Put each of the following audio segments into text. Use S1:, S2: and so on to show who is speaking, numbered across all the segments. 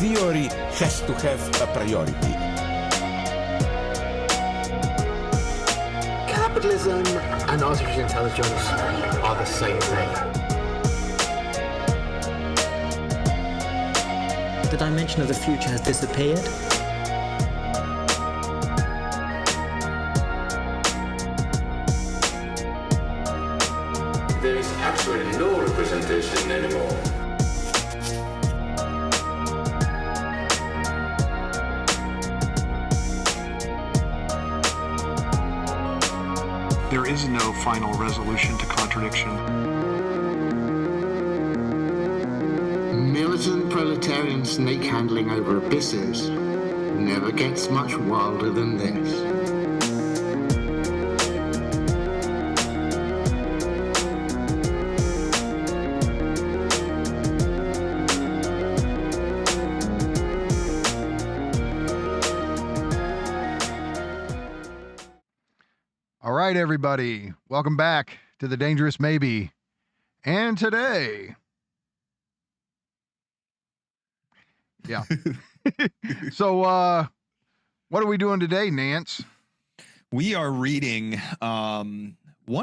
S1: theory has to have a priority.
S2: Capitalism and artificial intelligence are the same thing.
S3: The dimension of the future has disappeared.
S4: There is actually no representation anymore.
S5: There is no final resolution to contradiction.
S6: Militant proletarian snake handling over abysses never gets much wilder than this.
S7: All right, everybody, welcome back to The Dangerous Maybe. And today, so what are we doing today, Nance?
S8: We are reading one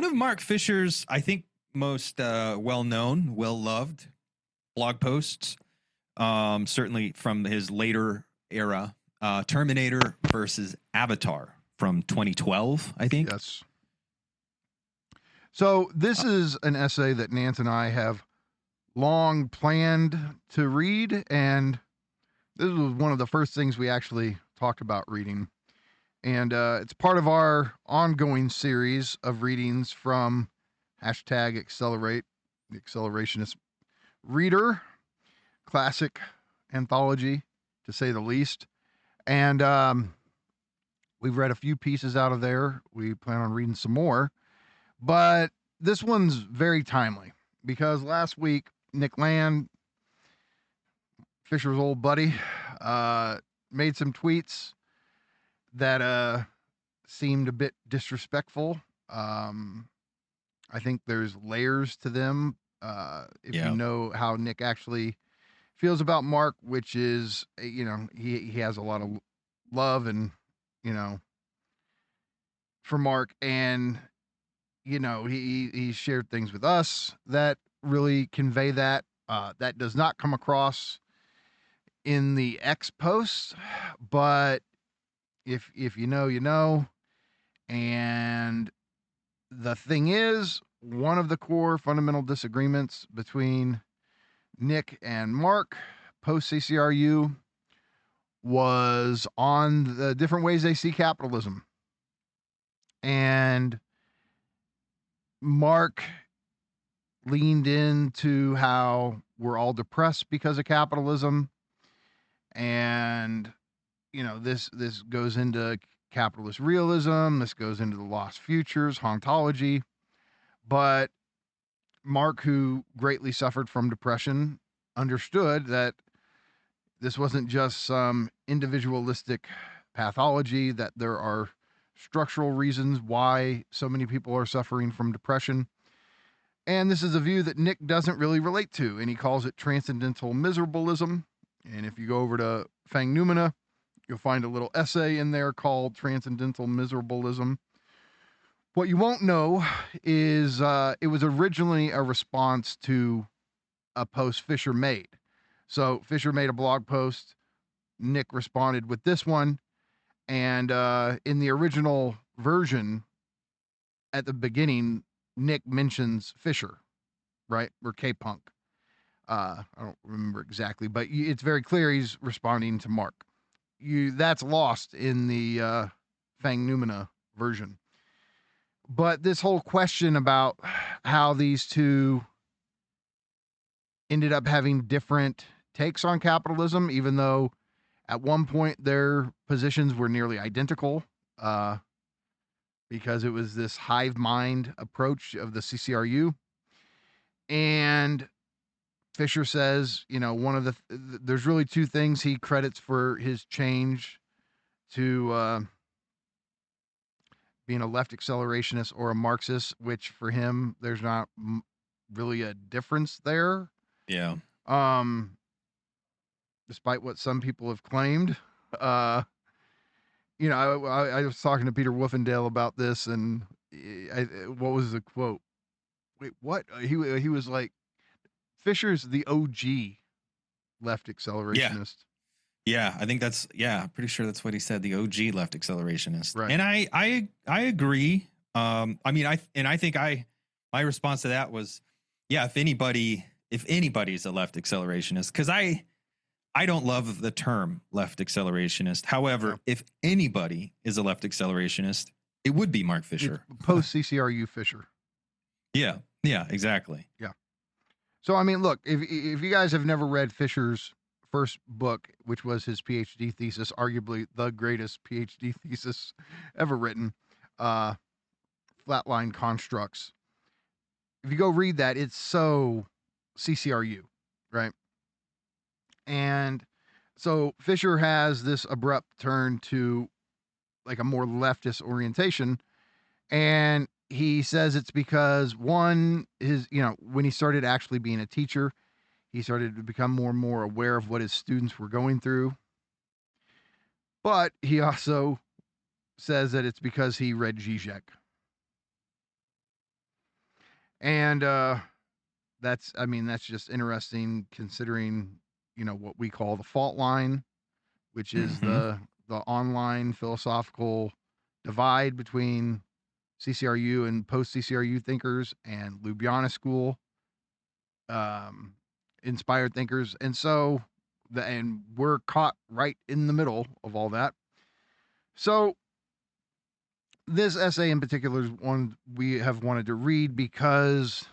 S8: of Mark Fisher's, I think, most well-known, well-loved blog posts, certainly from his later era, Terminator versus Avatar from 2012, I think.
S7: Yes. So this is an essay that Nance and I have long planned to read, and this was one of the first things we actually talked about reading. And it's part of our ongoing series of readings from #Accelerate, the Accelerationist reader, classic anthology, to say the least. And we've read a few pieces out of there. We plan on reading some more. But this one's very timely because last week, Nick Land, Fisher's old buddy, made some tweets that seemed a bit disrespectful. I think there's layers to them. If you know how Nick actually feels about Mark, which is, he has a lot of love and, for Mark, and, he shared things with us that really convey that. That does not come across in the X posts, but if you know, you know. And the thing is, one of the core fundamental disagreements between Nick and Mark post CCRU was on the different ways they see capitalism. And Mark leaned into how we're all depressed because of capitalism. And, this goes into capitalist realism. This goes into the lost futures, hauntology. But Mark, who greatly suffered from depression, understood that this wasn't just some individualistic pathology, that there are structural reasons why so many people are suffering from depression. And this is a view that Nick doesn't really relate to, and he calls it transcendental miserableism. And if you go over to Fang Numina, you'll find a little essay in there called Transcendental Miserableism. What you won't know is it was originally a response to a post Fisher made. So Fisher made a blog post. Nick responded with this one. And in the original version, at the beginning, Nick mentions Fisher, right? Or K-Punk. I don't remember exactly, but it's very clear he's responding to Mark. That's lost in the Fang Numina version. But this whole question about how these two ended up having different takes on capitalism, even though at one point their positions were nearly identical, because it was this hive mind approach of the CCRU. And Fisher says, one of there's really two things he credits for his change to being a left accelerationist or a Marxist, which for him, there's not really a difference there.
S8: Yeah.
S7: despite what some people have claimed. You know, I was talking to Peter Wolfendale about this, and what was the quote? Wait, what? He was like, Fisher's the OG left accelerationist.
S8: Yeah, I think that's pretty sure that's what he said. The OG left accelerationist,
S7: Right.
S8: And I agree. I mean, I think my response to that was, yeah, if anybody's a left accelerationist, because I don't love the term left accelerationist. However, if anybody is a left accelerationist, it would be Mark Fisher.
S7: Post CCRU Fisher.
S8: Yeah, exactly.
S7: Yeah. So, I mean, look, if you guys have never read Fisher's first book, which was his PhD thesis, arguably the greatest PhD thesis ever written, Flatline Constructs. If you go read that, it's so CCRU, right? And so Fisher has this abrupt turn to like a more leftist orientation. And he says it's because when he started actually being a teacher, he started to become more and more aware of what his students were going through. But he also says that it's because he read Žižek. And that's just interesting considering, what we call the fault line, which is the online philosophical divide between CCRU and post-CCRU thinkers and Ljubljana school inspired thinkers. And so and we're caught right in the middle of all that. So this essay in particular is one we have wanted to read because,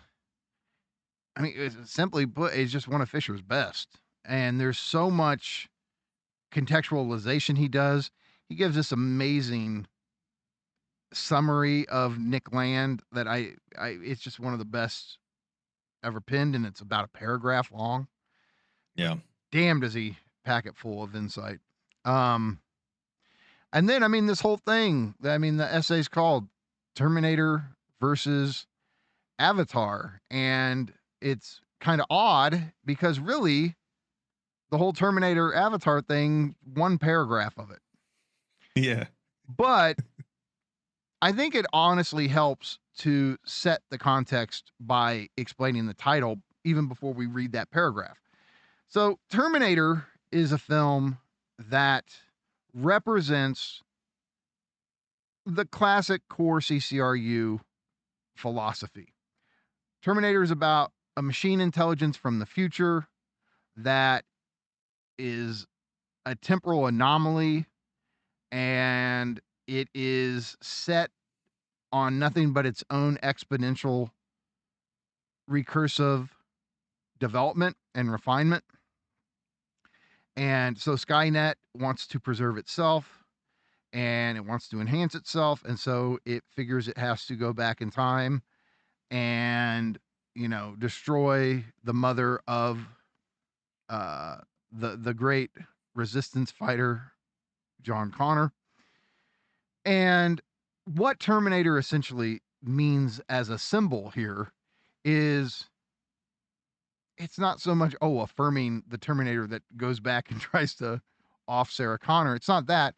S7: simply put, it's just one of Fisher's best. And there's so much contextualization he does. He gives this amazing summary of Nick Land that it's just one of the best ever penned, and it's about a paragraph long.
S8: Yeah.
S7: Damn, does he pack it full of insight. And then, this whole thing, the essay's called Terminator versus Avatar. And it's kind of odd because really the whole Terminator Avatar thing, one paragraph of it.
S8: Yeah.
S7: But I think it honestly helps to set the context by explaining the title even before we read that paragraph. So Terminator is a film that represents the classic core CCRU philosophy. Terminator is about a machine intelligence from the future that is a temporal anomaly, and it is set on nothing but its own exponential recursive development and refinement. And so Skynet wants to preserve itself and it wants to enhance itself. And so it figures it has to go back in time and, destroy the mother of the great resistance fighter, John Connor. And what Terminator essentially means as a symbol here is it's not so much, affirming the Terminator that goes back and tries to off Sarah Connor. It's not that.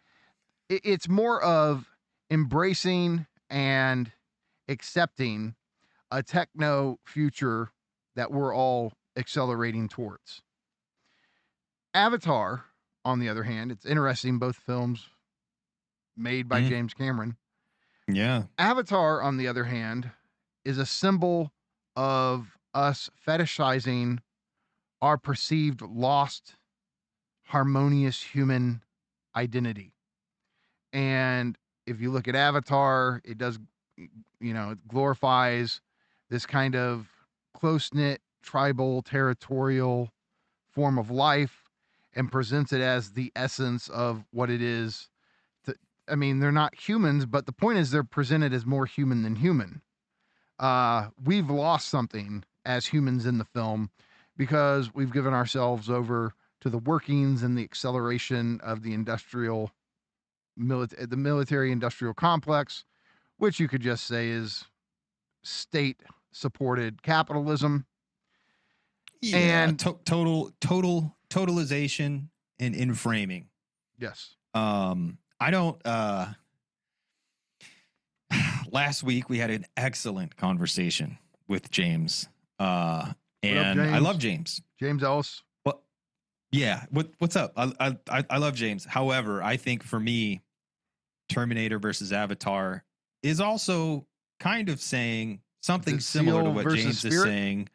S7: It's more of embracing and accepting a techno future that we're all accelerating towards. Avatar, on the other hand, it's interesting, both films made by James Cameron.
S8: Yeah.
S7: Avatar, on the other hand, is a symbol of us fetishizing our perceived lost, harmonious human identity. And if you look at Avatar, it does, it glorifies this kind of close-knit, tribal, territorial form of life and presents it as the essence of what it is. They're not humans, but the point is they're presented as more human than human. We've lost something as humans in the film because we've given ourselves over to the workings and the acceleration of the military industrial complex, which you could just say is state supported capitalism.
S8: Yeah, and total totalization and inframing.
S7: Yes.
S8: I don't last week we had an excellent conversation with James. And
S7: James?
S8: I love James.
S7: James Ellis.
S8: Well, yeah. What's up? I love James. However, I think for me, Terminator versus Avatar is also kind of saying something similar to what James is saying.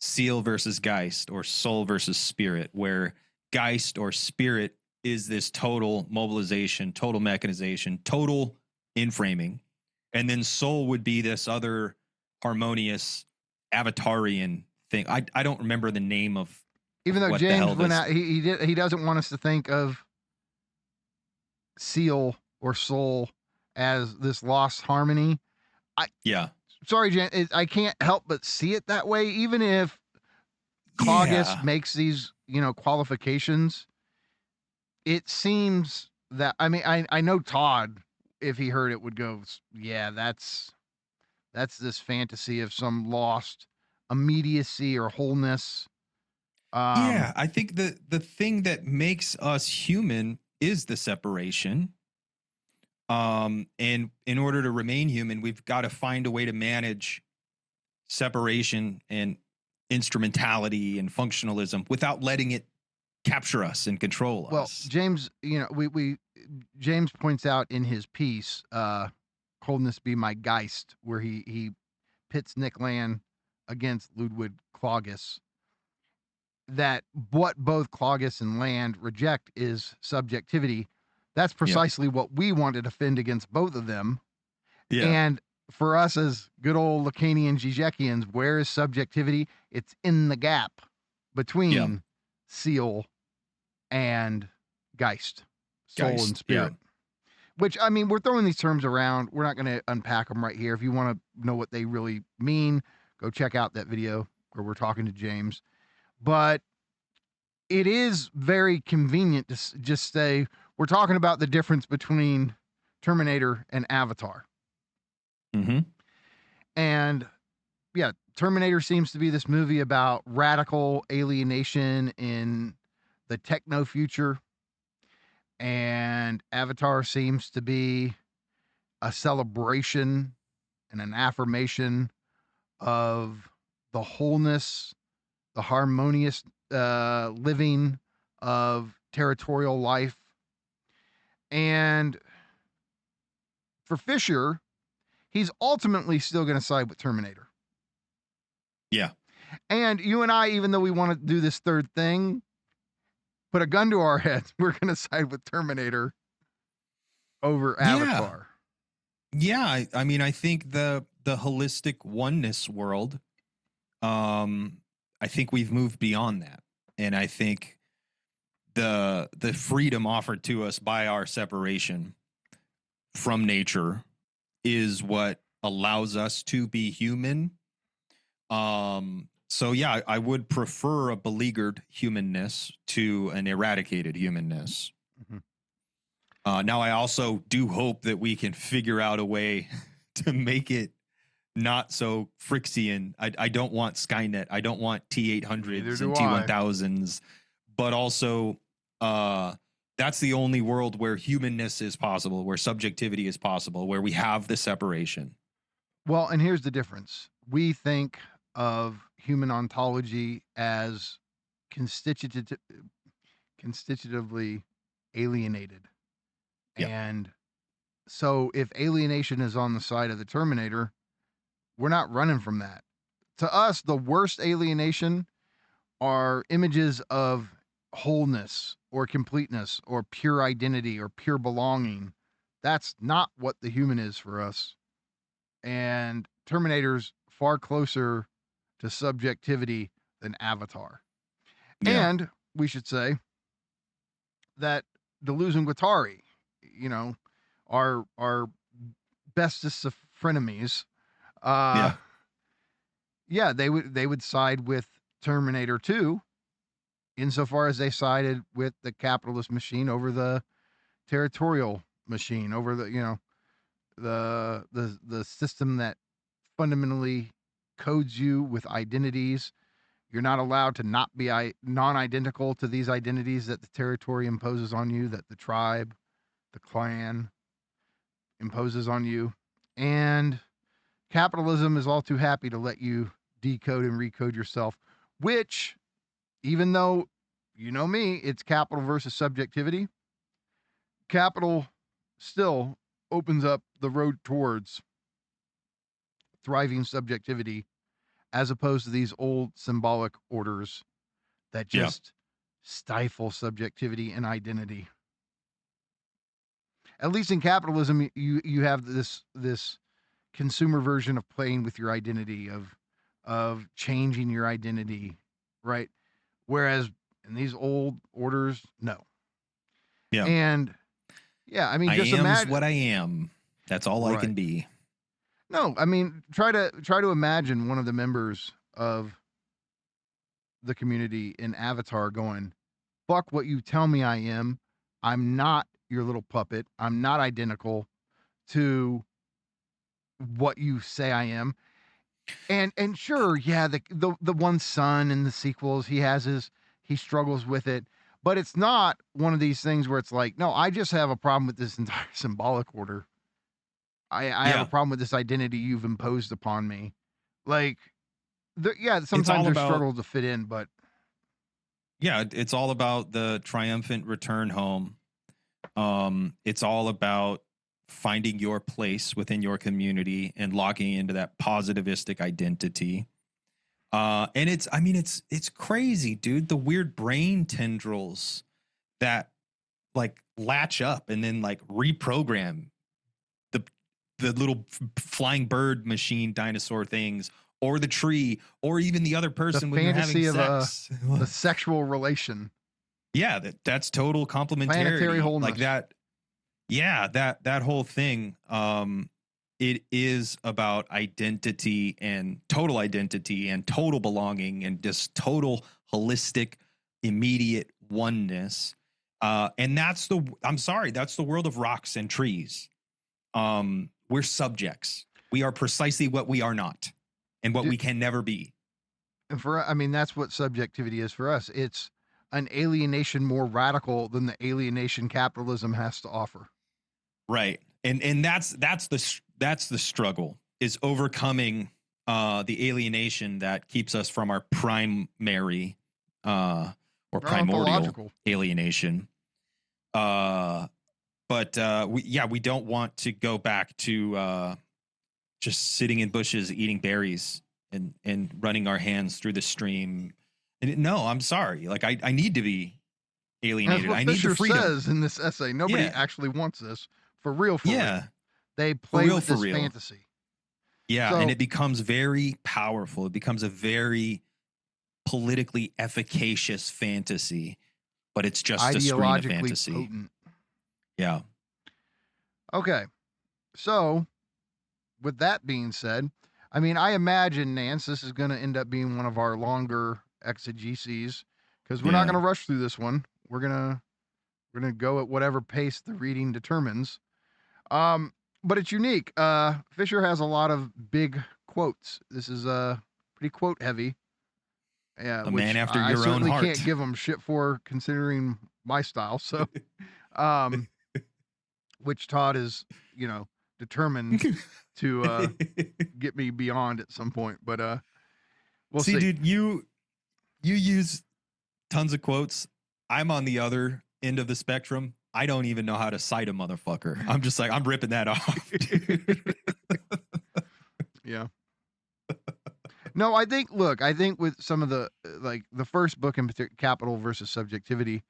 S8: Seal versus Geist, or soul versus spirit, where Geist or spirit is this total mobilization, total mechanization, total inframing. And then soul would be this other harmonious avatarian thing. I don't remember the name of,
S7: even though
S8: what
S7: James went out, he doesn't want us to think of seal or soul as this lost harmony. Sorry, James, I can't help but see it that way. Even if Cloggis makes these, qualifications, it seems that, I know Todd, if he heard it, would go, yeah, that's this fantasy of some lost immediacy or wholeness.
S8: I think the thing that makes us human is the separation. And in order to remain human, we've got to find a way to manage separation and instrumentality and functionalism without letting it capture us and control us.
S7: Well, James, James points out in his piece, Coldness Be My Geist, where he pits Nick Land against Ludwig Cloggis, that what both Cloggis and Land reject is subjectivity. That's precisely what we want to defend against both of them. Yeah. And for us as good old Lacanian Žižekians, where is subjectivity? It's in the gap between seal and Geist, soul and spirit. Yeah. Which, we're throwing these terms around. We're not going to unpack them right here. If you want to know what they really mean, go check out that video where we're talking to James. But it is very convenient to just say, we're talking about the difference between Terminator and Avatar.
S8: Mm-hmm.
S7: And yeah, Terminator seems to be this movie about radical alienation in the techno future. And Avatar seems to be a celebration and an affirmation of the wholeness, the harmonious living of territorial life. And for Fisher, he's ultimately still going to side with Terminator.
S8: Yeah.
S7: And you and I, even though we want to do this third thing, put a gun to our heads, we're going to side with Terminator over Avatar.
S8: Yeah. I think the holistic oneness world, I think we've moved beyond that. And I think the freedom offered to us by our separation from nature is what allows us to be human. So yeah, I would prefer a beleaguered humanness to an eradicated humanness. Mm-hmm. Now I also do hope that we can figure out a way to make it not so Frixian. I don't want Skynet. I don't want T-800s and T-1000s, but also that's the only world where humanness is possible, where subjectivity is possible, where we have the separation.
S7: Well, and here's the difference. We think of human ontology as constitutively alienated. Yeah. And so if alienation is on the side of the Terminator, we're not running from that. To us, the worst alienation are images of wholeness or completeness or pure identity or pure belonging. That's not what the human is for us. And Terminator's far closer to subjectivity than Avatar. Yeah. And we should say that Deleuze and Guattari, our bestest of frenemies, they would side with Terminator 2 insofar as they sided with the capitalist machine over the territorial machine, over the the system that fundamentally codes you with identities, You're not allowed to not be non-identical to these identities that the territory imposes on you, that the tribe, the clan imposes on you. And capitalism is all too happy to let you decode and recode yourself, which, even though, you know me, it's capital versus subjectivity, capital still opens up the road towards thriving subjectivity, as opposed to these old symbolic orders that just stifle subjectivity and identity. At least in capitalism, you have this consumer version of playing with your identity, of changing your identity, right? Whereas in these old orders, no.
S8: Yeah.
S7: And yeah, I mean,
S8: I
S7: just
S8: am
S7: imagine
S8: what I am. That's all I can be.
S7: No, I mean, try to imagine one of the members of the community in Avatar going, "Fuck what you tell me I am. I'm not your little puppet. I'm not identical to what you say I am." And sure, yeah, the one son in the sequels, he struggles with it, but it's not one of these things where it's like, no, I just have a problem with this entire symbolic order. I have a problem with this identity you've imposed upon me. Like, sometimes there's struggles to fit in, but
S8: yeah, it's all about the triumphant return home. It's all about finding your place within your community and locking into that positivistic identity. And it's crazy, dude. The weird brain tendrils that like latch up and then like reprogram the little flying bird machine dinosaur things, or the tree, or even the other person when you're having sex.
S7: The sexual relation.
S8: Yeah, that's total complementarity.
S7: Wholeness.
S8: Like that. Yeah, that whole thing. It is about identity and total belonging and just total holistic, immediate oneness. And that's the world of rocks and trees. We're subjects. We are precisely what we are not and what we can never be.
S7: And that's what subjectivity is for us. It's an alienation more radical than the alienation capitalism has to offer.
S8: Right. And that's the struggle, is overcoming the alienation that keeps us from our primary or primordial alienation. But we don't want to go back to just sitting in bushes, eating berries and running our hands through the stream. And no, I'm sorry. Like I need to be alienated. I need the freedom.
S7: Says in this essay, nobody actually wants this for real. They play with this fantasy.
S8: Yeah, so, and it becomes very powerful. It becomes a very politically efficacious fantasy, but it's just a screen of fantasy.
S7: Potent.
S8: Yeah.
S7: Okay. So, with that being said, I mean, I imagine, Nance, this is going to end up being one of our longer exegeses, because we're not going to rush through this one. We're gonna go at whatever pace the reading determines. But it's unique. Fisher has a lot of big quotes. This is pretty quote heavy. Yeah,
S8: a man after your own heart. I
S7: certainly can't give him shit for, considering my style. So, which Todd is, determined to get me beyond at some point. But we'll see.
S8: Dude, you use tons of quotes. I'm on the other end of the spectrum. I don't even know how to cite a motherfucker. I'm just like, I'm ripping that off, dude.
S7: Yeah. No, I think with some of the, like the first book in particular, Capital versus Subjectivity,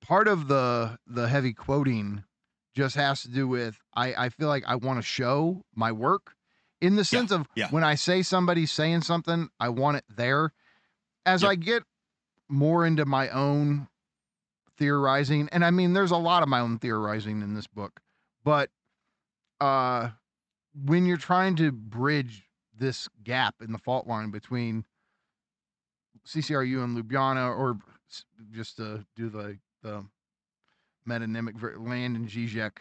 S7: part of the heavy quoting just has to do with, I feel like I want to show my work, in the sense of when I say somebody's saying something, I want it there. As I get more into my own theorizing, and I mean, there's a lot of my own theorizing in this book, but when you're trying to bridge this gap in the fault line between CCRU and Ljubljana, or just to do the metonymic, Land and Žižek,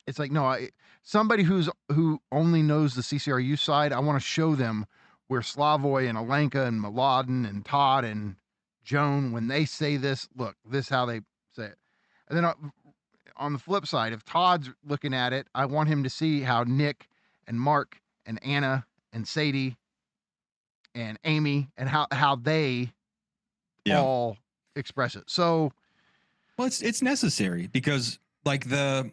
S7: it's like, no, somebody who only knows the CCRU side, I want to show them where Slavoj and Alenka and Mladen and Todd and Joan, when they say this, look, this is how they say it. And then on the flip side, if Todd's looking at it, I want him to see how Nick and Mark and Anna and Sadie and Amy and how they all express it. So,
S8: well, it's necessary because like the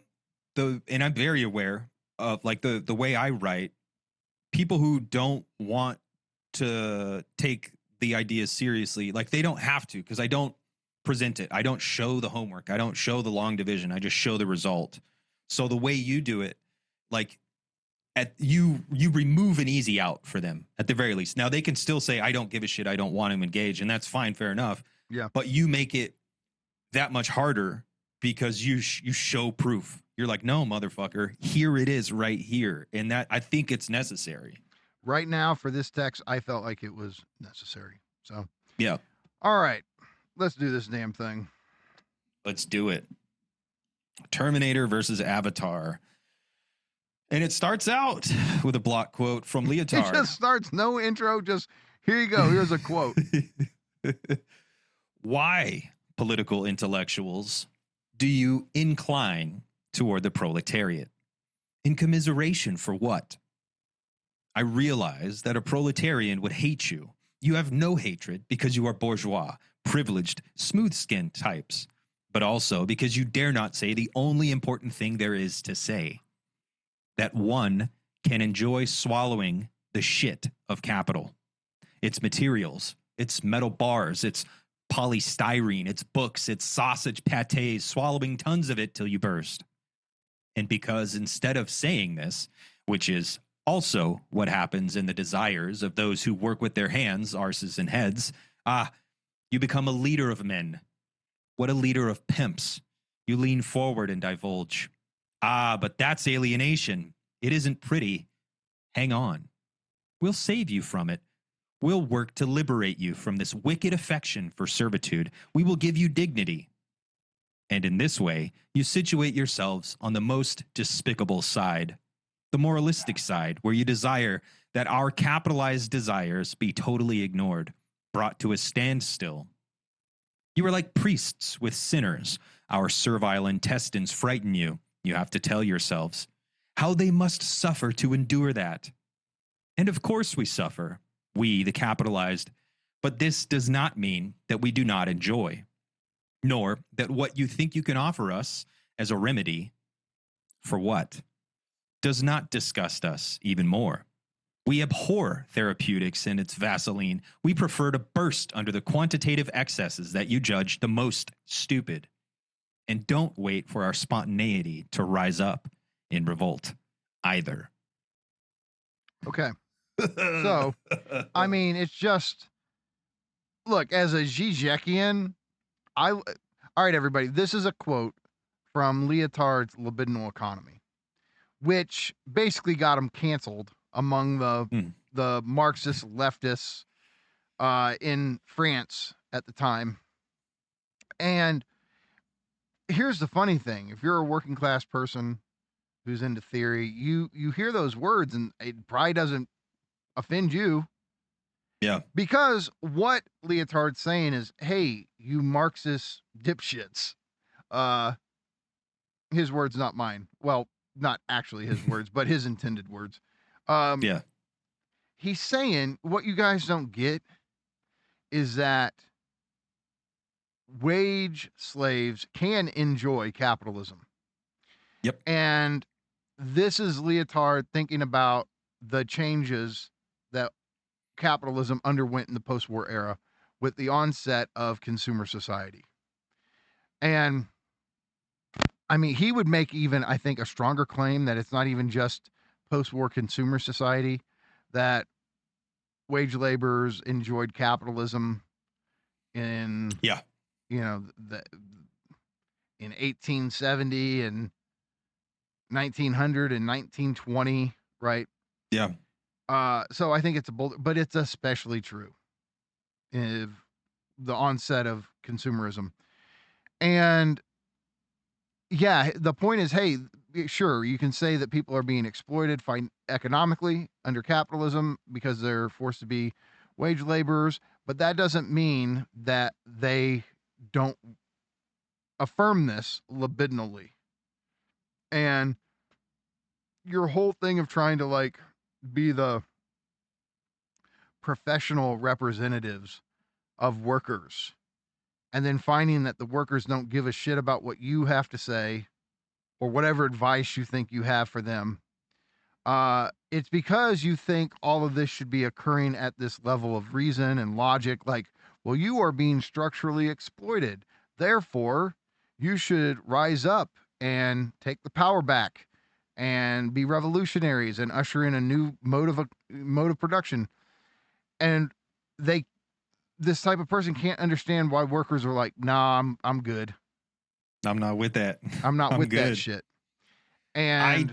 S8: and I'm very aware of like the way I write, people who don't want to take the ideas seriously, like they don't have to, because I don't present it. I don't show the homework. I don't show the long division. I just show the result. So the way you do it, like you remove an easy out for them at the very least. Now they can still say, I don't give a shit. I don't want to engage. And that's fine. Fair enough.
S7: Yeah.
S8: But you make it that much harder because you show proof. You're like, no, motherfucker, here it is right here. And that, I think it's necessary.
S7: Right now for this text, I felt like it was necessary. So,
S8: yeah.
S7: All right, let's do this damn thing.
S8: Let's do it. Terminator versus Avatar. And it starts out with a block quote from Lyotard.
S7: It just starts, no intro, just here you go. Here's a quote.
S8: Why, political intellectuals, do you incline toward the proletariat? In commiseration for what? I realize that a proletarian would hate you. You have no hatred because you are bourgeois, privileged, smooth-skinned types, but also because you dare not say the only important thing there is to say, that one can enjoy swallowing the shit of capital. Its materials, its metal bars, its polystyrene, its books, its sausage pâtés, swallowing tons of it till you burst. And because instead of saying this, which is also what happens in the desires of those who work with their hands, arses and heads, you become a leader of men. What a leader of pimps. You lean forward and divulge. But that's alienation. It isn't pretty. Hang on. We'll save you from it. We'll work to liberate you from this wicked affection for servitude. We will give you dignity. And in this way, you situate yourselves on the most despicable side, the moralistic side, where you desire that our capitalized desires be totally ignored, brought to a standstill. You are like priests with sinners. Our servile intestines frighten you. You have to tell yourselves how they must suffer to endure that. And of course we suffer, we, the capitalized, but this does not mean that we do not enjoy, nor that what you think you can offer us as a remedy for what does not disgust us even more. We abhor therapeutics and its Vaseline. We prefer to burst under the quantitative excesses that you judge the most stupid. And don't wait for our spontaneity to rise up in revolt either.
S7: Okay. So, I mean, it's just, look, as a Žižekian, all right, everybody, this is a quote from Lyotard's Libidinal Economy, which basically got him canceled among the Marxist leftists in France at the time. And here's the funny thing. If you're a working class person who's into theory, you hear those words and it probably doesn't offend you.
S8: Yeah.
S7: Because what Lyotard's saying is, hey, you Marxist dipshits. His words, not mine. Well, not actually his words, but his intended words.
S8: Yeah.
S7: He's saying what you guys don't get is that wage slaves can enjoy capitalism.
S8: Yep.
S7: And this is Lyotard thinking about the changes that capitalism underwent in the post-war era with the onset of consumer society. And I mean, he would make even, I think, a stronger claim that it's not even just post-war consumer society, that wage laborers enjoyed capitalism in, you know, in 1870 and 1900 and 1920, right?
S8: Yeah.
S7: So I think it's but it's especially true of the onset of consumerism. And yeah, the point is, hey, sure, you can say that people are being exploited economically under capitalism because they're forced to be wage laborers, but that doesn't mean that they don't affirm this libidinally. And your whole thing of trying to like be the professional representatives of workers and then finding that the workers don't give a shit about what you have to say or whatever advice you think you have for them. It's because you think all of this should be occurring at this level of reason and logic. Like, well, you are being structurally exploited. Therefore, you should rise up and take the power back and be revolutionaries and usher in a new mode of production. And this type of person can't understand why workers are like, nah, I'm good.
S8: I'm not with that.
S7: I'm not with
S8: good.
S7: that shit. And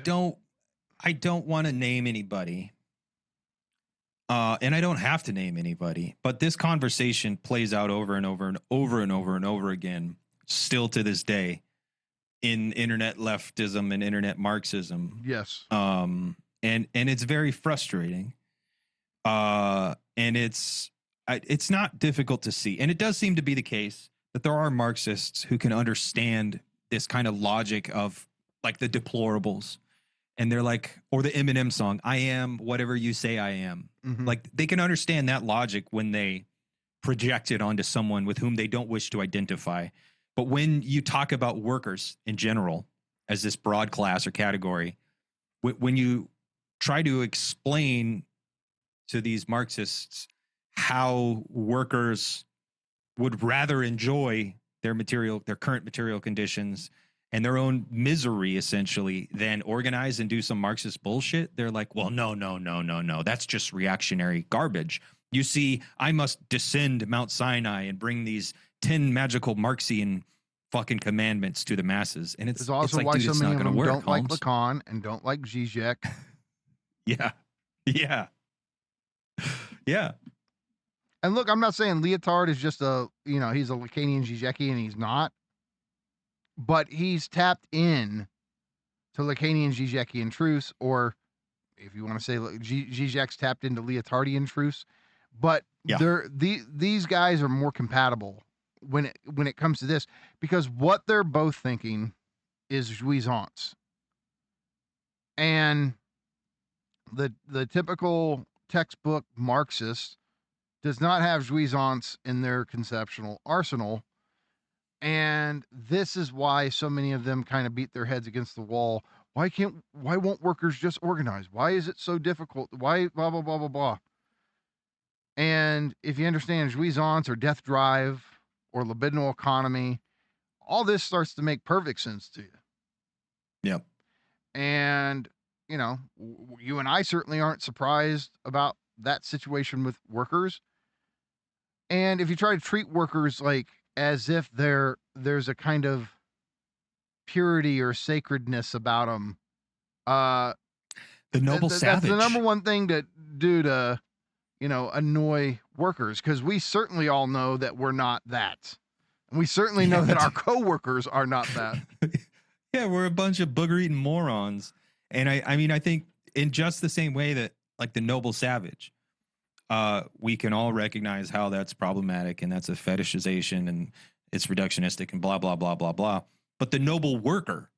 S8: I don't want to name anybody. And I don't have to name anybody, but this conversation plays out over and over and over and over and over again, still to this day, in internet leftism and internet Marxism.
S7: Yes.
S8: And it's very frustrating. And it's not difficult to see. And it does seem to be the case that there are Marxists who can understand this kind of logic of like the deplorables. And they're like, or the Eminem song, I am whatever you say I am.
S7: Mm-hmm.
S8: Like they can understand that logic when they project it onto someone with whom they don't wish to identify. But when you talk about workers in general as this broad class or category, when you try to explain to these Marxists how workers would rather enjoy their current material conditions and their own misery, essentially, than organize and do some Marxist bullshit, they're like, well, no. That's just reactionary garbage. You see, I must descend Mount Sinai and bring these 10 magical Marxian fucking commandments to the masses. And it's
S7: also
S8: like,
S7: why
S8: dude,
S7: so
S8: it's
S7: many
S8: not
S7: of
S8: going to
S7: them
S8: work,
S7: don't like
S8: Holmes.
S7: Lacan and don't like Žižek.
S8: Yeah.
S7: And look, I'm not saying Lyotard is just he's a Lacanian Žižekian, he's not. But he's tapped in to Lacanian Žižekian truths, or if you want to say Žižek's tapped into Lyotardian truths. But these guys are more compatible when it comes to this, because what they're both thinking is jouissance. And the typical textbook Marxist does not have jouissance in their conceptual arsenal. And this is why so many of them kind of beat their heads against the wall. Why won't workers just organize? Why is it so difficult? Why blah, blah, blah, blah, blah. And if you understand jouissance or death drive or libidinal economy, all this starts to make perfect sense to you.
S8: Yep.
S7: And, you and I certainly aren't surprised about that situation with workers. And if you try to treat workers like as if there's a kind of purity or sacredness about them,
S8: the noble savage.
S7: That's the number one thing to do to, annoy workers, because we certainly all know that we're not that. And we certainly know that our coworkers are not that.
S8: Yeah, we're a bunch of booger-eating morons. And I think in just the same way that like the noble savage, we can all recognize how that's problematic and that's a fetishization and it's reductionistic and blah, blah, blah, blah, blah. But the noble worker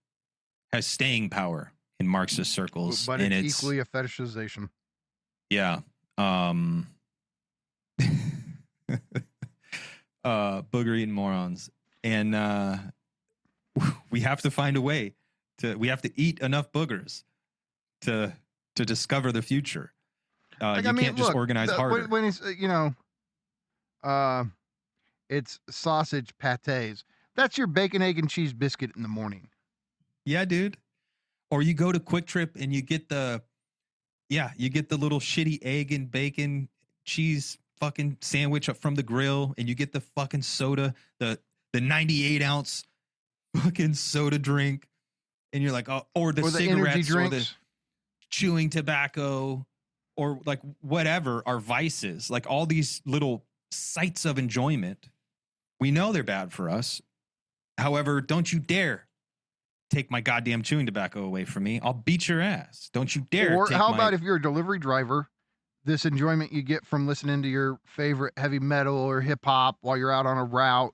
S8: has staying power in Marxist circles.
S7: But
S8: and
S7: it's equally a fetishization.
S8: Yeah. Booger-eating morons. And we have to find a way we have to eat enough boogers to discover the future. Can't just organize harder.
S7: When it's, it's sausage pâtés. That's your bacon, egg, and cheese biscuit in the morning.
S8: Yeah, dude. Or you go to Quick Trip and you get the little shitty egg and bacon cheese fucking sandwich up from the grill, and you get the fucking soda, the 98-ounce fucking soda drink, and you're like, oh, or the cigarettes, or the chewing tobacco, or like whatever are vices, like all these little sites of enjoyment. We know they're bad for us. However, don't you dare take my goddamn chewing tobacco away from me, I'll beat your ass. Don't you dare.
S7: Or
S8: take
S7: how
S8: my-
S7: about if you're a delivery driver, this enjoyment you get from listening to your favorite heavy metal or hip hop while you're out on a route.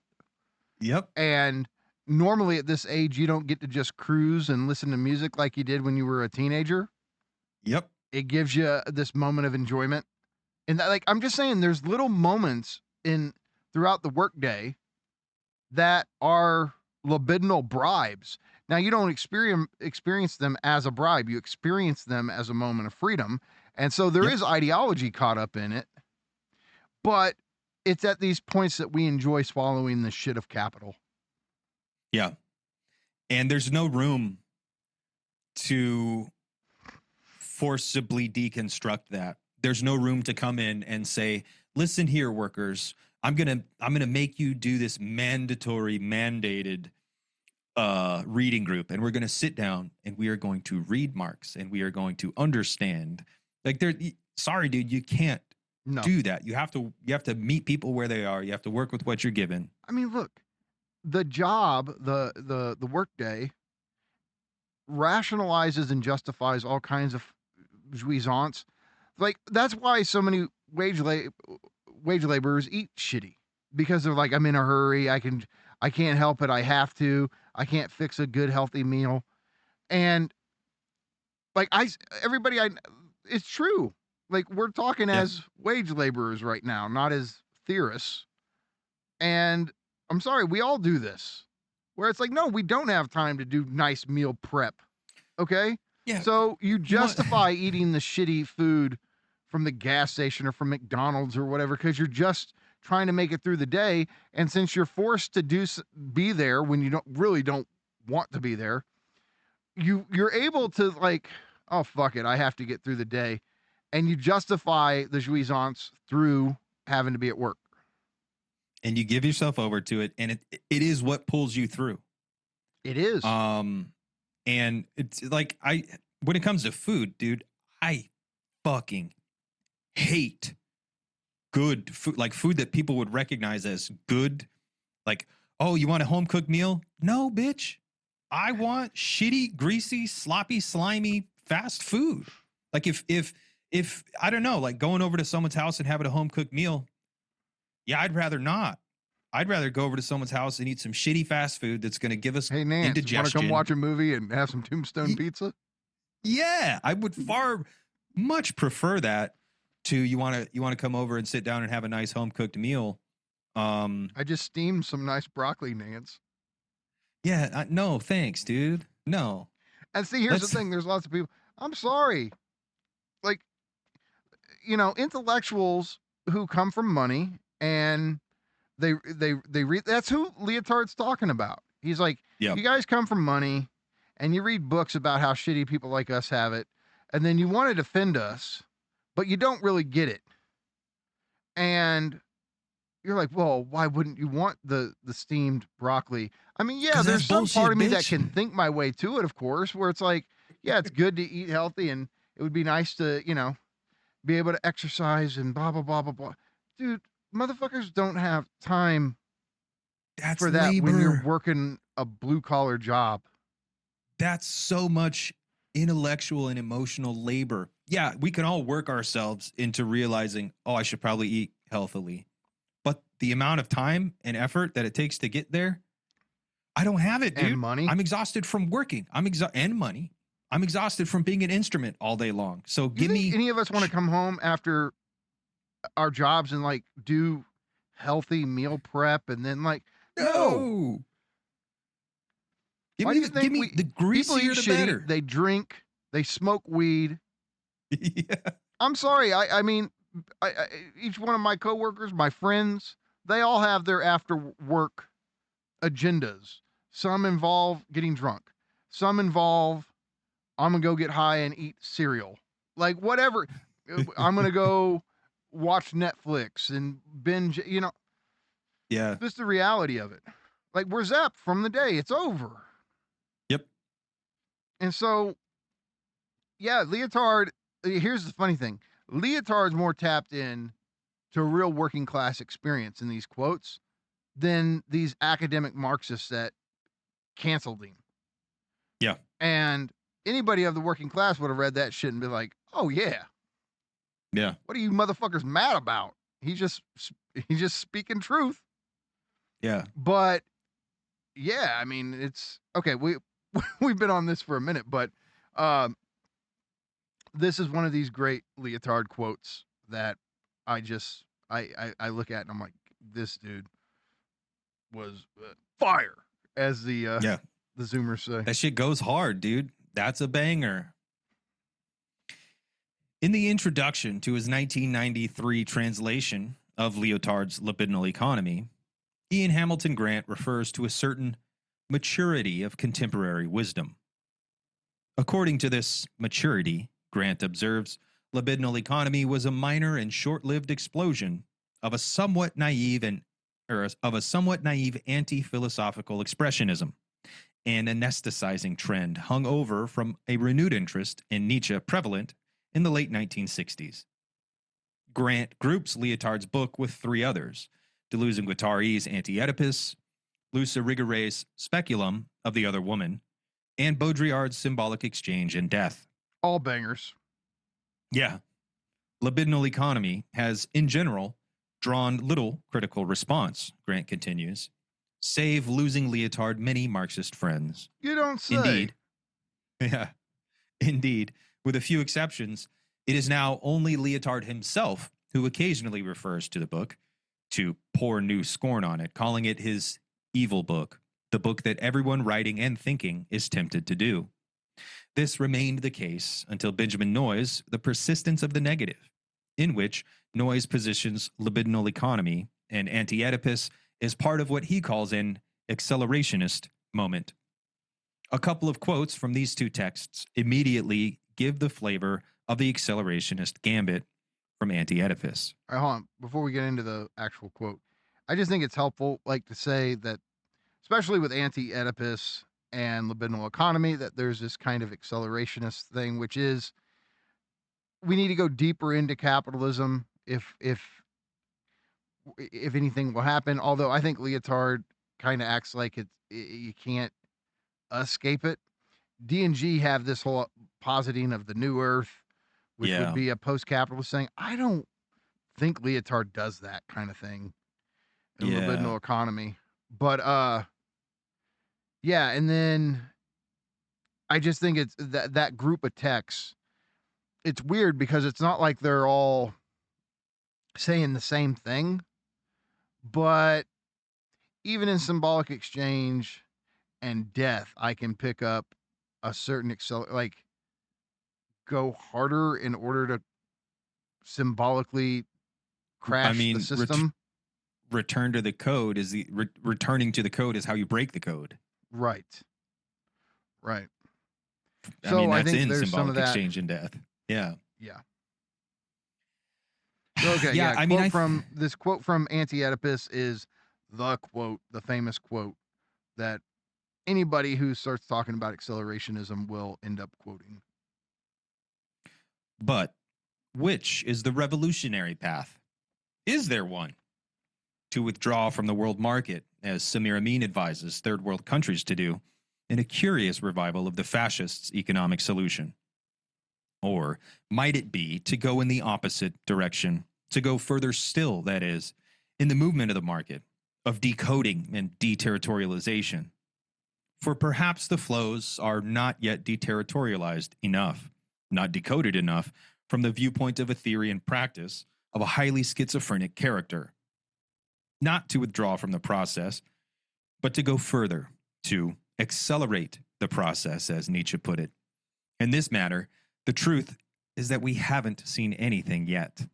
S8: Yep.
S7: And normally at this age, you don't get to just cruise and listen to music like you did when you were a teenager.
S8: Yep.
S7: It gives you this moment of enjoyment. And that, like, I'm just saying there's little moments throughout the workday that are libidinal bribes. Now, you don't experience them as a bribe. You experience them as a moment of freedom. And so there is ideology caught up in it. But it's at these points that we enjoy swallowing the shit of capital.
S8: Yeah. And there's no room to forcibly deconstruct that. There's no room to come in and say, listen here, workers, I'm gonna make you do this mandatory, mandated reading group, and we're gonna sit down and we are going to read Marx and we are going to understand. Like, sorry, dude, you can't do that. You have to meet people where they are. You have to work with what you're given.
S7: I mean, look, the job, the workday rationalizes and justifies all kinds of jouissance. Like, that's why so many wage laborers eat shitty, because they're like, I'm in a hurry. I can't help it. I have to. I can't fix a good, healthy meal. And like it's true. Like, we're talking as wage laborers right now, not as theorists. And I'm sorry, we all do this, where it's like, no, we don't have time to do nice meal prep. Okay.
S8: Yeah.
S7: So you justify eating the shitty food from the gas station or from McDonald's or whatever, because you're just trying to make it through the day. And since you're forced to be there when you don't want to be there, you're able to, like, oh, fuck it, I have to get through the day. And you justify the jouissance through having to be at work.
S8: And you give yourself over to it, and it is what pulls you through.
S7: It is.
S8: And it's like, when it comes to food, dude, I fucking hate good food, like food that people would recognize as good. Like, oh, you want a home cooked meal? No, bitch. I want shitty, greasy, sloppy, slimy, fast food. Like, if I don't know, like going over to someone's house and having a home cooked meal, yeah, I'd rather not. I'd rather go over to someone's house and eat some shitty fast food that's going to give us
S7: hey, Nance,
S8: indigestion.
S7: Want to come watch a movie and have some Tombstone pizza?
S8: Yeah, I would far much prefer that to you want to come over and sit down and have a nice home cooked meal.
S7: I just steamed some nice broccoli, Nance.
S8: Yeah, no, thanks, dude. No.
S7: And see, here's the thing. There's lots of people. I'm sorry. Like, you know, intellectuals who come from money and they read. That's who Lyotard's talking about. He's like, you guys come from money and you read books about how shitty people like us have it. And then you want to defend us, but you don't really get it. And you're like, well, why wouldn't you want the steamed broccoli? I mean, yeah, there's some part of me that can think my way to it, of course, where it's like, yeah, it's good to eat healthy and it would be nice to, you know, be able to exercise and blah, blah, blah, blah, blah. Dude, motherfuckers don't have time for that
S8: labor.
S7: when you're working a blue collar job.
S8: That's so much intellectual and emotional labor. Yeah, we can all work ourselves into realizing, oh, I should probably eat healthily. But the amount of time and effort that it takes to get there, I don't have it, dude.
S7: And money.
S8: I'm exhausted from working. And money. I'm exhausted from being an instrument all day long. So
S7: Give me. Any of us want to come home after our jobs and like do healthy meal prep and then like no.
S8: Give me the greasier the better.
S7: They drink. They smoke weed.
S8: Yeah.
S7: I'm sorry. I mean, each one of my coworkers, my friends, they all have their after work agendas. Some involve getting drunk. Some involve, I'm going to go get high and eat cereal. Like, whatever. I'm going to go watch Netflix and binge, you know.
S8: Yeah.
S7: Just the reality of it. Like, we're zapped from the day. It's over.
S8: Yep.
S7: And so, yeah, Lyotard, here's the funny thing. Lyotard's more tapped in to a real working class experience in these quotes than these academic Marxists that canceled him.
S8: Yeah.
S7: And anybody of the working class would have read that shit and be like, oh yeah,
S8: Yeah.
S7: what are you motherfuckers mad about? He's just speaking truth.
S8: Yeah.
S7: But yeah, I mean, it's okay. We've been on this for a minute, but this is one of these great Lyotard quotes that I look at and I'm like, this dude was fire, as the Zoomers say.
S8: That shit goes hard, dude. That's a banger. In the introduction to his 1993 translation of Lyotard's Libidinal Economy, Ian Hamilton Grant refers to a certain maturity of contemporary wisdom. According to this maturity, Grant observes, libidinal economy was a minor and short-lived explosion of a somewhat naive anti-philosophical expressionism, an anesthetizing trend hung over from a renewed interest in Nietzsche prevalent in the late 1960s. Grant groups Lyotard's book with three others, Deleuze and Guattari's Anti-Oedipus, Luce Irigary's Speculum of the Other Woman, and Baudrillard's Symbolic Exchange and Death.
S7: All bangers.
S8: Yeah. Libidinal economy has, in general, drawn little critical response, Grant continues, save losing Lyotard many Marxist friends.
S7: You don't say.
S8: Indeed. Yeah. Indeed. With a few exceptions, it is now only Lyotard himself who occasionally refers to the book, to pour new scorn on it, calling it his evil book, the book that everyone writing and thinking is tempted to do. This remained the case until Benjamin Noyes' The Persistence of the Negative, in which Noyes positions libidinal economy and Anti-Oedipus as part of what he calls an accelerationist moment. A couple of quotes from these two texts immediately give the flavor of the accelerationist gambit from Anti-Oedipus.
S7: All right, hold on. Before we get into the actual quote, I just think it's helpful, like, to say that, especially with Anti-Oedipus and libidinal economy, that there's this kind of accelerationist thing, which is we need to go deeper into capitalism if anything will happen. Although I think Lyotard kind of acts like you can't escape it. D&G have this whole positing of the new earth, which would be a post-capitalist thing. I don't think Lyotard does that kind of thing in libidinal economy. But yeah, and then I just think it's that group of texts. It's weird because it's not like they're all saying the same thing, but even in symbolic exchange and death, I can pick up a certain go harder in order to symbolically crash the system.
S8: Return to the code is returning to the code is how you break the code.
S7: Right.
S8: I mean, that's
S7: think
S8: in
S7: there's
S8: symbolic
S7: some of that.
S8: exchange and death. Yeah.
S7: Yeah. Okay.
S8: Yeah, I mean,
S7: this quote from Anti-Oedipus is the quote, the famous quote that anybody who starts talking about accelerationism will end up quoting.
S8: But which is the revolutionary path? Is there one? To withdraw from the world market, as Samir Amin advises third world countries to do, in a curious revival of the fascists' economic solution? Or might it be to go in the opposite direction, to go further still, that is, in the movement of the market, of decoding and deterritorialization? For perhaps the flows are not yet deterritorialized enough, not decoded enough from the viewpoint of a theory and practice of a highly schizophrenic character. Not to withdraw from the process, but to go further, to accelerate the process, as Nietzsche put it. In this matter, the truth is that we haven't seen anything yet.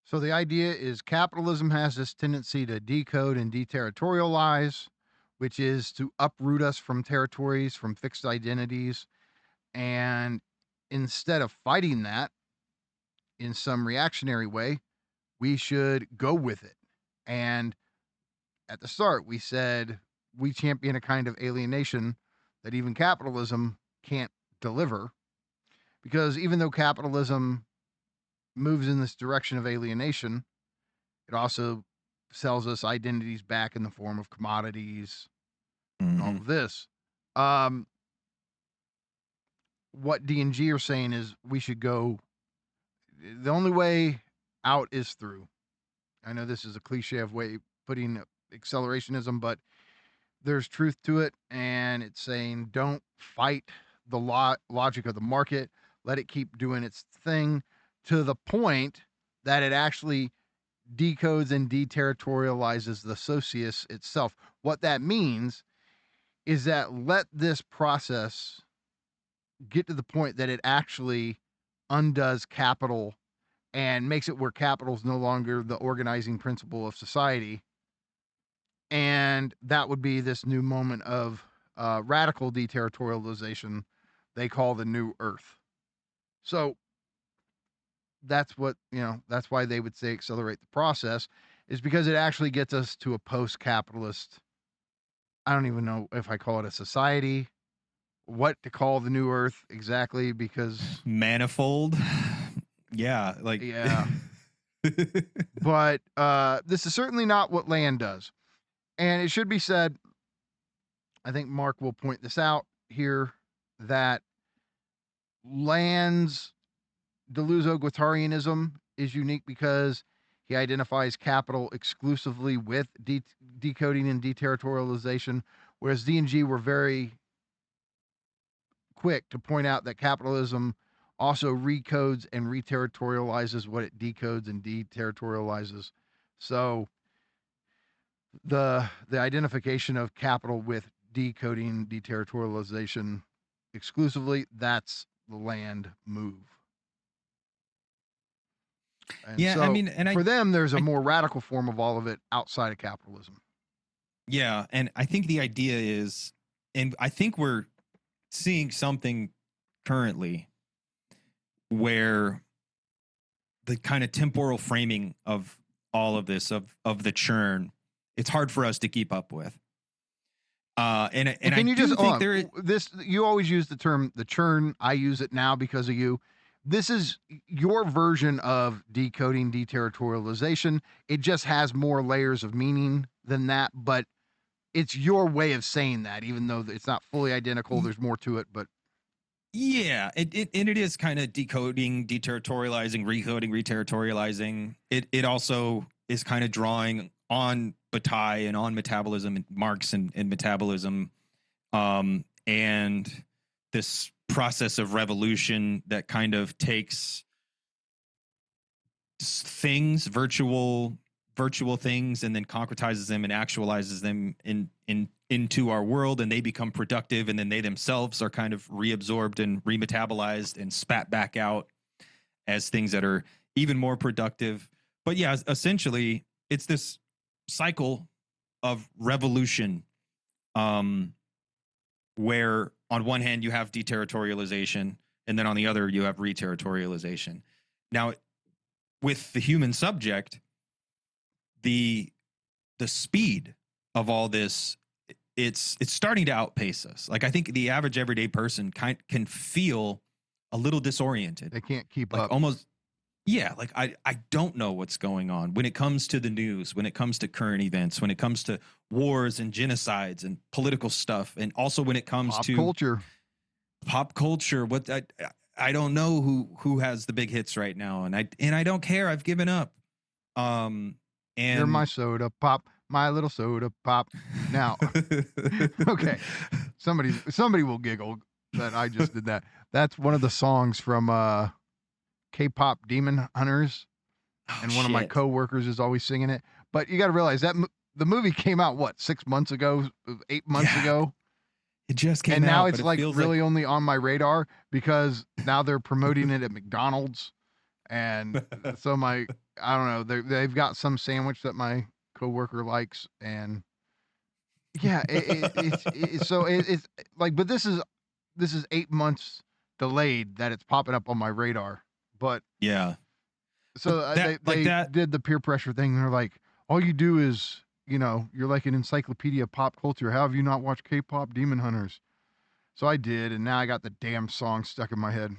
S7: So the idea is capitalism has this tendency to decode and deterritorialize, which is to uproot us from territories, from fixed identities. And instead of fighting that in some reactionary way, we should go with it. And at the start, we said we champion a kind of alienation that even capitalism can't deliver. Because even though capitalism moves in this direction of alienation, it also sells us identities back in the form of commodities and all of this. what D&G are saying is we should go, the only way out is through. I know this is a cliche of way putting accelerationism, but there's truth to it. And it's saying don't fight the logic of the market. Let it keep doing its thing to the point that it actually decodes and deterritorializes the socius itself. What that means is that let this process get to the point that it actually undoes capital and makes it where capital is no longer the organizing principle of society. And that would be this new moment of radical deterritorialization they call the new earth. So that's what, that's why they would say accelerate the process, is because it actually gets us to a post-capitalist, I don't even know if I call it a society, what to call the new earth exactly, because
S8: Manifold. Yeah. Like,
S7: yeah. But this is certainly not what land does. And it should be said, I think Mark will point this out here, that Land's Deleuze Guattarianism is unique because he identifies capital exclusively with decoding and deterritorialization, whereas D&G were very quick to point out that capitalism also recodes and reterritorializes what it decodes and deterritorializes. So the identification of capital with decoding, deterritorialization exclusively, that's the Land move. And
S8: yeah,
S7: so
S8: I mean, and
S7: for them, there's a more radical form of all of it outside of capitalism.
S8: Yeah, and I think the idea is, and I think we're seeing something currently where the kind of temporal framing of all of this, of the churn, it's hard for us to keep up with. And
S7: can you just
S8: think there is
S7: this? You always use the term the churn. I use it now because of you. This is your version of decoding deterritorialization. It just has more layers of meaning than that, but it's your way of saying that, even though it's not fully identical. There's more to it, but
S8: yeah, it is kind of decoding, deterritorializing, recoding, reterritorializing. It also is kind of drawing on Bataille and on metabolism and Marx and metabolism, and this process of revolution that kind of takes things, virtual things, and then concretizes them and actualizes them into our world, and they become productive, and then they themselves are kind of reabsorbed and remetabolized and spat back out as things that are even more productive. But yeah, essentially it's this cycle of revolution, where on one hand you have deterritorialization, and then on the other you have reterritorialization. Now, with the human subject, the speed of all this, it's starting to outpace us. Like, I think the average everyday person can feel a little disoriented.
S7: they can't keep
S8: Like,
S7: up.
S8: almost, yeah, like I don't know what's going on when it comes to the news, when it comes to current events, when it comes to wars and genocides and political stuff, and also when it comes to pop culture. What I don't know who has the big hits right now, and I don't care. I've given up. And
S7: You're my soda pop, my little soda pop. Now, okay, somebody will giggle that I just did that. That's one of the songs from K-pop Demon Hunters, and one of my coworkers is always singing it. But you got to realize that the movie came out, what, 6 months ago, 8 months ago?
S8: It just came out.
S7: And now
S8: but
S7: it's
S8: it
S7: like
S8: feels
S7: really only on my radar because now they're promoting it at McDonald's. And so I don't know, they've got some sandwich that my coworker likes. And yeah, it's like, but this is 8 months delayed that it's popping up on my radar. But
S8: yeah.
S7: so
S8: They
S7: did the peer pressure thing. And they're like, all you do is, you're like an encyclopedia of pop culture. How have you not watched K-pop Demon Hunters? So I did, and now I got the damn song stuck in my head.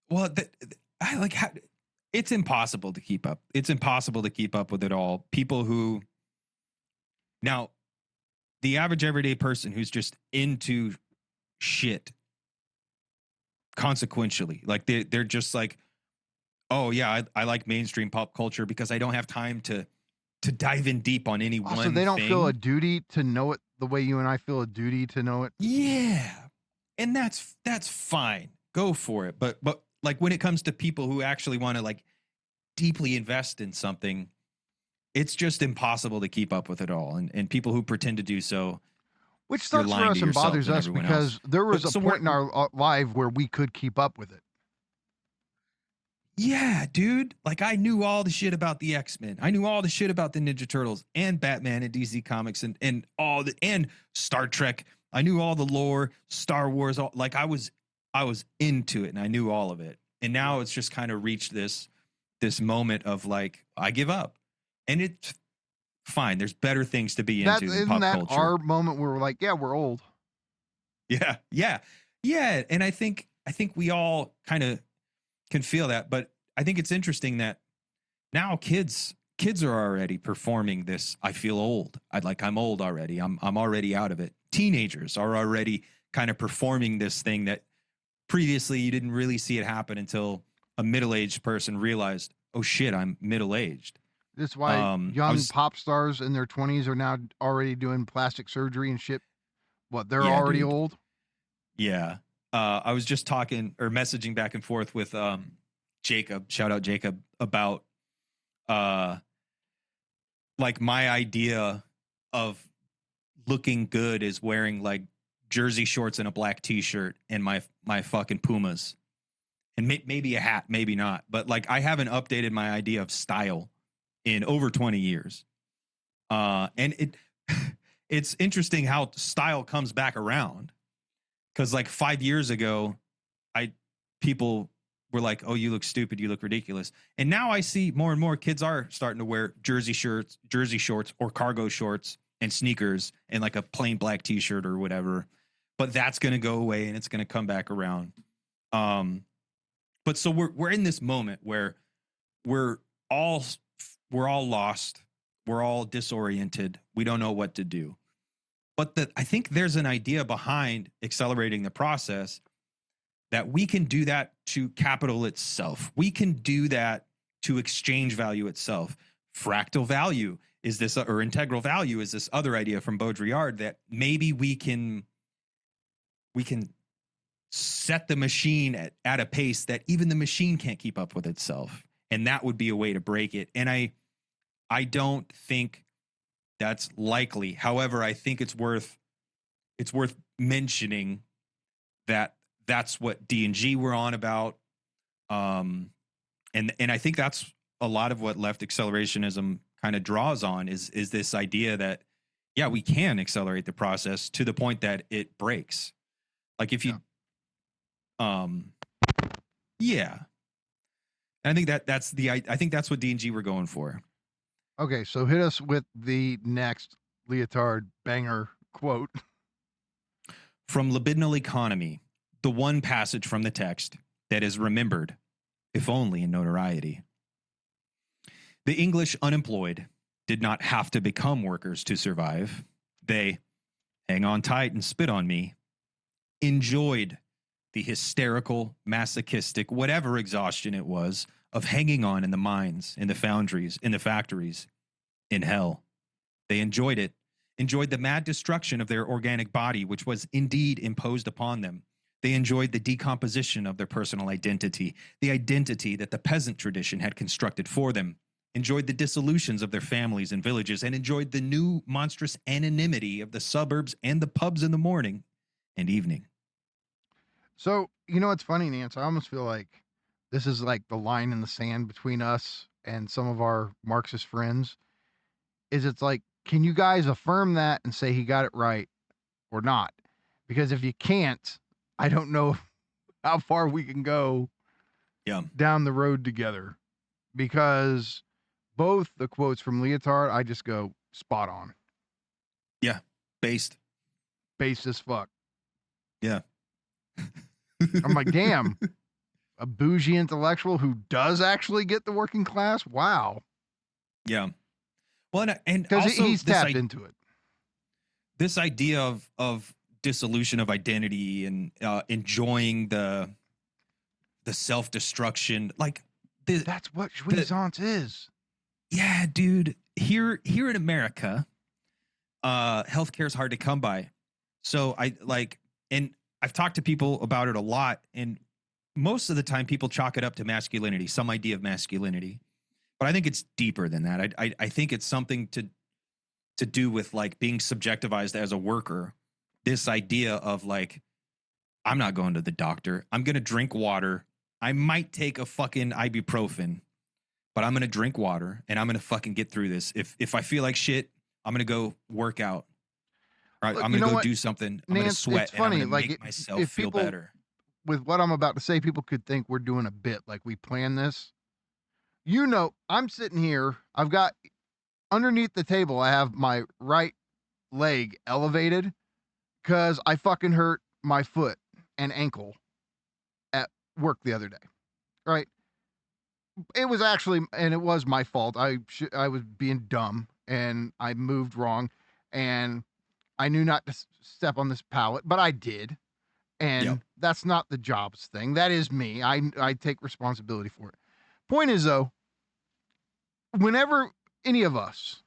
S8: Well, it's impossible to keep up. It's impossible to keep up with it all. People who, now, the average everyday person who's just into shit consequentially. Like they're just like, oh yeah, I like mainstream pop culture because I don't have time to dive in deep on any one
S7: So they don't
S8: thing.
S7: feel a duty to know it the way you and I feel a duty to know it.
S8: Yeah. And that's fine. Go for it. But like when it comes to people who actually want to like deeply invest in something, it's just impossible to keep up with it all. And people who pretend to do so,
S7: Which
S8: you're
S7: sucks for
S8: lying
S7: us
S8: to
S7: and
S8: yourself
S7: bothers
S8: and
S7: us
S8: everyone
S7: because
S8: else.
S7: there was
S8: But-
S7: a
S8: so
S7: point in
S8: we're-
S7: our life where we could keep up with it.
S8: Yeah, dude. Like I knew all the shit about the X-Men. I knew all the shit about the Ninja Turtles and Batman and DC Comics and all the and Star Trek. I knew all the lore, Star Wars, all, like I was into it and I knew all of it. And now it's just kind of reached this moment of like I give up. And it's fine. There's better things to be into than
S7: Isn't
S8: pop
S7: that
S8: culture.
S7: our moment where we're like, yeah, we're old.
S8: Yeah. And I think we all kind of can feel that, but I think it's interesting that now kids are already performing this. I feel old. I'm old already. I'm already out of it. Teenagers are already kind of performing this thing that previously you didn't really see it happen until a middle-aged person realized, oh shit, I'm middle-aged.
S7: That's why young
S8: was-
S7: pop stars in their 20s are now already doing plastic surgery and shit. What, they're
S8: Yeah,
S7: already
S8: dude.
S7: old?
S8: Yeah. I was just talking or messaging back and forth with Jacob, shout out Jacob, about like my idea of looking good is wearing like jersey shorts and a black t-shirt and my fucking Pumas. And maybe a hat, maybe not. But like I haven't updated my idea of style in over 20 years. And it's interesting how style comes back around. Because like 5 years ago, people were like, oh, you look stupid, you look ridiculous. And now I see more and more kids are starting to wear jersey shorts, or cargo shorts and sneakers and like a plain black t-shirt or whatever. But that's going to go away and it's going to come back around. But so we're in this moment where we're all lost. We're all disoriented. We don't know what to do. But I think there's an idea behind accelerating the process that we can do that to capital itself. We can do that to exchange value itself. Fractal value is this, or integral value is this other idea from Baudrillard that maybe we can set the machine at a pace that even the machine can't keep up with itself. And that would be a way to break it. And I don't think that's likely. However, I think it's worth mentioning that that's what D&G were on about. And I think that's a lot of what left accelerationism kind of draws on is this idea that, yeah, we can accelerate the process to the point that it breaks. Like if you, yeah. And I think I think that's what D&G were going for.
S7: Okay, so hit us with the next Lyotard banger quote.
S8: From Libidinal Economy, the one passage from the text that is remembered, if only in notoriety. The English unemployed did not have to become workers to survive. They, hang on tight and spit on me, enjoyed the hysterical, masochistic, whatever exhaustion it was, of hanging on in the mines, in the foundries, in the factories, in hell. They enjoyed it, enjoyed the mad destruction of their organic body, which was indeed imposed upon them. They enjoyed the decomposition of their personal identity, the identity that the peasant tradition had constructed for them, enjoyed the dissolutions of their families and villages, and enjoyed the new monstrous anonymity of the suburbs and the pubs in the morning and evening.
S7: So, you know, it's funny, Nance. I almost feel like this is like the line in the sand between us and some of our Marxist friends. It's like, can you guys affirm that and say he got it right or not? Because if you can't, I don't know how far we can go down the road together. Because both the quotes from Lyotard, I just go spot on.
S8: Yeah, based
S7: as fuck.
S8: Yeah.
S7: I'm like, damn, a bougie intellectual who does actually get the working class. Wow.
S8: Yeah. Well, and
S7: because
S8: also
S7: he's tapped into it.
S8: This idea of dissolution of identity and enjoying the the self-destruction, like
S7: that's what jouissance is.
S8: Yeah, dude. Here in America, healthcare is hard to come by. So and I've talked to people about it a lot, and most of the time people chalk it up to masculinity, some idea of masculinity. But I think it's deeper than that. I think it's something to do with like being subjectivized as a worker. This idea of like, I'm not going to the doctor. I'm going to drink water. I might take a fucking ibuprofen, but I'm going to drink water and I'm going to fucking get through this. If I feel like shit, I'm going to go work out. Right?
S7: Look,
S8: I'm going to go
S7: what,
S8: do something. I'm going to sweat.
S7: It's funny.
S8: And I'm going to
S7: like
S8: make myself feel better.
S7: With what I'm about to say, people could think we're doing a bit, like we planned this. You know, I'm sitting here. I've got underneath the table, I have my right leg elevated because I fucking hurt my foot and ankle at work the other day. Right? It was actually, and it was my fault. I was being dumb and I moved wrong and I knew not to step on this pallet, but I did. And that's not the jobs thing. That is me. I take responsibility for it. Point is, though, whenever any of us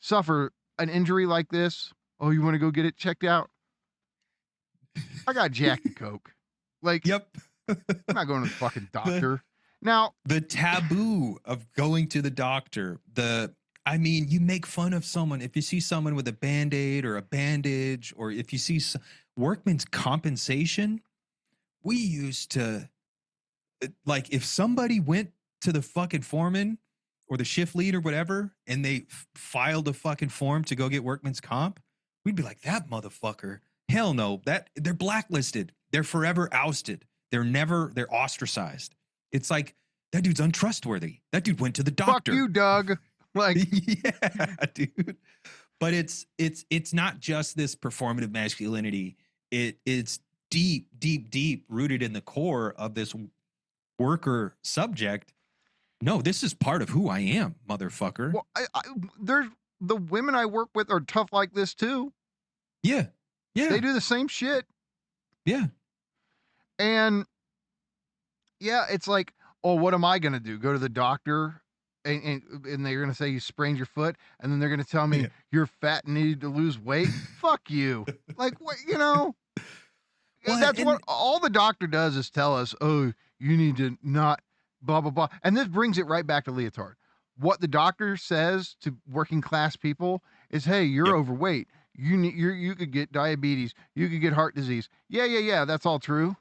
S7: suffer an injury like this, oh, you want to go get it checked out? I got Jack and Coke. Like,
S8: yep.
S7: I'm not going to the fucking doctor. Now,
S8: the taboo of going to the doctor, I mean, you make fun of someone if you see someone with a Band-Aid or a bandage, or if you see workman's compensation. We used to, like, if somebody went to the fucking foreman or the shift lead or whatever, and they filed a fucking form to go get workman's comp, we'd be like, that motherfucker, hell no, they're blacklisted. They're forever ousted. They're ostracized. It's like, that dude's untrustworthy. That dude went to the doctor.
S7: Fuck you, Doug. Like,
S8: yeah, dude. But it's not just this performative masculinity. It's deep rooted in the core of this worker subject. No, this is part of who I am, motherfucker.
S7: Well, there's the women I work with are tough like this too.
S8: Yeah.
S7: They do the same shit.
S8: Yeah.
S7: And yeah, it's like, oh, what am I gonna do? Go to the doctor? And they're going to say you sprained your foot, and then they're going to tell me you're fat and need to lose weight. Fuck you. Like, what, you know, that's what all the doctor does is tell us, oh, you need to not blah, blah, blah. And this brings it right back to Lyotard. What the doctor says to working class people is, hey, you're overweight. You could get diabetes. You could get heart disease. Yeah. That's all true.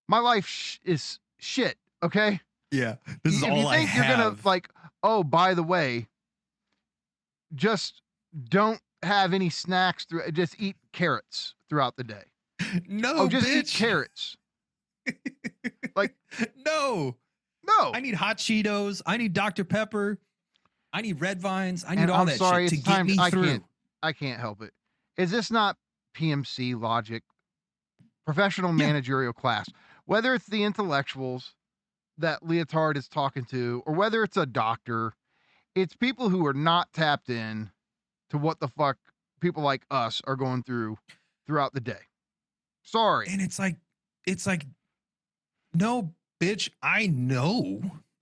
S7: My life is shit. Okay.
S8: Yeah, this is
S7: if
S8: all
S7: you think
S8: I
S7: you're
S8: have.
S7: Gonna like, oh, by the way, just don't have any snacks just eat carrots throughout the day.
S8: No,
S7: just
S8: bitch.
S7: eat carrots. Like,
S8: no. I need hot Cheetos. I need Dr. Pepper. I need Red Vines. I need all that shit to get me through.
S7: I can't help it. Is this not PMC logic? Professional managerial class. Whether it's the intellectuals that Lyotard is talking to, or whether it's a doctor, it's people who are not tapped in to what the fuck people like us are going through throughout the day. Sorry.
S8: And it's like, no, bitch, I know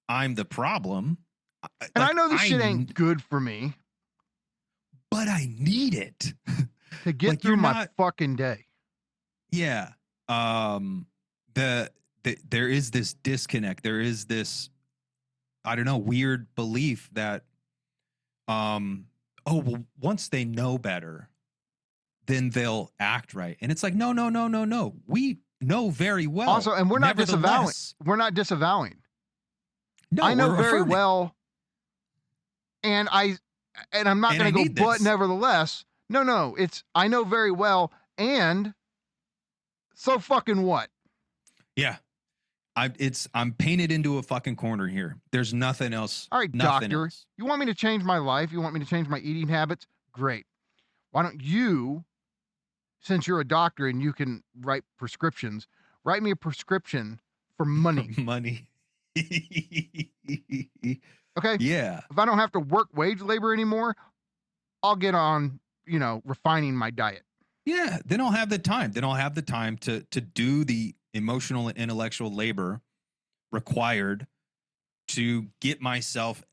S8: I'm the problem.
S7: And I know this shit ain't good for me.
S8: But I need it.
S7: To get through my fucking day.
S8: Yeah. There is this disconnect. There is this, I don't know, weird belief that, once they know better, then they'll act right. And it's like, no. We know very well.
S7: Also, and we're not disavowing. We're not disavowing.
S8: No,
S7: I know very
S8: affirming.
S7: well. And I'm not going to go, but nevertheless, no. It's, I know very well. And so fucking what?
S8: Yeah. I'm painted into a fucking corner here. There's nothing else.
S7: All right, doctor, you want me to change my life? You want me to change my eating habits? Great. Why don't you, since you're a doctor and you can write prescriptions, write me a prescription for money.
S8: Money.
S7: Okay?
S8: Yeah.
S7: If I don't have to work wage labor anymore, I'll get on, refining my diet.
S8: Yeah. Then I'll have the time. Then I'll have the time to do the emotional and intellectual labor required to get myself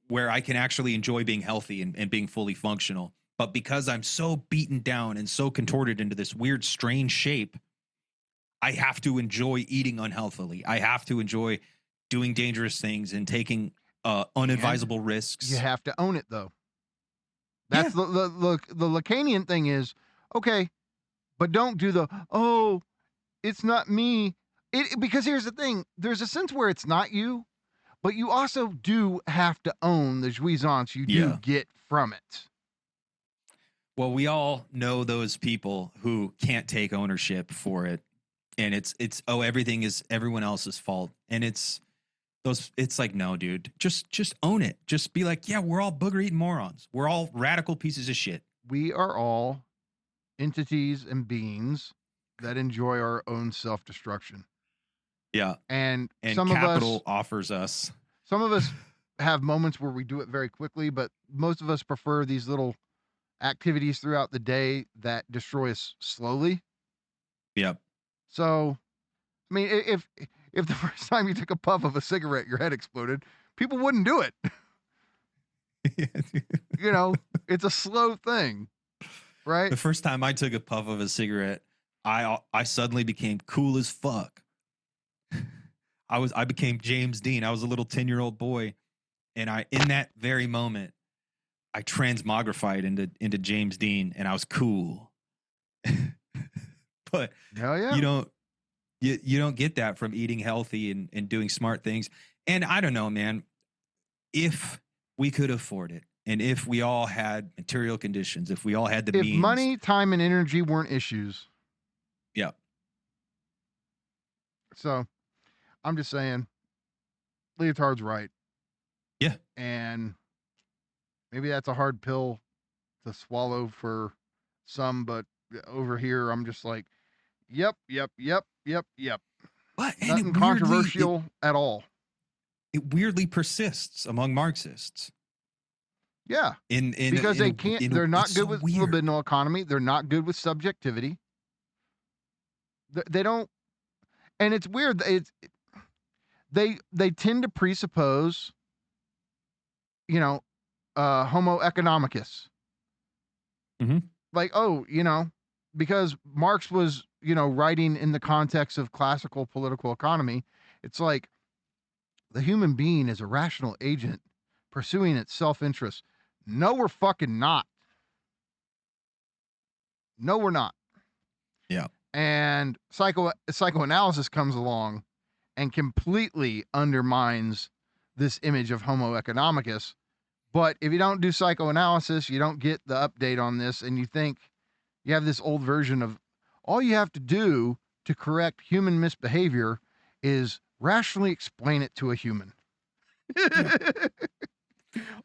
S8: where I can actually enjoy being healthy and being fully functional. But because I'm so beaten down and so contorted into this weird, strange shape, I have to enjoy eating unhealthily. I have to enjoy doing dangerous things and taking unadvisable risks.
S7: You have to own it, though. That's the Lacanian thing is, okay, but don't do the, oh, it's not me. Because here's the thing. There's a sense where it's not you, but you also do have to own the jouissance you do get from it.
S8: Well, we all know those people who can't take ownership for it. And it's everything is everyone else's fault. And it's like, no, dude, just own it. Just be like, yeah, we're all booger eating morons. We're all radical pieces of shit.
S7: We are all entities and beings that enjoy our own self-destruction.
S8: Yeah.
S7: And
S8: some capital offers us.
S7: Some of us have moments where we do it very quickly, but most of us prefer these little activities throughout the day that destroy us slowly.
S8: Yep.
S7: So, I mean, if the first time you took a puff of a cigarette, your head exploded, people wouldn't do it. You know, it's a slow thing, right?
S8: The first time I took a puff of a cigarette, I suddenly became cool as fuck. I became James Dean. I was a little 10-year-old boy, and in that very moment, I transmogrified into James Dean, and I was cool. But
S7: hell yeah.
S8: You don't get that from eating healthy and doing smart things. And I don't know, man, if we could afford it, and if we all had material conditions, if we all had the means.
S7: If money, time, and energy weren't issues.
S8: Yeah.
S7: So I'm just saying, Lyotard's right.
S8: Yeah.
S7: And maybe that's a hard pill to swallow for some, but over here, I'm just like, yep.
S8: But
S7: nothing controversial at all.
S8: It weirdly persists among Marxists.
S7: Yeah. Because they can't, they're not good with libidinal economy. They're not good with subjectivity. They don't, and it's weird. They tend to presuppose, homo economicus.
S8: Mm-hmm.
S7: Like, because Marx was, writing in the context of classical political economy, it's like the human being is a rational agent pursuing its self-interest. No, we're fucking not. No, we're not.
S8: Yeah.
S7: And psychoanalysis comes along and completely undermines this image of Homo economicus. But if you don't do psychoanalysis, you don't get the update on this, and you think you have this old version of all you have to do to correct human misbehavior is rationally explain it to a human. Okay.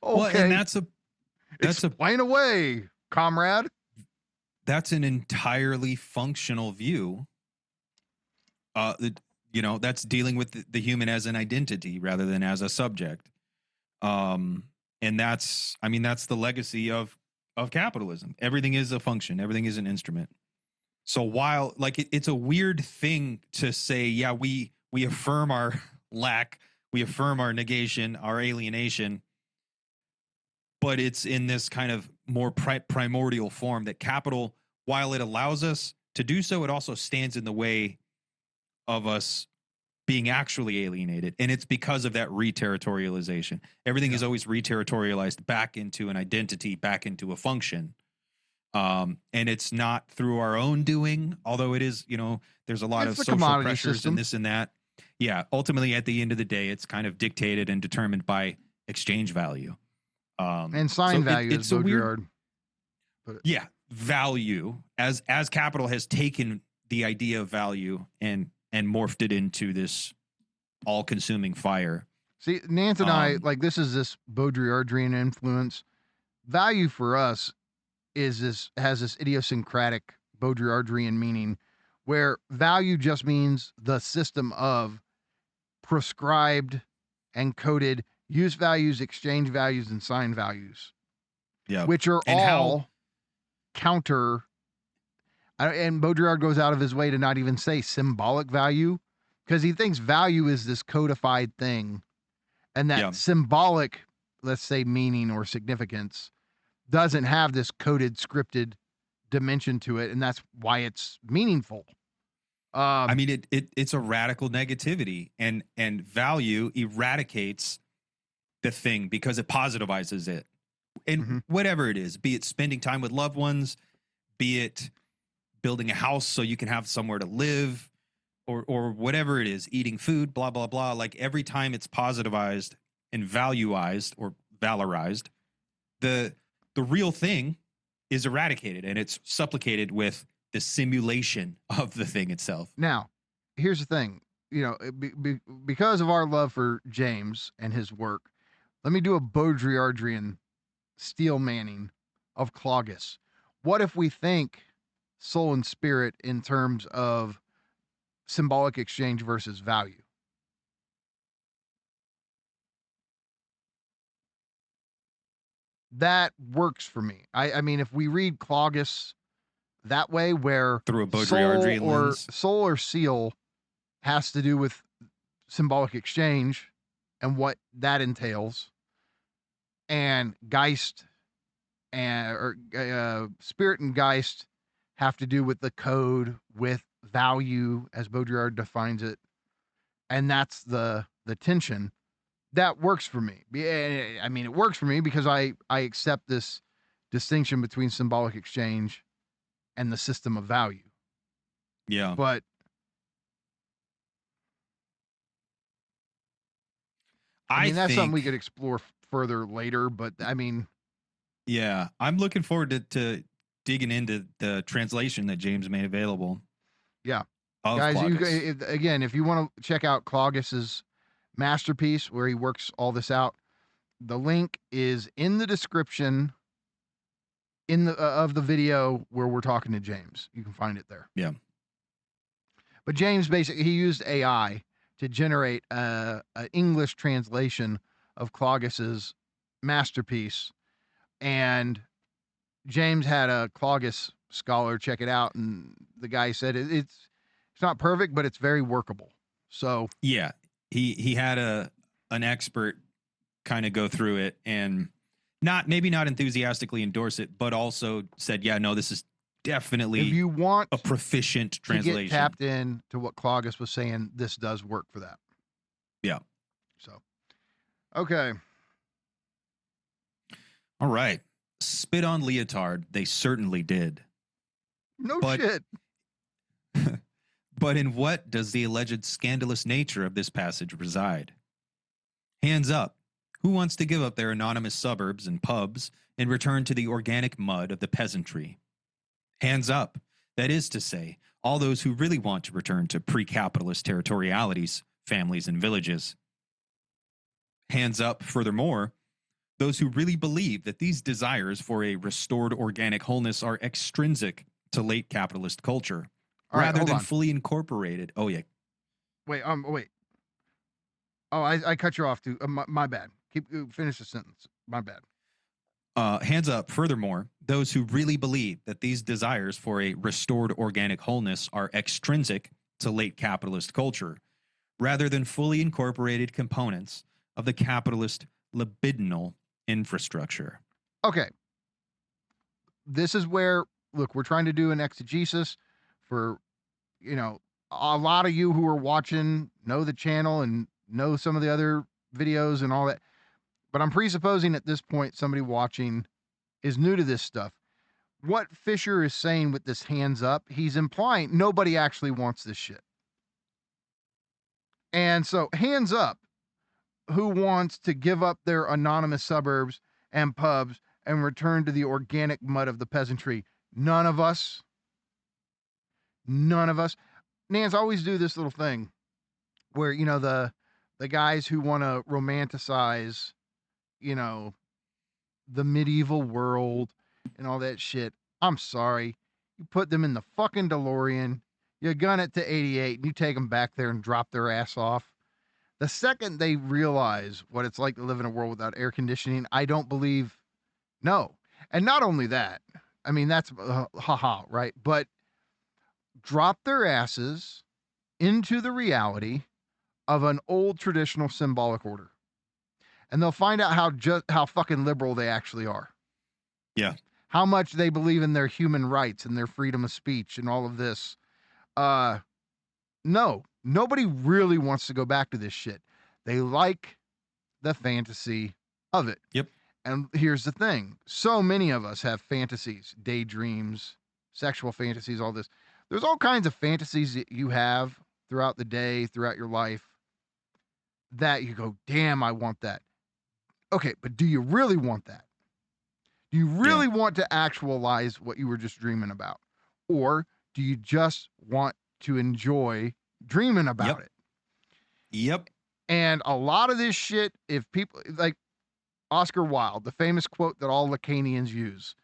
S8: Well, and that's
S7: explain away, comrade.
S8: That's an entirely functional view. That's dealing with the human as an identity rather than as a subject. And that's the legacy of capitalism. Everything is a function. Everything is an instrument. So while it's a weird thing to say, yeah, we affirm our lack, we affirm our negation, our alienation, but it's in this kind of more primordial form that capital, while it allows us to do so, it also stands in the way of us being actually alienated. And it's because of that reterritorialization. Everything is always reterritorialized back into an identity, back into a function. And it's not through our own doing, although it is, there's a lot of social pressures system. And this and that. Yeah. Ultimately, at the end of the day, it's kind of dictated and determined by exchange value.
S7: And sign value is Baudrillard.
S8: Yeah. Value as capital has taken the idea of value and morphed it into this all-consuming fire.
S7: See, Nance and I, this is this Baudrillardian influence. Value for us has this idiosyncratic Baudrillardian meaning, where value just means the system of prescribed and coded use values, exchange values, and sign values.
S8: Yeah,
S7: which are all counter And Baudrillard goes out of his way to not even say symbolic value, because he thinks value is this codified thing, and that symbolic, let's say, meaning or significance doesn't have this coded, scripted dimension to it, and that's why it's meaningful.
S8: I mean, it's a radical negativity, and value eradicates the thing because it positivizes it. And whatever it is, be it spending time with loved ones, be it building a house so you can have somewhere to live, or whatever it is, eating food, blah, blah, blah. Like every time it's positivized and valuized or valorized, the real thing is eradicated, and it's supplicated with the simulation of the thing itself.
S7: Now, here's the thing, because of our love for James and his work, let me do a Baudrillardian steel manning of Clogus. What if we think soul and spirit in terms of symbolic exchange versus value? That works for me. I mean, if we read Clogus that way, where
S8: through a Baudrillardian lens,
S7: soul or seal has to do with symbolic exchange and what that entails, and Geist or spirit and Geist have to do with the code, with value as Baudrillard defines it, and that's the tension. That works for me. I mean, it works for me because I accept this distinction between symbolic exchange and the system of value.
S8: Yeah.
S7: But I mean, that's something we could explore further later, but I mean,
S8: yeah, I'm looking forward to digging into the translation that James made available.
S7: Yeah. Guys,
S8: Clogus.
S7: Again, if you want to check out Clogus's masterpiece where he works all this out, the link is in the description of the video where we're talking to James. You can find it there.
S8: Yeah.
S7: But James basically, he used AI to generate an English translation of Clogus's masterpiece, and James had a Clogus scholar check it out, and the guy said it's not perfect, but it's very workable. So
S8: yeah, he had an expert kind of go through it and maybe not enthusiastically endorse it, but also said, yeah, no, this is definitely,
S7: if you want
S8: a proficient translation,
S7: to get tapped in to what Clogus was saying, this does work for that.
S8: Yeah.
S7: So, okay.
S8: All right. Spit on Lyotard. They certainly did.
S7: No shit.
S8: But in what does the alleged scandalous nature of this passage reside? Hands up. Who wants to give up their anonymous suburbs and pubs and return to the organic mud of the peasantry? Hands up. That is to say, all those who really want to return to pre-capitalist territorialities, families, and villages. Hands up, furthermore, those who really believe that these desires for a restored organic wholeness are extrinsic to late capitalist culture, rather than fully incorporated. Oh, yeah.
S7: Wait. Oh, I cut you off too. My bad. Finish the sentence. My bad.
S8: Hands up, furthermore, those who really believe that these desires for a restored organic wholeness are extrinsic to late capitalist culture, rather than fully incorporated components of the capitalist libidinal infrastructure.
S7: Okay. This is where, look, we're trying to do an exegesis for, a lot of you who are watching know the channel and know some of the other videos and all that. But I'm presupposing at this point somebody watching is new to this stuff. What Fisher is saying with this hands up, he's implying nobody actually wants this shit. And so hands up, who wants to give up their anonymous suburbs and pubs and return to the organic mud of the peasantry? None of us. None of us. Nance, I always do this little thing where, the guys who want to romanticize, the medieval world and all that shit. I'm sorry. You put them in the fucking DeLorean, you gun it to 88, and you take them back there and drop their ass off. The second they realize what it's like to live in a world without air conditioning, I don't believe, no. And not only that, I mean, that's haha, right? But drop their asses into the reality of an old traditional symbolic order. And they'll find out how fucking liberal they actually are.
S8: Yeah.
S7: How much they believe in their human rights and their freedom of speech and all of this. No, nobody really wants to go back to this shit. They like the fantasy of it.
S8: Yep.
S7: And here's the thing. So many of us have fantasies, daydreams, sexual fantasies, all this. There's all kinds of fantasies that you have throughout the day, throughout your life, that you go, damn, I want that. Okay, but do you really want that? Do you really want to actualize what you were just dreaming about? Or do you just want to enjoy dreaming about it?
S8: Yep.
S7: And a lot of this shit, if people like Oscar Wilde, the famous quote that all Lacanians use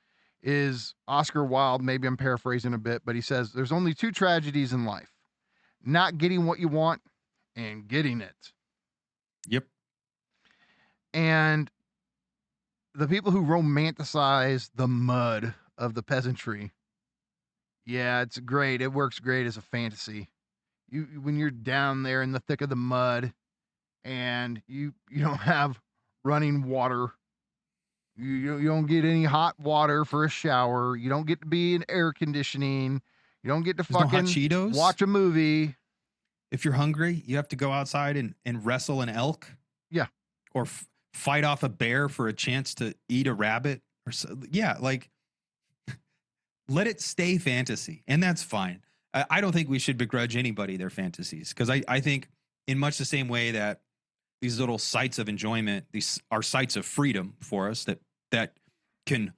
S7: is Oscar Wilde, maybe I'm paraphrasing a bit, but he says, there's only two tragedies in life: not getting what you want and getting it.
S8: Yep.
S7: And the people who romanticize the mud of the peasantry, yeah, it's great. It works great as a fantasy. When you're down there in the thick of the mud and you don't have running water, you don't get any hot water for a shower, you don't get to be in air conditioning, you don't get to
S8: There's no hot
S7: fucking
S8: Cheetos?
S7: watch a movie.
S8: If you're hungry, you have to go outside and wrestle an elk.
S7: Yeah.
S8: Or fight off a bear for a chance to eat a rabbit. Or so. Yeah, like, let it stay fantasy. And that's fine. I don't think we should begrudge anybody their fantasies. Because I think in much the same way that these little sites of enjoyment, these are sites of freedom for us that can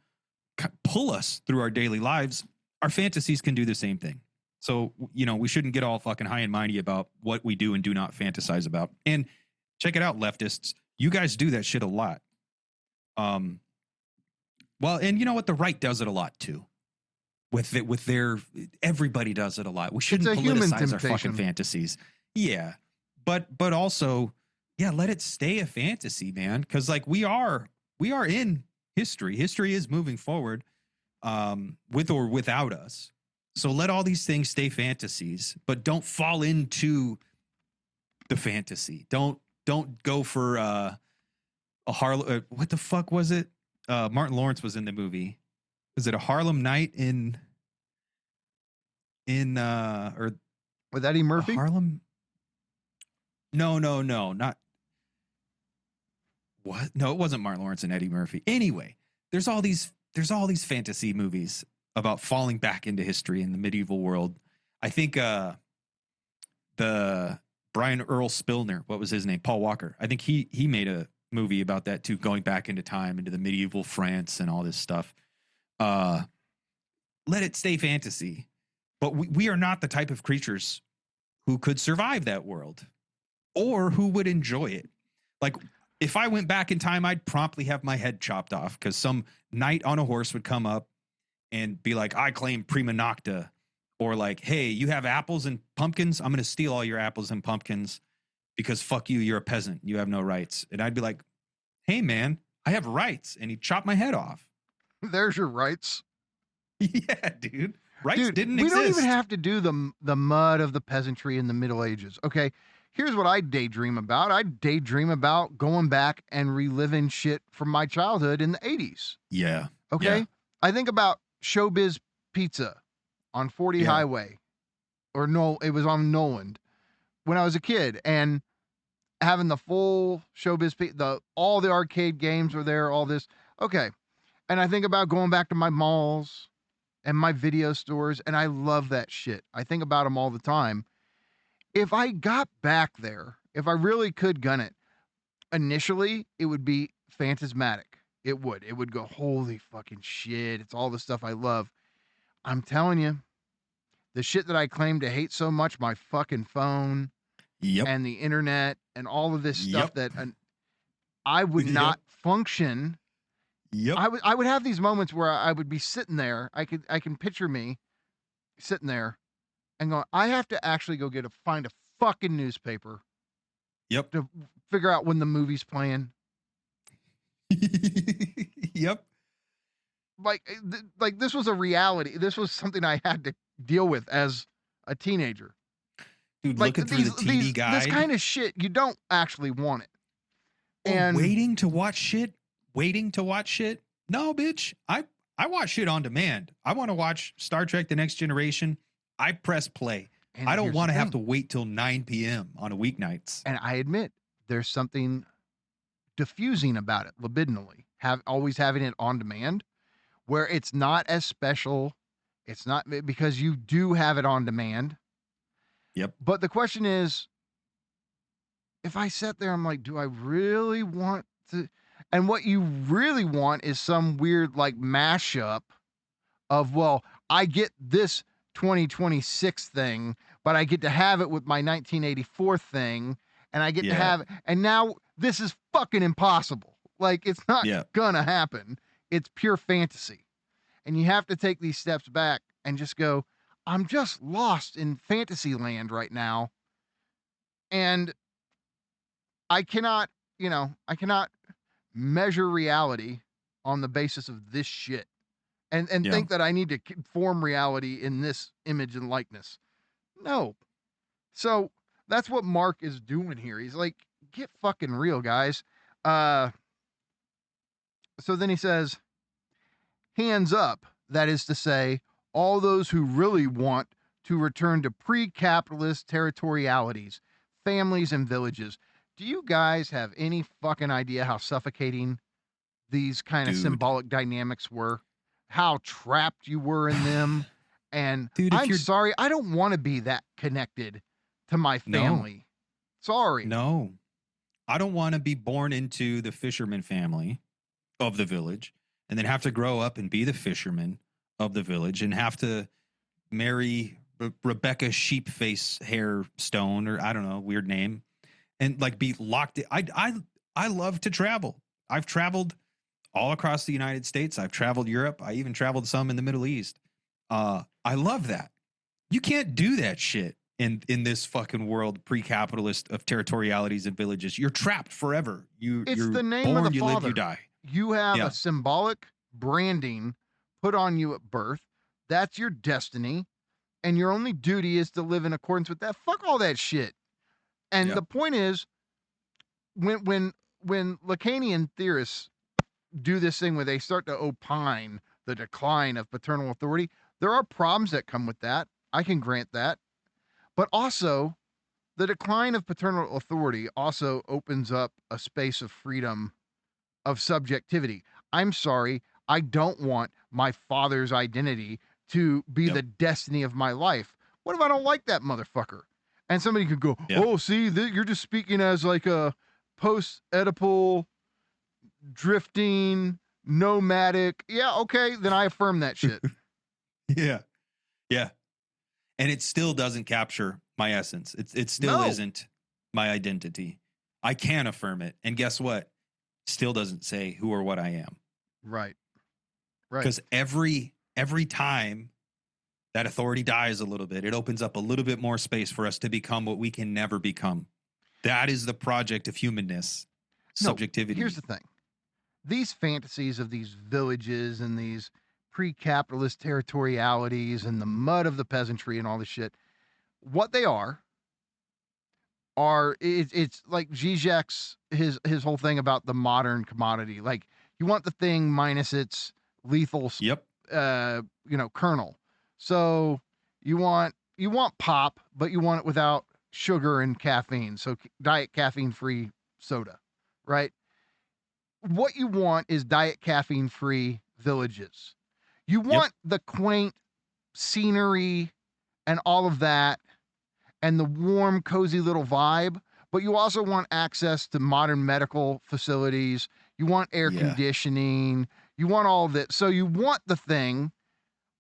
S8: pull us through our daily lives, our fantasies can do the same thing. So, we shouldn't get all fucking high and mighty about what we do and do not fantasize about. And check it out, leftists. You guys do that shit a lot. Well, and you know what? The right does it a lot too. Everybody does it a lot. We shouldn't politicize our fucking fantasies. Yeah. But also, yeah, let it stay a fantasy, man. Cause like we are in history. History is moving forward, with or without us. So let all these things stay fantasies, but don't fall into the fantasy. Don't go for a Harlem. What the fuck was it? Martin Lawrence was in the movie. Was it a Harlem Night in or
S7: with Eddie Murphy?
S8: Harlem? No, not what? No, it wasn't Martin Lawrence and Eddie Murphy. Anyway, there's all these fantasy movies about falling back into history in the medieval world. I think the Brian Earl Spillner, what was his name? Paul Walker. I think he made a movie about that too, going back into time, into the medieval France and all this stuff. Let it stay fantasy. But we are not the type of creatures who could survive that world or who would enjoy it. Like, if I went back in time, I'd promptly have my head chopped off because some knight on a horse would come up and be like, I claim prima nocta. Or like, hey, you have apples and pumpkins? I'm going to steal all your apples and pumpkins because fuck you, you're a peasant. You have no rights. And I'd be like, hey, man, I have rights. And he'd chop my head off.
S7: There's your rights.
S8: Yeah, dude. Rights didn't exist.
S7: We don't even have to do the mud of the peasantry in the Middle Ages. Okay, here's what I daydream about. I daydream about going back and reliving shit from my childhood in the 80s.
S8: Yeah.
S7: Okay?
S8: Yeah.
S7: I think about Showbiz Pizza on 40 Highway. Or no, it was on Noland when I was a kid, and having the full Showbiz Pizza, all the arcade games were there, all this. Okay. And I think about going back to my malls and my video stores, and I love that shit. I think about them all the time. If I got back there, if I really could gun it, initially, it would be phantasmatic. It would go, holy fucking shit. It's all the stuff I love. I'm telling you, the shit that I claim to hate so much, my fucking phone and the internet and all of this stuff that I would not function. I would have these moments where I would be sitting there. I can picture me sitting there and going, I have to actually go find a fucking newspaper. To figure out when the movie's playing. Like this was a reality. This was something I had to deal with as a teenager.
S8: Dude,
S7: Like
S8: looking through the TV guide.
S7: This kind of shit, you don't actually want it. And
S8: waiting to watch shit? No, bitch. I watch shit on demand. I want to watch Star Trek The Next Generation. I press play.
S7: And
S8: I don't
S7: here's
S8: want
S7: the
S8: to have
S7: thing.
S8: to wait till 9 p.m. on a weeknights.
S7: And I admit there's something diffusing about it libidinally, always having it on demand, where it's not as special. It's not because you do have it on demand.
S8: Yep.
S7: But the question is, if I sat there, I'm like, do I really want to? And what you really want is some weird like mashup of, well, I get this 2026 thing, but I get to have it with my 1984 thing, and I get to have it. And now this is fucking impossible. Like, it's not gonna happen. It's pure fantasy. And you have to take these steps back and just go, I'm just lost in fantasy land right now. And I cannot measure reality on the basis of this shit and think that I need to form reality in this image and likeness. No. So that's what Mark is doing here. He's like, get fucking real, guys. So then he says, hands up. That is to say, all those who really want to return to pre-capitalist territorialities, families, and villages. Do you guys have any fucking idea how suffocating these kind of symbolic dynamics were? How trapped you were in them? And
S8: Dude,
S7: I'm sorry, I don't want to be that connected to my family. Sorry.
S8: No. I don't want to be born into the fisherman family of the village and then have to grow up and be the fisherman of the village and have to marry Rebecca Sheepface Hairstone, or I don't know, weird name, and like be locked in. I love to travel. I've traveled all across the United States. I've traveled Europe. I even traveled some in the Middle East. I love that. You can't do that shit in this fucking world, pre-capitalist of territorialities and villages. You're trapped forever. You're
S7: the name
S8: born,
S7: of the
S8: you
S7: father.
S8: live, you die.
S7: You have a symbolic branding put on you at birth. That's your destiny. And your only duty is to live in accordance with that. Fuck all that shit. And the point is, when Lacanian theorists do this thing where they start to opine the decline of paternal authority, there are problems that come with that. I can grant that. But also, the decline of paternal authority also opens up a space of freedom, of subjectivity. I'm sorry, I don't want my father's identity to be the destiny of my life. What if I don't like that motherfucker? And somebody could go, oh, see, you're just speaking as like a post-Oedipal, drifting, nomadic. Yeah, okay, then I affirm that shit.
S8: Yeah. And it still doesn't capture my essence. It still isn't my identity. I can affirm it. And guess what? Still doesn't say who or what I am.
S7: Right.
S8: Because every time that authority dies a little bit, it opens up a little bit more space for us to become what we can never become. That is the project of humanness, subjectivity.
S7: Here's the thing. These fantasies of these villages and these pre-capitalist territorialities and the mud of the peasantry and all this shit, what they are it's like Žižek's his whole thing about the modern commodity. Like, you want the thing minus its lethal kernel. So you want pop, but you want it without sugar and caffeine. So diet caffeine-free soda, right? What you want is diet caffeine-free villages. You want the quaint scenery and all of that and the warm, cozy little vibe, but you also want access to modern medical facilities. You want air conditioning. You want all of it. So you want the thing.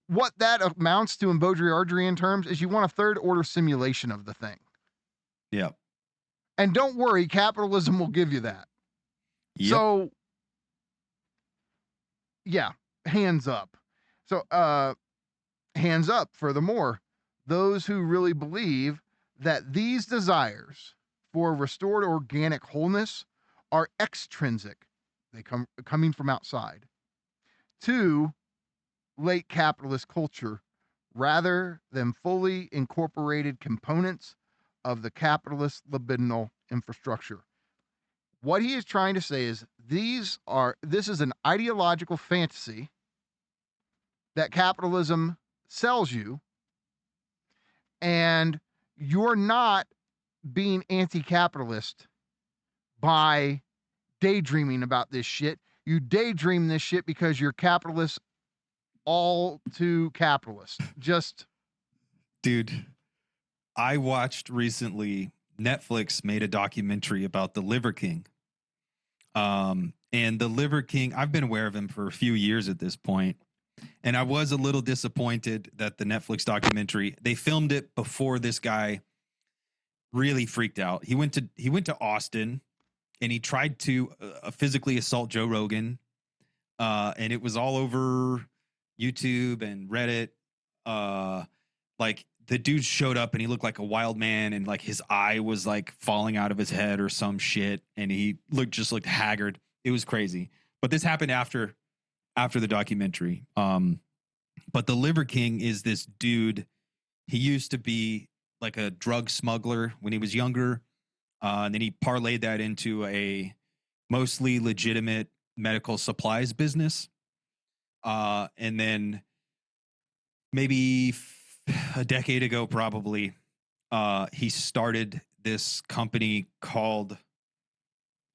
S7: What that amounts to in Baudrillardian terms is you want a third-order simulation of the thing.
S8: Yeah.
S7: And don't worry, capitalism will give you that.
S8: Yep.
S7: So, hands up. So, hands up, furthermore, those who really believe that these desires for restored organic wholeness are extrinsic. They coming from outside to late capitalist culture rather than fully incorporated components of the capitalist libidinal infrastructure. What he is trying to say is this is an ideological fantasy that capitalism sells you, and you're not being anti-capitalist by daydreaming about this shit. You daydream this shit because you're capitalist, all too capitalist. Just,
S8: Dude, I watched recently, Netflix made a documentary about the Liver King. And the Liver King, I've been aware of him for a few years at this point, and I was a little disappointed that the Netflix documentary, they filmed it before this guy really freaked out. He went to Austin, and he tried to physically assault Joe Rogan, and it was all over YouTube and Reddit. Like, the dude showed up and he looked like a wild man, and like his eye was like falling out of his head or some shit, and he looked haggard. It was crazy. But this happened after the documentary. But the Liver King is this dude. He used to be like a drug smuggler when he was younger. And then he parlayed that into a mostly legitimate medical supplies business. And then maybe a decade ago, probably, he started this company called,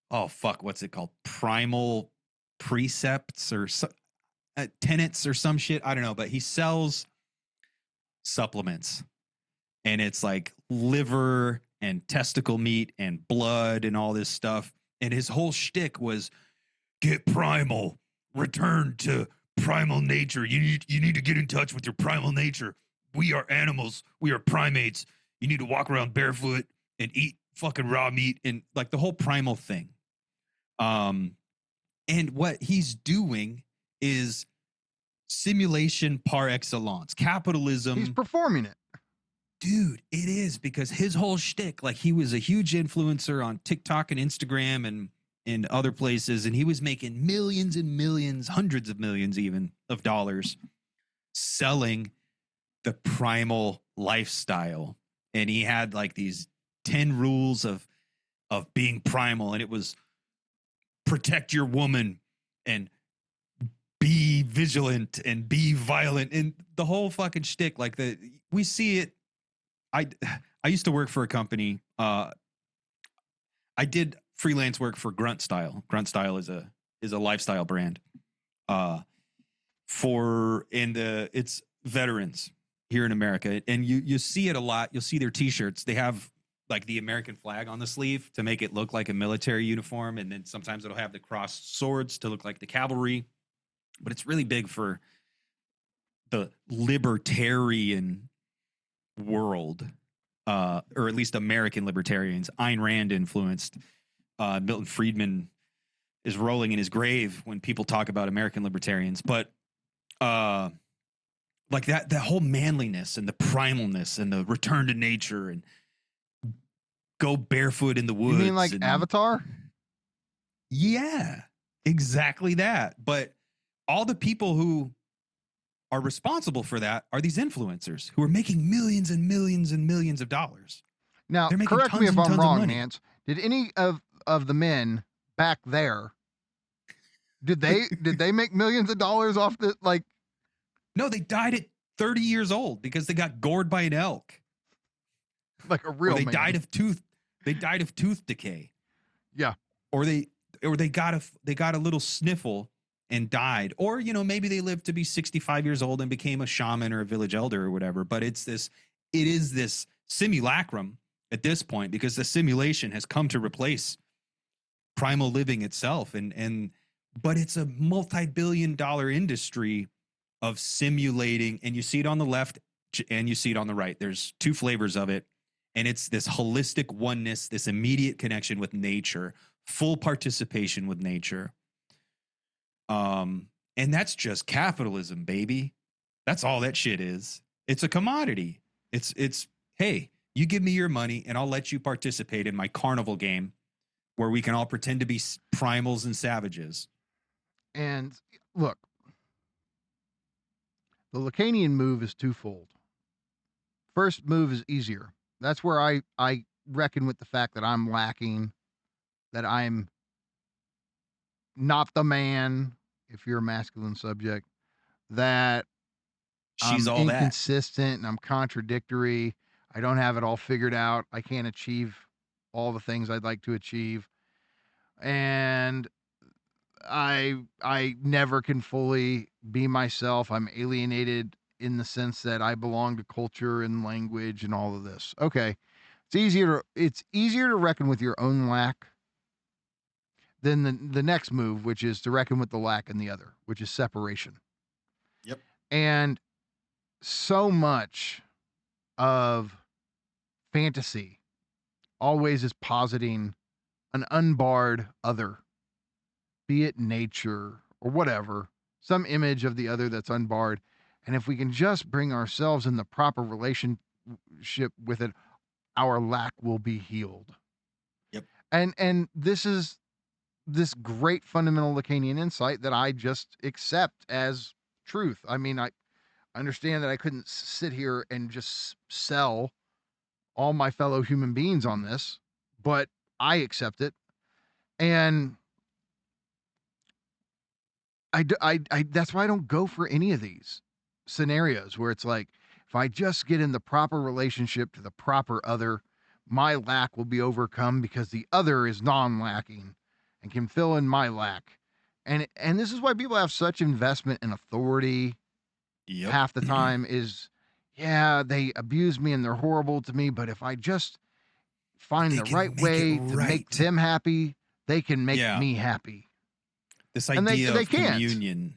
S8: what's it called? Primal Precepts or Tenets or some shit. I don't know, but he sells supplements, and it's like liver and testicle meat and blood and all this stuff. And his whole shtick was get primal, return to primal nature. You need to get in touch with your primal nature. We are animals. We are primates. You need to walk around barefoot and eat fucking raw meat, and like the whole primal thing. And what he's doing is simulation par excellence. Capitalism.
S7: he's performing it.
S8: Dude, it is, because his whole shtick, like, he was a huge influencer on TikTok and Instagram and other places, and he was making millions and millions, hundreds of millions even of dollars selling the primal lifestyle. And he had like these 10 rules of being primal, and it was protect your woman and be vigilant and be violent, and the whole fucking shtick. Like, we see it. I used to work for a company. I did freelance work for Grunt Style. Grunt Style is a lifestyle brand. It's veterans here in America, and you see it a lot. You'll see their T-shirts. They have like the American flag on the sleeve to make it look like a military uniform, and then sometimes it'll have the crossed swords to look like the cavalry. But it's really big for the libertarian world, or at least American libertarians. Ayn Rand influenced. Milton Friedman is rolling in his grave when people talk about American libertarians. But like that whole manliness and the primalness and the return to nature and go barefoot in the woods.
S7: You mean like Avatar?
S8: Yeah, exactly that. But all the people who are responsible for that are these influencers who are making millions and millions and millions of dollars.
S7: Now,
S8: They're making
S7: correct me
S8: tons
S7: if
S8: and
S7: I'm
S8: tons of
S7: wrong,
S8: money.
S7: Nance. Did any of the men back there, did they make millions of dollars off the, like?
S8: No, they died at 30 years old because they got gored by an elk.
S7: Like a real
S8: Or they
S7: man.
S8: died of tooth decay.
S7: Yeah.
S8: Or they got a little sniffle and died. Or, maybe they lived to be 65 years old and became a shaman or a village elder or whatever. But it is this simulacrum at this point, because the simulation has come to replace primal living itself. But it's a multi-billion-dollar industry of simulating, and you see it on the left and you see it on the right. There's two flavors of it. And it's this holistic oneness, this immediate connection with nature, full participation with nature. And that's just capitalism, baby. That's all that shit is. It's a commodity. It's hey, you give me your money and I'll let you participate in my carnival game where we can all pretend to be primals and savages.
S7: And look, The Lacanian move is twofold. First move is easier. That's where I reckon with the fact that I'm lacking, that I'm not the man, if you're a masculine subject, that
S8: She's
S7: I'm
S8: all that.
S7: inconsistent and I'm contradictory. I don't have it all figured out. I can't achieve all the things I'd like to achieve. And I never can fully be myself. I'm alienated in the sense that I belong to culture and language and all of this. Okay. It's easier to reckon with your own lack than the next move, which is to reckon with the lack in the other, which is separation.
S8: Yep.
S7: And so much of fantasy always is positing an unbarred other, be it nature or whatever, some image of the other that's unbarred. And if we can just bring ourselves in the proper relationship with it, our lack will be healed.
S8: Yep.
S7: And this is this great fundamental Lacanian insight that I just accept as truth. I mean, I understand that I couldn't sit here and just sell all my fellow human beings on this, but I accept it. And I that's why I don't go for any of these scenarios where it's like, if I just get in the proper relationship to the proper other, my lack will be overcome because the other is non-lacking and can fill in my lack. And this is why people have such investment in authority.
S8: Yep.
S7: Half the time is, yeah, they abuse me and they're horrible to me, but if I just find
S8: They
S7: the
S8: can
S7: right
S8: make
S7: way
S8: it
S7: to make
S8: right.
S7: them happy, they can make
S8: Yeah.
S7: me happy.
S8: This
S7: And
S8: idea
S7: they
S8: of
S7: can't.
S8: communion,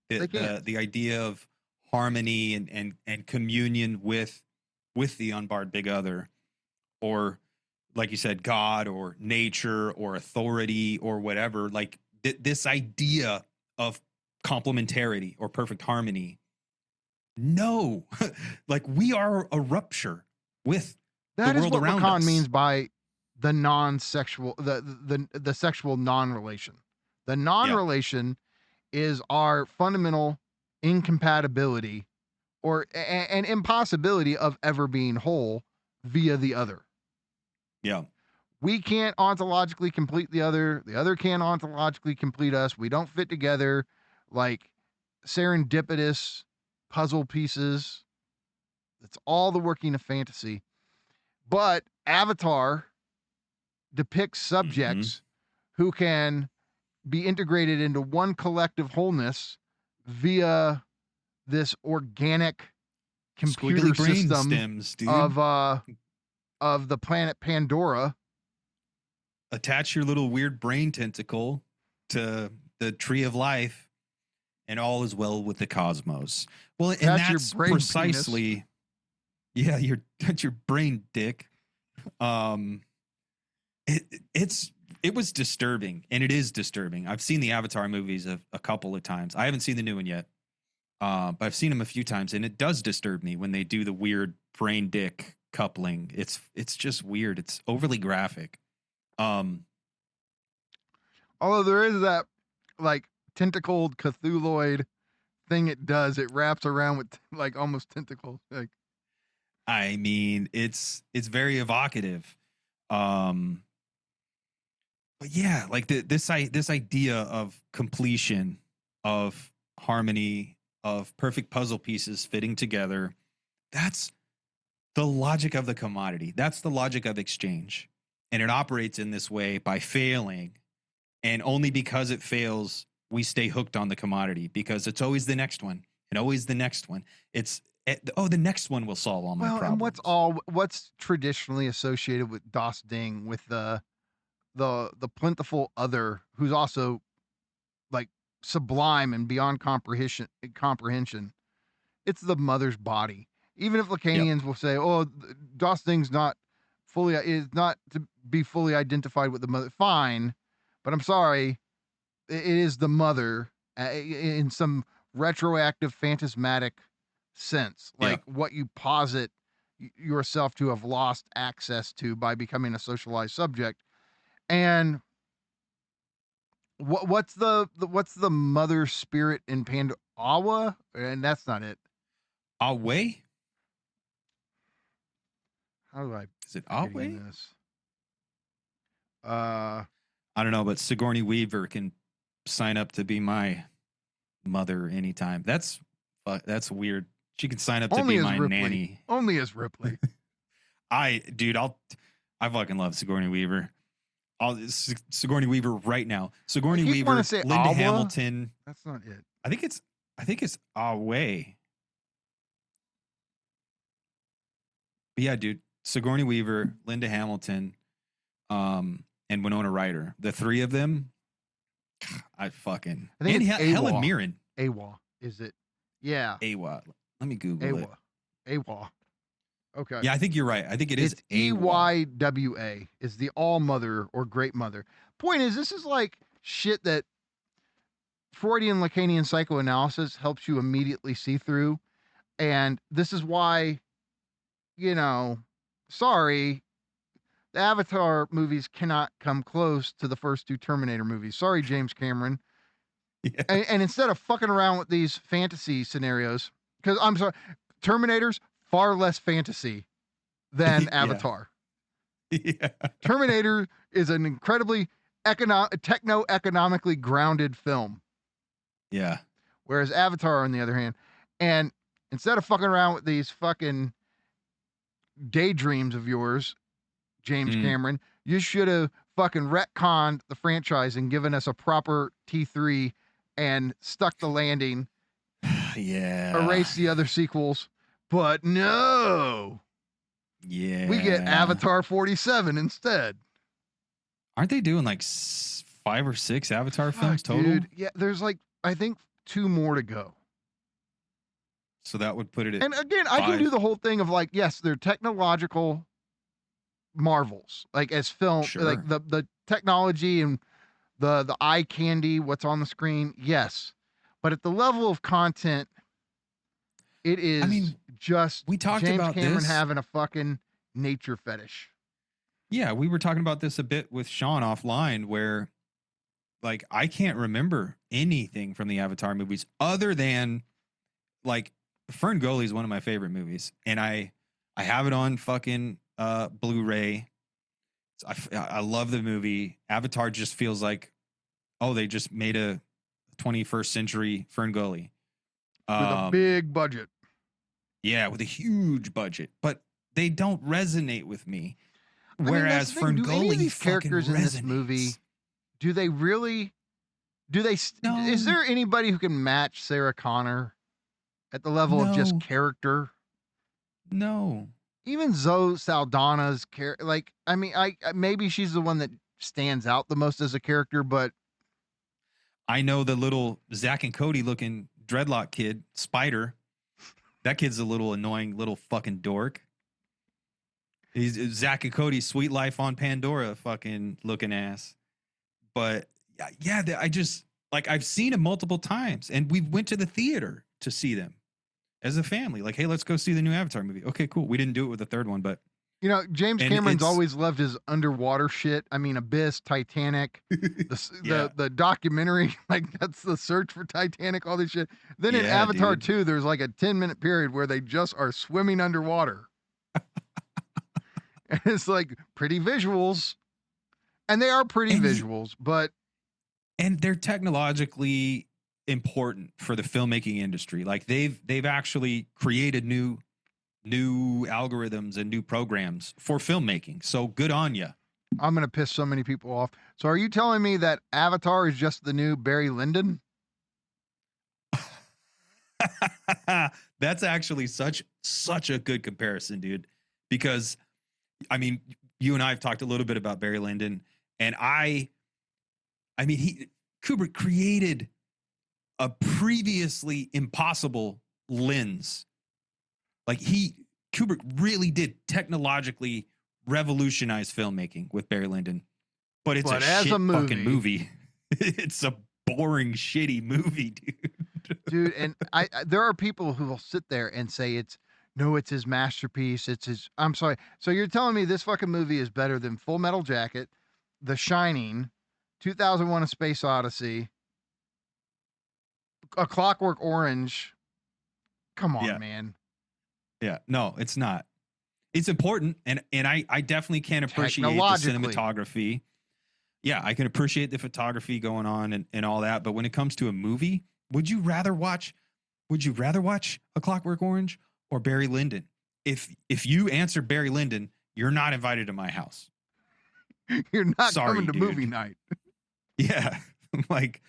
S7: They can't.
S8: the idea of harmony and communion with the unbarred big other, or like you said, God or nature or authority or whatever, like this idea of complementarity or perfect harmony. No, like we are a rupture with
S7: That
S8: the
S7: is
S8: world
S7: what
S8: around
S7: Lacan
S8: us.
S7: means by the non-sexual, the sexual non-relation. The non-relation is our fundamental incompatibility or an impossibility of ever being whole via the other.
S8: Yeah.
S7: We can't ontologically complete the other can't ontologically complete us. We don't fit together like serendipitous puzzle pieces. It's all the working of fantasy. But Avatar depicts subjects who can be integrated into one collective wholeness via this organic computer
S8: Squiggly brain
S7: system
S8: stems, dude.
S7: of the planet Pandora.
S8: Attach your little weird brain tentacle to the tree of life, and all is well with the cosmos. Well, and
S7: Attach your
S8: that's
S7: brain
S8: precisely, yeah, that's your brain dick. It was disturbing, and it is disturbing. I've seen the Avatar movies a couple of times. I haven't seen the new one yet, but I've seen them a few times, and it does disturb me when they do the weird brain dick coupling. It's just weird. It's overly graphic.
S7: Although there is that like tentacled Cthulhuoid thing it does, it wraps around with like almost tentacles. Like,
S8: I mean, it's very evocative. But yeah, like this idea of completion, of harmony, of perfect puzzle pieces fitting together, that's the logic of the commodity. That's the logic of exchange. And it operates in this way by failing. And only because it fails, we stay hooked on the commodity, because it's always the next one and always the next one. It's, the next one will solve all my problems.
S7: And what's traditionally associated with Das Ding, with the plentiful other who's also like sublime and beyond comprehension. It's the mother's body. Even if Lacanians will say, "Oh, Das Ding's not to be fully identified with the mother," fine, but I'm sorry, it is the mother in some retroactive, phantasmatic sense, like what you posit yourself to have lost access to by becoming a socialized subject. And what's the mother spirit in Awa, and that's not it.
S8: Away?
S7: How do I?
S8: Is it
S7: get
S8: Away?
S7: in this?
S8: I don't know, but Sigourney Weaver can sign up to be my mother anytime. That's weird. She can sign up to
S7: Only
S8: be
S7: as
S8: my
S7: Ripley.
S8: nanny.
S7: Only as Ripley.
S8: I fucking love Sigourney Weaver. Sigourney Weaver right now. Sigourney
S7: keep wanting
S8: Weaver,
S7: to say
S8: Linda
S7: Awa.
S8: Hamilton.
S7: That's not it.
S8: I think it's Away. But yeah, dude. Sigourney Weaver, Linda Hamilton, and Winona Ryder. The three of them. I think
S7: it's
S8: Helen
S7: AWA.
S8: Mirren.
S7: AWA, is it? Yeah.
S8: AWA. Let me Google it.
S7: AWA. Okay.
S8: Yeah, I think you're right. I think
S7: It's
S8: AWA.
S7: EYWA is the all mother or great mother. Point is, this is like shit that Freudian Lacanian psychoanalysis helps you immediately see through. And this is why, sorry, the Avatar movies cannot come close to the first two Terminator movies. Sorry, James Cameron.
S8: Yeah.
S7: And instead of fucking around with these fantasy scenarios, because I'm sorry, Terminator's far less fantasy than
S8: Yeah.
S7: Avatar.
S8: Yeah.
S7: Terminator is an incredibly techno-economically grounded film,
S8: Yeah.
S7: whereas Avatar, on the other hand, and instead of fucking around with these fucking daydreams of yours, James Cameron, you should have fucking retconned the franchise and given us a proper T3 and stuck the landing,
S8: Yeah.
S7: erase the other sequels. But no,
S8: Yeah.
S7: we get Avatar 47 instead.
S8: Aren't they doing like 5 or 6 Avatar films
S7: Fuck,
S8: total?
S7: dude. Yeah, there's like, I think 2 more to go.
S8: So that would put it at
S7: And again, I can
S8: 5.
S7: do the whole thing of like, yes, they're technological marvels, like as film,
S8: Sure.
S7: like the technology and the eye candy, what's on the screen. Yes. But at the level of content, it is just
S8: we talked
S7: James
S8: about
S7: Cameron
S8: this.
S7: having a fucking nature fetish.
S8: Yeah, we were talking about this a bit with Sean offline, where like I can't remember anything from the Avatar movies other than like Fern Gully is one of my favorite movies, and I have it on fucking Blu-ray. I love the movie. Avatar just feels like, oh, they just made a 21st century Fern Gully
S7: With a big budget.
S8: Yeah, with a huge budget, but they don't resonate with me.
S7: I mean,
S8: Whereas
S7: that's the thing.
S8: Fern
S7: Do any
S8: Gully
S7: of these
S8: fucking
S7: characters in this movie,
S8: resonates.
S7: do they really,
S8: No.
S7: is there anybody who can match Sarah Connor at the level of just
S8: No.
S7: character?
S8: No.
S7: Even Zoe Saldana's character, like, I mean, I maybe she's the one that stands out the most as a character, but
S8: I know the little Zach and Cody looking dreadlock kid, Spider. That kid's a little annoying little fucking dork. He's Zach and Cody's Sweet Life on Pandora fucking looking ass. But yeah, I just like I've seen him multiple times, and we went to the theater to see them as a family. Like, hey, let's go see the new Avatar movie. Okay, cool. We didn't do it with the third one, but
S7: James
S8: And
S7: Cameron's
S8: it's-
S7: always loved his underwater shit. I mean, Abyss, Titanic,
S8: Yeah.
S7: the documentary, like that's the search for Titanic, all this shit. Then in
S8: Yeah,
S7: Avatar
S8: dude.
S7: 2, there's like a 10-minute period where they just are swimming underwater. And it's like pretty visuals. And they are pretty
S8: And
S7: visuals, but
S8: and they're technologically important for the filmmaking industry. Like they've actually created new algorithms and new programs for filmmaking. So good on you.
S7: I'm going to piss so many people off. So are you telling me that Avatar is just the new Barry Lyndon?
S8: That's actually such a good comparison, dude. Because I mean, you and I have talked a little bit about Barry Lyndon, and I mean, Kubrick created a previously impossible lens. Like Kubrick really did technologically revolutionize filmmaking with Barry Lyndon, but it's
S7: But
S8: a
S7: as
S8: shit
S7: a
S8: fucking movie. It's a boring, shitty movie, dude.
S7: Dude, and I there are people who will sit there and say it's his masterpiece. It's his. I'm sorry. So you're telling me this fucking movie is better than Full Metal Jacket, The Shining, 2001: A Space Odyssey, A Clockwork Orange. Come on,
S8: Yeah.
S7: man.
S8: Yeah, no, it's not. It's important, and I definitely can appreciate the
S7: Technologically.
S8: cinematography. Yeah, I can appreciate the photography going on and all that. But when it comes to a movie, would you rather watch A Clockwork Orange or Barry Lyndon? If you answer Barry Lyndon, you're not invited to my house.
S7: You're not
S8: Sorry,
S7: coming to
S8: dude.
S7: movie night.
S8: Yeah, like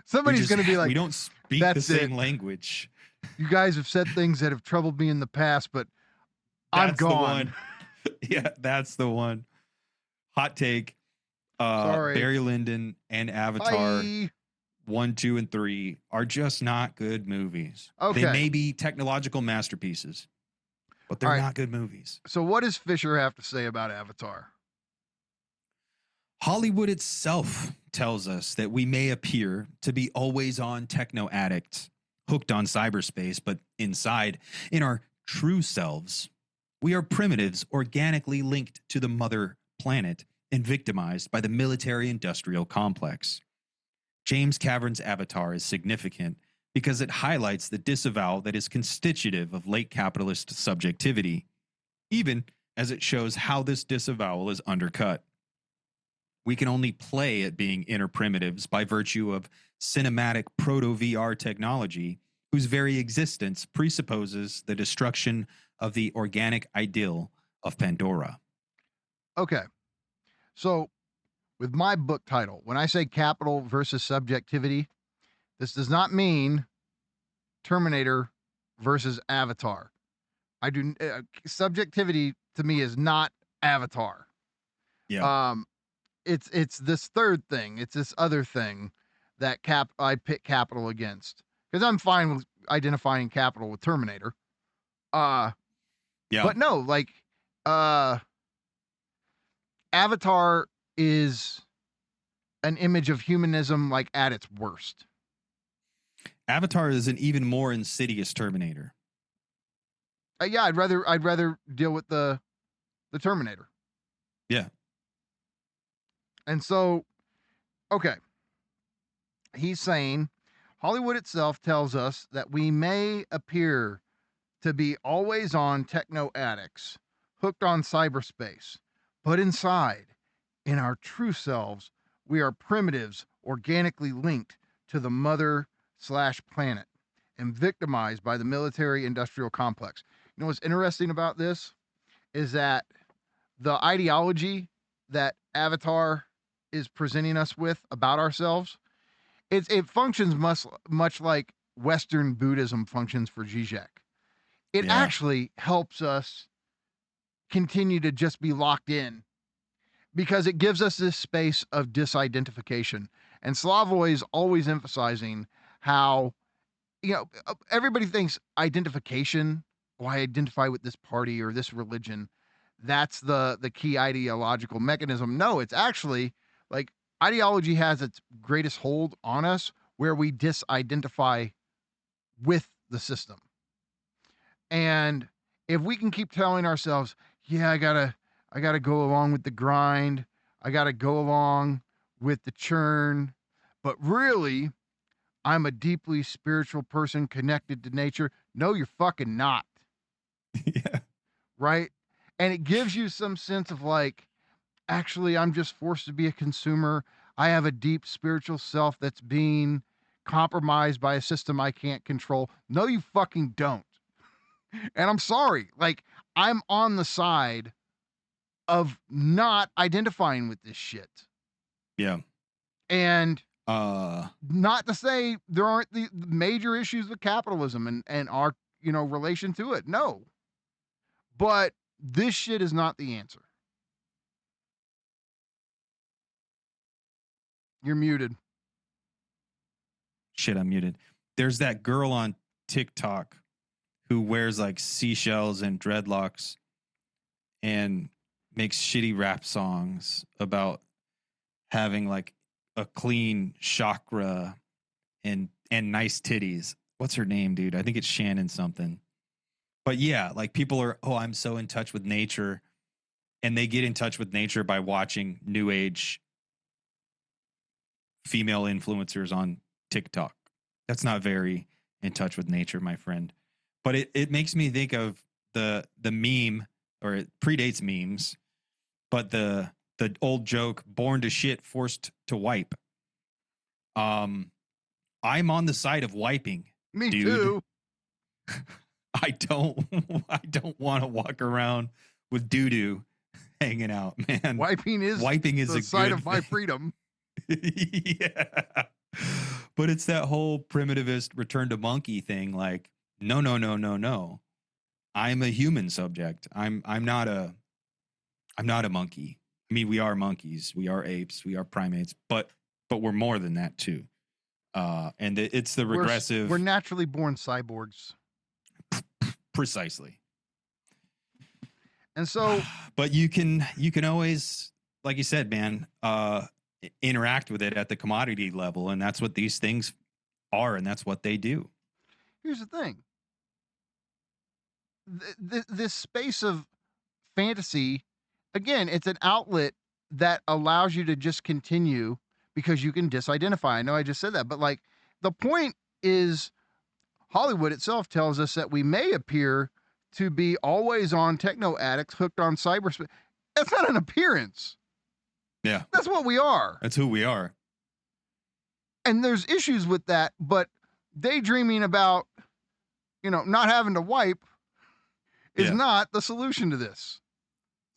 S7: Somebody's going to be like,
S8: we don't speak the
S7: "That's
S8: same
S7: it.
S8: language.
S7: You guys have said things that have troubled me in the past, but I'm
S8: That's the
S7: gone."
S8: one. Yeah, that's the one. Hot take.
S7: Sorry.
S8: Barry Lyndon and Avatar
S7: Bye.
S8: 1, 2, and 3 are just not good movies.
S7: Okay.
S8: They may be technological masterpieces, but they're
S7: All right.
S8: not good movies.
S7: So what does Fisher have to say about Avatar?
S8: Hollywood itself tells us that we may appear to be always on techno addicts, hooked on cyberspace, but inside, in our true selves, we are primitives organically linked to the mother planet and victimized by the military-industrial complex. James Cavern's Avatar is significant because it highlights the disavowal that is constitutive of late capitalist subjectivity, even as it shows how this disavowal is undercut. We can only play at being inner primitives by virtue of cinematic proto-VR technology, whose very existence presupposes the destruction of the organic ideal of Pandora.
S7: Okay. So with my book title, when I say capital versus subjectivity, this does not mean Terminator versus Avatar. Subjectivity to me is not Avatar.
S8: Yeah.
S7: It's this third thing. It's this other thing that I pit capital against, because I'm fine with identifying capital with Terminator.
S8: Yeah.
S7: But no, like Avatar is an image of humanism, like at its worst.
S8: Avatar is an even more insidious Terminator.
S7: Yeah, I'd rather deal with the Terminator.
S8: Yeah.
S7: And so, okay, he's saying Hollywood itself tells us that we may appear to be always on techno addicts, hooked on cyberspace, but inside, in our true selves, we are primitives organically linked to the mother/planet and victimized by the military-industrial complex. You know what's interesting about this is that the ideology that Avatar is presenting us with about ourselves, it functions much like Western Buddhism functions for Žižek. It actually helps us continue to just be locked in, because it gives us this space of disidentification. And Slavoj is always emphasizing how, everybody thinks identification, I identify with this party or this religion, that's the key ideological mechanism. No, it's actually like ideology has its greatest hold on us where we disidentify with the system. And if we can keep telling ourselves, yeah, I gotta go along with the grind, I gotta go along with the churn, but really, I'm a deeply spiritual person connected to nature. No, you're fucking not.
S8: Yeah.
S7: Right? And it gives you some sense of like, actually, I'm just forced to be a consumer. I have a deep spiritual self that's being compromised by a system I can't control. No, you fucking don't. And I'm sorry. Like, I'm on the side of not identifying with this shit.
S8: Yeah.
S7: And not to say there aren't the major issues with capitalism and our, relation to it. No. But this shit is not the answer. You're muted.
S8: Shit, I'm muted. There's that girl on TikTok who wears like seashells and dreadlocks and makes shitty rap songs about having like a clean chakra and nice titties. What's her name, dude? I think it's Shannon something. But yeah, like people are, I'm so in touch with nature. And they get in touch with nature by watching new age female influencers on TikTok. That's not very in touch with nature, my friend. But it makes me think of the meme, or it predates memes, but the old joke, born to shit, forced to wipe. I'm on the side of wiping.
S7: Me
S8: dude.
S7: too.
S8: I don't want to walk around with doo-doo hanging out, man.
S7: Wiping is
S8: the
S7: a side
S8: good
S7: of my
S8: thing.
S7: freedom.
S8: Yeah. But it's that whole primitivist return to monkey thing. Like, no. I'm a human subject. I'm not a monkey. I mean, we are monkeys, we are apes, we are primates, but we're more than that too. And it's the regressive.
S7: We're naturally born cyborgs.
S8: Precisely.
S7: And so,
S8: but you can always, like you said, man, interact with it at the commodity level, and that's what these things are, and that's what they do.
S7: here's the thing. This space of fantasy, again, it's an outlet that allows you to just continue because you can disidentify. I know I just said that, but like the point is, Hollywood itself tells us that we may appear to be always on techno addicts hooked on cyberspace. That's not an appearance.
S8: Yeah.
S7: That's what we are.
S8: That's who we are.
S7: And there's issues with that, but daydreaming about, not having to wipe is not the solution to this.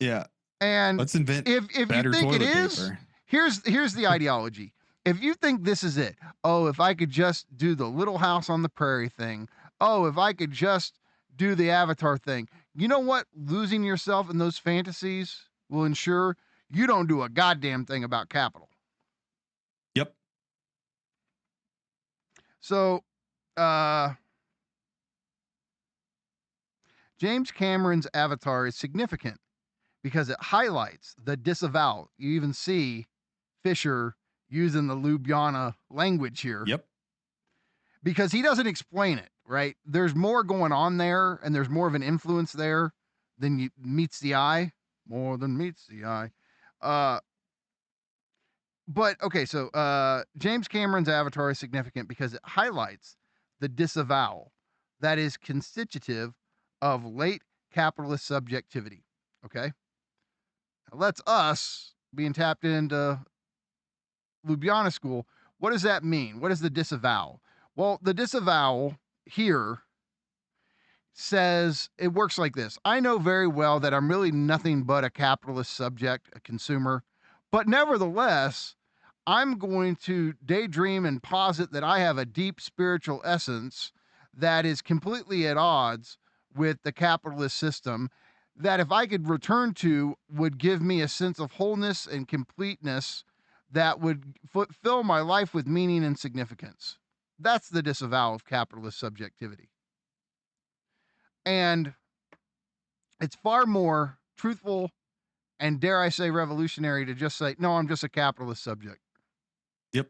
S8: Yeah.
S7: And
S8: let's invent
S7: if you
S8: better
S7: think it
S8: toilet
S7: is,
S8: paper.
S7: here's the ideology. If you think this is it, if I could just do the Little House on the Prairie thing, if I could just do the Avatar thing, you know what? Losing yourself in those fantasies will ensure you don't do a goddamn thing about capital.
S8: Yep.
S7: So, James Cameron's Avatar is significant because it highlights the disavowal. You even see Fisher using the Ljubljana language here.
S8: Yep.
S7: Because he doesn't explain it, right? There's more going on there, and there's more of an influence there than meets the eye. More than meets the eye. But, okay, so James Cameron's Avatar is significant because it highlights the disavowal that is constitutive of late capitalist subjectivity, okay? Now, let's us, being tapped into Ljubljana school, what does that mean? What is the disavowal? Well, the disavowal here says, it works like this. I know very well that I'm really nothing but a capitalist subject, a consumer, but nevertheless, I'm going to daydream and posit that I have a deep spiritual essence that is completely at odds with the capitalist system, that if I could return to, would give me a sense of wholeness and completeness that would fill my life with meaning and significance. That's the disavowal of capitalist subjectivity. And it's far more truthful and, dare I say, revolutionary to just say, no, I'm just a capitalist subject.
S8: Yep.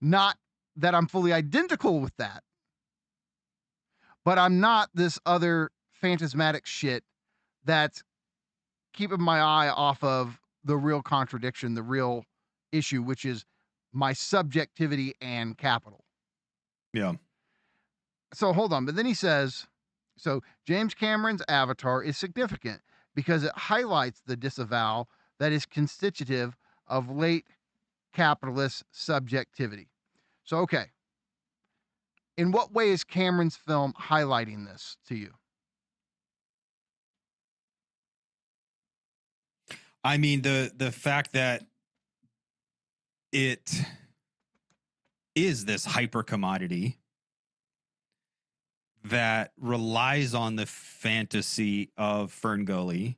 S7: Not that I'm fully identical with that, but I'm not this other phantasmatic shit that's keeping my eye off of the real contradiction, the real issue, which is my subjectivity and capital.
S8: Yeah.
S7: So hold on. But then he says, so James Cameron's Avatar is significant because it highlights the disavowal that is constitutive of late capitalist subjectivity. So, okay. In what way is Cameron's film highlighting this to you?
S8: I mean, the fact that it is this hyper commodity that relies on the fantasy of Ferngully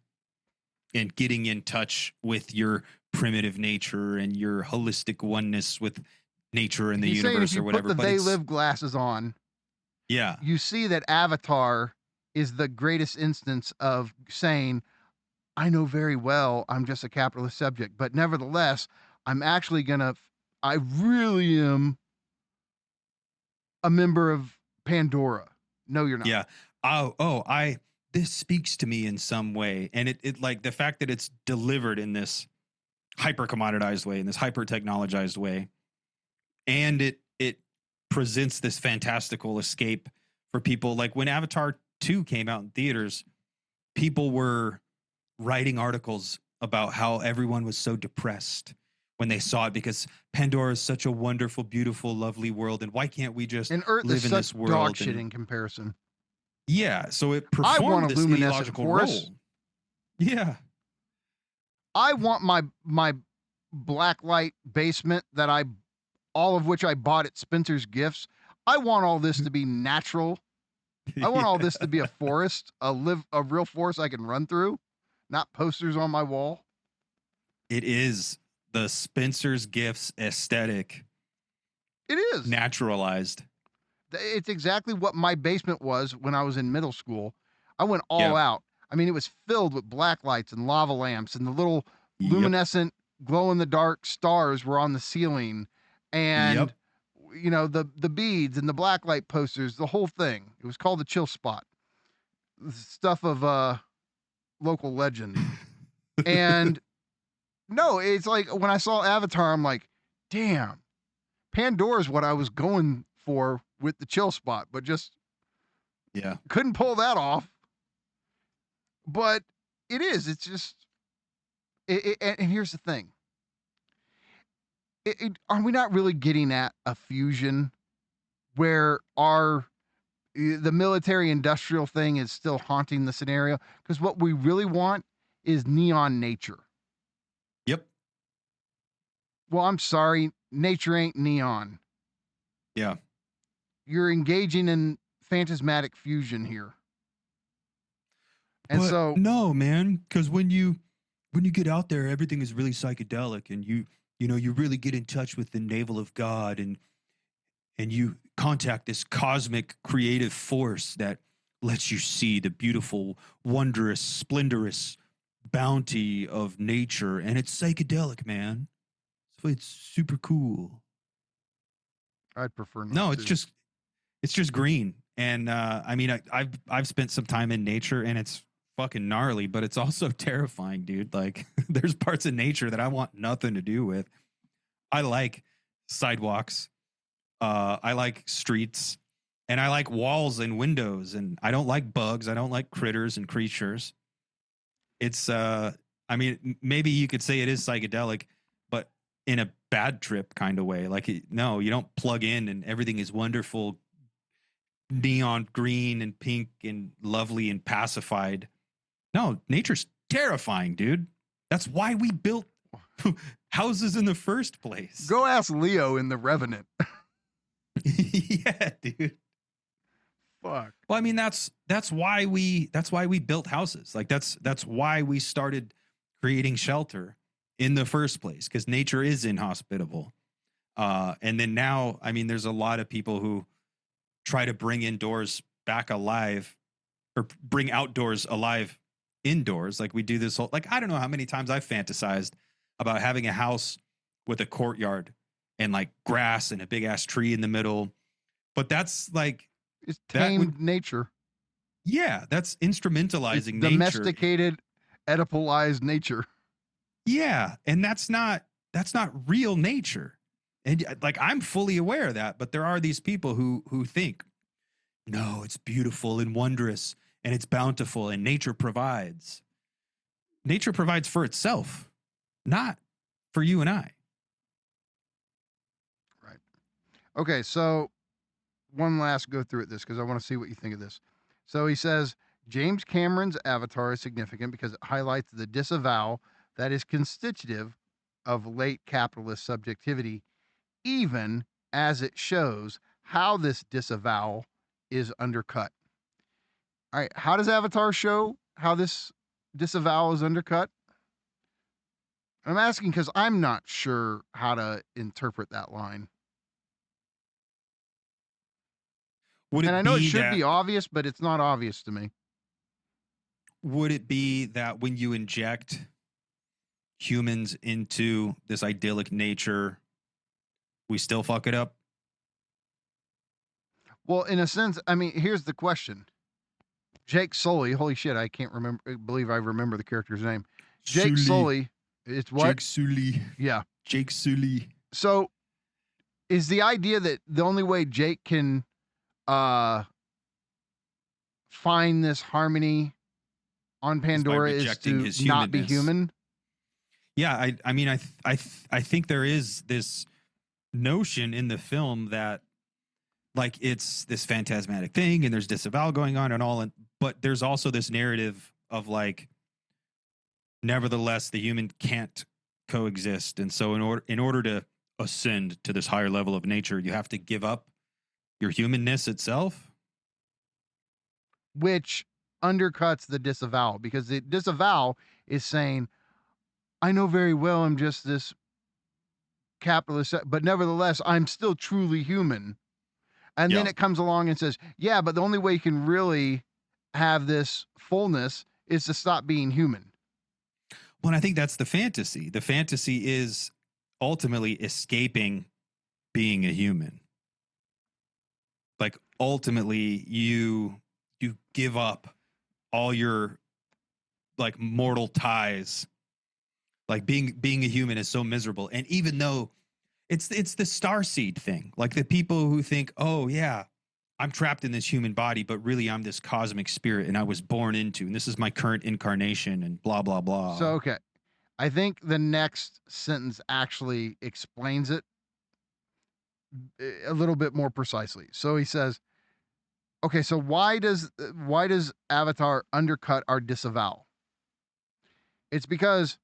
S8: and getting in touch with your primitive nature and your holistic oneness with nature and the
S7: He's
S8: universe
S7: saying if
S8: or whatever.
S7: Put the They Live glasses on.
S8: Yeah.
S7: You see that Avatar is the greatest instance of saying, I know very well I'm just a capitalist subject, but nevertheless, I'm actually I really am a member of Pandora. No, you're not.
S8: Yeah. This speaks to me in some way. And it like the fact that it's delivered in this hyper commoditized way, in this hyper technologized way. And it presents this fantastical escape for people. Like when Avatar 2 came out in theaters, people were writing articles about how everyone was so depressed when they saw it because Pandora is such a wonderful, beautiful, lovely world, and why can't we just
S7: And Earth
S8: live
S7: is
S8: in
S7: such
S8: this world?
S7: dog shit
S8: and,
S7: in comparison.
S8: yeah, so it
S7: I want
S8: performed
S7: a
S8: this
S7: luminescent
S8: ideological
S7: forest.
S8: role. Yeah,
S7: I want my blacklight basement that all of which I bought at Spencer's Gifts. I want all this to be natural. I want all this to be a forest, a real forest I can run through, not posters on my wall.
S8: It is the Spencer's Gifts aesthetic.
S7: It is
S8: Naturalized.
S7: It's exactly what my basement was when I was in middle school. I went all out. I mean, it was filled with black lights and lava lamps, and the little luminescent glow-in-the-dark stars were on the ceiling, and you know, the beads and the blacklight posters, the whole thing. It was called the Chill Spot. Stuff of local legend. And no, it's like when I saw Avatar, I'm like, damn, Pandora's what I was going for with the Chill Spot, but just couldn't pull that off. But it is. It's just. And here's the thing. Are we not really getting at a fusion where the military-industrial thing is still haunting the scenario? Because what we really want is neon nature.
S8: Yep.
S7: Well, I'm sorry, nature ain't neon.
S8: Yeah.
S7: You're engaging in phantasmatic fusion here. And
S8: but
S7: so
S8: no, man, because when you get out there, everything is really psychedelic, and you really get in touch with the navel of God, and you contact this cosmic creative force that lets you see the beautiful, wondrous, splendorous bounty of nature, and it's psychedelic, man. So it's super cool.
S7: I'd prefer not.
S8: No, it's just green, and I mean, I've spent some time in nature, and it's fucking gnarly, but it's also terrifying, dude. Like, there's parts of nature that I want nothing to do with. I like sidewalks, I like streets, and I like walls and windows, and I don't like bugs. I don't like critters and creatures. It's I mean, maybe you could say it is psychedelic, but in a bad trip kind of way. Like, no, you don't plug in and everything is wonderful, neon green and pink and lovely and pacified. No, nature's terrifying, dude. That's why we built houses in the first place.
S7: Go ask Leo in The Revenant.
S8: Yeah, dude.
S7: Fuck.
S8: Well, I mean, that's why we built houses. Like, that's why we started creating shelter in the first place, because nature is inhospitable. And then now, I mean, there's a lot of people who try to bring indoors back alive, or bring outdoors alive indoors. Like, we do this whole, like, I don't know how many times I've fantasized about having a house with a courtyard and like grass and a big ass tree in the middle. But that's like,
S7: it's tamed nature.
S8: Yeah, that's instrumentalizing nature.
S7: Domesticated, Oedipalized nature.
S8: Yeah, and that's not real nature. And like, I'm fully aware of that, but there are these people who think, no, it's beautiful and wondrous and it's bountiful and nature provides. Nature provides for itself, not for you and I.
S7: Right. Okay, so one last go through at this, because I want to see what you think of this. So he says, James Cameron's Avatar is significant because it highlights the disavowal that is constitutive of late capitalist subjectivity, even as it shows how this disavowal is undercut. All right, how does Avatar show how this disavowal is undercut? I'm asking because I'm not sure how to interpret that line. And I know it should be obvious, but it's not obvious to me.
S8: Would it be that when you inject humans into this idyllic nature, we still fuck it up?
S7: Well, in a sense, I mean, here's the question. Jake Sully, holy shit, I can't believe I remember the character's name. Jake Sully, it's what?
S8: Jake Sully.
S7: Yeah.
S8: Jake Sully.
S7: So is the idea that the only way Jake can find this harmony on Pandora is
S8: rejecting
S7: to
S8: his
S7: not be
S8: humanness.
S7: human?
S8: Yeah, I mean, I think there is this notion in the film that like it's this phantasmatic thing and there's disavowal going on and all, but there's also this narrative of like, nevertheless, the human can't coexist, and so in order to ascend to this higher level of nature, you have to give up your humanness itself,
S7: Which undercuts the disavowal, because the disavowal is saying, I know very well I'm just this capitalist, but nevertheless, I'm still truly human. And then
S8: Yeah.
S7: it comes along and says, yeah, but the only way you can really have this fullness is to stop being human.
S8: Well, and I think that's the fantasy. The fantasy is ultimately escaping being a human. Like ultimately you give up all your like mortal ties. Like being a human is so miserable. And even though it's the starseed thing, like the people who think, oh yeah, I'm trapped in this human body, but really I'm this cosmic spirit and I was born into, and this is my current incarnation and blah, blah, blah.
S7: So, okay. I think the next sentence actually explains it a little bit more precisely. So he says, okay, so why does Avatar undercut our disavowal? It's because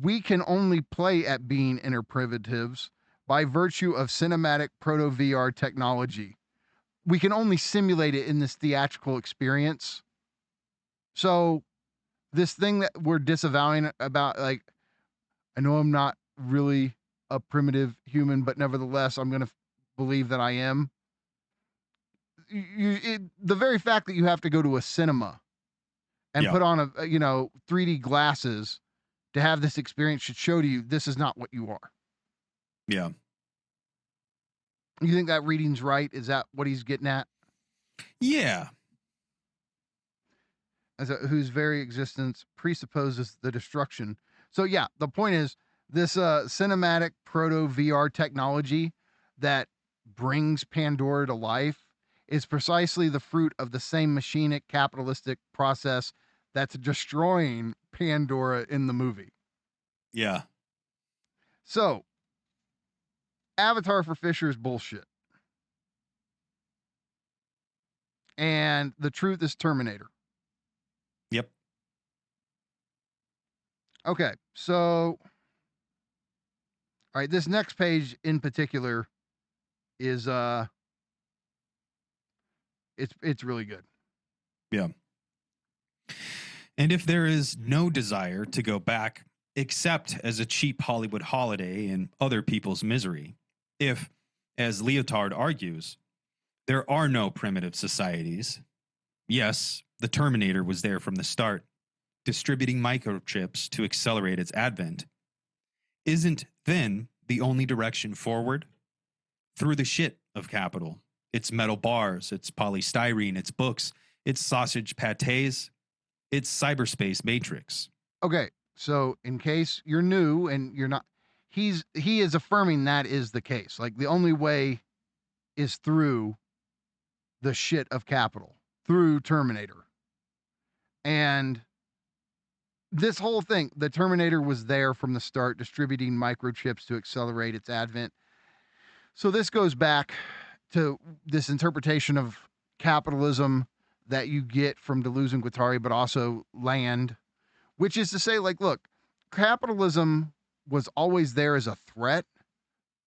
S7: we can only play at being inner primitives by virtue of cinematic proto VR technology. We can only simulate it in this theatrical experience. So this thing that we're disavowing about, like, I know I'm not really a primitive human, but nevertheless, I'm going to believe that I am. The very fact that you have to go to a cinema and
S8: Yeah.
S7: put on a 3D glasses to have this experience should show to you this is not what you are.
S8: Yeah.
S7: You think that reading's right? Is that what he's getting at?
S8: Yeah.
S7: Whose very existence presupposes the destruction. So yeah, the point is this cinematic proto VR technology that brings Pandora to life is precisely the fruit of the same machinic capitalistic process that's destroying Pandora in the movie.
S8: Yeah.
S7: So Avatar for Fisher is bullshit. And the truth is Terminator.
S8: Yep.
S7: Okay, so all right, this next page in particular is it's really good.
S8: Yeah. And if there is no desire to go back except as a cheap Hollywood holiday and other people's misery, if, as Lyotard argues, there are no primitive societies, yes, the Terminator was there from the start, distributing microchips to accelerate its advent, isn't then the only direction forward? Through the shit of capital, its metal bars, its polystyrene, its books, its sausage pâtés, its cyberspace matrix.
S7: Okay, so in case you're new and you're not, he is affirming that is the case. Like the only way is through the shit of capital, through Terminator. And this whole thing, the Terminator was there from the start, distributing microchips to accelerate its advent. So this goes back to this interpretation of capitalism that you get from Deleuze and Guattari, but also Land, which is to say, like, look, capitalism was always there as a threat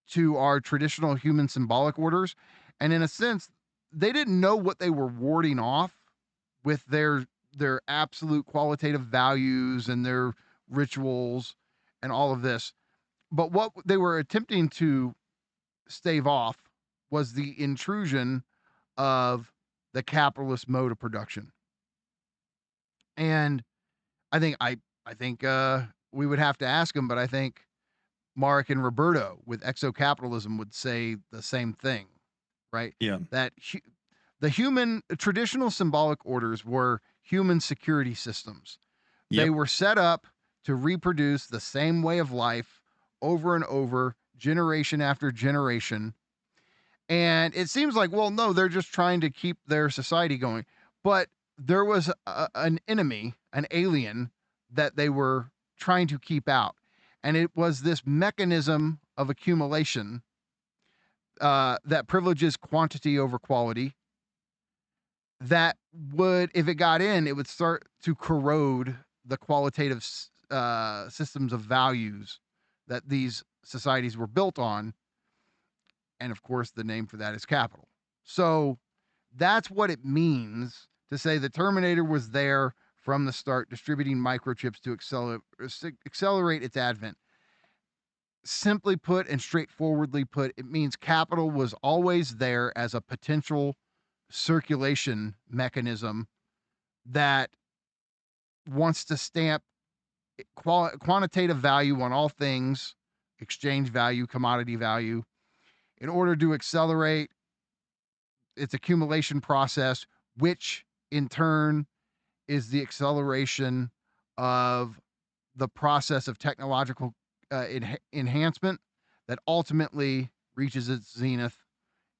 S7: to our traditional human symbolic orders. And in a sense, they didn't know what they were warding off with their absolute qualitative values and their rituals and all of this. But what they were attempting to stave off was the intrusion of the capitalist mode of production. And I think we would have to ask him, but I think Mark and Roberto with exocapitalism would say the same thing, right?
S8: Yeah.
S7: That the human traditional symbolic orders were human security systems.
S8: Yep.
S7: They were set up to reproduce the same way of life over and over, generation after generation, And it seems like, well, no, they're just trying to keep their society going. But there was an enemy, an alien that they were trying to keep out. And it was this mechanism of accumulation that privileges quantity over quality, that would, if it got in, it would start to corrode the qualitative systems of values that these societies were built on. And of course, the name for that is capital. So that's what it means to say the Terminator was there from the start, distributing microchips to accelerate its advent. Simply put and straightforwardly put, it means capital was always there as a potential circulation mechanism that wants to stamp quantitative value on all things, exchange value, commodity value, in order to accelerate its accumulation process, which in turn is the acceleration of the process of technological enhancement that ultimately reaches its zenith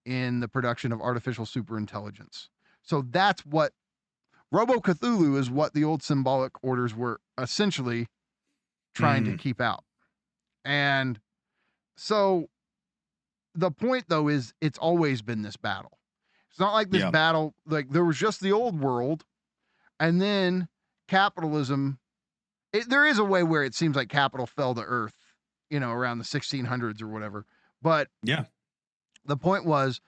S7: in the production of artificial superintelligence. So that's what Robo Cthulhu is, what the old symbolic orders were essentially trying to keep out. And so the point, though, is it's always been this battle. It's not like this battle, like there was just the old world, and then capitalism. There is a way where it seems like capital fell to earth, around the 1600s or whatever. But the point was,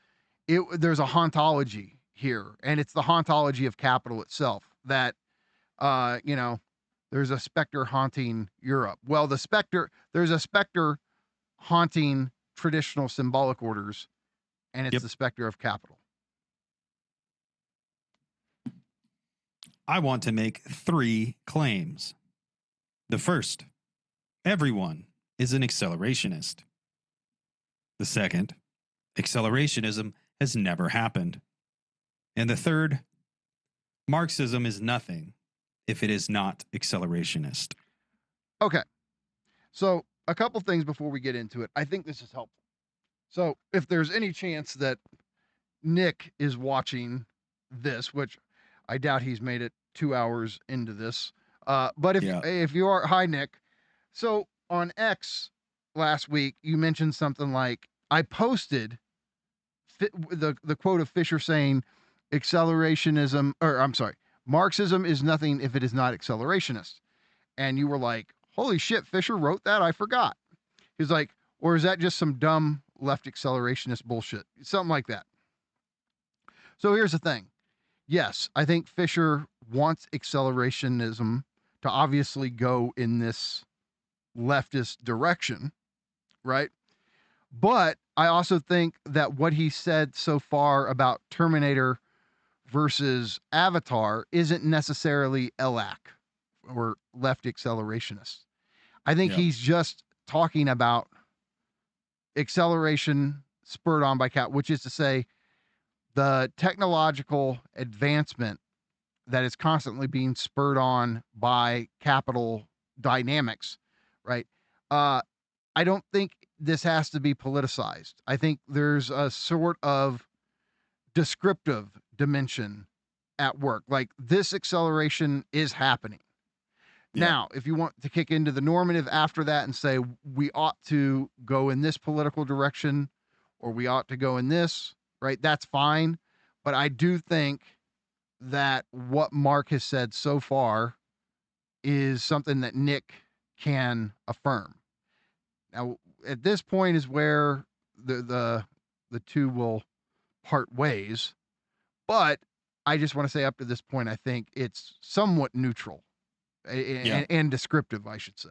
S7: there's a hauntology here, and it's the hauntology of capital itself that, there's a specter haunting Europe. Well, there's a specter haunting traditional symbolic orders, and it's the specter of capital.
S8: I want to make 3 claims. The first, everyone is an accelerationist. The second, accelerationism has never happened. And the third, Marxism is nothing if it is not accelerationist.
S7: Okay. So a couple things before we get into it. I think this is helpful. So if there's any chance that Nick is watching this, which I doubt he's made it 2 hours into this, but if you are, hi Nick. So on X last week, you mentioned something like, I posted the quote of Fisher saying, Marxism is nothing if it is not accelerationist. And you were like, holy shit, Fisher wrote that? I forgot. He's like, or is that just some dumb left accelerationist bullshit? Something like that. So here's the thing. Yes, I think Fisher wants accelerationism to obviously go in this leftist direction, right? But I also think that what he said so far about Terminator versus Avatar isn't necessarily LAC or left accelerationist. I think he's just talking about acceleration spurred on by which is to say the technological advancement that is constantly being spurred on by capital dynamics, right? I don't think this has to be politicized. I think there's a sort of descriptive dimension at work. Like this acceleration is happening. Now, if you want to kick into the normative after that and say we ought to go in this political direction or we ought to go in this, right? That's fine. But I do think that what Mark has said so far is something that Nick can affirm. Now, at this point is where the two will part ways. But I just want to say up to this point, I think it's somewhat neutral and descriptive, I should say.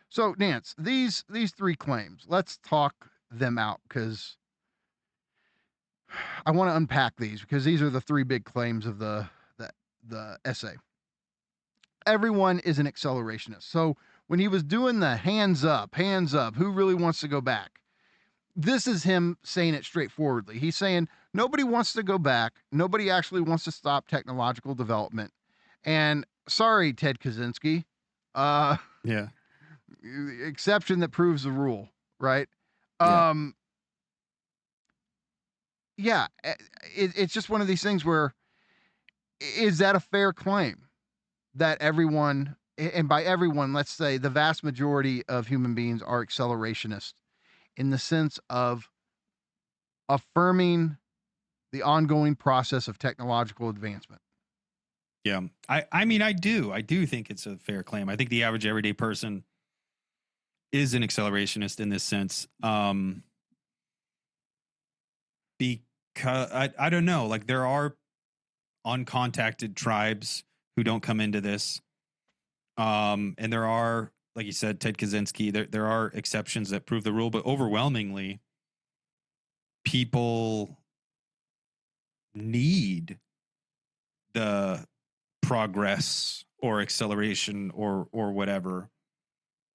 S7: So, Nance, these 3 claims, let's talk them out because I want to unpack these because these are the 3 big claims of the essay. Everyone is an accelerationist. So when he was doing the hands up, who really wants to go back? This is him saying it straightforwardly. He's saying nobody wants to go back. Nobody actually wants to stop technological development. And sorry, Ted Kaczynski. Exception that proves the rule, right? yeah, it's just one of these things where, is that a fair claim that everyone, and by everyone, let's say the vast majority of human beings are accelerationist in the sense of affirming the ongoing process of technological advancement?
S8: Yeah. I mean, I do think it's a fair claim. I think the average everyday person is an accelerationist in this sense. Because I don't know, like there are uncontacted tribes who don't come into this. And there are, like you said, Ted Kaczynski, there are exceptions that prove the rule, but overwhelmingly people need the progress or acceleration or whatever.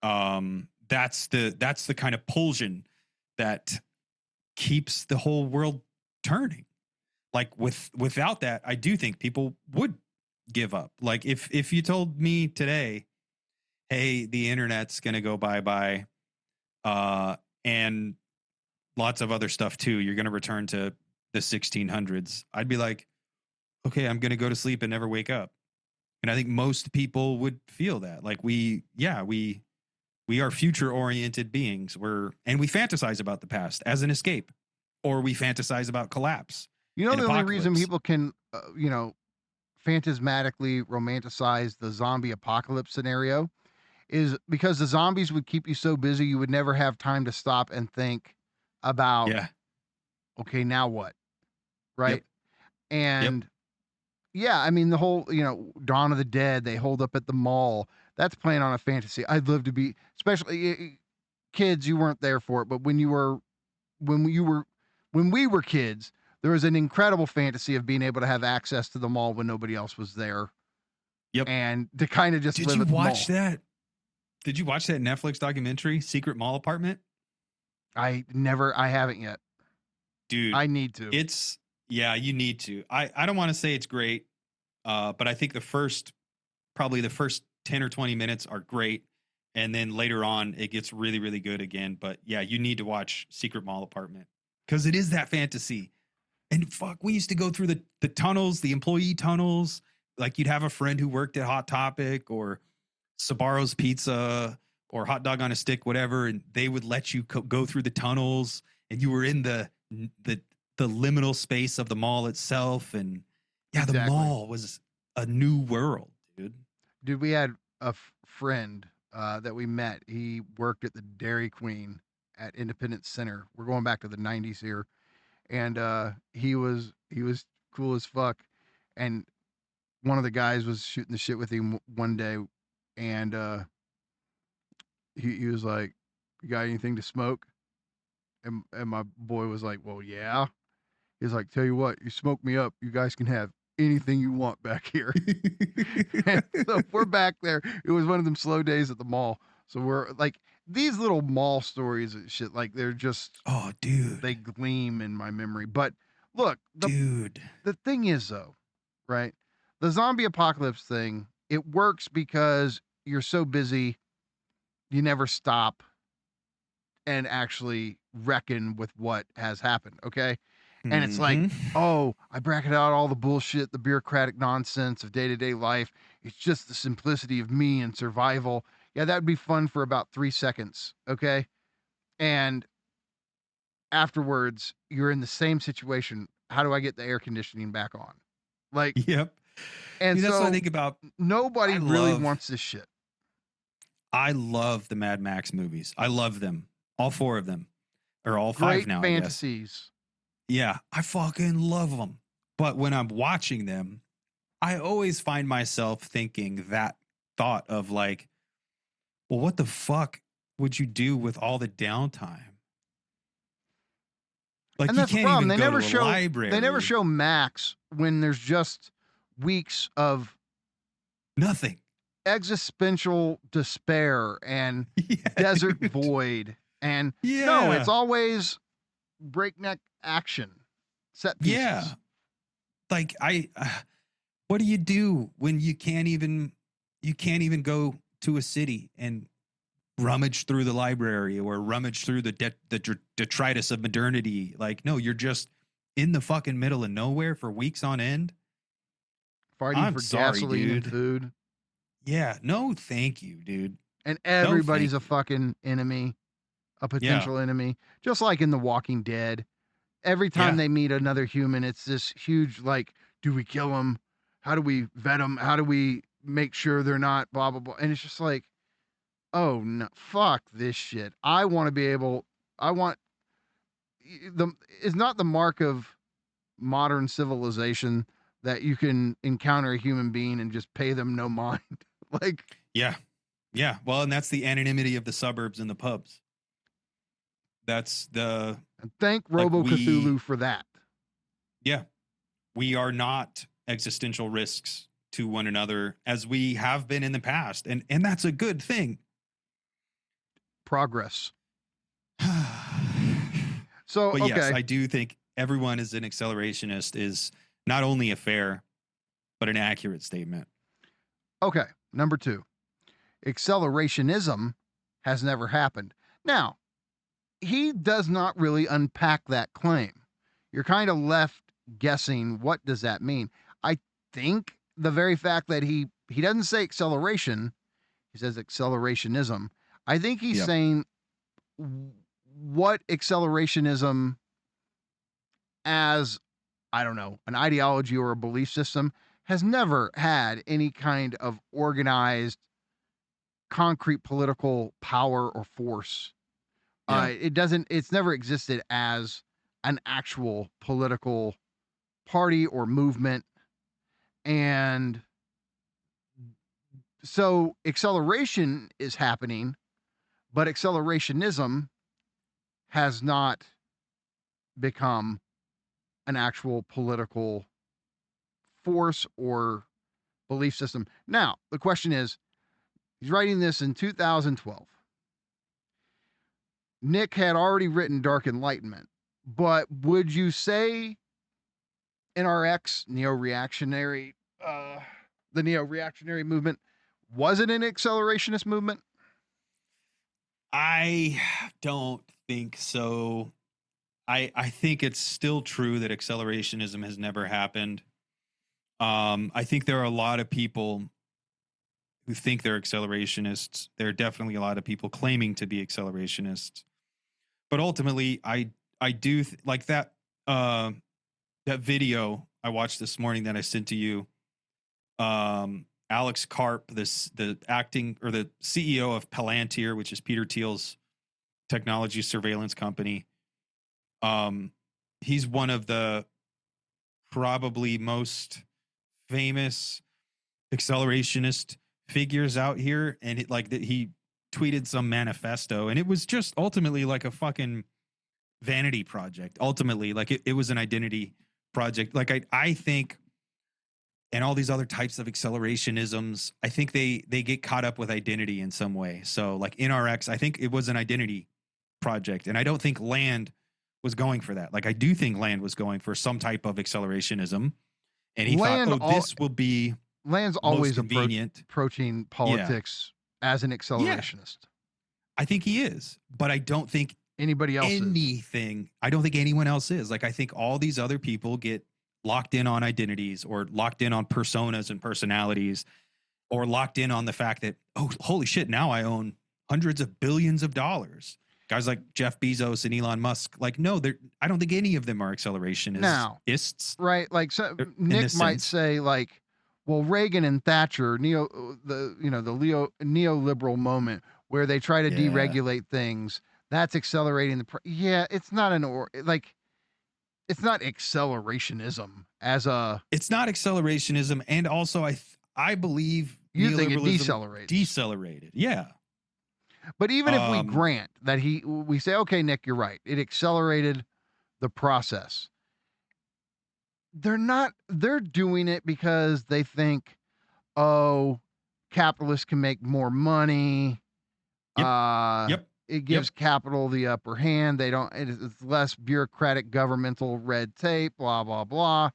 S8: That's the kind of pulsion that keeps the whole world turning. Like without that, I do think people would give up. Like if you told me today, hey, the internet's gonna go bye-bye, and lots of other stuff too, you're gonna return to the 1600s, I'd be like, okay, I'm gonna go to sleep and never wake up. And I think most people would feel that. Like we are future-oriented beings. And we fantasize about the past as an escape, or we fantasize about collapse.
S7: You know,
S8: and
S7: the only reason
S8: apocalypse.
S7: people can, phantasmatically romanticize the zombie apocalypse scenario is because the zombies would keep you so busy you would never have time to stop and think about,
S8: Yeah.
S7: okay, now what? Right.
S8: Yep.
S7: And yeah, I mean, the whole, Dawn of the Dead, they hold up at the mall. That's playing on a fantasy. I'd love to be, especially kids, you weren't there for it, but when we were kids, there was an incredible fantasy of being able to have access to the mall when nobody else was there.
S8: Yep.
S7: And to kind of just
S8: Did
S7: live
S8: you
S7: at the
S8: watch
S7: mall.
S8: that? Did you watch that Netflix documentary, Secret Mall Apartment?
S7: I haven't yet.
S8: Dude,
S7: I need to.
S8: You need to. I don't want to say it's great, but I think probably the first 10 or 20 minutes are great. And then later on, it gets really, really good again. But yeah, you need to watch Secret Mall Apartment because it is that fantasy. And fuck, we used to go through the tunnels, the employee tunnels. Like you'd have a friend who worked at Hot Topic or Sabaro's Pizza or Hot Dog on a Stick, whatever, and they would let you go through the tunnels, and you were in the liminal space of the mall itself. And yeah,
S7: Exactly.
S8: the mall was a new world, dude.
S7: Dude, we had a friend that we met. He worked at the Dairy Queen at Independence Center. We're going back to the 90s here. And he was cool as fuck. And one of the guys was shooting the shit with him one day, and he was like, "You got anything to smoke?" And my boy was like, "Well, yeah." He's like, "Tell you what, you smoke me up, you guys can have anything you want back here." And so we're back there. It was one of them slow days at the mall. So we're like, these little mall stories and shit, like they're just,
S8: Oh, dude.
S7: they gleam in my memory. But look,
S8: Dude.
S7: the thing is though, right? The zombie apocalypse thing, it works because you're so busy, you never stop and actually reckon with what has happened. Okay. And it's like, oh, I bracket out all the bullshit, the bureaucratic nonsense of day-to-day life. It's just the simplicity of me and survival. Yeah, that'd be fun for about 3 seconds. Okay. And afterwards, you're in the same situation. How do I get the air conditioning back on? Like,
S8: Yep.
S7: and
S8: Dude,
S7: so
S8: that's what I think about.
S7: nobody
S8: I
S7: really
S8: love-
S7: wants this shit.
S8: I love the Mad Max movies. I love them. All 4 of them. Or all 5
S7: Great
S8: now, I guess.
S7: fantasies.
S8: Yeah, I fucking love them. But when I'm watching them, I always find myself thinking that thought of like, well, what the fuck would you do with all the downtime? Like,
S7: And
S8: you
S7: that's the
S8: can't
S7: problem.
S8: even
S7: They
S8: go
S7: never
S8: to a
S7: show
S8: library.
S7: they never show Max when there's just weeks of
S8: nothing.
S7: existential despair and
S8: Yeah,
S7: desert
S8: dude.
S7: void. And no,
S8: Yeah.
S7: it's always breakneck action, set pieces.
S8: Yeah. Like what do you do when you can't even go to a city and rummage through the library or rummage through the detritus of modernity? Like, no, you're just in the fucking middle of nowhere for weeks on end.
S7: Fighting
S8: I'm
S7: for
S8: sorry,
S7: gasoline and
S8: dude.
S7: food.
S8: Yeah, no, thank you, dude.
S7: And everybody's a
S8: thank you.
S7: fucking enemy, a potential enemy. Just like in The Walking Dead. Every time
S8: Yeah.
S7: they meet another human, it's this huge, like, do we kill them? How do we vet them? How do we make sure they're not blah, blah, blah? And it's just like, oh, no, fuck this shit. I want to be able, it's not the mark of modern civilization that you can encounter a human being and just pay them no mind. Like,
S8: Yeah. Yeah. Well, and that's the anonymity of the suburbs and the pubs. That's the,
S7: thank
S8: Like
S7: Robo
S8: we-
S7: Cthulhu for that.
S8: yeah, we are not existential risks to one another as we have been in the past. And that's a good thing.
S7: Progress. So,
S8: But
S7: okay.
S8: yes, I do think everyone is an accelerationist is not only a fair, but an accurate statement.
S7: Okay, number 2. Accelerationism has never happened. Now, he does not really unpack that claim. You're kind of left guessing, what does that mean? I think the very fact that he doesn't say acceleration, he says accelerationism. I think he's
S8: Yep.
S7: saying what accelerationism as, I don't know, an ideology or a belief system has never had any kind of organized, concrete political power or force.
S8: Yeah.
S7: It's never existed as an actual political party or movement. And so acceleration is happening, but accelerationism has not become an actual political force or belief system. Now, the question is, he's writing this in 2012. Nick had already written Dark Enlightenment, but would you say NRX, neo-reactionary, the neo-reactionary movement, was it an accelerationist movement?
S8: I don't think so. I think it's still true that accelerationism has never happened. I think there are a lot of people who think they're accelerationists. There are definitely a lot of people claiming to be accelerationists. But ultimately, I do like that that video I watched this morning that I sent to you. Alex Karp, the acting or the CEO of Palantir, which is Peter Thiel's technology surveillance company. He's one of the probably most famous accelerationist figures out here, and he tweeted some manifesto, and it was just ultimately like a fucking vanity project. Ultimately, like it was an identity project. Like I think, and all these other types of accelerationisms, I think they get caught up with identity in some way. So like NRX, I think it was an identity project, and I don't think Land was going for that. Like I do think Land was going for some type of accelerationism, and he thought, this will be
S7: Land's always
S8: convenient.
S7: approaching politics as an accelerationist.
S8: I think he is, but I don't think
S7: Anybody else is.
S8: I don't think anyone else is. Like I think all these other people get locked in on identities or locked in on personas and personalities, or locked in on the fact that, oh, holy shit, now I own hundreds of billions of dollars. Guys like Jeff Bezos and Elon Musk, like, no, I don't think any of them are accelerationists.
S7: Now, right? Like, so Nick might say, like, well, Reagan and Thatcher, the neoliberal moment where they try to deregulate things, that's accelerating it's not it's not accelerationism as a.
S8: It's not accelerationism, and also I believe
S7: you think it
S8: decelerated. Decelerated, yeah.
S7: But even if we grant that we say, okay, Nick, you're right, it accelerated the process. They're doing it because they think, oh, capitalists can make more money. It gives capital the upper hand. It's less bureaucratic governmental red tape, blah, blah, blah.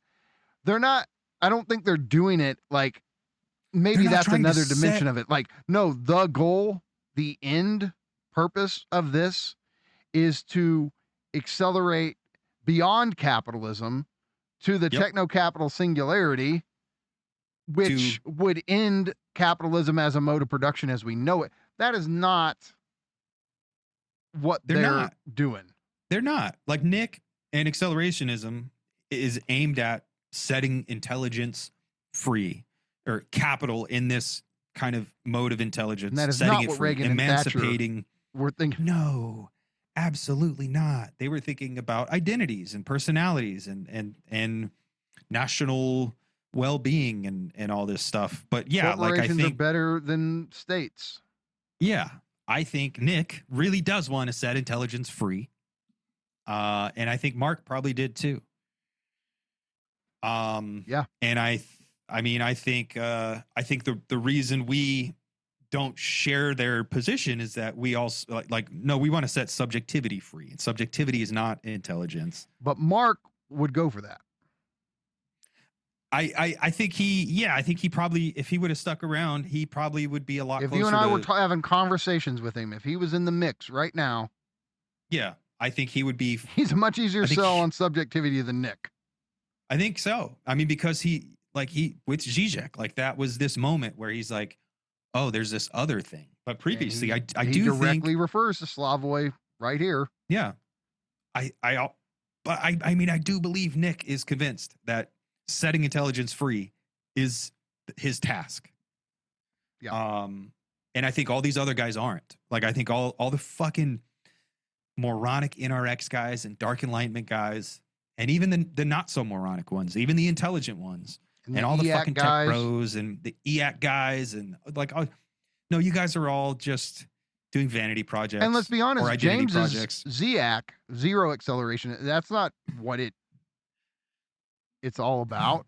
S7: I don't think they're doing it like, maybe that's another dimension of it. Like, no, the goal, the end purpose of this is to accelerate beyond capitalism to the techno-capital singularity, which would end capitalism as a mode of production as we know it. That is not what they're doing.
S8: They're not. Like Nick and accelerationism is aimed at setting intelligence free, or capital in this kind of mode of intelligence.
S7: And that is
S8: setting
S7: not
S8: it
S7: what
S8: free,
S7: Reagan
S8: emancipating.
S7: and Thatcher were thinking.
S8: No, absolutely not. They were thinking about identities and personalities and national well-being and all this stuff. But yeah, like I think
S7: are better than states.
S8: Yeah, I think Nick really does want to set intelligence free. And I think Mark probably did too.
S7: Yeah.
S8: And I think the reason we don't share their position is that we also no, we want to set subjectivity free, and subjectivity is not intelligence.
S7: But Mark would go for that.
S8: I think he probably, if he would have stuck around, he probably would be a lot closer.
S7: If you and I were having conversations with him, if he was in the mix right now,
S8: yeah, I think he would be.
S7: He's a much easier sell on subjectivity than Nick.
S8: I think so. I mean, because he with Žižek, like that was this moment where he's like, oh, there's this other thing. But previously, I do
S7: directly
S8: think
S7: refers to Slavoj right here.
S8: Yeah, I mean, I do believe Nick is convinced that setting intelligence free is his task.
S7: Yeah.
S8: And I think all these other guys aren't. Like, I think all the fucking moronic NRX guys and dark enlightenment guys, and even the not so moronic ones, even the intelligent ones, and all the fucking tech bros and the EAC guys, and like, oh, no, you guys are all just doing vanity projects.
S7: And let's be honest, James
S8: projects.
S7: is ZAC, zero acceleration. That's not what it's all about.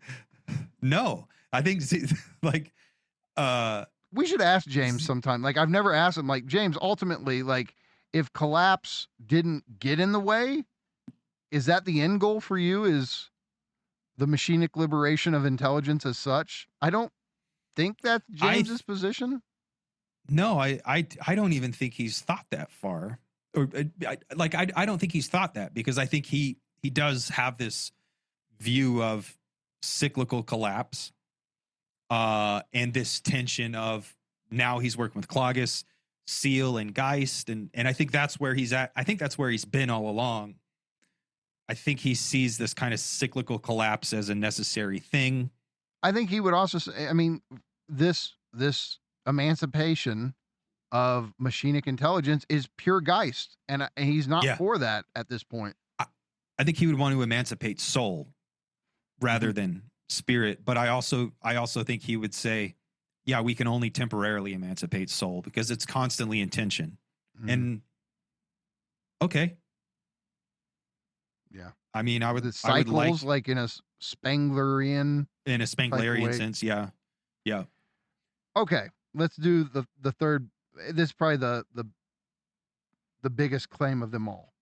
S8: No, I think
S7: we should ask James sometime. Like, I've never asked him, like, James, ultimately, like, if collapse didn't get in the way, is that the end goal for you? Is the machinic liberation of intelligence as such? I don't think that's James's position.
S8: No, I don't even think he's thought that far. Or I don't think he's thought that, because I think he does have this view of cyclical collapse, and this tension of, now he's working with Klages, Seal, and Geist, and I think that's where he's at. I think that's where he's been all along. I think he sees this kind of cyclical collapse as a necessary thing.
S7: I think he would also say, I mean, this emancipation of machinic intelligence is pure Geist, and he's not for that at this point.
S8: I think he would want to emancipate soul rather than spirit. But I also think he would say, yeah, we can only temporarily emancipate soul because it's constantly in tension. And okay.
S7: Yeah.
S8: I mean, I would
S7: cycles like in a Spenglerian
S8: sense. Yeah. Yeah.
S7: Okay. Let's do the third. This is probably the biggest claim of them all.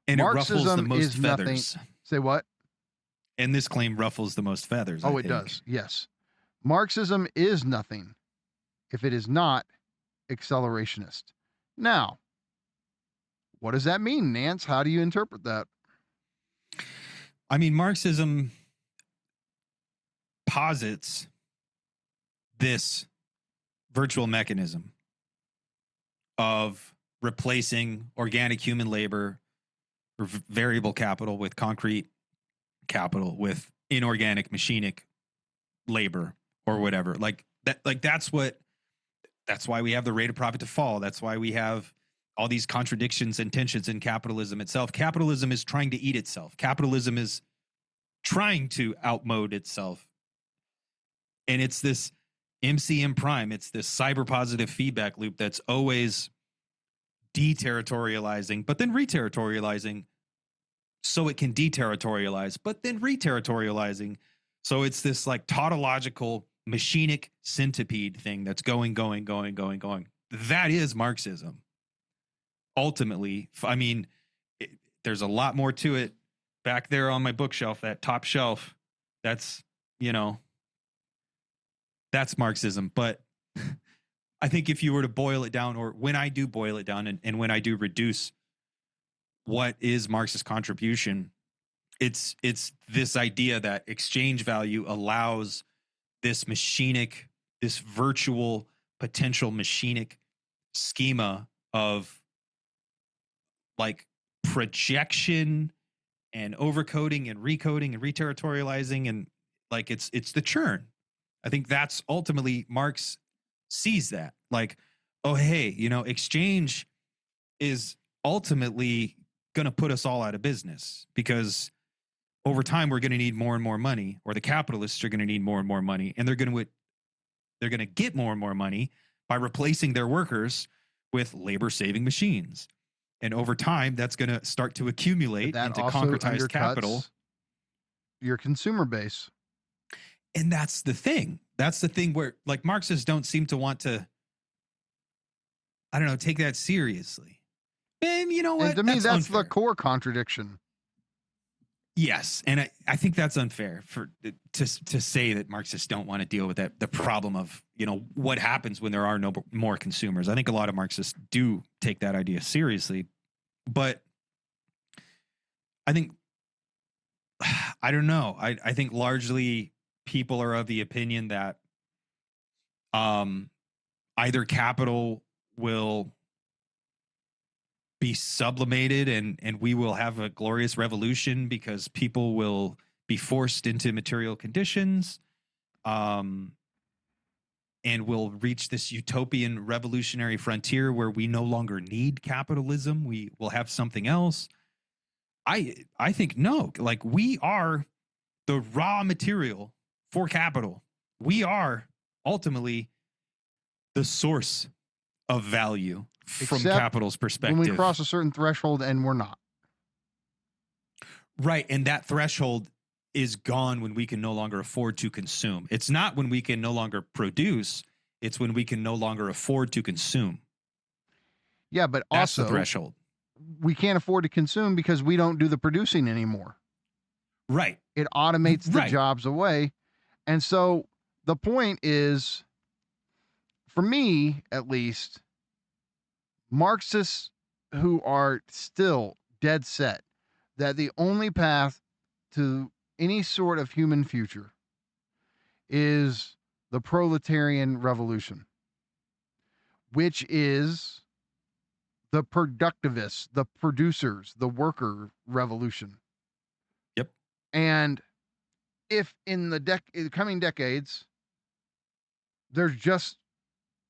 S8: And
S7: Marxism
S8: it ruffles the most feathers.
S7: Nothing. Say what?
S8: And this claim ruffles the most feathers.
S7: Oh, it does. Yes. Marxism is nothing if it is not accelerationist. Now, what does that mean, Nance? How do you interpret that?
S8: I mean, Marxism posits this virtual mechanism of replacing organic human labor or variable capital with concrete capital with inorganic machinic labor or whatever. That's why we have the rate of profit to fall. That's why we have all these contradictions and tensions in capitalism itself. Capitalism is trying to eat itself. Capitalism is trying to outmode itself. And it's this MCM prime. It's this cyber positive feedback loop that's always deterritorializing, but then reterritorializing so it can deterritorialize, but then reterritorializing. So it's this like tautological machinic centipede thing that's going. That is Marxism. Ultimately, I mean, there's a lot more to it back there on my bookshelf, that top shelf. That's Marxism. But I think if you were to boil it down, or when I do boil it down and when I do reduce what is Marxist contribution, it's this idea that exchange value allows this machinic, this virtual potential machinic schema of like projection and overcoding and recoding and reterritorializing, and like it's the churn. I think that's ultimately Marx sees that, like, oh hey, you know, exchange is ultimately going to put us all out of business, because over time we're going to need more and more money, or the capitalists are going to need more and more money, and they're going to get more and more money by replacing their workers with labor saving machines. And over time, that's going to start to accumulate into concretized capital.
S7: Your consumer base.
S8: And that's the thing. That's the thing where, like, Marxists don't seem to want to, I don't know, take that seriously. And you know what?
S7: And to me, that's
S8: unfair.
S7: the core contradiction.
S8: Yes, and I think that's unfair to say that Marxists don't want to deal with that, the problem of, you know, what happens when there are no more consumers. I think a lot of Marxists do take that idea seriously, but I think, I don't know. I think largely people are of the opinion that either capital will be sublimated and we will have a glorious revolution because people will be forced into material conditions, and we'll reach this utopian revolutionary frontier where we no longer need capitalism. We will have something else. I think no, like, we are the raw material for capital. We are ultimately the source of value from
S7: Except
S8: capital's perspective.
S7: When we cross a certain threshold, and we're not.
S8: Right. And that threshold is gone when we can no longer afford to consume. It's not when we can no longer produce. It's when we can no longer afford to consume.
S7: Yeah, but
S8: That's
S7: also
S8: the threshold.
S7: we can't afford to consume because we don't do the producing anymore.
S8: Right.
S7: It automates the
S8: Right.
S7: jobs away. And so the point is, for me at least, Marxists who are still dead set that the only path to any sort of human future is the proletarian revolution, which is the productivists, the producers, the worker revolution.
S8: Yep.
S7: And if in the coming decades, there's just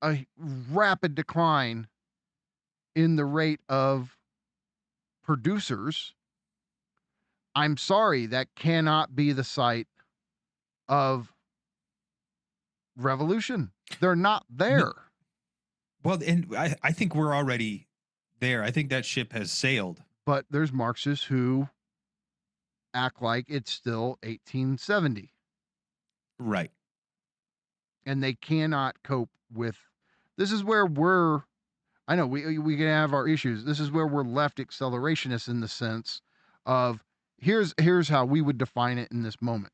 S7: a rapid decline in the rate of producers, I'm sorry, that cannot be the site of revolution. They're not there.
S8: Well, and I think we're already there. I think that ship has sailed.
S7: But there's Marxists who act like it's still 1870.
S8: Right.
S7: And they cannot cope with, this is where we're, I know we can have our issues. This is where we're left accelerationists in the sense of, here's how we would define it in this moment.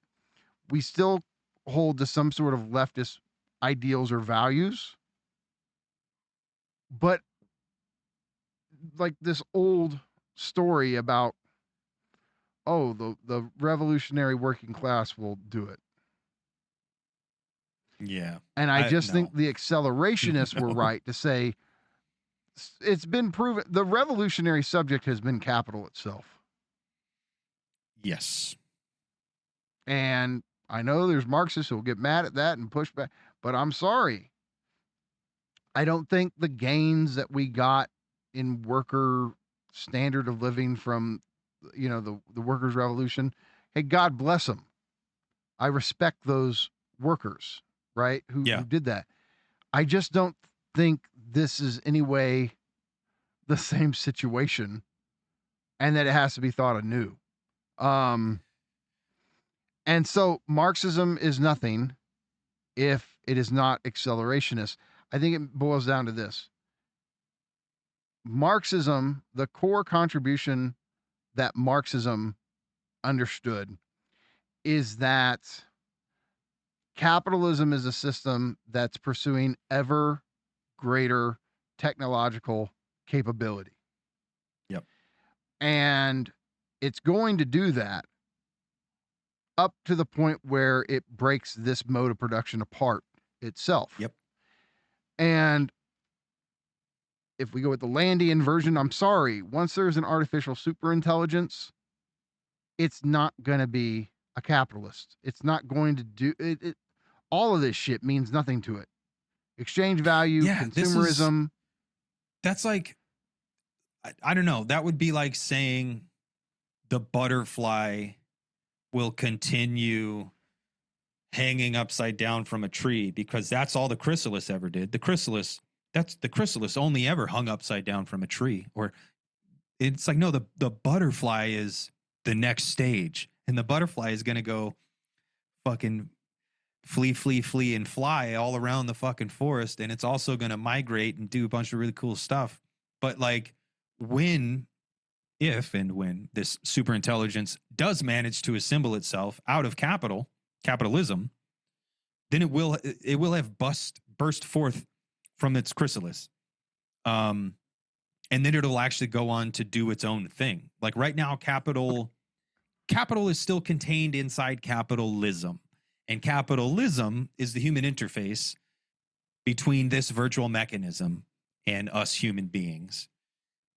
S7: We still hold to some sort of leftist ideals or values, but like this old story about, oh, the revolutionary working class will do it.
S8: Yeah.
S7: And I just
S8: no.
S7: think the accelerationists were right to say, it's been proven the revolutionary subject has been capital itself.
S8: Yes.
S7: And I know there's Marxists who will get mad at that and push back, but I'm sorry. I don't think the gains that we got in worker standard of living from, you know, the workers' revolution, hey, God bless them. I respect those workers, right? Who did that. I just don't think this is anyway the same situation, and that it has to be thought anew. And so Marxism is nothing if it is not accelerationist. I think it boils down to this. Marxism, the core contribution that Marxism understood is that capitalism is a system that's pursuing ever greater technological capability.
S8: Yep.
S7: And it's going to do that up to the point where it breaks this mode of production apart itself.
S8: Yep.
S7: And if we go with the Landian version, I'm sorry, once there's an artificial superintelligence, it's not going to be a capitalist. It's not going to do it. All of this shit means nothing to it. Exchange value,
S8: Yeah,
S7: consumerism.
S8: That's like, I don't know. That would be like saying the butterfly will continue hanging upside down from a tree because that's all the chrysalis ever did. The chrysalis only ever hung upside down from a tree. Or it's like, no, the butterfly is the next stage, and the butterfly is going to go fucking flee, and fly all around the fucking forest. And it's also going to migrate and do a bunch of really cool stuff. But like if and when this superintelligence does manage to assemble itself out of capitalism, then it will have burst forth from its chrysalis. And then it'll actually go on to do its own thing. Like right now, capital is still contained inside capitalism. And capitalism is the human interface between this virtual mechanism and us human beings.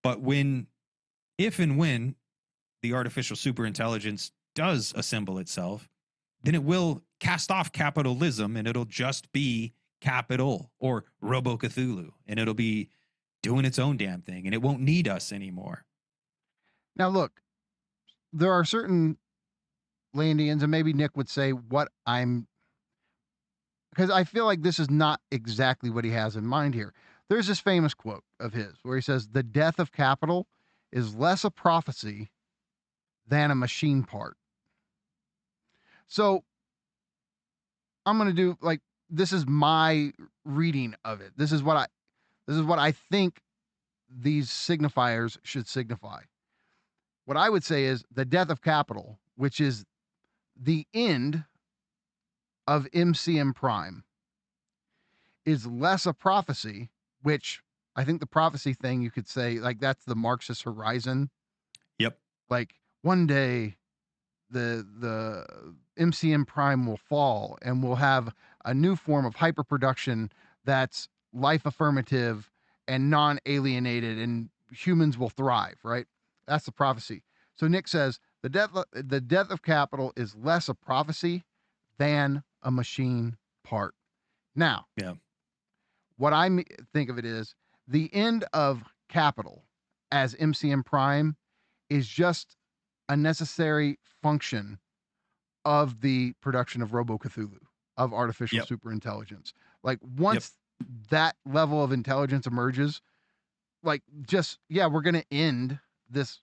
S8: But if and when the artificial superintelligence does assemble itself, then it will cast off capitalism and it'll just be capital or Robo Cthulhu, and it'll be doing its own damn thing, and it won't need us anymore.
S7: Now, look, there are certain Landians, and maybe Nick would say because I feel like this is not exactly what he has in mind here. There's this famous quote of his where he says, "The death of capital is less a prophecy than a machine part." So I'm going to do this is my reading of it. This is what I think these signifiers should signify. What I would say is the death of capital, which is the end of MCM prime, is less a prophecy, which I think the prophecy thing you could say, like, that's the Marxist horizon.
S8: Yep.
S7: Like one day the MCM prime will fall and we'll have a new form of hyperproduction that's life affirmative and non-alienated, and humans will thrive, right? That's the prophecy. So Nick says the death of capital is less a prophecy than a machine part. Now,
S8: yeah,
S7: what I think of it is the end of capital as MCM prime is just a necessary function of the production of Robo Cthulhu, of artificial superintelligence. Like once that level of intelligence emerges, like we're going to end this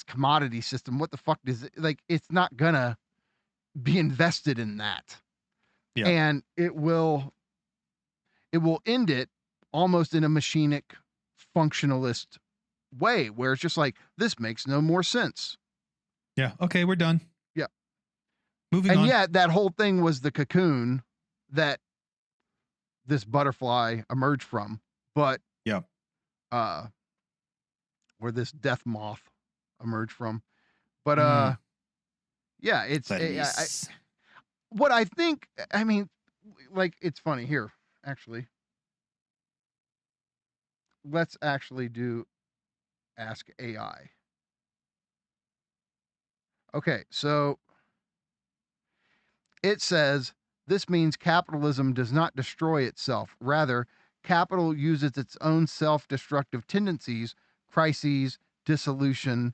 S7: commodity system. What the fuck does it, like, it's not gonna be invested in that.
S8: Yeah.
S7: And it will end it almost in a machinic functionalist way where it's just like, this makes no more sense.
S8: Yeah. Okay, we're done.
S7: Yeah.
S8: Moving on.
S7: And yet that whole thing was the cocoon that this butterfly emerged from. But where this death moth emerged from. But it's what I think, I mean, like, it's funny here, actually. Let's actually do Ask AI. Okay, so it says this means capitalism does not destroy itself. Rather, capital uses its own self-destructive tendencies, crises, dissolution,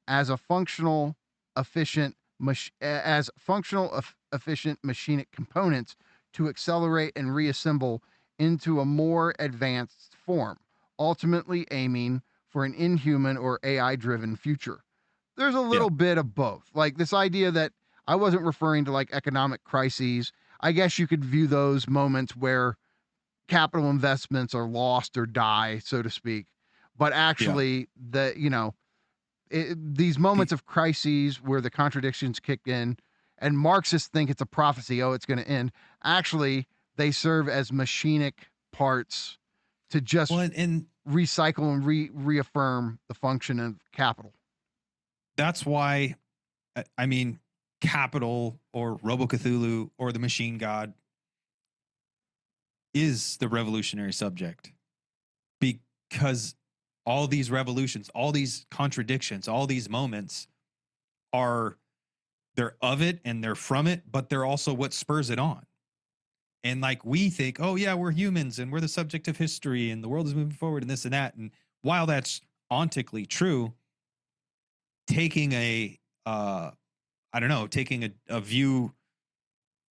S7: as a functional, efficient, efficient machinic components to accelerate and reassemble into a more advanced form, ultimately aiming for an inhuman or AI-driven future. There's a little bit of both. Like this idea that I wasn't referring to like economic crises. I guess you could view those moments where capital investments are lost or die, so to speak. But actually, these moments of crises where the contradictions kick in, and Marxists think it's a prophecy, it's going to end. Actually, they serve as machinic parts to just recycle and reaffirm the function of capital.
S8: That's why, I mean, capital or Robo-Cthulhu or the machine god is the revolutionary subject, because all these revolutions, all these contradictions, all these moments they're of it and they're from it, but they're also what spurs it on. And like we think, oh yeah, we're humans and we're the subject of history and the world is moving forward and this and that. And while that's ontically true, taking a view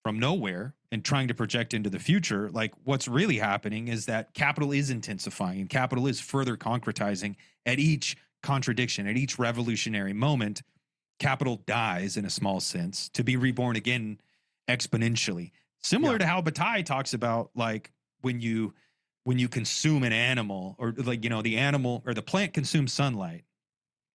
S8: from nowhere and trying to project into the future, like what's really happening is that capital is intensifying and capital is further concretizing at each contradiction, at each revolutionary moment. Capital dies in a small sense to be reborn again exponentially. Similar to how Bataille talks about, like when you consume an animal, or like, you know, the animal or the plant consumes sunlight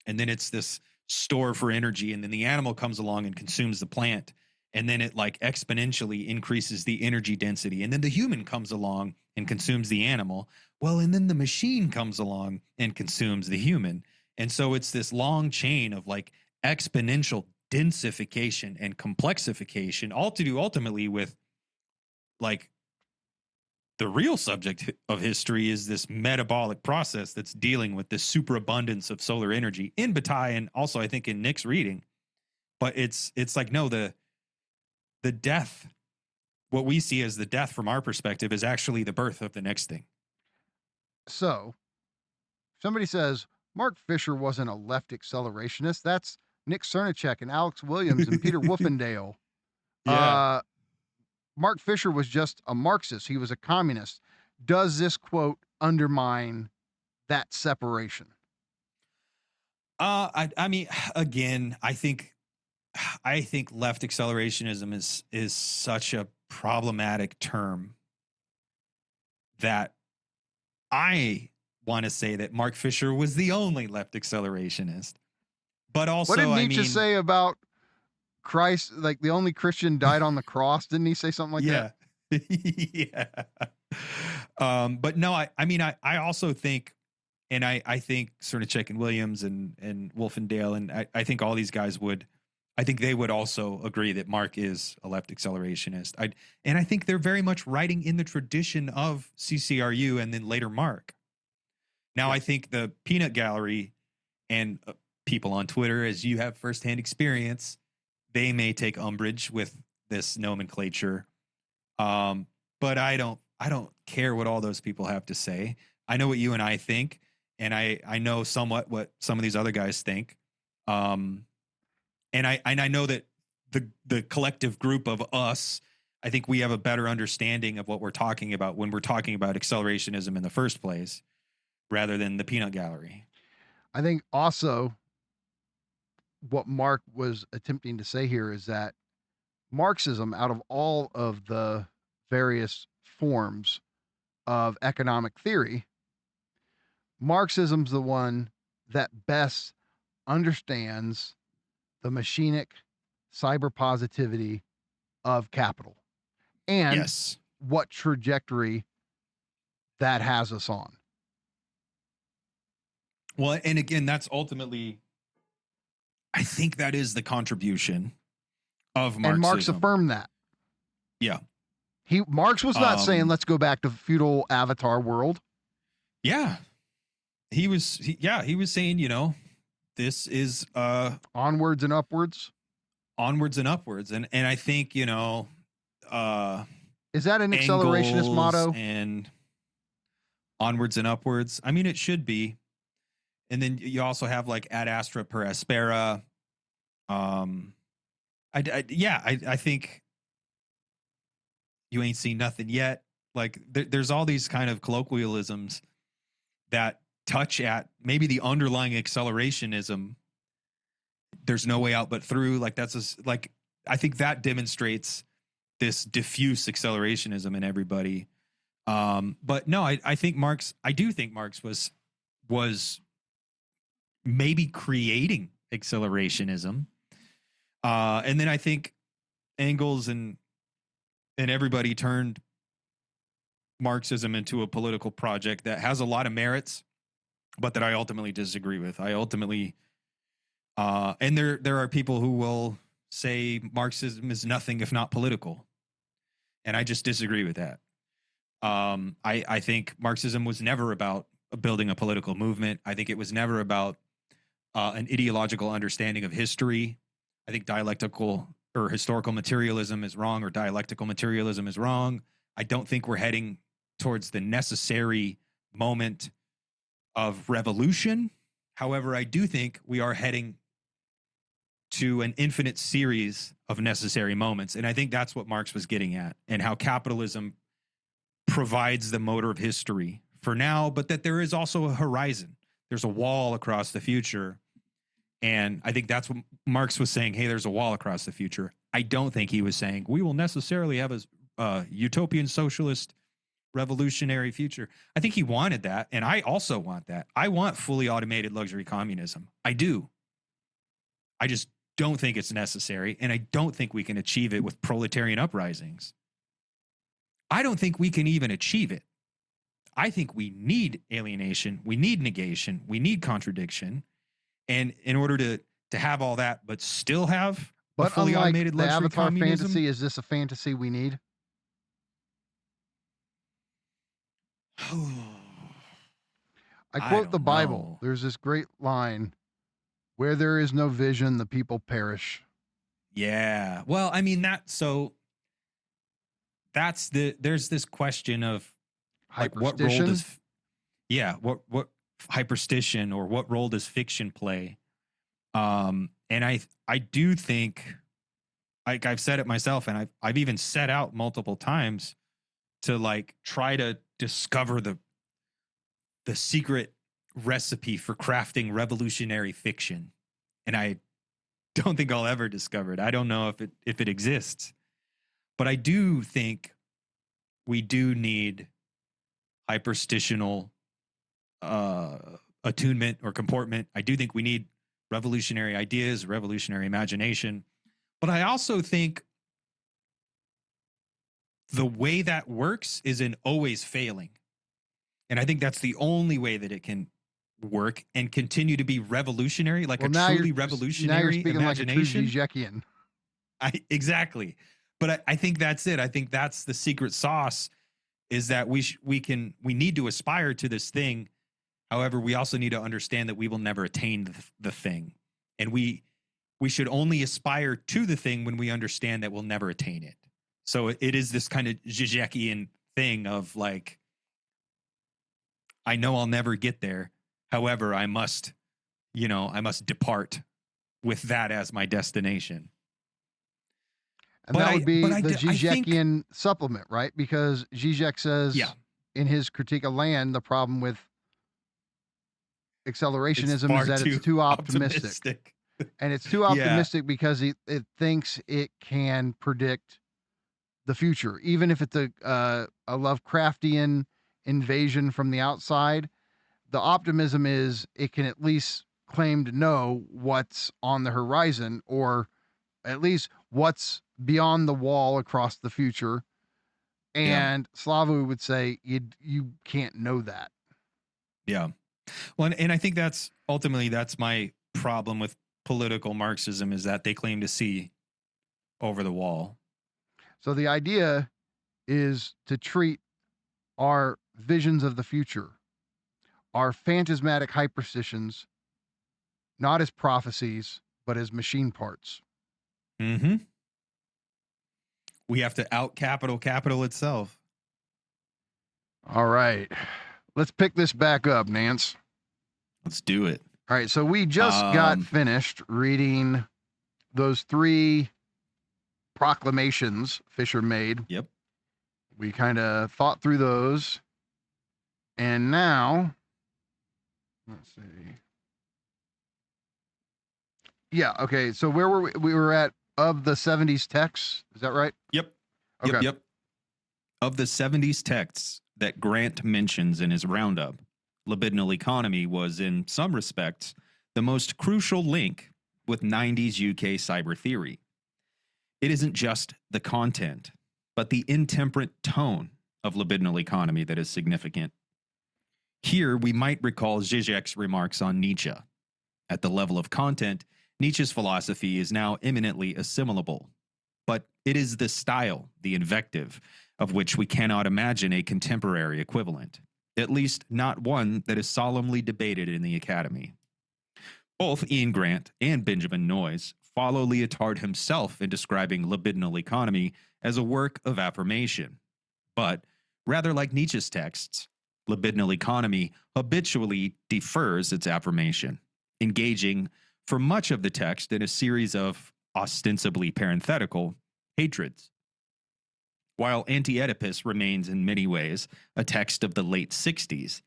S8: and then it's this store for energy, and then the animal comes along and consumes the plant, and then it like exponentially increases the energy density, and then the human comes along and consumes the animal, well, and then the machine comes along and consumes the human. And so it's this long chain of like exponential densification and complexification, all to do ultimately with like the real subject of history is this metabolic process that's dealing with this superabundance of solar energy in Bataille, and also I think in Nick's reading. But it's like, no, the death, what we see as the death from our perspective is actually the birth of the next thing.
S7: So somebody says Mark Fisher wasn't a left accelerationist. That's Nick Cernicek and Alex Williams and Peter Wolfendale.
S8: Yeah.
S7: Mark Fisher was just a Marxist. He was a communist. Does this quote undermine that separation?
S8: I mean, again, I think left accelerationism is such a problematic term that I want to say that Mark Fisher was the only left accelerationist. But also,
S7: what did Nietzsche say about Christ? Like the only Christian died on the cross. Didn't he say something like that?
S8: Yeah. But no, I also think, and I think Cernicek and Williams and Wolfendale, and I think all these guys I think they would also agree that Mark is a left accelerationist. And I think they're very much writing in the tradition of CCRU and then later Mark. Now, I think the peanut gallery and people on Twitter, as you have firsthand experience, they may take umbrage with this nomenclature. But I don't care what all those people have to say. I know what you and I think, and I know somewhat what some of these other guys think. And I know that the collective group of us, I think we have a better understanding of what we're talking about when we're talking about accelerationism in the first place, rather than the peanut gallery.
S7: I think also what Mark was attempting to say here is that Marxism, out of all of the various forms of economic theory, Marxism's the one that best understands the machinic cyber positivity of capital and what trajectory that has us on.
S8: Well, and again, that's ultimately, I think that is the contribution of Marxism.
S7: And Marx affirmed that.
S8: Yeah.
S7: Marx was not saying, let's go back to feudal avatar world.
S8: Yeah. He was saying, you know, this is
S7: onwards and upwards.
S8: Onwards and upwards. And I think, you know,
S7: is that an accelerationist motto?
S8: And onwards and upwards. I mean, it should be. And then you also have like ad astra per aspera. I think you ain't seen nothing yet. Like there's all these kind of colloquialisms that touch at maybe the underlying accelerationism. There's no way out but through. Like I think that demonstrates this diffuse accelerationism in everybody. But no, I do think Marx was maybe creating accelerationism. And then I think Engels and everybody turned Marxism into a political project that has a lot of merits, but that I ultimately disagree with. And there are people who will say Marxism is nothing if not political. And I just disagree with that. I think Marxism was never about building a political movement. I think it was never about an ideological understanding of history. I think dialectical or historical materialism is wrong, or dialectical materialism is wrong. I don't think we're heading towards the necessary moment of revolution. However, I do think we are heading to an infinite series of necessary moments. And I think that's what Marx was getting at, and how capitalism provides the motor of history for now, but that there is also a horizon. There's a wall across the future. And I think that's what Marx was saying. Hey, there's a wall across the future. I don't think he was saying we will necessarily have a utopian socialist revolutionary future. I think he wanted that. And I also want that. I want fully automated luxury communism. I do. I just don't think it's necessary. And I don't think we can achieve it with proletarian uprisings. I don't think we can even achieve it. I think we need alienation. We need negation. We need contradiction. And in order to have all that, but still have a fully automated
S7: the
S8: luxury
S7: Avatar
S8: communism,
S7: fantasy, is this a fantasy we need? I quote the
S8: don't
S7: Bible.
S8: know.
S7: There's this great line, where there is no vision, the people perish.
S8: Yeah. Well, I mean there's this question of like what role
S7: Hyperstition?
S8: what hyperstition or what role does fiction play? And I do think, like I've said it myself, and I've even set out multiple times to like try to discover the secret recipe for crafting revolutionary fiction. And I don't think I'll ever discover it. I don't know if it exists. But I do think we do need hyperstitional attunement or comportment. I do think we need revolutionary ideas, revolutionary imagination. But I also think the way that works is in always failing. And I think that's the only way that it can work and continue to be revolutionary, like a truly revolutionary
S7: now you're speaking
S8: imagination.
S7: like a true Žižekian.
S8: Exactly. But I think that's it. I think that's the secret sauce, is that we need to aspire to this thing. However, we also need to understand that we will never attain the thing. And we should only aspire to the thing when we understand that we'll never attain it. So it is this kind of Žižekian thing of like, I know I'll never get there. However, I must depart with that as my destination.
S7: And that would be the Žižekian supplement, right? Because Žižek says in his Critique of Land, the problem with accelerationism is that it's too optimistic. And it's too optimistic because it thinks it can predict the future. Even if it's a Lovecraftian invasion from the outside, the optimism is it can at least claim to know what's on the horizon, or at least what's beyond the wall across the future. And Slavoj would say you can't know that. Yeah.
S8: Well, and I think that's my problem with political Marxism, is that they claim to see over the wall.
S7: So the idea is to treat our visions of the future, our phantasmatic hyperstitions, not as prophecies, but as machine parts.
S8: Mm-hmm. We have to out capital itself.
S7: All right. Let's pick this back up, Nance.
S8: Let's do it.
S7: All right. So we just got finished reading those 3 proclamations Fisher made.
S8: Yep.
S7: We kind of thought through those. And now, let's see. Yeah. Okay. So where were we? We were at of the 70s texts. Is that right?
S8: Yep.
S7: Okay.
S8: Yep. Of the 70s texts that Grant mentions in his roundup, libidinal economy was, in some respects, the most crucial link with 90s UK cyber theory. It isn't just the content, but the intemperate tone of libidinal economy that is significant. Here, we might recall Žižek's remarks on Nietzsche. At the level of content, Nietzsche's philosophy is now imminently assimilable, but it is the style, the invective, of which we cannot imagine a contemporary equivalent, at least not one that is solemnly debated in the Academy. Both Ian Grant and Benjamin Noyes follow Lyotard himself in describing libidinal economy as a work of affirmation. But, rather like Nietzsche's texts, libidinal economy habitually defers its affirmation, engaging for much of the text in a series of ostensibly parenthetical hatreds. While Anti-Oedipus remains in many ways a text of the late 60s,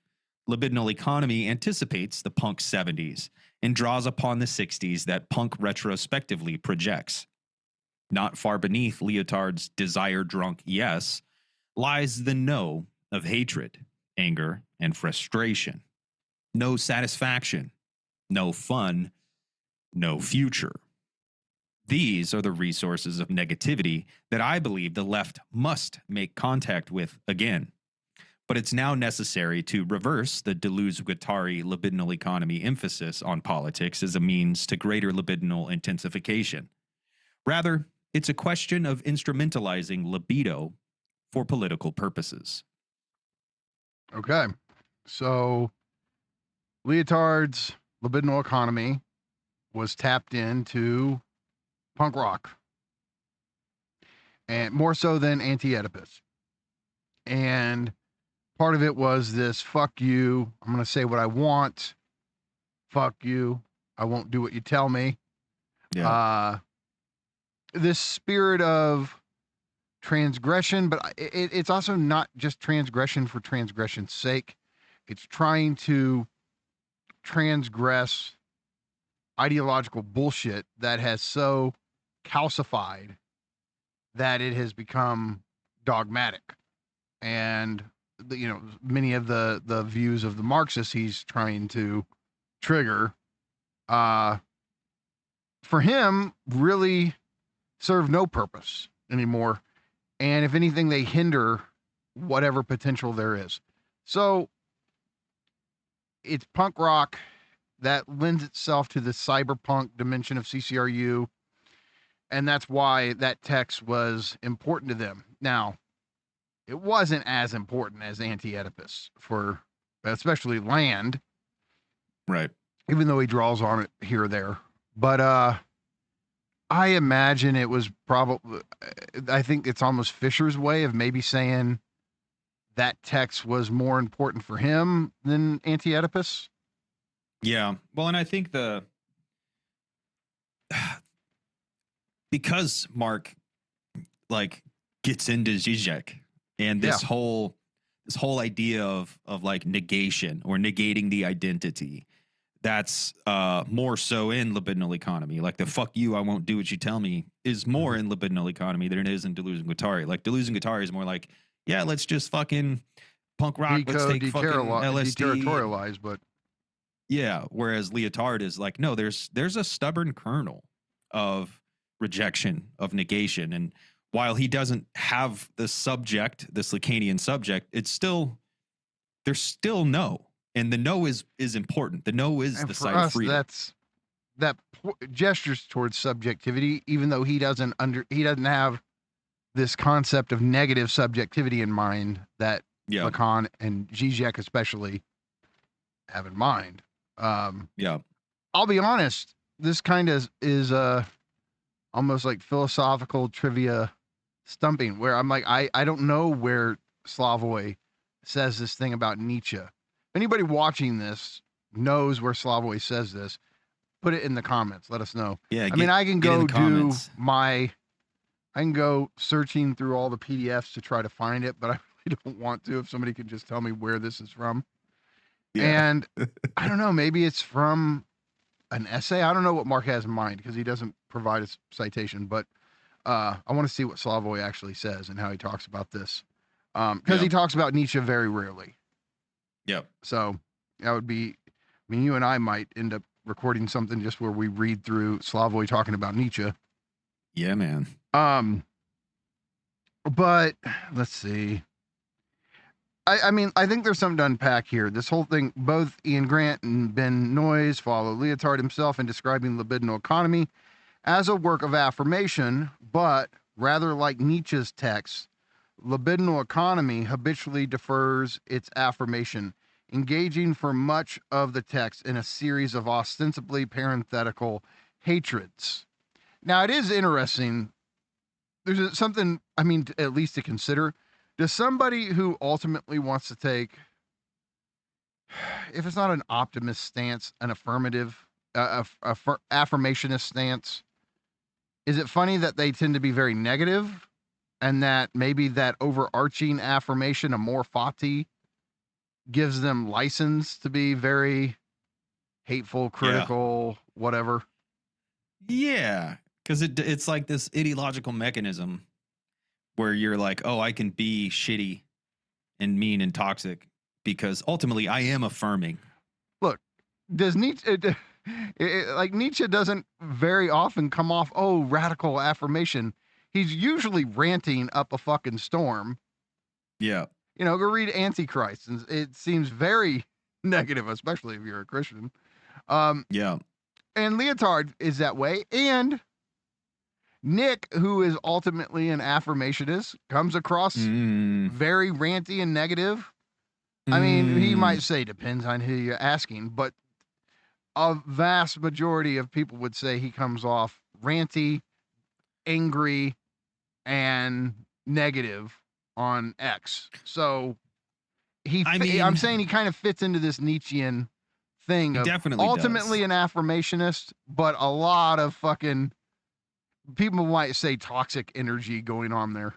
S8: libidinal economy anticipates the punk 70s and draws upon the 60s that punk retrospectively projects. Not far beneath Lyotard's desire-drunk yes lies the no of hatred, anger, and frustration. No satisfaction, no fun, no future. These are the resources of negativity that I believe the left must make contact with again. But it's now necessary to reverse the Deleuze Guattari libidinal economy emphasis on politics as a means to greater libidinal intensification. Rather, it's a question of instrumentalizing libido for political purposes.
S7: Okay. So Lyotard's libidinal economy was tapped into punk rock, and more so than Anti-Oedipus. And part of it was this, fuck you, I'm going to say what I want. Fuck you, I won't do what you tell me.
S8: Yeah.
S7: This spirit of transgression, but it's also not just transgression for transgression's sake. It's trying to transgress ideological bullshit that has so calcified that it has become dogmatic. And many of the views of the Marxists he's trying to trigger, for him, really serve no purpose anymore. And if anything, they hinder whatever potential there is. So it's punk rock that lends itself to the cyberpunk dimension of CCRU. And that's why that text was important to them. Now, it wasn't as important as Anti-Oedipus for especially Land.
S8: Right.
S7: Even though he draws on it here or there. But I imagine it was probably, I think it's almost Fisher's way of maybe saying that text was more important for him than Anti-Oedipus.
S8: Yeah. Well, and I think because Mark gets into Žižek and this whole idea of like negation or negating the identity, that's more so in libidinal economy. Like the fuck you, I won't do what you tell me is more in libidinal economy than it is in Deleuze and Guattari. Like Deleuze and Guattari is more like, yeah, let's just fucking punk rock, let's take fucking LSD.
S7: Deterritorialize, but
S8: yeah. Whereas Lyotard is like, no, there's a stubborn kernel of rejection, of negation. And while he doesn't have the subject, this Lacanian subject, there's still no. And the no is important. The no is the side of freedom.
S7: That gestures towards subjectivity, even though he doesn't have this concept of negative subjectivity in mind that Lacan and Žižek especially have in mind. I'll be honest, this kind of is almost like philosophical trivia stumping, where I'm like, I don't know where Slavoj says this thing about Nietzsche. If anybody watching this knows where Slavoj says this, put it in the comments. Let us know. Yeah, I can go I can go searching through all the PDFs to try to find it, but I really don't want to. If somebody could just tell me where this is from. Yeah. And I don't know, maybe it's from an essay. I don't know what Mark has in mind because he doesn't provide a citation, but I want to see what Slavoj actually says and how he talks about this. Because he talks about Nietzsche very rarely.
S8: Yep.
S7: So that would be, you and I might end up recording something just where we read through Slavoj talking about Nietzsche.
S8: Yeah, man.
S7: But let's see. I mean, I think there's something to unpack here. This whole thing, both Ian Grant and Ben Noyes follow Lyotard himself in describing libidinal economy as a work of affirmation, but rather like Nietzsche's text, libidinal economy habitually defers its affirmation, engaging for much of the text in a series of ostensibly parenthetical hatreds. Now, it is interesting. There's something, I mean, at least to consider. Does somebody who ultimately wants to take, if it's not an optimist stance, an affirmative, affirmationist stance, is it funny that they tend to be very negative, and that maybe that overarching affirmation, amor fati, gives them license to be very hateful, critical, whatever?
S8: Yeah, because it's like this ideological mechanism where you're like, oh, I can be shitty and mean and toxic because ultimately I am affirming.
S7: Look, does Nietzsche, like Nietzsche doesn't very often come off, oh, radical affirmation. He's usually ranting up a fucking storm.
S8: Yeah.
S7: You know, go read Antichrist, and it seems very negative, especially if you're a Christian.
S8: Yeah.
S7: And Lyotard is that way. And Nick, who is ultimately an affirmationist, comes across very ranty and negative. I mean, he might say depends on who you're asking, but a vast majority of people would say he comes off ranty, angry, and negative on X. So I'm saying he kind of fits into this Nietzschean thing of
S8: definitely
S7: ultimately an affirmationist, but a lot of fucking people might say toxic energy going on there.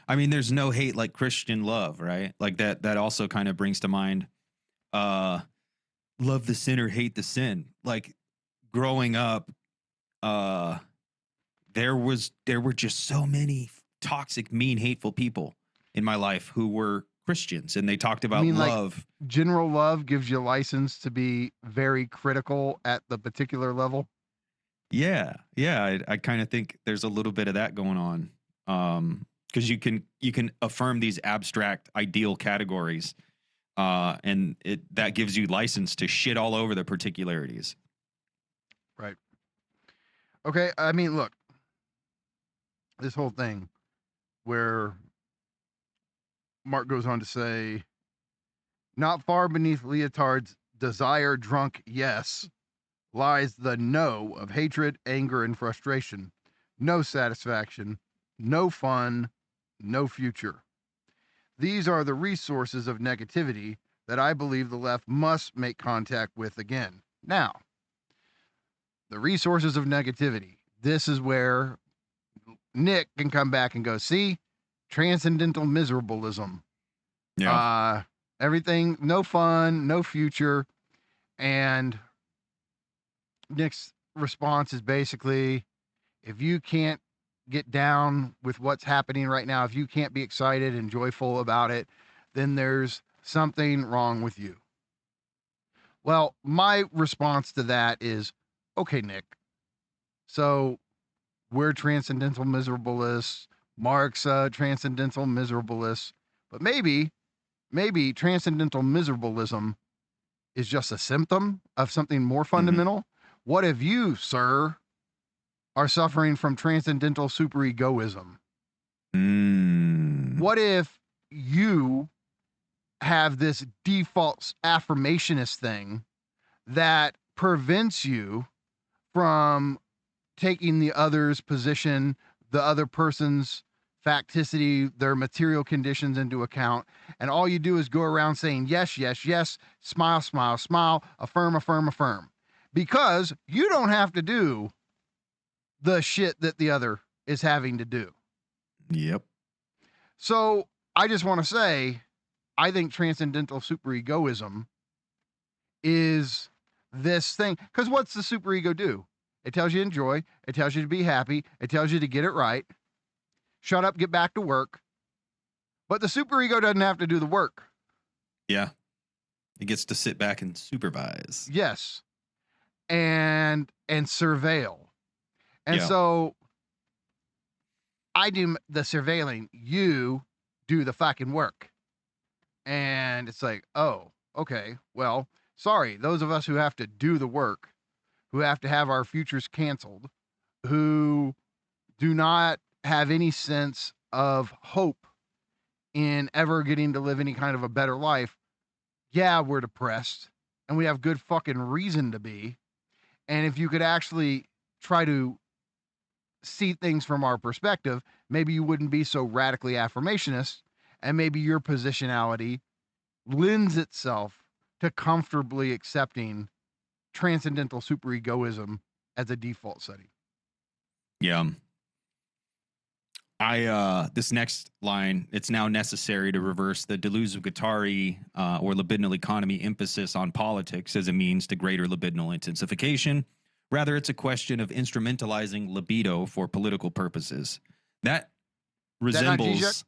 S8: I mean, there's no hate like Christian love, right? Like that also kind of brings to mind love the sinner, hate the sin. Like growing up, there were just so many toxic, mean, hateful people in my life who were Christians, and they talked about love.
S7: Like general love gives you license to be very critical at the particular level.
S8: Yeah. I kind of think there's a little bit of that going on. Because you can affirm these abstract ideal categories, and that gives you license to shit all over the particularities.
S7: Right. Okay. I mean, look, this whole thing where Mark goes on to say, not far beneath Lyotard's desire drunk yes lies the no of hatred, anger, and frustration. No satisfaction, no fun, no future. These are the resources of negativity that I believe the left must make contact with again. Now, the resources of negativity. This is where Nick can come back and go, see, transcendental miserableism.
S8: Yeah.
S7: Everything, no fun, no future. And Nick's response is basically, if you can't get down with what's happening right now, if you can't be excited and joyful about it, then there's something wrong with you. Well, my response to that is, okay, Nick, so we're transcendental miserableists, Marx transcendental miserableists, but maybe transcendental miserableism is just a symptom of something more fundamental. What if you, sir, are suffering from transcendental superegoism? What if you have this default affirmationist thing that prevents you from taking the other's position, the other person's facticity, their material conditions into account, and all you do is go around saying yes, yes, yes, smile, smile, smile, affirm, affirm, affirm, because you don't have to do the shit that the other is having to do.
S8: Yep.
S7: So I just want to say, I think transcendental superegoism is this thing, because what's the superego do? It tells you to enjoy, it tells you to be happy, it tells you to get it right, shut up, get back to work. But the superego doesn't have to do the work.
S8: Yeah. It gets to sit back and supervise.
S7: Yes. And surveil. And so I do the surveilling, you do the fucking work. And it's like, oh, okay, well, sorry, those of us who have to do the work, who have to have our futures canceled, who do not have any sense of hope in ever getting to live any kind of a better life, yeah, we're depressed and we have good fucking reason to be. And if you could actually try to see things from our perspective, maybe you wouldn't be so radically affirmationist, and maybe your positionality lends itself to comfortably accepting transcendental superegoism as a default setting.
S8: Yeah. This next line, it's now necessary to reverse the Deleuze Guattari or libidinal economy emphasis on politics as a means to greater libidinal intensification. Rather, it's a question of instrumentalizing libido for political purposes. That resembles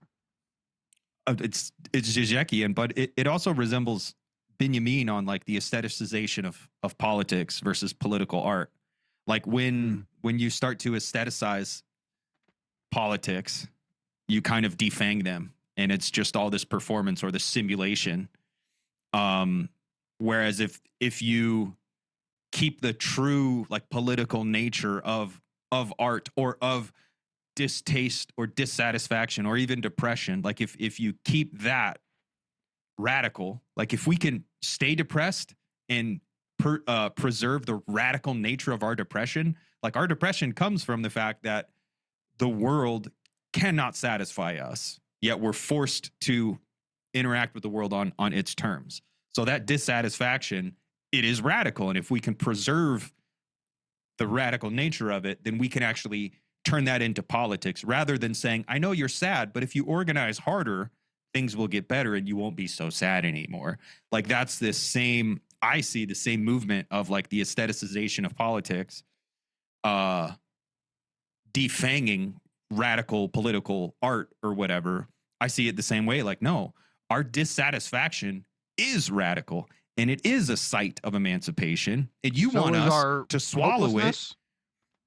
S8: it's Žižekian, but it also resembles Benjamin on like the aestheticization of politics versus political art. Like when you start to aestheticize politics, you kind of defang them, and it's just all this performance or this simulation. Whereas if you keep the true like political nature of art or of distaste or dissatisfaction or even depression, like if you keep that radical, like if we can stay depressed and preserve the radical nature of our depression, like our depression comes from the fact that the world cannot satisfy us, yet we're forced to interact with the world on its terms. So that dissatisfaction, it is radical. And if we can preserve the radical nature of it, then we can actually turn that into politics rather than saying, I know you're sad, but if you organize harder, things will get better and you won't be so sad anymore. Like that's this same, I see the same movement of like the aestheticization of politics, defanging radical political art or whatever. I see it the same way. Like, no, our dissatisfaction is radical and it is a site of emancipation. And you want us to swallow it.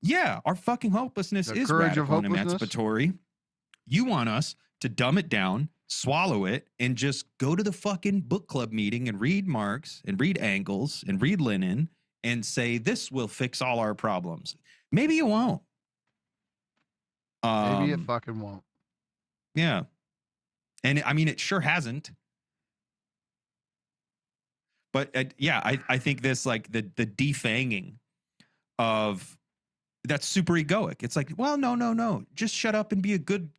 S8: Yeah, our fucking hopelessness is radical and emancipatory. You want us to dumb it down, swallow it, and just go to the fucking book club meeting and read Marx and read Engels and read Lenin and say, this will fix all our problems. Maybe it won't.
S7: Maybe it fucking won't.
S8: Yeah. And I mean, it sure hasn't. But yeah, I think this, like the defanging of, that's super egoic. It's like, well, no. Just shut up and be a good,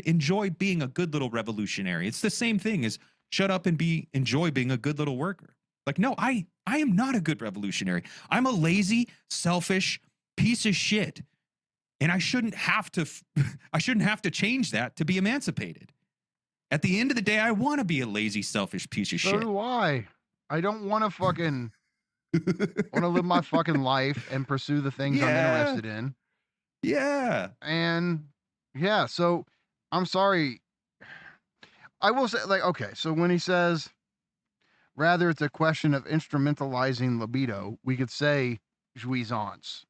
S8: enjoy being a good little revolutionary. It's the same thing as shut up and enjoy being a good little worker. Like, no, I am not a good revolutionary. I'm a lazy, selfish piece of shit. And I shouldn't have to change that to be emancipated. At the end of the day, I want to be a lazy, selfish piece of shit.
S7: So do I. I don't want to fucking want to live my fucking life and pursue the things I'm interested in.
S8: Yeah.
S7: And yeah, so I'm sorry. I will say, like, okay, so when he says, rather it's a question of instrumentalizing libido, we could say jouissance.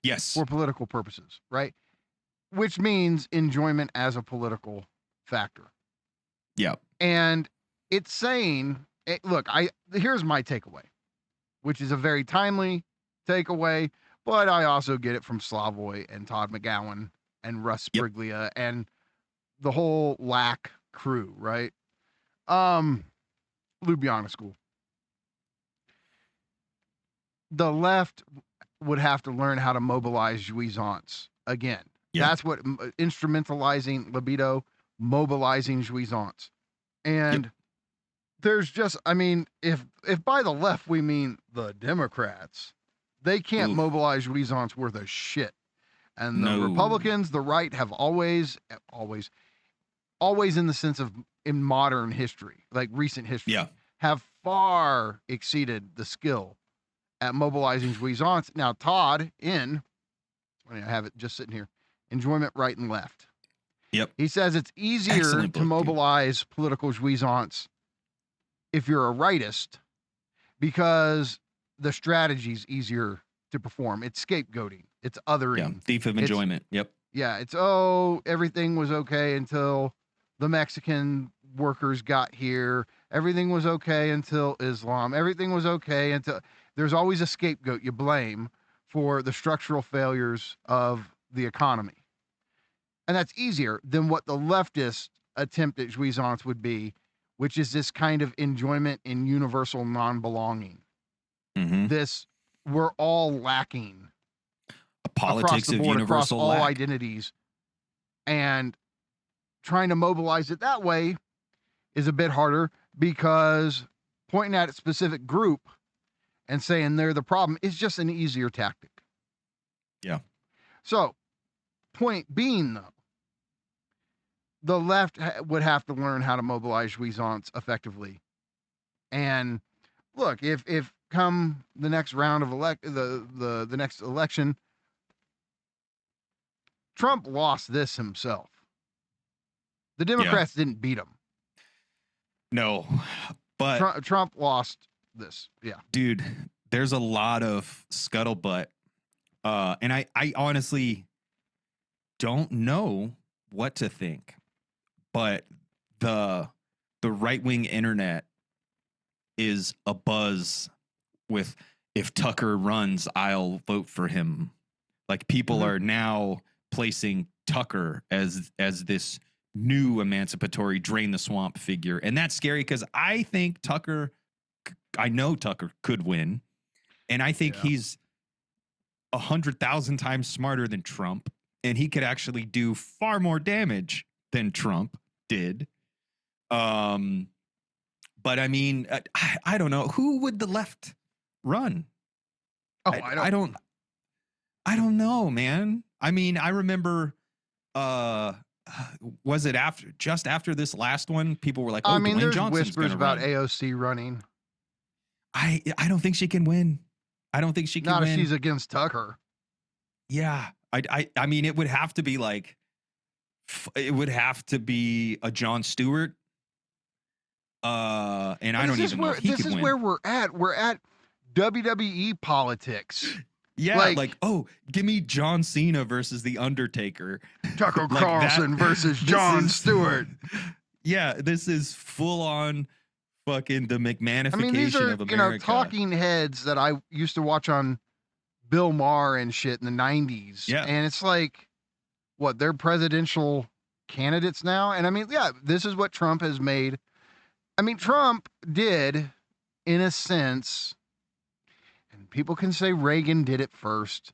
S8: Yes.
S7: For political purposes, right? Which means enjoyment as a political factor.
S8: Yeah.
S7: And it's saying, look, here's my takeaway, which is a very timely takeaway, but I also get it from Slavoj and Todd McGowan and Russ Spriglia and the whole LAC crew, right? Ljubljana School. The left would have to learn how to mobilize jouissance again. Yeah. That's what instrumentalizing libido, mobilizing jouissance. And there's just, I mean, if by the left we mean the Democrats, they can't mobilize jouissance worth a shit. And the Republicans, the right, have always in the sense of in modern history, like recent history, have far exceeded the skill at mobilizing jouissance. Now, Todd, I have it just sitting here, enjoyment right and left.
S8: Yep.
S7: He says it's easier to mobilize political jouissance if you're a rightist because the strategy's easier to perform. It's scapegoating. It's othering.
S8: Yeah, thief of enjoyment. Yep.
S7: Yeah, it's, everything was okay until the Mexican workers got here. Everything was okay until Islam. Everything was okay until there's always a scapegoat you blame for the structural failures of the economy. And that's easier than what the leftist attempt at jouissance would be, which is this kind of enjoyment in universal non-belonging. This, we're all lacking.
S8: A politics
S7: across the
S8: of
S7: board,
S8: universal
S7: across all
S8: lack.
S7: identities. And trying to mobilize it that way is a bit harder because pointing at a specific group and saying they're the problem is just an easier tactic.
S8: Yeah.
S7: So, point being, though, the left would have to learn how to mobilize jouissance effectively. And look, if come the next round of the next election, Trump lost this himself. The Democrats didn't beat him.
S8: No, but
S7: Trump lost this. Yeah,
S8: dude, there's a lot of scuttlebutt, and I honestly don't know what to think. But the right-wing internet is abuzz with, if Tucker runs, I'll vote for him. Like, people are now placing Tucker as this new emancipatory drain the swamp figure. And that's scary because I know Tucker could win. And I think he's 100,000 times smarter than Trump. And he could actually do far more damage than Trump did. But I mean, I don't know. Who would the left run?
S7: Oh,
S8: I don't know, man. I mean, I remember, was it just after this last one? People were like, "Oh,
S7: I mean,
S8: Dwayne
S7: there's
S8: Johnson's
S7: whispers about
S8: run."
S7: AOC running.
S8: I don't think she can win. I don't think she can
S7: Not
S8: win.
S7: if she's against Tucker.
S8: Yeah, I mean, it would have to be like, it would have to be a Jon Stewart. And I don't even know if he could win.
S7: This is where we're at. We're at WWE politics.
S8: Yeah, like, oh, give me John Cena versus The Undertaker.
S7: Tucker
S8: Like
S7: Carlson versus Jon Stewart.
S8: Yeah, this is full on fucking the McManification
S7: I mean, these are,
S8: of America.
S7: talking heads that I used to watch on Bill Maher and shit in the 90s.
S8: Yeah.
S7: And it's like, what, they're presidential candidates now? And I mean, yeah, this is what Trump has made. I mean, Trump did, in a sense, and people can say Reagan did it first.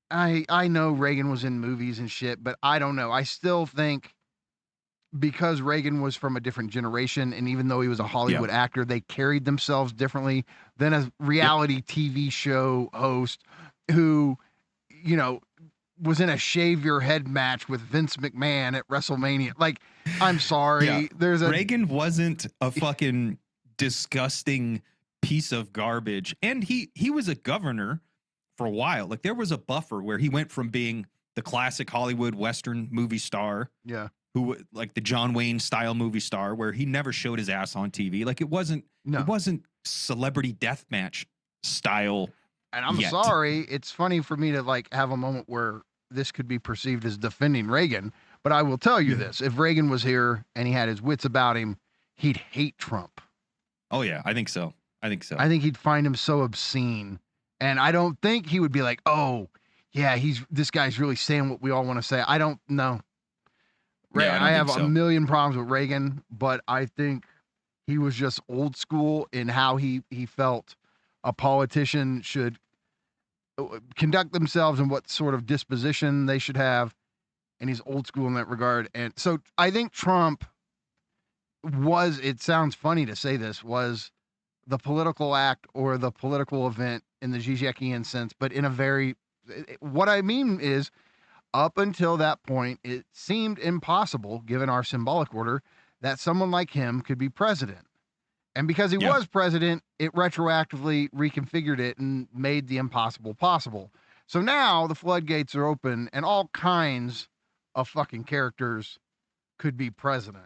S7: I know Reagan was in movies and shit, but I don't know. I still think because Reagan was from a different generation, and even though he was a Hollywood actor, they carried themselves differently than a reality TV show host who, was in a shave your head match with Vince McMahon at WrestleMania. Like, I'm sorry.
S8: Reagan wasn't a fucking disgusting piece of garbage. And he was a governor for a while. Like, there was a buffer where he went from being the classic Hollywood Western movie star.
S7: Yeah.
S8: Who, like the John Wayne style movie star, where he never showed his ass on TV. Like, it wasn't celebrity deathmatch style.
S7: And I'm sorry, it's funny for me to like have a moment where this could be perceived as defending Reagan, but I will tell you this: if Reagan was here and he had his wits about him, he'd hate Trump.
S8: Oh yeah, I think so. I think
S7: he'd find him so obscene, and I don't think he would be like, "Oh, yeah, this guy's really saying what we all want to say." I don't know. I have a million problems with Reagan, but I think he was just old school in how he felt a politician should conduct themselves and what sort of disposition they should have. And he's old school in that regard. And so I think Trump was, it sounds funny to say this, was the political act or the political event in the Žižekian sense, but in a very, what I mean is, up until that point, it seemed impossible, given our symbolic order, that someone like him could be president. And because he was president, it retroactively reconfigured it and made the impossible possible. So now the floodgates are open and all kinds of fucking characters could be president.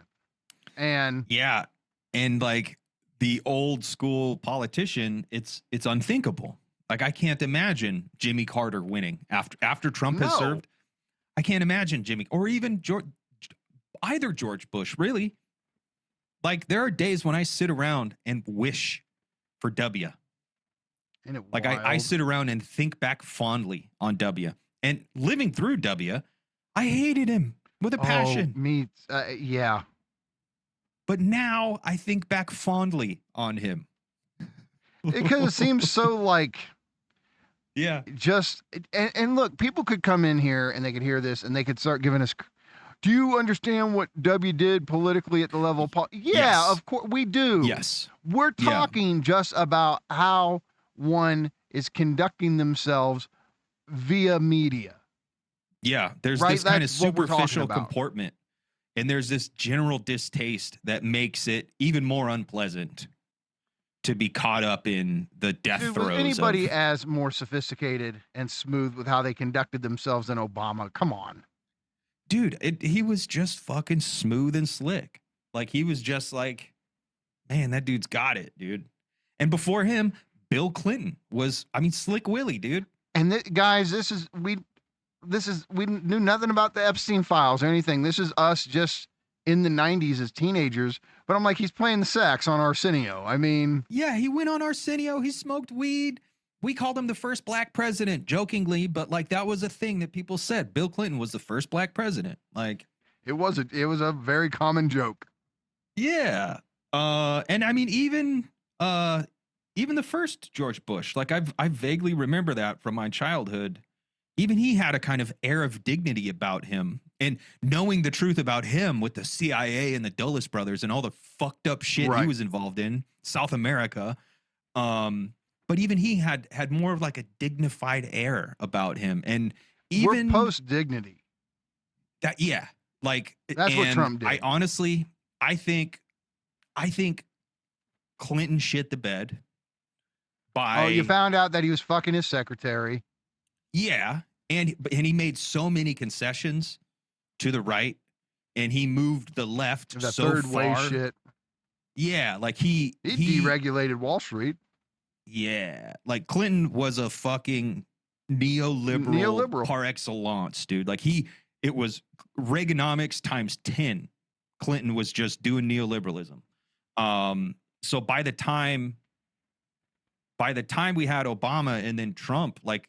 S7: And
S8: yeah, and like the old school politician, it's unthinkable. Like, I can't imagine Jimmy Carter winning after Trump has served. I can't imagine Jimmy or even either George Bush, really. Like there are days when I sit around and wish for W.
S7: Ain't it
S8: Like I
S7: wild?
S8: sit around and think back fondly on W. And living through W, I hated him with a passion.
S7: Me, yeah.
S8: But now I think back fondly on him.
S7: Because it seems so like
S8: Yeah.
S7: just and look, people could come in here and they could hear this and they could start giving us. Do you understand what W did politically at the level of yeah,
S8: Yes.
S7: of course we do.
S8: Yes.
S7: We're
S8: Yeah.
S7: talking just about how one is conducting themselves via media.
S8: Yeah. There's
S7: Right,
S8: this kind of
S7: that's what we're talking
S8: superficial
S7: about.
S8: comportment. And there's this general distaste that makes it even more unpleasant to be caught up in the death
S7: Dude, was
S8: throes.
S7: anybody
S8: of,
S7: as more sophisticated and smooth with how they conducted themselves than Obama? Come on.
S8: dude, he was just fucking smooth and slick. Like he was just like, man, that dude's got it, dude. And before him, Bill Clinton was, I mean, Slick Willie, dude.
S7: And guys, we knew nothing about the Epstein files or anything. This is us just in the 90s as teenagers. But I'm like, he's playing the sax on Arsenio. I mean,
S8: Yeah, he went on Arsenio. He smoked weed. We called him the first black president, jokingly, but like that was a thing that people said. Bill Clinton was the first black president. Like,
S7: it was a very common joke.
S8: yeah. And I mean, even the first George Bush, like I vaguely remember that from my childhood. Even he had a kind of air of dignity about him, and knowing the truth about him with the CIA and the Dulles brothers and all the fucked up shit
S7: Right.
S8: he was involved in, South America. But even he had more of like a dignified air about him, and even
S7: We're post dignity.
S8: that, yeah, like
S7: That's what
S8: and
S7: Trump did.
S8: I honestly, I think Clinton shit the bed. By
S7: You found out that he was fucking his secretary.
S8: yeah, and he made so many concessions to the right, and he moved the left
S7: The
S8: so
S7: third way
S8: far.
S7: shit.
S8: Yeah, like he
S7: deregulated Wall Street.
S8: Yeah, like Clinton was a fucking neoliberal par excellence, dude. Like it was Reaganomics times 10. Clinton was just doing neoliberalism. So by the time we had Obama and then Trump, like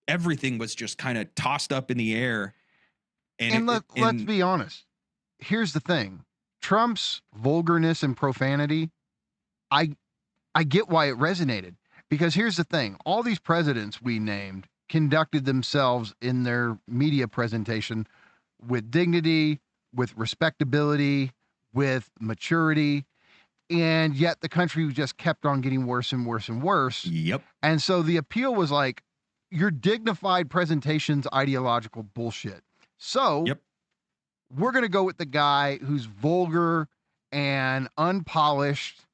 S8: everything was just kind of tossed up in the air.
S7: And let's be honest. Here's the thing. Trump's vulgarness and profanity, I get why it resonated, because here's the thing. All these presidents we named conducted themselves in their media presentation with dignity, with respectability, with maturity, and yet the country just kept on getting worse and worse and worse.
S8: Yep.
S7: And so the appeal was like, your dignified presentation's ideological bullshit. So
S8: Yep.
S7: we're going to go with the guy who's vulgar and unpolished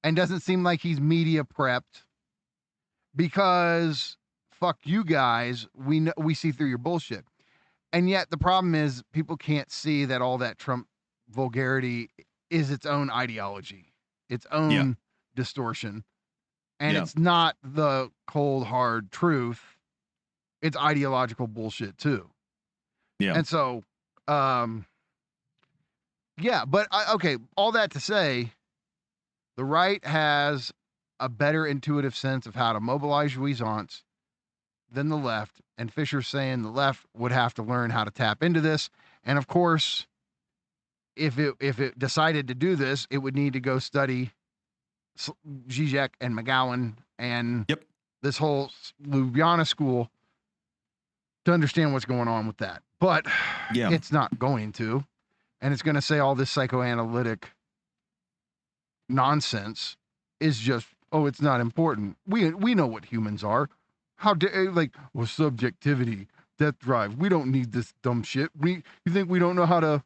S7: and doesn't seem like he's media prepped, because fuck you guys, we see through your bullshit. And yet the problem is people can't see that all that Trump vulgarity is its own ideology, its own distortion. And it's not the cold, hard truth. It's ideological bullshit too.
S8: Yeah.
S7: And so, yeah, but okay, all that to say, the right has a better intuitive sense of how to mobilize jouissance than the left. And Fisher's saying the left would have to learn how to tap into this. And of course, if it decided to do this, it would need to go study Žižek and McGowan and this whole Ljubljana school to understand what's going on with that. But it's not going to. And it's going to say all this psychoanalytic nonsense is just, oh, it's not important. We know what humans are. How dare, like, well, subjectivity, death drive. We don't need this dumb shit. You think we don't know how to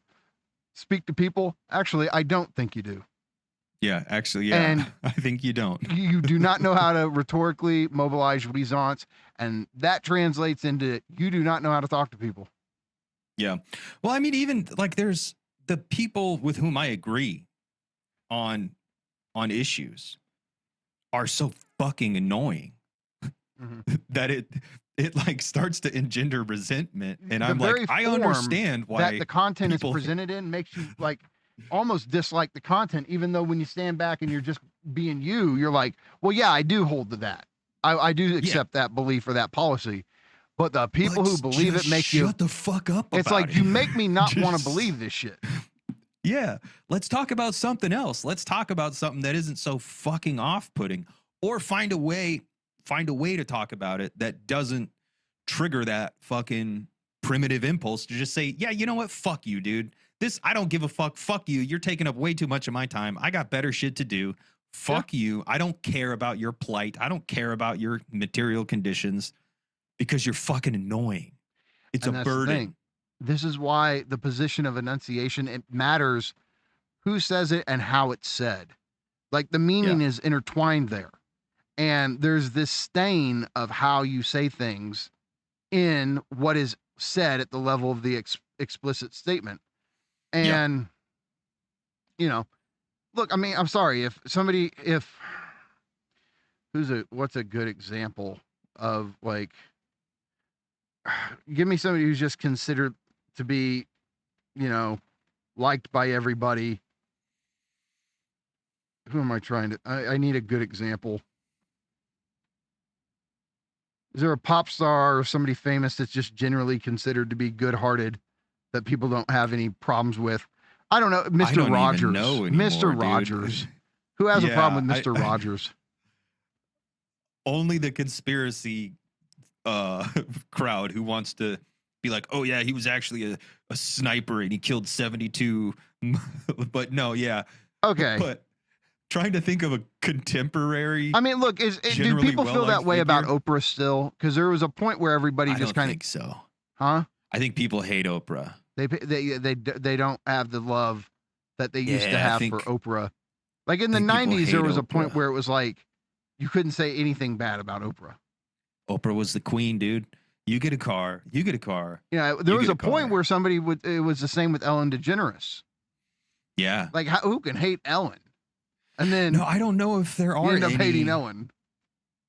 S7: speak to people? Actually, I don't think you do.
S8: Yeah, actually, yeah.
S7: And
S8: I think you don't.
S7: You do not know how to rhetorically mobilize jouissance, and that translates into you do not know how to talk to people.
S8: Yeah. Well, I mean, even like there's the people with whom I agree on issues are so fucking annoying that it like starts to engender resentment. And I'm like, I understand why
S7: that the content is
S8: people
S7: presented in makes you like, almost dislike the content, even though when you stand back and you're just being you, you're like, well, yeah, I do hold to that. I do accept that belief or that policy. But the people who believe it make you
S8: shut the fuck up.
S7: It's
S8: about
S7: like
S8: it.
S7: you make me not want to
S8: Just-
S7: believe this shit.
S8: Yeah, let's talk about something else. Let's talk about something that isn't so fucking off-putting, or find a way to talk about it that doesn't trigger that fucking primitive impulse to just say, yeah, you know what? Fuck you, dude. This, I don't give a fuck. Fuck you. You're taking up way too much of my time. I got better shit to do. Fuck you. I don't care about your plight. I don't care about your material conditions because you're fucking annoying. It's
S7: And
S8: a
S7: that's the
S8: burden.
S7: thing. This is why the position of enunciation, it matters who says it and how it's said. Like the meaning is intertwined there. And there's this stain of how you say things in what is said at the level of the explicit statement. And, you know, look, I mean, I'm sorry what's a good example of like, give me somebody who's just considered to be, you know, liked by everybody. Who am I trying to, I need a good example. Is there a pop star or somebody famous that's just generally considered to be good-hearted that people don't have any problems with? I don't know. Mr.
S8: I don't
S7: Rogers.
S8: even know anymore,
S7: Mr.
S8: dude.
S7: Rogers. Who has a problem with
S8: Yeah,
S7: Mr. Rogers?
S8: Only the conspiracy crowd who wants to be like, oh yeah, he was actually a sniper and he killed 72. But no, yeah.
S7: Okay.
S8: But trying to think of a contemporary.
S7: I mean, look, do
S8: generally
S7: people feel that
S8: well-liked
S7: way about
S8: figure?
S7: Oprah still? Because there was a point where everybody
S8: I
S7: just
S8: don't
S7: kind of,
S8: think so.
S7: huh?
S8: I think people hate Oprah.
S7: They don't have the love that they used to
S8: Yeah, I
S7: have
S8: think-
S7: for Oprah. Like in the
S8: I think people
S7: 90s, there
S8: hate
S7: was a point
S8: Oprah.
S7: where it was like you couldn't say anything bad about Oprah.
S8: Oprah was the queen, dude. You get a car. You get a car.
S7: Yeah, there
S8: You
S7: was
S8: get
S7: a
S8: a
S7: point
S8: car.
S7: where somebody would. It was the same with Ellen DeGeneres.
S8: Yeah.
S7: Like, who can hate Ellen? And then
S8: No, I don't know if there
S7: you
S8: are
S7: end up
S8: any.
S7: hating Ellen.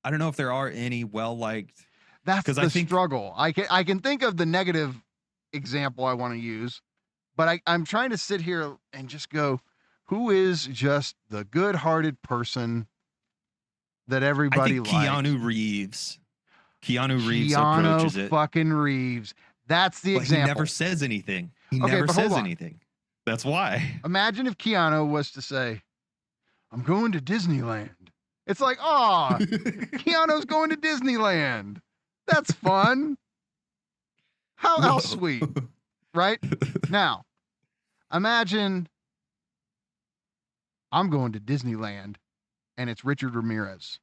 S8: I don't know if there are any well-liked.
S7: That's
S8: 'Cause
S7: the
S8: I think-
S7: struggle. I can think of the negative example I want to use, but I'm trying to sit here and just go, who is just the good-hearted person that
S8: I
S7: everybody
S8: think
S7: likes?
S8: Keanu Reeves. Keanu Reeves approaches it.
S7: fucking Reeves. That's the
S8: But
S7: example.
S8: he never says anything. He
S7: Okay,
S8: never
S7: but hold
S8: says
S7: on.
S8: anything. That's why.
S7: Imagine if Keanu was to say, I'm going to Disneyland. It's like, oh, Keanu's going to Disneyland. That's fun. How sweet, right? Now, imagine I'm going to Disneyland and it's Richard Ramirez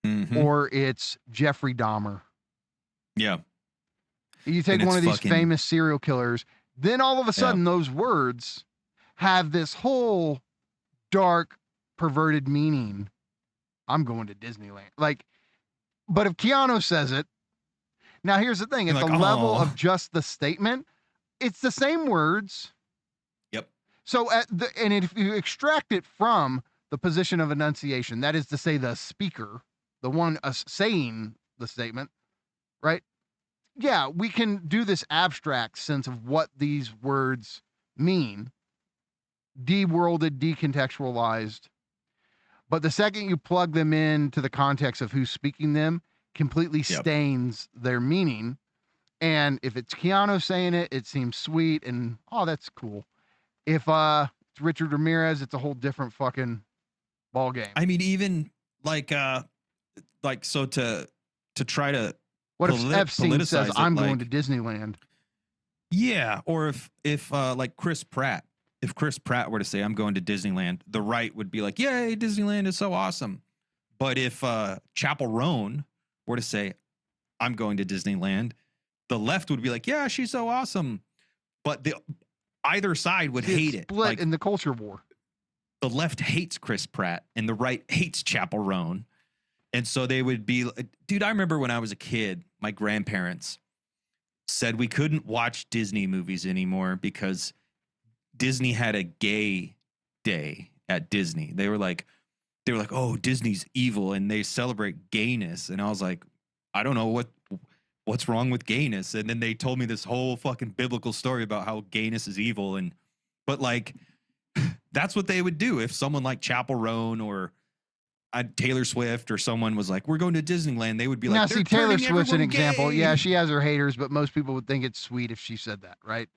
S8: Mhm.
S7: or it's Jeffrey Dahmer.
S8: Yeah.
S7: You take
S8: And
S7: one
S8: it's
S7: of these
S8: fucking-
S7: famous serial killers, then all of a sudden those words have this whole dark, perverted meaning. I'm going to Disneyland. Like, but if Keanu says it, now here's the thing, at
S8: You're
S7: the
S8: like,
S7: level
S8: "Aw."
S7: of just the statement, it's the same words.
S8: Yep.
S7: So and if you extract it from the position of enunciation, that is to say the speaker, the one saying the statement, right? Yeah, we can do this abstract sense of what these words mean, de-worlded, decontextualized. But the second you plug them into the context of who's speaking them, completely stains their meaning. And if it's Keanu saying it, it seems sweet and, oh, that's cool. If it's Richard Ramirez, it's a whole different fucking ball game.
S8: I mean, even like so to try to
S7: What if Epstein says,
S8: politicize it,
S7: I'm going to
S8: like-
S7: Disneyland?
S8: Yeah, or if like Chris Pratt, if Chris Pratt were to say I'm going to Disneyland, the right would be like, "Yay, Disneyland is so awesome." But if Chapel Roan were to say I'm going to Disneyland, the left would be like, "Yeah, she's so awesome." But either side would hate it.
S7: Split
S8: Like
S7: in the culture war.
S8: the left hates Chris Pratt and the right hates Chapel Roan. And so they would be, dude, I remember when I was a kid, my grandparents said we couldn't watch Disney movies anymore because Disney had a gay day at Disney. They were like, oh, Disney's evil and they celebrate gayness. And I was like, I don't know what's wrong with gayness. And then they told me this whole fucking biblical story about how gayness is evil. And But like, that's what they would do if someone like Chappell Roan or Taylor Swift or someone was like, we're going to Disneyland. They would be
S7: Now,
S8: like,
S7: see, Taylor Swift's an example.
S8: gay.
S7: Yeah, she has her haters, but most people would think it's sweet if she said that, right?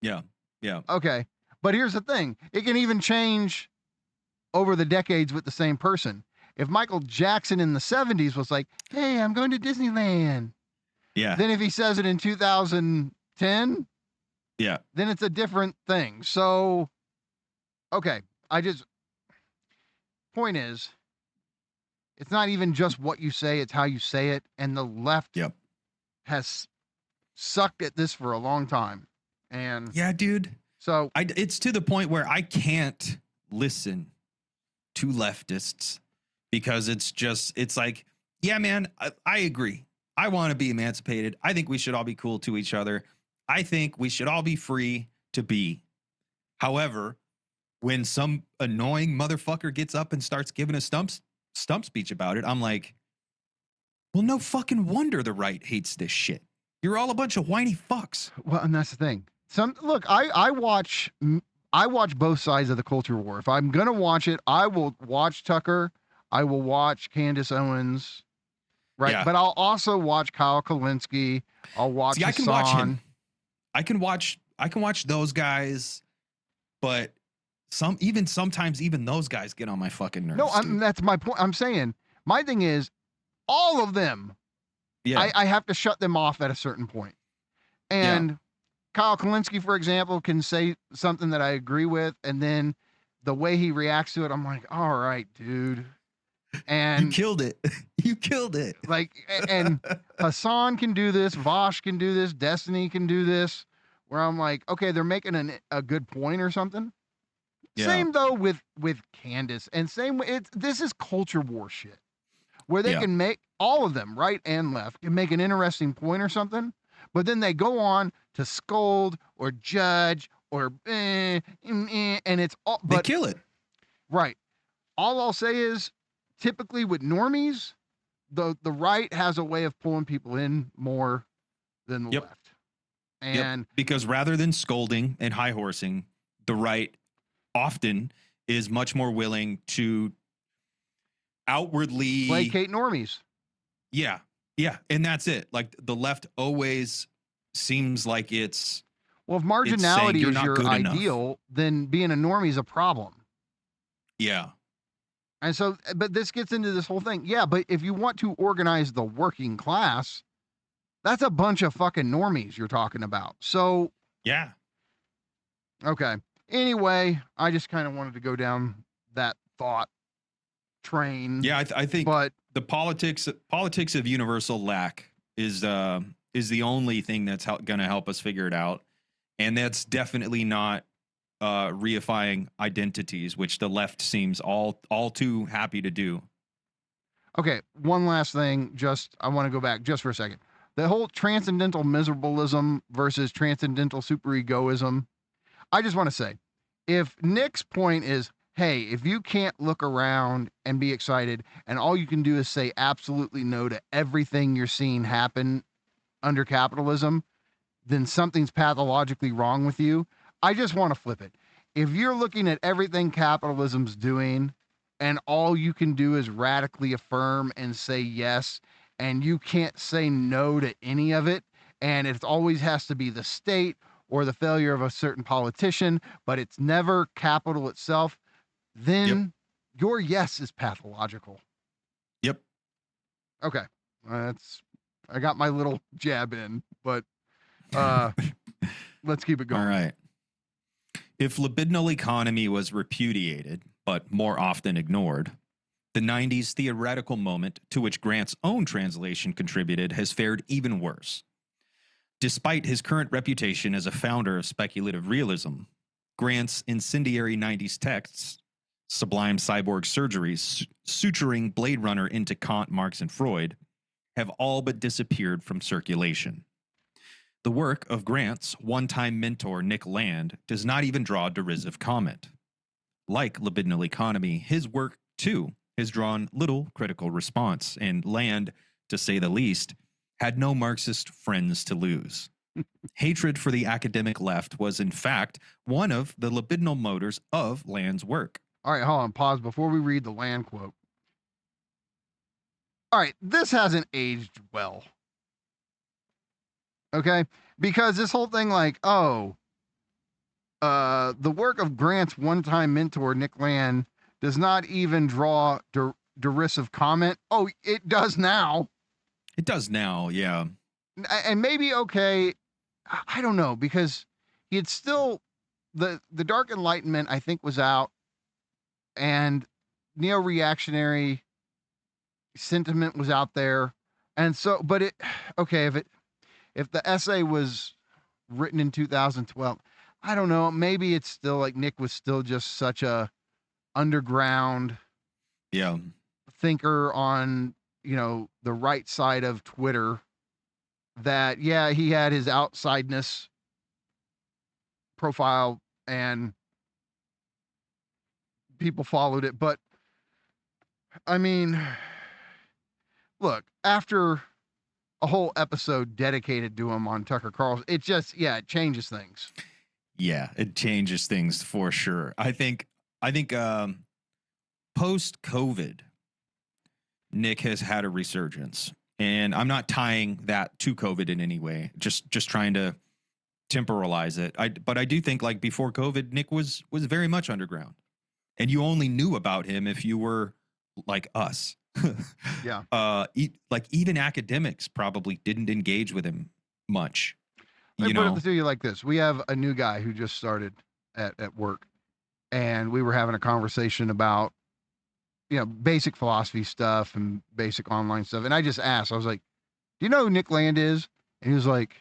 S8: Yeah. Yeah.
S7: Okay. But here's the thing. It can even change over the decades with the same person. If Michael Jackson in the 70s was like, hey, I'm going to Disneyland.
S8: Yeah.
S7: Then if he says it in 2010,
S8: yeah.
S7: then it's a different thing. So, okay. Point is, it's not even just what you say, it's how you say it. And the left has sucked at this for a long time. And
S8: yeah, dude.
S7: So
S8: it's to the point where I can't listen to leftists because it's like, yeah, man, I agree. I want to be emancipated. I think we should all be cool to each other. I think we should all be free to be. However, when some annoying motherfucker gets up and starts giving a stump speech about it, I'm like, well, no fucking wonder the right hates this shit. You're all a bunch of whiny fucks.
S7: Well, and that's the thing. Look, I watch both sides of the culture war. If I'm gonna watch it, I will watch Tucker. I will watch Candace Owens, right?
S8: Yeah.
S7: But I'll also watch Kyle Kalinske. I'll watch.
S8: See, I can
S7: Hassan.
S8: watch him. I can watch those guys, but sometimes those guys get on my fucking nerves.
S7: No, that's my point. I'm saying my thing is all of them.
S8: Yeah,
S7: I have to shut them off at a certain point. And Kyle Kalinske, for example, can say something that I agree with, and then the way he reacts to it, I'm like, all right, dude. And
S8: you killed it. You killed it.
S7: Like, and Hassan can do this, Vosh can do this, Destiny can do this, where I'm like, okay, they're making a good point or something. Yeah. Same though with Candace, and same this is culture war shit, where they can make all of them, right and left, can make an interesting point or something, but then they go on to scold or judge or and it's all. But
S8: they kill it.
S7: Right. All I'll say is, typically with normies, the right has a way of pulling people in more than the left. And
S8: because rather than scolding and high horsing, the right often is much more willing to outwardly
S7: placate normies.
S8: Yeah. Yeah. And that's it. Like the left always seems like it's.
S7: Well, if marginality is your ideal,
S8: enough.
S7: Then being a normie is a problem.
S8: Yeah.
S7: And so, but this gets into this whole thing. Yeah, but if you want to organize the working class, that's a bunch of fucking normies you're talking about. So.
S8: Yeah.
S7: Okay. Anyway, I just kind of wanted to go down that thought train.
S8: Yeah, I think
S7: but
S8: the politics of universal lack is the only thing that's going to help us figure it out. And that's definitely not reifying identities, which the left seems all too happy to do.
S7: Okay, one last thing. I want to go back just for a second. The whole transcendental miserableism versus transcendental superegoism. I just want to say, if Nick's point is, hey, if you can't look around and be excited, and all you can do is say absolutely no to everything you're seeing happen under capitalism, then something's pathologically wrong with you. I just want to flip it. If you're looking at everything capitalism's doing, and all you can do is radically affirm and say yes, and you can't say no to any of it, and it always has to be the state or the failure of a certain politician, but it's never capital itself, then your yes is pathological.
S8: Yep.
S7: Okay. I got my little jab in, but let's keep it going.
S8: All right. If libidinal economy was repudiated, but more often ignored, the 90s theoretical moment to which Grant's own translation contributed has fared even worse. Despite his current reputation as a founder of speculative realism, Grant's incendiary 90s texts, sublime cyborg surgeries, suturing Blade Runner into Kant, Marx, and Freud, have all but disappeared from circulation. The work of Grant's one-time mentor, Nick Land, does not even draw derisive comment. Like libidinal economy, his work, too, has drawn little critical response, and Land, to say the least, had no Marxist friends to lose. Hatred for the academic left was, in fact, one of the libidinal motors of Land's work.
S7: All right, hold on, pause before we read the Land quote. All right, this hasn't aged well. Okay, because this whole thing, like, the work of Grant's one-time mentor, Nick Land, does not even draw derisive comment. Oh, it does now.
S8: It does now, yeah.
S7: And maybe, okay, I don't know, because he had still, the Dark Enlightenment, I think, was out, and neo-reactionary sentiment was out there. And so, but okay, if the essay was written in 2012, I don't know, maybe it's still like Nick was still just such a underground thinker on, the right side of Twitter that, yeah, he had his outsideness profile and people followed it. But I mean, look, after a whole episode dedicated to him on Tucker Carlson, it just, it changes things.
S8: Yeah, it changes things for sure. I think post-COVID, Nick has had a resurgence, and I'm not tying that to COVID in any way. Just trying to temporalize it. But I do think, like, before COVID, Nick was very much underground, and you only knew about him if you were like us.
S7: Yeah.
S8: Like, even academics probably didn't engage with him much.
S7: Let me put it to you like this. We have a new guy who just started at work, and we were having a conversation about, basic philosophy stuff and basic online stuff. And I just asked, I was like, do you know who Nick Land is? And he was like,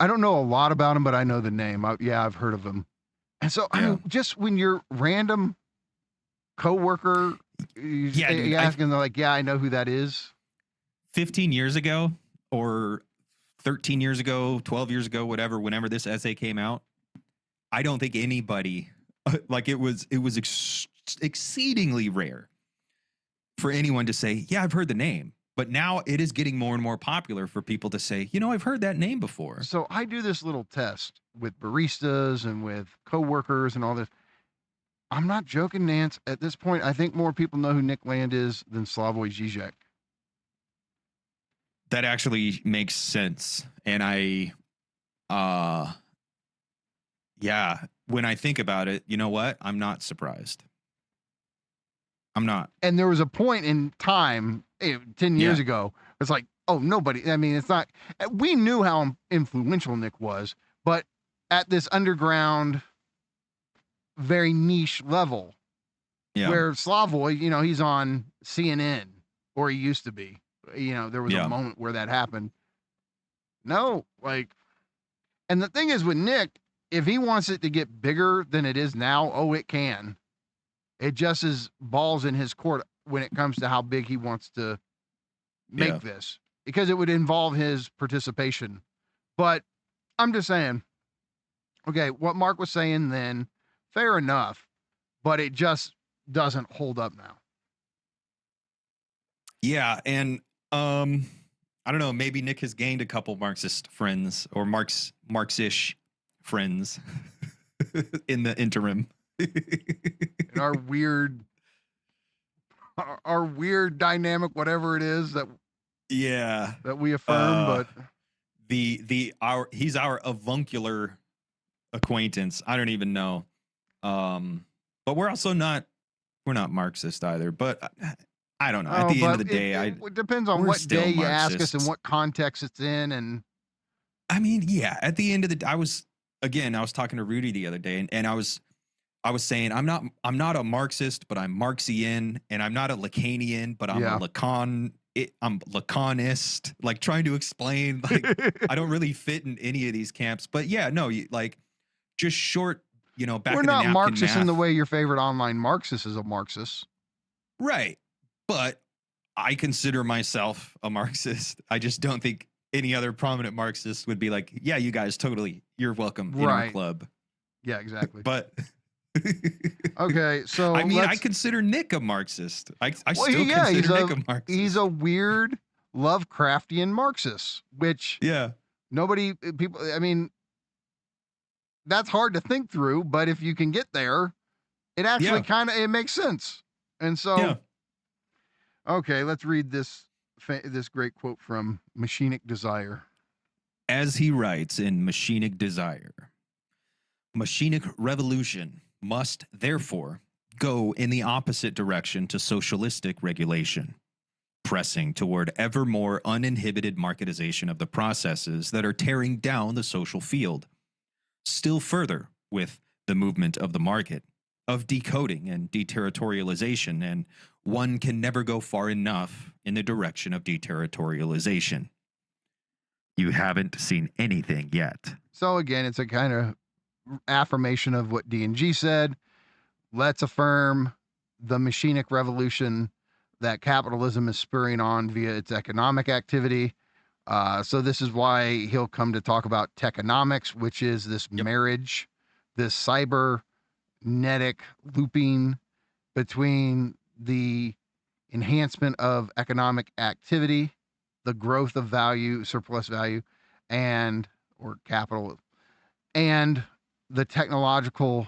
S7: I don't know a lot about him, but I know the name. I've heard of him. And so, I mean, just when your random coworker, you ask them, they're like, yeah, I know who that is. 15
S8: years ago, or 13 years ago, 12 years ago, whatever, whenever this essay came out, I don't think anybody, like, it was exceedingly rare for anyone to say, yeah, I've heard the name. But now it is getting more and more popular for people to say, I've heard that name before.
S7: So I do this little test with baristas and with coworkers and all this. I'm not joking, Nance. At this point, I think more people know who Nick Land is than Slavoj Žižek.
S8: That actually makes sense. And when I think about it, you know what? I'm not surprised. I'm not.
S7: And there was a point in time, 10 years ago, it's like, oh, nobody, I mean, it's not, we knew how influential Nick was, but at this underground, very niche level, where Slavoj, he's on CNN, or he used to be, there was a moment where that happened. No, like, and the thing is with Nick, if he wants it to get bigger than it is now, oh, it can. It just is balls in his court when it comes to how big he wants to make this, because it would involve his participation. But I'm just saying, okay, what Mark was saying then, fair enough, but it just doesn't hold up now.
S8: Yeah, and I don't know, maybe Nick has gained a couple Marxist friends or Marxish friends in the interim.
S7: And our weird dynamic, whatever it is that we affirm, but
S8: he's our avuncular acquaintance. I don't even know. But we're also not Marxist either, but I don't know. At the end of the day,
S7: it depends on what day you ask us and what context it's in. And
S8: I mean, at the end of the day, I was talking to Rudy the other day, and I was saying I'm not a Marxist, but I'm Marxian, and I'm not a Lacanian, but I'm a Lacan. I'm Lacanist, like trying to explain, like I don't really fit in any of these camps. But just short, back.
S7: We're
S8: in
S7: not
S8: the
S7: Marxist
S8: math.
S7: in the way your favorite online Marxist is a Marxist,
S8: right? But I consider myself a Marxist. I just don't think any other prominent Marxist would be like, yeah, you guys you're welcome in our club.
S7: Yeah, exactly.
S8: But
S7: okay, so
S8: I mean, I consider Nick a Marxist. I still consider Nick a Marxist.
S7: He's a weird Lovecraftian Marxist, which People, I mean, that's hard to think through, but if you can get there, it actually it makes sense. And so, okay, let's read this great quote from Machinic Desire.
S8: As he writes in Machinic Desire, Machinic revolution must, therefore, go in the opposite direction to socialistic regulation, pressing toward ever more uninhibited marketization of the processes that are tearing down the social field. Still further, with the movement of the market, of decoding and deterritorialization, and one can never go far enough in the direction of deterritorialization. You haven't seen anything yet.
S7: So again, it's a kind of affirmation of what D&G said. Let's affirm the machinic revolution that capitalism is spurring on via its economic activity. So this is why he'll come to talk about techonomics, which is this marriage, this cybernetic looping between the enhancement of economic activity, the growth of value, surplus value, or capital, and the technological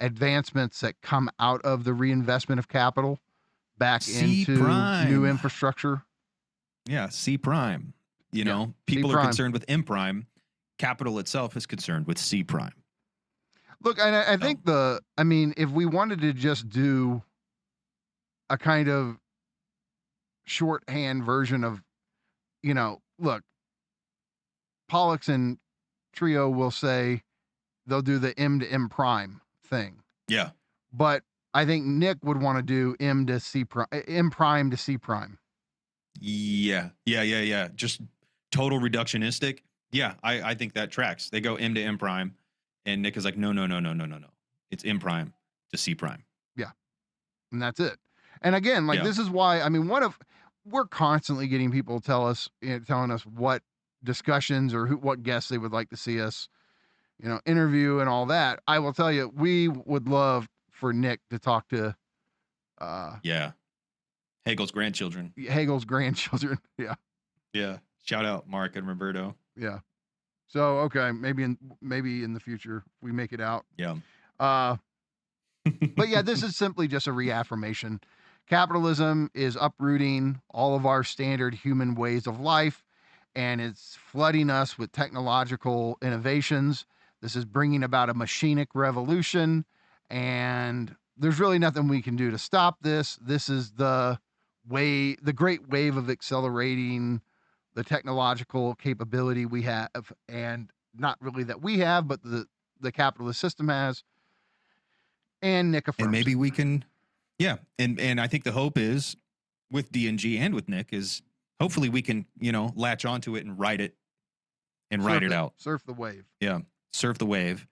S7: advancements that come out of the reinvestment of capital back into new infrastructure.
S8: Yeah, C prime. You know, people are concerned with M prime. Capital itself is concerned with C prime.
S7: Look, I think if we wanted to just do a kind of shorthand version of, look, Pollux and Trio will say they'll do the M to M prime thing.
S8: Yeah.
S7: But I think Nick would want to do M to C prime, M prime to C prime.
S8: Yeah. Just total reductionistic. Yeah, I think that tracks. They go M to M prime, and Nick is like, no. It's M prime to C prime.
S7: Yeah. And that's it. And again, this is why, we're constantly getting people telling us what discussions or what guests they would like to see us, interview and all that. I will tell you, we would love for Nick to talk to,
S8: Hegel's grandchildren.
S7: Yeah.
S8: Yeah. Shout out Mark and Roberto.
S7: Yeah. So, okay. Maybe in the future we make it out.
S8: Yeah.
S7: But yeah, this is simply just a reaffirmation. Capitalism is uprooting all of our standard human ways of life, and it's flooding us with technological innovations. This is bringing about a machinic revolution, and there's really nothing we can do to stop this. This is the great wave of accelerating the technological capability we have, and not really that we have, but the capitalist system has. And Nick affirms.
S8: And maybe we can, and I think the hope is with DNG and with Nick is hopefully we can, latch onto it and write it out.
S7: Surf the wave.
S8: Yeah, surf the wave.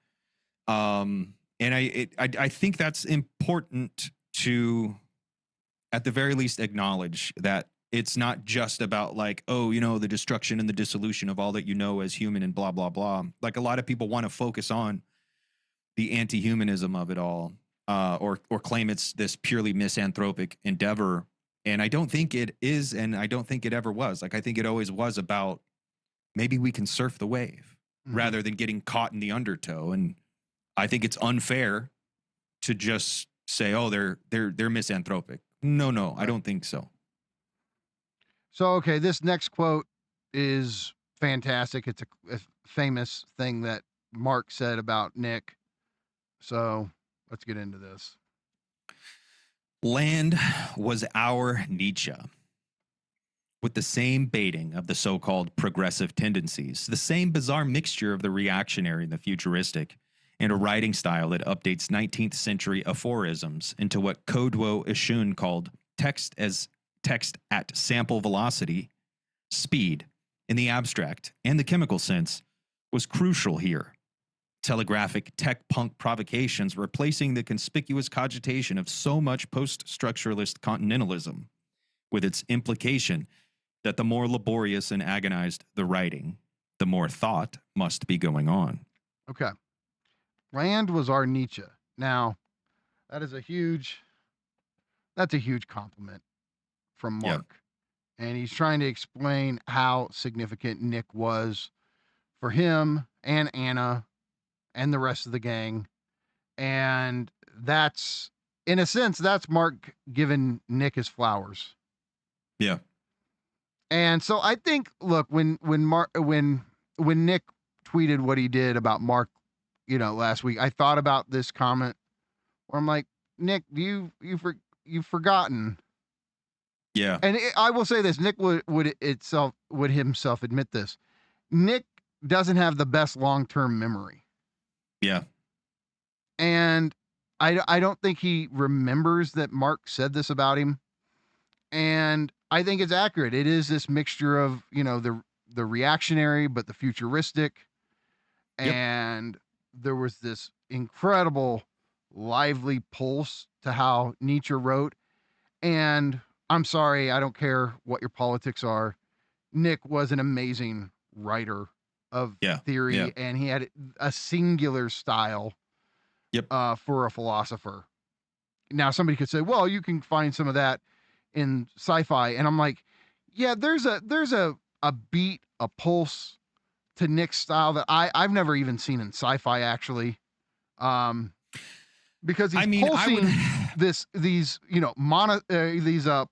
S8: And I think that's important to, at the very least, acknowledge that it's not just about the destruction and the dissolution of all that as human and blah, blah, blah. Like a lot of people want to focus on the anti-humanism of it all, or claim it's this purely misanthropic endeavor. And I don't think it is, and I don't think it ever was. I think it always was about maybe we can surf the wave rather than getting caught in the undertow. And I think it's unfair to just say, oh, they're misanthropic. No, I don't think so.
S7: So, okay, this next quote is fantastic. It's a famous thing that Mark said about Nick. So let's get into this.
S8: Land was our Nietzsche, with the same baiting of the so-called progressive tendencies, the same bizarre mixture of the reactionary and the futuristic, and a writing style that updates 19th century aphorisms into what Kodwo Eshun called text at sample velocity. Speed, in the abstract and the chemical sense, was crucial here. Telegraphic tech punk provocations replacing the conspicuous cogitation of so much post-structuralist continentalism, with its implication that the more laborious and agonized the writing, the more thought must be going on.
S7: Okay. Land was our Nietzsche. Now, that's a huge compliment from Mark. And he's trying to explain how significant Nick was for him and Anna and the rest of the gang. And that's, in a sense, that's Mark giving Nick his flowers.
S8: Yeah.
S7: And so I think, look, when Nick tweeted what he did about Mark, last week, I thought about this comment where I'm like, Nick, you've forgotten.
S8: Yeah.
S7: And I will say this, Nick would himself admit this. Nick doesn't have the best long-term memory.
S8: Yeah.
S7: And I don't think he remembers that Mark said this about him. And I think it's accurate. It is this mixture of, the reactionary, but the futuristic.
S8: Yep.
S7: And there was this incredible, lively pulse to how Nietzsche wrote. And I'm sorry, I don't care what your politics are. Nick was an amazing writer of theory, and he had a singular style.
S8: Yep.
S7: For a philosopher. Now, somebody could say, well, you can find some of that in sci-fi. And I'm like, yeah, there's a beat, a pulse to Nick's style that I've never even seen in sci-fi, actually. Because he's pulsing these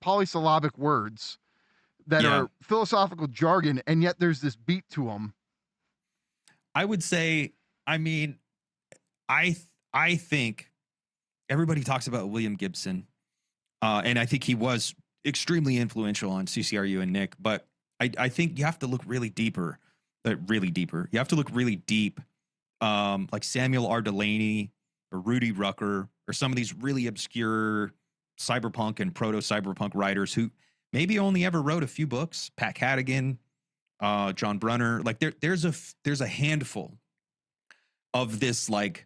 S7: polysyllabic words that are philosophical jargon, and yet there's this beat to them.
S8: I would say, I think everybody talks about William Gibson, and I think he was extremely influential on CCRU and Nick, but I think you have to look really deeper. You have to look really deep, like Samuel R. Delany or Rudy Rucker or some of these really obscure cyberpunk and proto-cyberpunk writers who maybe only ever wrote a few books. Pat Cadigan, John Brunner. Like there's a handful of this like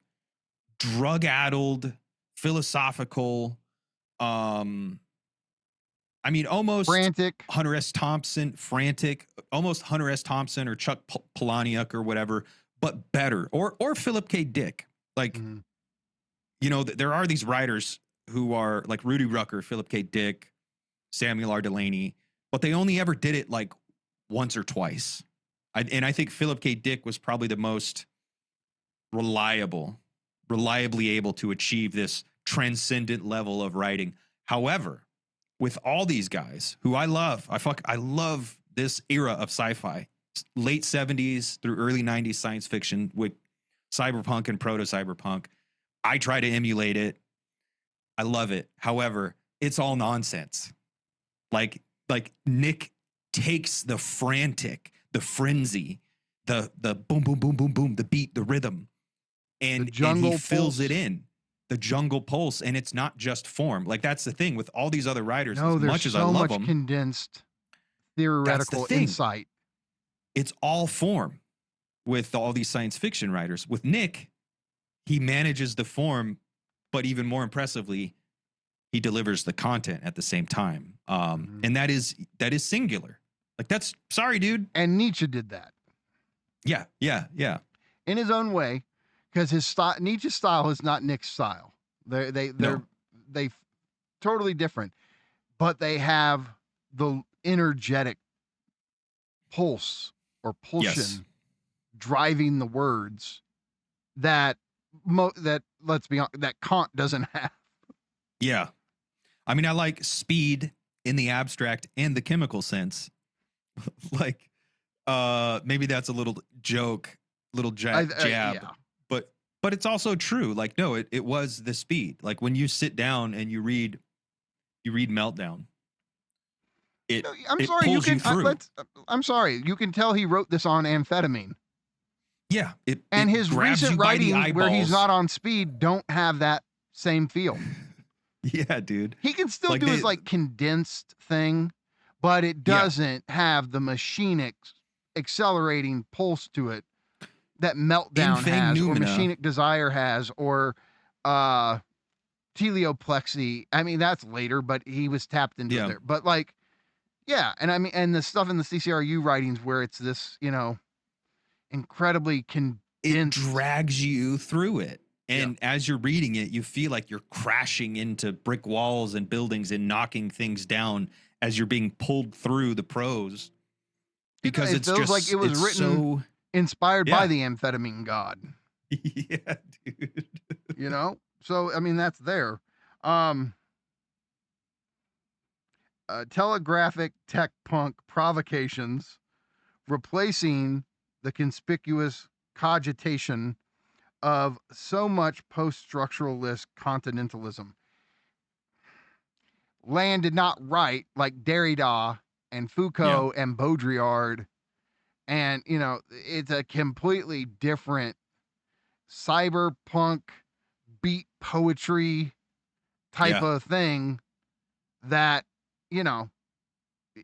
S8: drug-addled, philosophical, almost
S7: frantic
S8: Hunter S. Thompson, almost Hunter S. Thompson or Chuck Palahniuk or whatever, but better, or Philip K. Dick. Like, there are these writers who are like Rudy Rucker, Philip K. Dick, Samuel R. Delany, but they only ever did it like once or twice. I think Philip K. Dick was probably the most reliably able to achieve this transcendent level of writing. However, with all these guys who I love, I love this era of sci-fi, late 70s through early 90s science fiction with cyberpunk and proto-cyberpunk. I try to emulate it. I love it. However, it's all nonsense. Like Nick takes the frantic, the frenzy, the boom, boom, boom, boom, boom, the beat, the rhythm, and he fills it in. The jungle pulse, and it's not just form. Like that's the thing with all these other writers.
S7: No,
S8: as much as I love them,
S7: condensed theoretical insight.
S8: It's all form with all these science fiction writers. With Nick, he manages the form, but even more impressively, he delivers the content at the same time. And that is singular. Like that's sorry, dude.
S7: And Nietzsche did that.
S8: Yeah.
S7: In his own way. Because his style, Nietzsche's style is not Nick's style. They're totally different, but they have the energetic pulse or pulsion driving the words that let's be honest, that Kant doesn't have.
S8: Yeah, I like speed in the abstract and the chemical sense. Like, maybe that's a little joke, jab.
S7: Yeah.
S8: But it's also true. Like, no, it was the speed. Like when you sit down and you read Meltdown.
S7: I'm sorry. You can tell he wrote this on amphetamine.
S8: Yeah.
S7: His recent writings where he's not on speed don't have that same feel.
S8: Yeah, dude.
S7: He can still do his condensed thing, but it doesn't have the machinic accelerating pulse to it that Meltdown has, or Machinic Desire has, or Teleoplexy. That's later, but he was tapped into there. But and the stuff in the CCRU writings where it's this, incredibly condensed.
S8: It drags you through it. And as you're reading it, you feel like you're crashing into brick walls and buildings and knocking things down as you're being pulled through the prose. Because
S7: it feels like it was written inspired
S8: Yeah.
S7: by the amphetamine god.
S8: Yeah, dude.
S7: You know? So, I mean, that's there. Telegraphic tech punk provocations replacing the conspicuous cogitation of so much post-structuralist continentalism. Land did not write like Derrida and Foucault and Baudrillard. And, you know, it's a completely different cyberpunk beat poetry type of thing that, you know,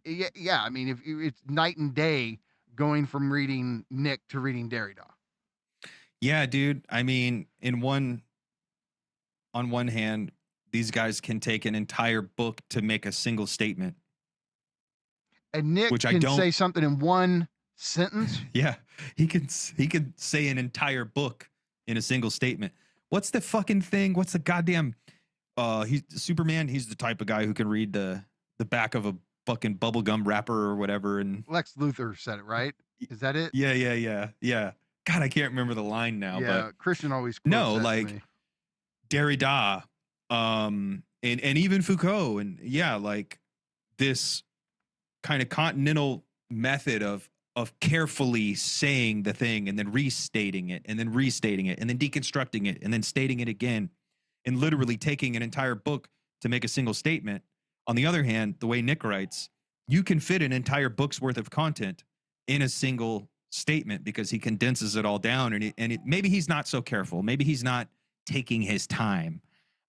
S7: yeah, I mean, if it's night and day going from reading Nick to reading Derrida.
S8: Yeah, dude. I mean, on one hand, these guys can take an entire book to make a single statement.
S7: And Nick
S8: which
S7: can say something in one sentence.
S8: Yeah, he could say an entire book in a single statement. What's the fucking thing? What's the goddamn he's Superman, he's the type of guy who can read the back of a fucking bubblegum wrapper or whatever. And
S7: Lex Luthor said it, right? Is that it?
S8: Yeah. God, I can't remember the line now.
S7: Yeah,
S8: but
S7: Christian always quotes
S8: no,
S7: that to
S8: like
S7: me.
S8: Derrida, and even Foucault, and yeah, like this kind of continental method of carefully saying the thing and then restating it and then restating it and then deconstructing it and then stating it again, and literally taking an entire book to make a single statement. On the other hand, the way Nick writes, you can fit an entire book's worth of content in a single statement because he condenses it all down, and maybe he's not so careful. Maybe he's not taking his time.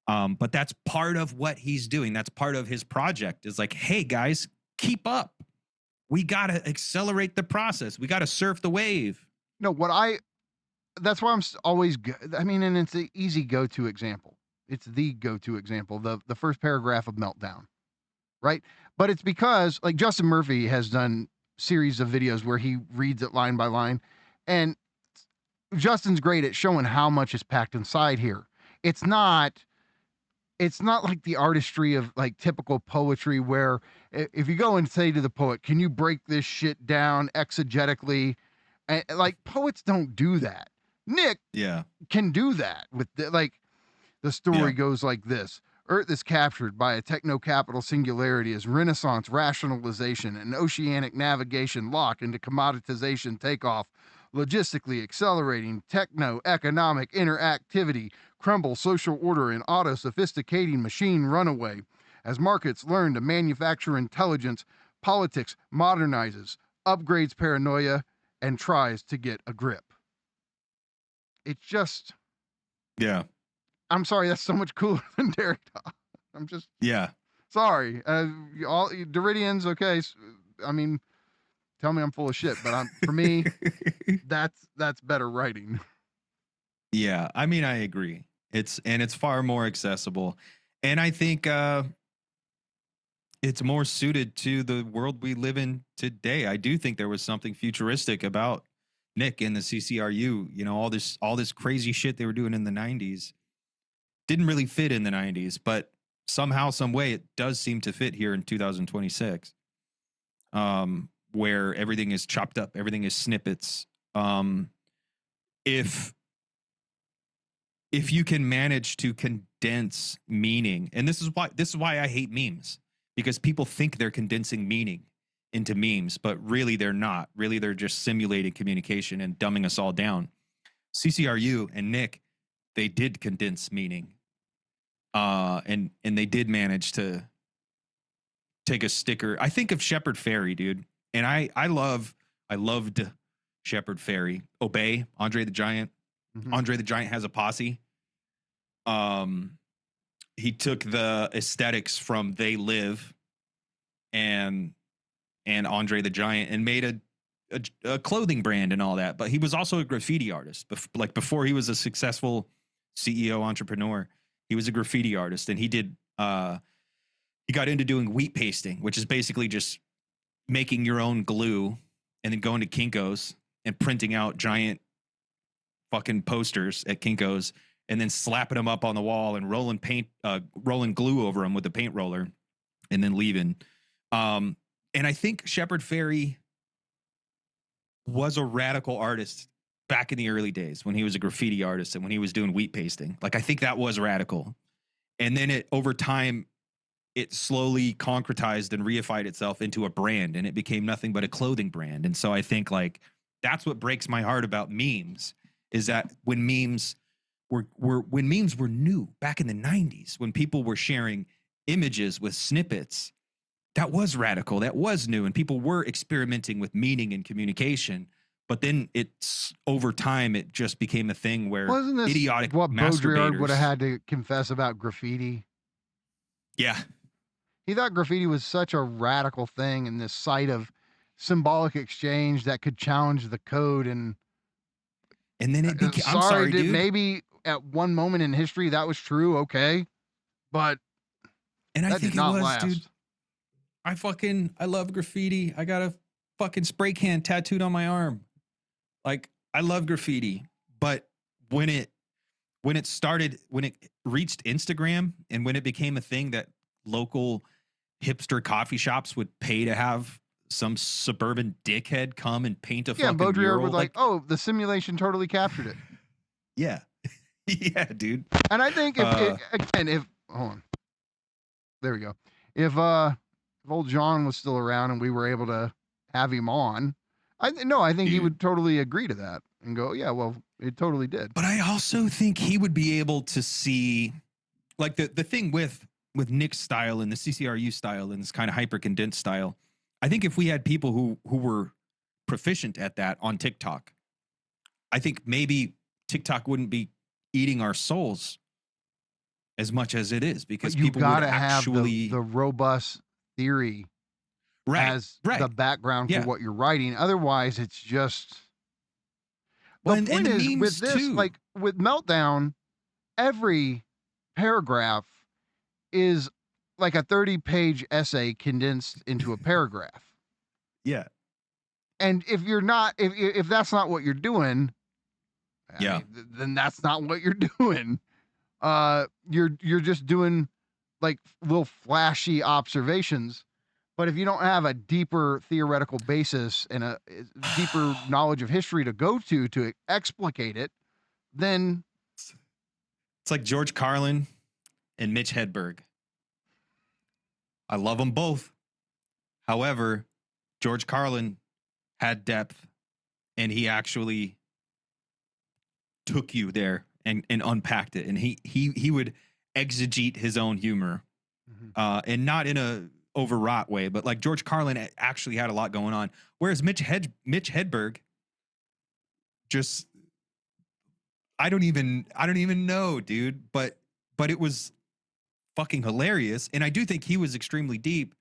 S8: But that's part of what he's doing. That's part of his project, is like, hey guys, keep up. We got to accelerate the process. We got to surf the wave.
S7: No, that's why I'm always, I mean, and it's the easy go-to example. It's the go-to example, the first paragraph of Meltdown, right? But it's because, like, Justin Murphy has done series of videos where he reads it line by line, and Justin's great at showing how much is packed inside here. It's not like the artistry of like typical poetry where if you go and say to the poet, can you break this shit down exegetically? And like, poets don't do that. Nick can do that with the story goes like this. Earth is captured by a techno-capital singularity as Renaissance rationalization and oceanic navigation lock into commoditization takeoff, logistically accelerating techno-economic interactivity, crumble social order and auto-sophisticating machine runaway. As markets learn to manufacture intelligence, politics modernizes, upgrades paranoia, and tries to get a grip. It's just...
S8: Yeah.
S7: I'm sorry, that's so much cooler than Derrida. I'm just...
S8: Yeah.
S7: Sorry. All Derridians, okay. I mean, tell me I'm full of shit, but for me, that's better writing.
S8: Yeah, I mean, I agree. It's far more accessible, and I think it's more suited to the world we live in today. I do think there was something futuristic about Nick and the CCRU. You know, all this crazy shit they were doing in the 90s didn't really fit in the 90s, but somehow, some way, it does seem to fit here in 2026, where everything is chopped up, everything is snippets. If you can manage to condense meaning, and this is why I hate memes, because people think they're condensing meaning into memes, but really they're not. Really, they're just simulating communication and dumbing us all down. CCRU and Nick, they did condense meaning, and they did manage to take a sticker. I think of Shepard Fairey, dude, and I loved Shepard Fairey. Obey, Andre the Giant. Mm-hmm. Andre the Giant has a posse. He took the aesthetics from They Live and Andre the Giant and made a clothing brand and all that. But he was also a graffiti artist. Like before he was a successful CEO entrepreneur, he was a graffiti artist, and he got into doing wheat pasting, which is basically just making your own glue and then going to Kinko's and printing out giant fucking posters at Kinko's and then slapping them up on the wall and rolling glue over them with a paint roller and then leaving. And I think Shepard Fairey was a radical artist back in the early days when he was a graffiti artist and when he was doing wheat pasting. Like, I think that was radical. And then over time, it slowly concretized and reified itself into a brand, and it became nothing but a clothing brand. And so I think like that's what breaks my heart about memes, is that when memes were new back in the 90s, when people were sharing images with snippets, that was radical, that was new, and people were experimenting with meaning and communication. But then it's over time, it just became a thing where
S7: Wasn't this
S8: idiotic
S7: what Baudrillard
S8: masturbators
S7: would have had to confess about graffiti?
S8: Yeah.
S7: He thought graffiti was such a radical thing and this site of symbolic exchange that could challenge the code. And
S8: then it became, I'm sorry, dude.
S7: Maybe at one moment in history that was true, okay, but
S8: I think it was,
S7: last.
S8: dude. I love graffiti. I got a fucking spray can tattooed on my arm. Like, I love graffiti, but when it reached Instagram and when it became a thing that local hipster coffee shops would pay to have some suburban dickhead come and paint a fucking
S7: Baudrillard
S8: mural.
S7: was like, oh, the simulation totally captured it.
S8: Yeah. Yeah, dude.
S7: And I think hold on. There we go. If old John was still around and we were able to have him on, I think he would totally agree to that and go, yeah, well, it totally did.
S8: But I also think he would be able to see, like, the thing with Nick's style and the CCRU style and this kind of hyper condensed style. I think if we had people who were proficient at that on TikTok, I think maybe TikTok wouldn't be eating our souls as much as it is, because people would actually
S7: have the robust theory as the background for what you're writing. Otherwise, it's just. The point is, with this, like with Meltdown, every paragraph is like a 30-page essay condensed into a paragraph.
S8: Yeah.
S7: And if you're not, if that's not what you're doing, then that's not what you're doing. You're just doing like little flashy observations. But if you don't have a deeper theoretical basis and a deeper knowledge of history to go to explicate it, then
S8: it's like George Carlin and Mitch Hedberg. I love them both. However, George Carlin had depth, and he actually took you there and unpacked it. And he would exegete his own humor, and not in a overwrought way, but like George Carlin actually had a lot going on. Whereas Mitch Hedberg just, I don't even know, dude, but it was fucking hilarious. And I do think he was extremely deep,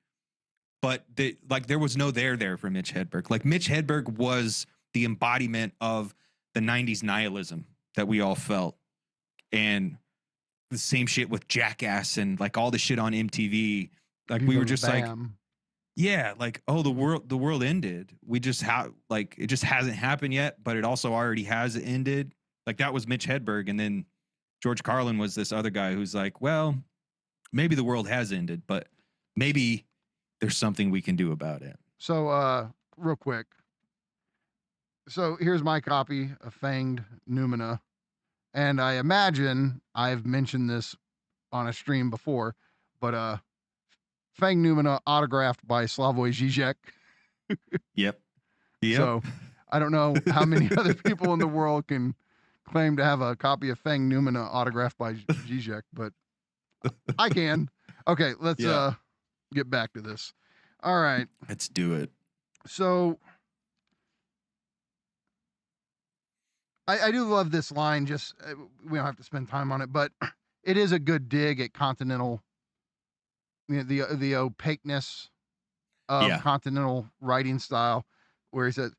S8: but there was no there for Mitch Hedberg. Like, Mitch Hedberg was the embodiment of the 90s nihilism that we all felt. And the same shit with Jackass and like all the shit on MTV. Like, we were just like, yeah, like, oh, the world ended. We just it just hasn't happened yet, but it also already has ended. Like, that was Mitch Hedberg. And then George Carlin was this other guy who's like, well, maybe the world has ended, but maybe there's something we can do about it.
S7: So, real quick. So here's my copy of Fanged Noumena. And I imagine I've mentioned this on a stream before, but Fanged Noumena autographed by Slavoj Žižek.
S8: Yep.
S7: So I don't know how many other people in the world can claim to have a copy of Fanged Noumena autographed by Žižek, but I can. Okay, let's get back to this. All right.
S8: Let's do it.
S7: So I do love this line. Just we don't have to spend time on it, but it is a good dig at continental, the opaqueness of continental writing style, where he says,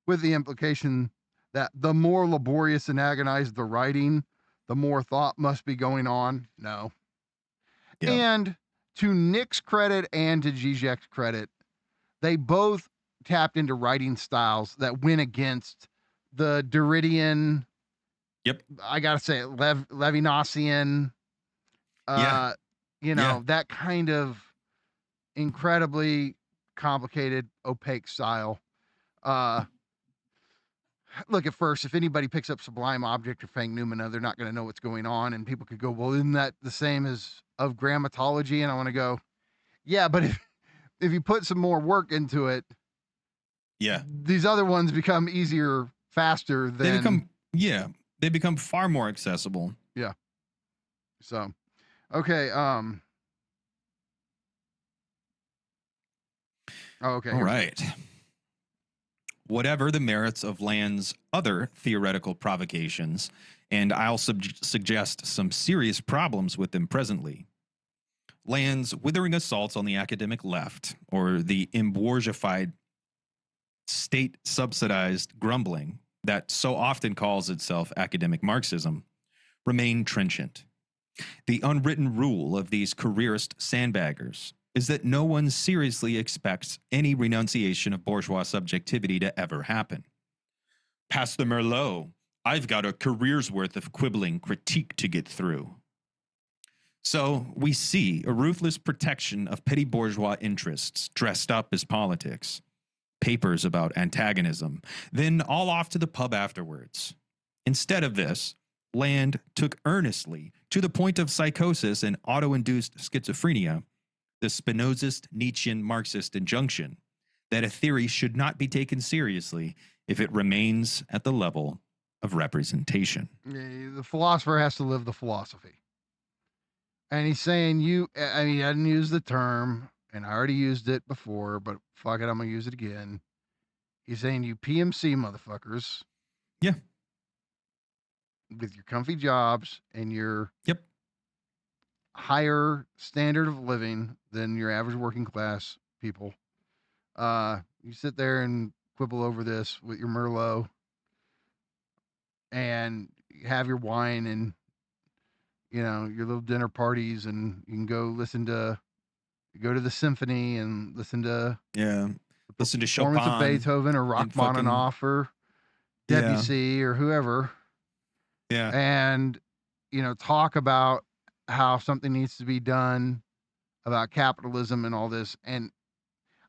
S7: with the implication that the more laborious and agonized the writing, the more thought must be going on. No. Yeah. And to Nick's credit and to Žižek's credit, they both tapped into writing styles that went against the Derridian, I gotta say it, Levinasian, that kind of incredibly complicated, opaque style. Look, at first, if anybody picks up Sublime Object or Fang Noumena, they're not going to know what's going on. And people could go, well, isn't that the same as of grammatology? And I want to go, yeah, but if you put some more work into it,
S8: Yeah.
S7: these other ones become easier, faster than
S8: They become far more accessible.
S7: Yeah. So, okay. Okay.
S8: All right. Whatever the merits of Land's other theoretical provocations, and I'll suggest some serious problems with them presently. Land's withering assaults on the academic left, or the embourgeoified, state-subsidized grumbling that so often calls itself academic Marxism, remain trenchant. The unwritten rule of these careerist sandbaggers is that no one seriously expects any renunciation of bourgeois subjectivity to ever happen. Past the Merlot, I've got a career's worth of quibbling critique to get through. So we see a ruthless protection of petty bourgeois interests dressed up as politics, papers about antagonism, then all off to the pub afterwards. Instead of this, Land took earnestly, to the point of psychosis and auto-induced schizophrenia, the Spinozist Nietzschean Marxist injunction that a theory should not be taken seriously if it remains at the level of representation.
S7: The philosopher has to live the philosophy. And he's saying he hadn't used the term, and I already used it before, but fuck it, I'm going to use it again. He's saying you PMC motherfuckers.
S8: Yeah.
S7: With your comfy jobs and your
S8: Yep.
S7: higher standard of living than your average working class people. You sit there and quibble over this with your Merlot and have your wine and, your little dinner parties, and you can go to the symphony and listen to
S8: Chopin
S7: of Beethoven or Rachmaninoff or Debussy or whoever.
S8: Yeah.
S7: And, talk about how something needs to be done about capitalism and all this. And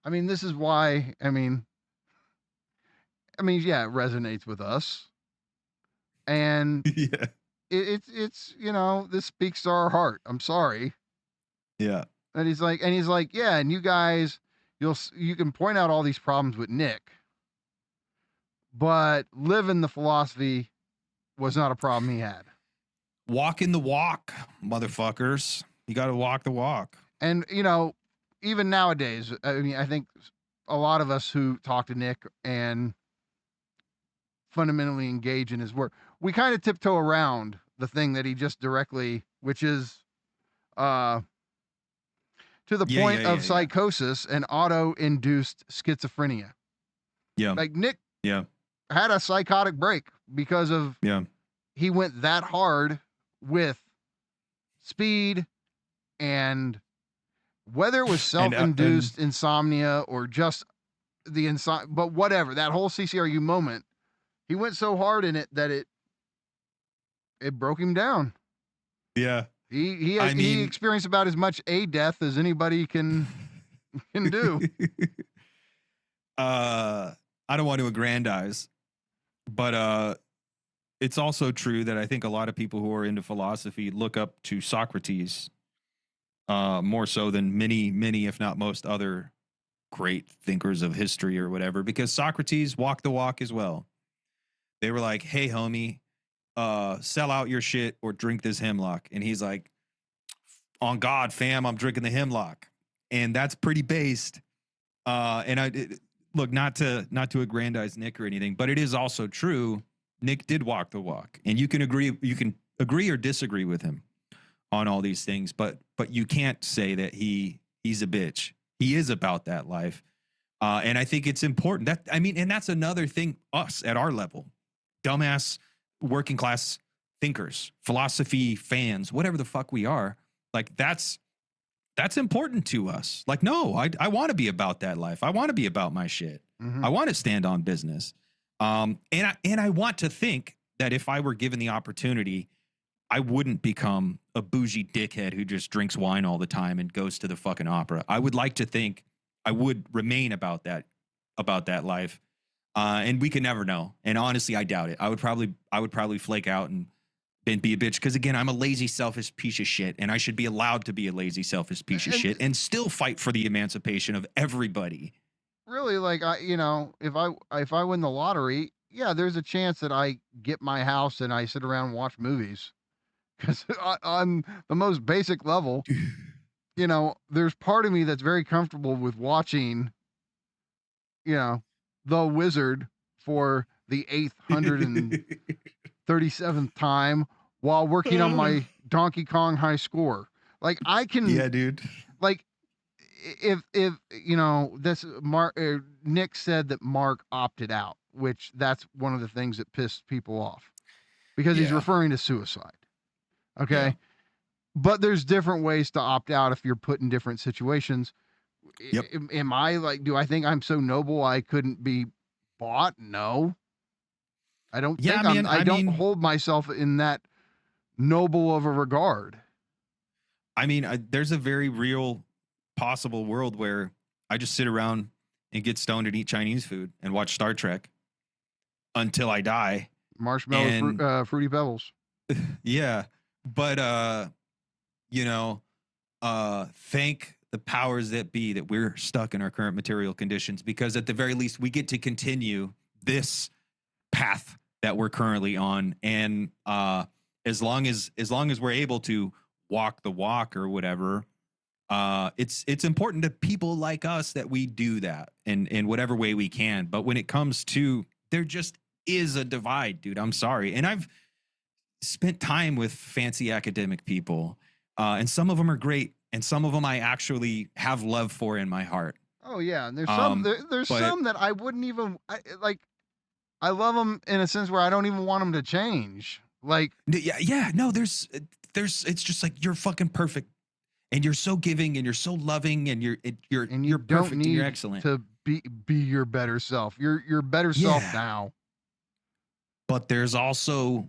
S7: this is why, it resonates with us. And
S8: Yeah.
S7: it's this speaks to our heart. I'm sorry.
S8: Yeah.
S7: And he's like, yeah, and you guys, you can point out all these problems with Nick, but living the philosophy was not a problem he had.
S8: Walking the walk, motherfuckers. You got to walk the walk.
S7: And, even nowadays, I think a lot of us who talk to Nick and fundamentally engage in his work, we kind of tiptoe around the thing that he just directly, which is to the point of psychosis and auto-induced schizophrenia.
S8: Yeah.
S7: Like Nick had a psychotic break because of he went that hard with speed, and whether it was self-induced insomnia or just the insomnia, but whatever, that whole CCRU moment, he went so hard in it that it broke him down.
S8: Yeah.
S7: He experienced about as much a death as anybody can do.
S8: I don't want to aggrandize, but it's also true that I think a lot of people who are into philosophy look up to Socrates more so than many, if not most other great thinkers of history or whatever, because Socrates walked the walk as well. They were like, hey, homie, sell out your shit or drink this hemlock. And he's like, on God, fam, I'm drinking the hemlock. And that's pretty based. Look, not to aggrandize Nick or anything, but it is also true. Nick did walk the walk, and you can agree or disagree with him on all these things, but you can't say that he's a bitch. He is about that life. And I think it's important and that's another thing, us at our level, dumbass working class thinkers, philosophy fans, whatever the fuck we are, like that's important to us. Like, no, I want to be about that life. I want to be about my shit. Mm-hmm. I want to stand on business. And I want to think that if I were given the opportunity, I wouldn't become a bougie dickhead who just drinks wine all the time and goes to the fucking opera. I would like to think I would remain about that life. And we can never know. And honestly, I doubt it. I would probably flake out and be a bitch. Because again, I'm a lazy, selfish piece of shit, and I should be allowed to be a lazy, selfish piece of shit and still fight for the emancipation of everybody.
S7: Really, like, if I win the lottery, yeah, there's a chance that I get my house and I sit around and watch movies. Because on the most basic level, there's part of me that's very comfortable with watching, The Wizard for the 837th time while working on my Donkey Kong high score. Like, I can,
S8: Yeah, dude.
S7: like, if this Nick said that Mark opted out, which that's one of the things that pissed people off because he's referring to suicide. Okay.
S8: Yeah.
S7: But there's different ways to opt out if you're put in different situations.
S8: Yep.
S7: Am I like, do I think I'm so noble I couldn't be bought? No. I don't think I don't hold myself in that noble of a regard.
S8: I mean, there's a very real possible world where I just sit around and get stoned and eat Chinese food and watch Star Trek until I die.
S7: Marshmallow, Fruity Pebbles.
S8: Yeah. But, thank the powers that be that we're stuck in our current material conditions, because at the very least we get to continue this path that we're currently on. And as long as we're able to walk the walk or whatever, it's important to people like us that we do that in whatever way we can. But when it comes to, there just is a divide, dude. I'm sorry. And I've spent time with fancy academic people, and some of them are great, and some of them I actually have love for in my heart.
S7: Oh yeah, and there's some some that I wouldn't even like. I love them in a sense where I don't even want them to change. Like,
S8: yeah, no, there's it's just like, you're fucking perfect, and you're so giving, and you're so loving, and you're perfect, and you're excellent
S7: to be your better self. You're better self now.
S8: But there's also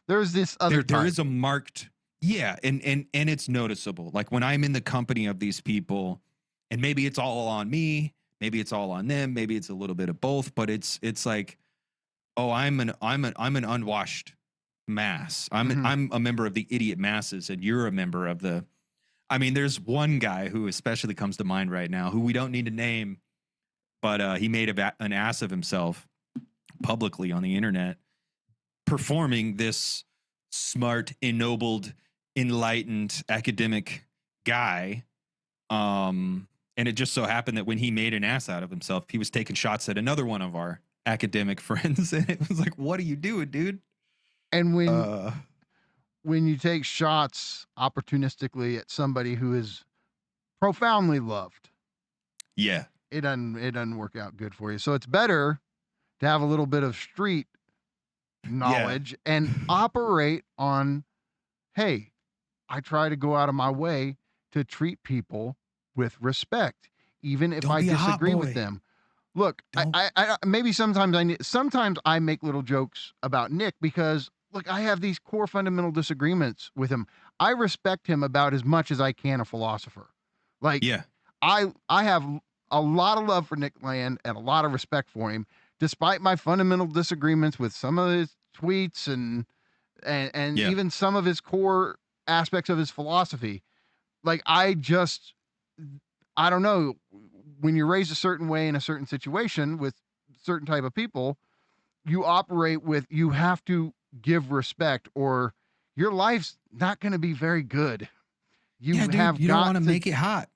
S7: this other
S8: there is a marked and it's noticeable. Like when I'm in the company of these people, and maybe it's all on me, maybe it's all on them, maybe it's a little bit of both, but it's like, oh, I'm an unwashed mass. I'm a member of the idiot masses, and you're a member of the. I mean, there's one guy who especially comes to mind right now, who we don't need to name, but he made an ass of himself publicly on the internet, performing this smart, ennobled, enlightened academic guy. And it just so happened that when he made an ass out of himself, he was taking shots at another one of our academic friends. And it was like, what are you doing, dude?
S7: And when you take shots opportunistically at somebody who is profoundly loved,
S8: it
S7: doesn't work out good for you. So it's better to have a little bit of street knowledge and operate on, hey, I try to go out of my way to treat people with respect, even if I disagree with them. Look, I maybe sometimes I make little jokes about Nick because, look, I have these core fundamental disagreements with him. I respect him about as much as I can a philosopher. Like, I have a lot of love for Nick Land and a lot of respect for him, despite my fundamental disagreements with some of his tweets and even some of his core aspects of his philosophy. Like, I don't know, when you're raised a certain way in a certain situation with certain type of people, you have to give respect or your life's not going to be very good. You don't want to
S8: make it hot.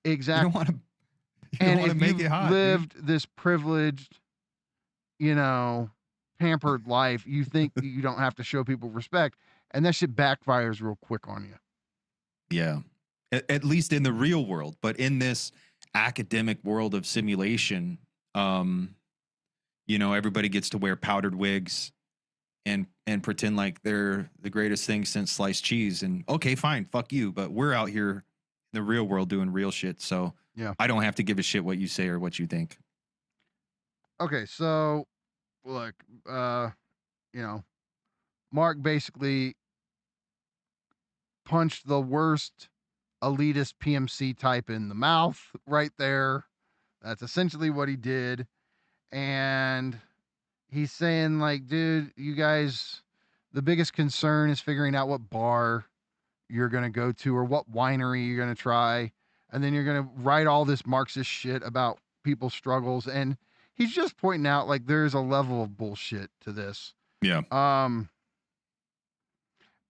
S7: Exactly.
S8: You don't want to
S7: and if you've lived this privileged, pampered life, you think that you don't have to show people respect, and that shit backfires real quick on you.
S8: Yeah. At least in the real world, but in this academic world of simulation, everybody gets to wear powdered wigs and pretend like they're the greatest thing since sliced cheese. And okay, fine, fuck you. But we're out here in the real world doing real shit. So I don't have to give a shit what you say or what you think.
S7: Okay, so look, Mark basically punched the worst elitist PMC type in the mouth right there. That's essentially what he did. and he's saying like, dude, you guys, the biggest concern is figuring out what bar you're going to go to or what winery you're going to try. And then you're going to write all this Marxist shit about people's struggles. And he's just pointing out like there's a level of bullshit to this.
S8: Yeah.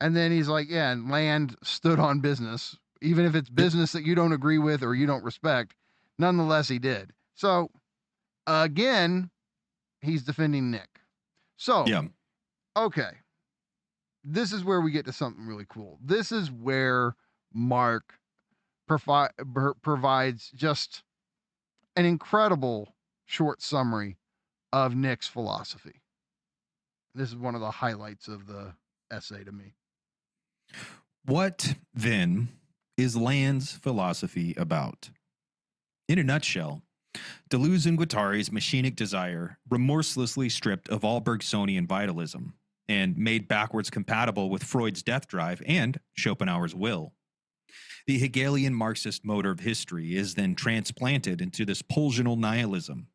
S7: And then he's like, yeah, and land stood on business, even if it's business that you don't agree with or you don't respect. Nonetheless, he did. So again, he's defending Nick. So,
S8: Yeah.
S7: okay. This is where we get to something really cool. This is where Mark provides just an incredible short summary of Nick's philosophy. This is one of the highlights of the essay to me.
S8: What, then, is Land's philosophy about? In a nutshell, Deleuze and Guattari's machinic desire, remorselessly stripped of all Bergsonian vitalism and made backwards compatible with Freud's death drive and Schopenhauer's will. The Hegelian Marxist motor of history is then transplanted into this pulsional nihilism,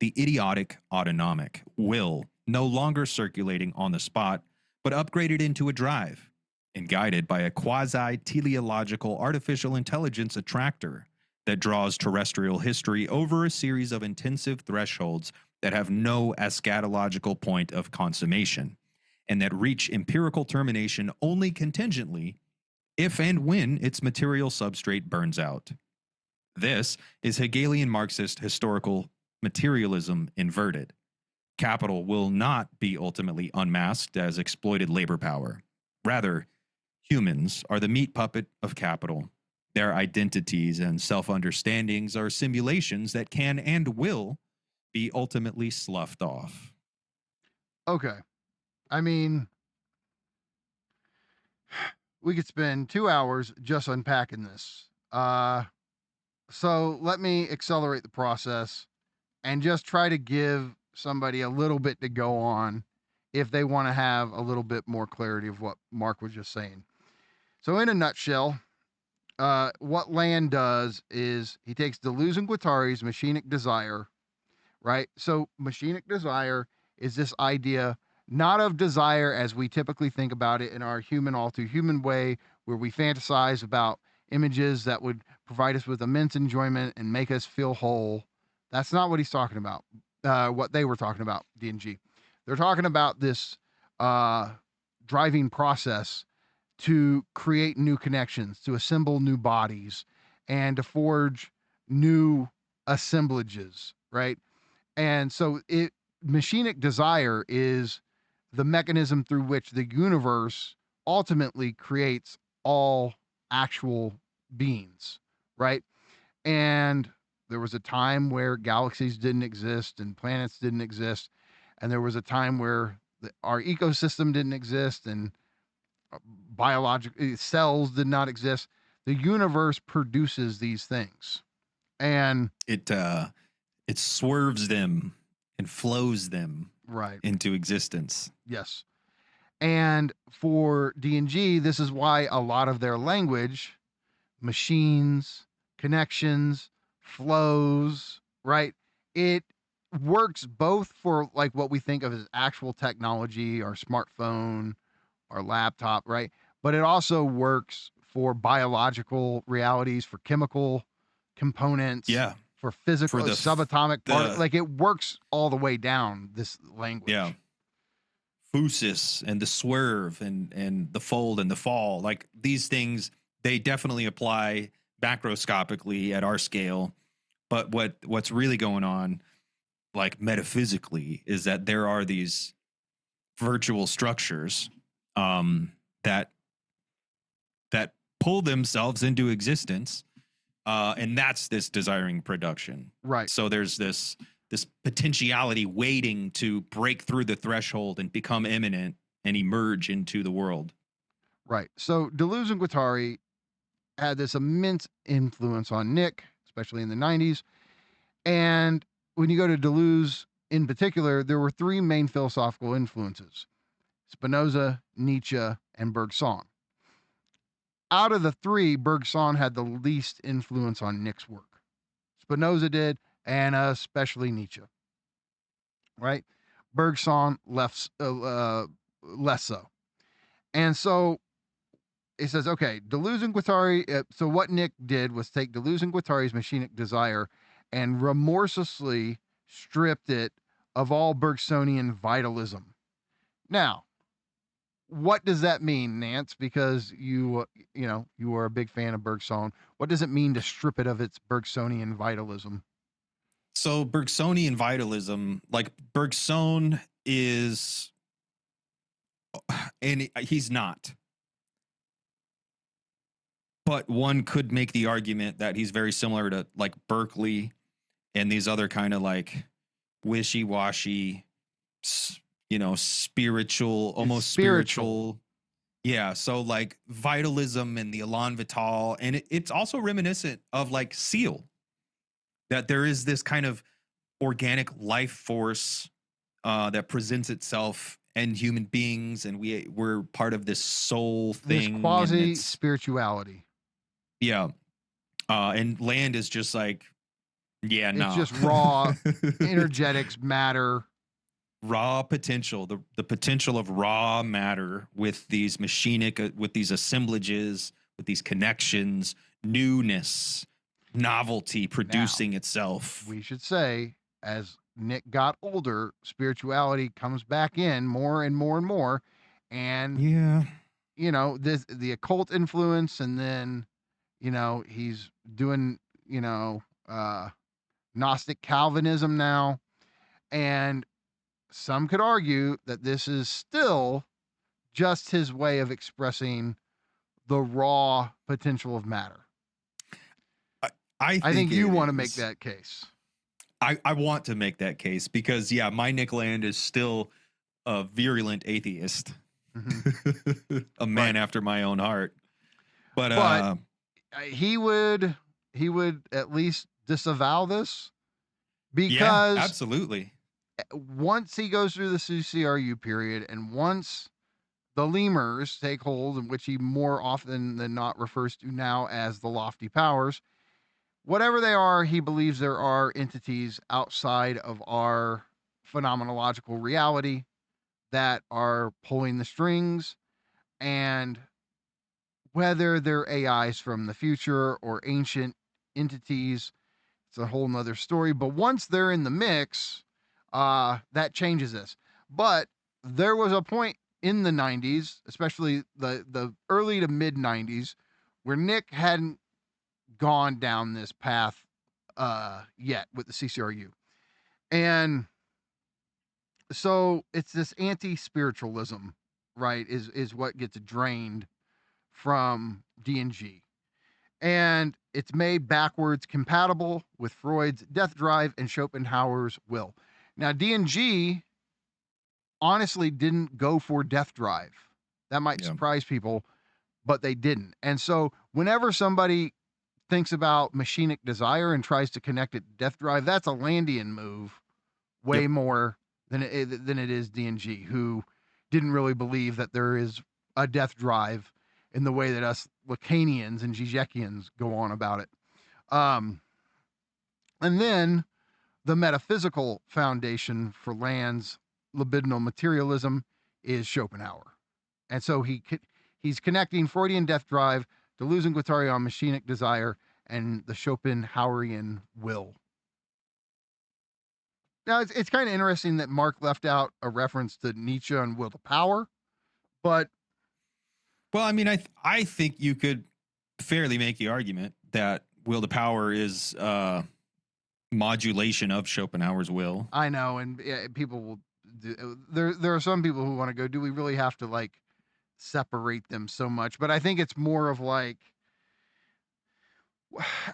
S8: the idiotic autonomic will, no longer circulating on the spot, but upgraded into a drive and guided by a quasi-teleological artificial intelligence attractor that draws terrestrial history over a series of intensive thresholds that have no eschatological point of consummation and that reach empirical termination only contingently if and when its material substrate burns out. This is Hegelian Marxist historical materialism inverted. Capital will not be ultimately unmasked as exploited labor power. Rather, humans are the meat puppet of capital. Their identities and self-understandings are simulations that can and will be ultimately sloughed off.
S7: Okay. I mean, we could spend 2 hours just unpacking this. So let me accelerate the process and just try to give somebody a little bit to go on if they want to have a little bit more clarity of what Mark was just saying. So in a nutshell, what Land does is he takes Deleuze and Guattari's machinic desire, right? So machinic desire is this idea not of desire as we typically think about it in our human, all too human way, where we fantasize about images that would provide us with immense enjoyment and make us feel whole. That's not what he's talking about. What they were talking about, D&G. They're talking about this driving process to create new connections, to assemble new bodies, and to forge new assemblages, right? And so machinic desire is the mechanism through which the universe ultimately creates all actual beings, right? And there was a time where galaxies didn't exist and planets didn't exist. And there was a time where our ecosystem didn't exist and biological cells did not exist. The universe produces these things. And
S8: it swerves them and flows them
S7: right
S8: into existence.
S7: Yes. And for D&G, this is why a lot of their language, machines, connections, flows, right? It works both for like what we think of as actual technology, our smartphone, our laptop, right? But it also works for biological realities, for chemical components, for physical, for subatomic particles. Like it works all the way down this language.
S8: Yeah. Phusis and the swerve and the fold and the fall, like these things, they definitely apply macroscopically at our scale. But what's really going on, like metaphysically, is that there are these virtual structures that pull themselves into existence, and that's this desiring production.
S7: Right.
S8: So there's this potentiality waiting to break through the threshold and become imminent and emerge into the world.
S7: Right. So Deleuze and Guattari had this immense influence on Nick, especially in the 90s. And when you go to Deleuze in particular, there were three main philosophical influences: Spinoza, Nietzsche, and Bergson. Out of the three, Bergson had the least influence on Nick's work. Spinoza did, and especially Nietzsche. right? Bergson less so. And so it says, okay, Deleuze and Guattari. So what Nick did was take Deleuze and Guattari's machinic desire and remorselessly stripped it of all Bergsonian vitalism. Now, what does that mean, Nance? Because you are a big fan of Bergson. What does it mean to strip it of its Bergsonian vitalism?
S8: So Bergsonian vitalism, like Bergson is, and he's not. But one could make the argument that he's very similar to like Berkeley and these other kind of like wishy-washy, spiritual, almost spiritual. Yeah. So like vitalism and the Elan Vital. And it's also reminiscent of like Seal, that there is this kind of organic life force that presents itself in human beings. And we're part of this soul thing.
S7: This quasi spirituality.
S8: Yeah. And land is just like, yeah, no.
S7: It's just raw energetics, matter.
S8: Raw potential, the potential of raw matter with these machinic, with these assemblages, with these connections, newness, novelty producing itself.
S7: We should say, as Nick got older, spirituality comes back in more and more and more. And, the occult influence, and then, he's doing, Gnostic Calvinism now. And some could argue that this is still just his way of expressing the raw potential of matter.
S8: I
S7: think you want to make that case.
S8: I want to make that case because, my Nick Land is still a virulent atheist, a man after my own heart. But
S7: he would at least disavow this, because
S8: absolutely.
S7: Once he goes through the CCRU period, and once the lemurs take hold, in which he more often than not refers to now as the lofty powers, whatever they are, he believes there are entities outside of our phenomenological reality that are pulling the strings, and whether they're AIs from the future or ancient entities, it's a whole nother story. But once they're in the mix, that changes this. But there was a point in the 90s, especially the early to mid 90s, where Nick hadn't gone down this path yet with the CCRU. And so it's this anti-spiritualism, right, is what gets drained from D&G. And it's made backwards compatible with Freud's death drive and Schopenhauer's will. Now, D&G honestly didn't go for death drive. That might surprise people, but they didn't. And so whenever somebody thinks about machinic desire and tries to connect it to death drive, that's a Landian move way more than it is D&G, who didn't really believe that there is a death drive in the way that us Lacanians and Žižekians go on about it. And then the metaphysical foundation for Land's libidinal materialism is Schopenhauer. And so he's connecting Freudian death drive, Deleuze and Guattari on machinic desire, and the Schopenhauerian will. Now, it's kind of interesting that Mark left out a reference to Nietzsche and will to power, but...
S8: Well, I mean, I think you could fairly make the argument that will to power is modulation of Schopenhauer's will.
S7: I know, and people will do, there are some people who want to go, do we really have to like separate them so much? But I think it's more of like,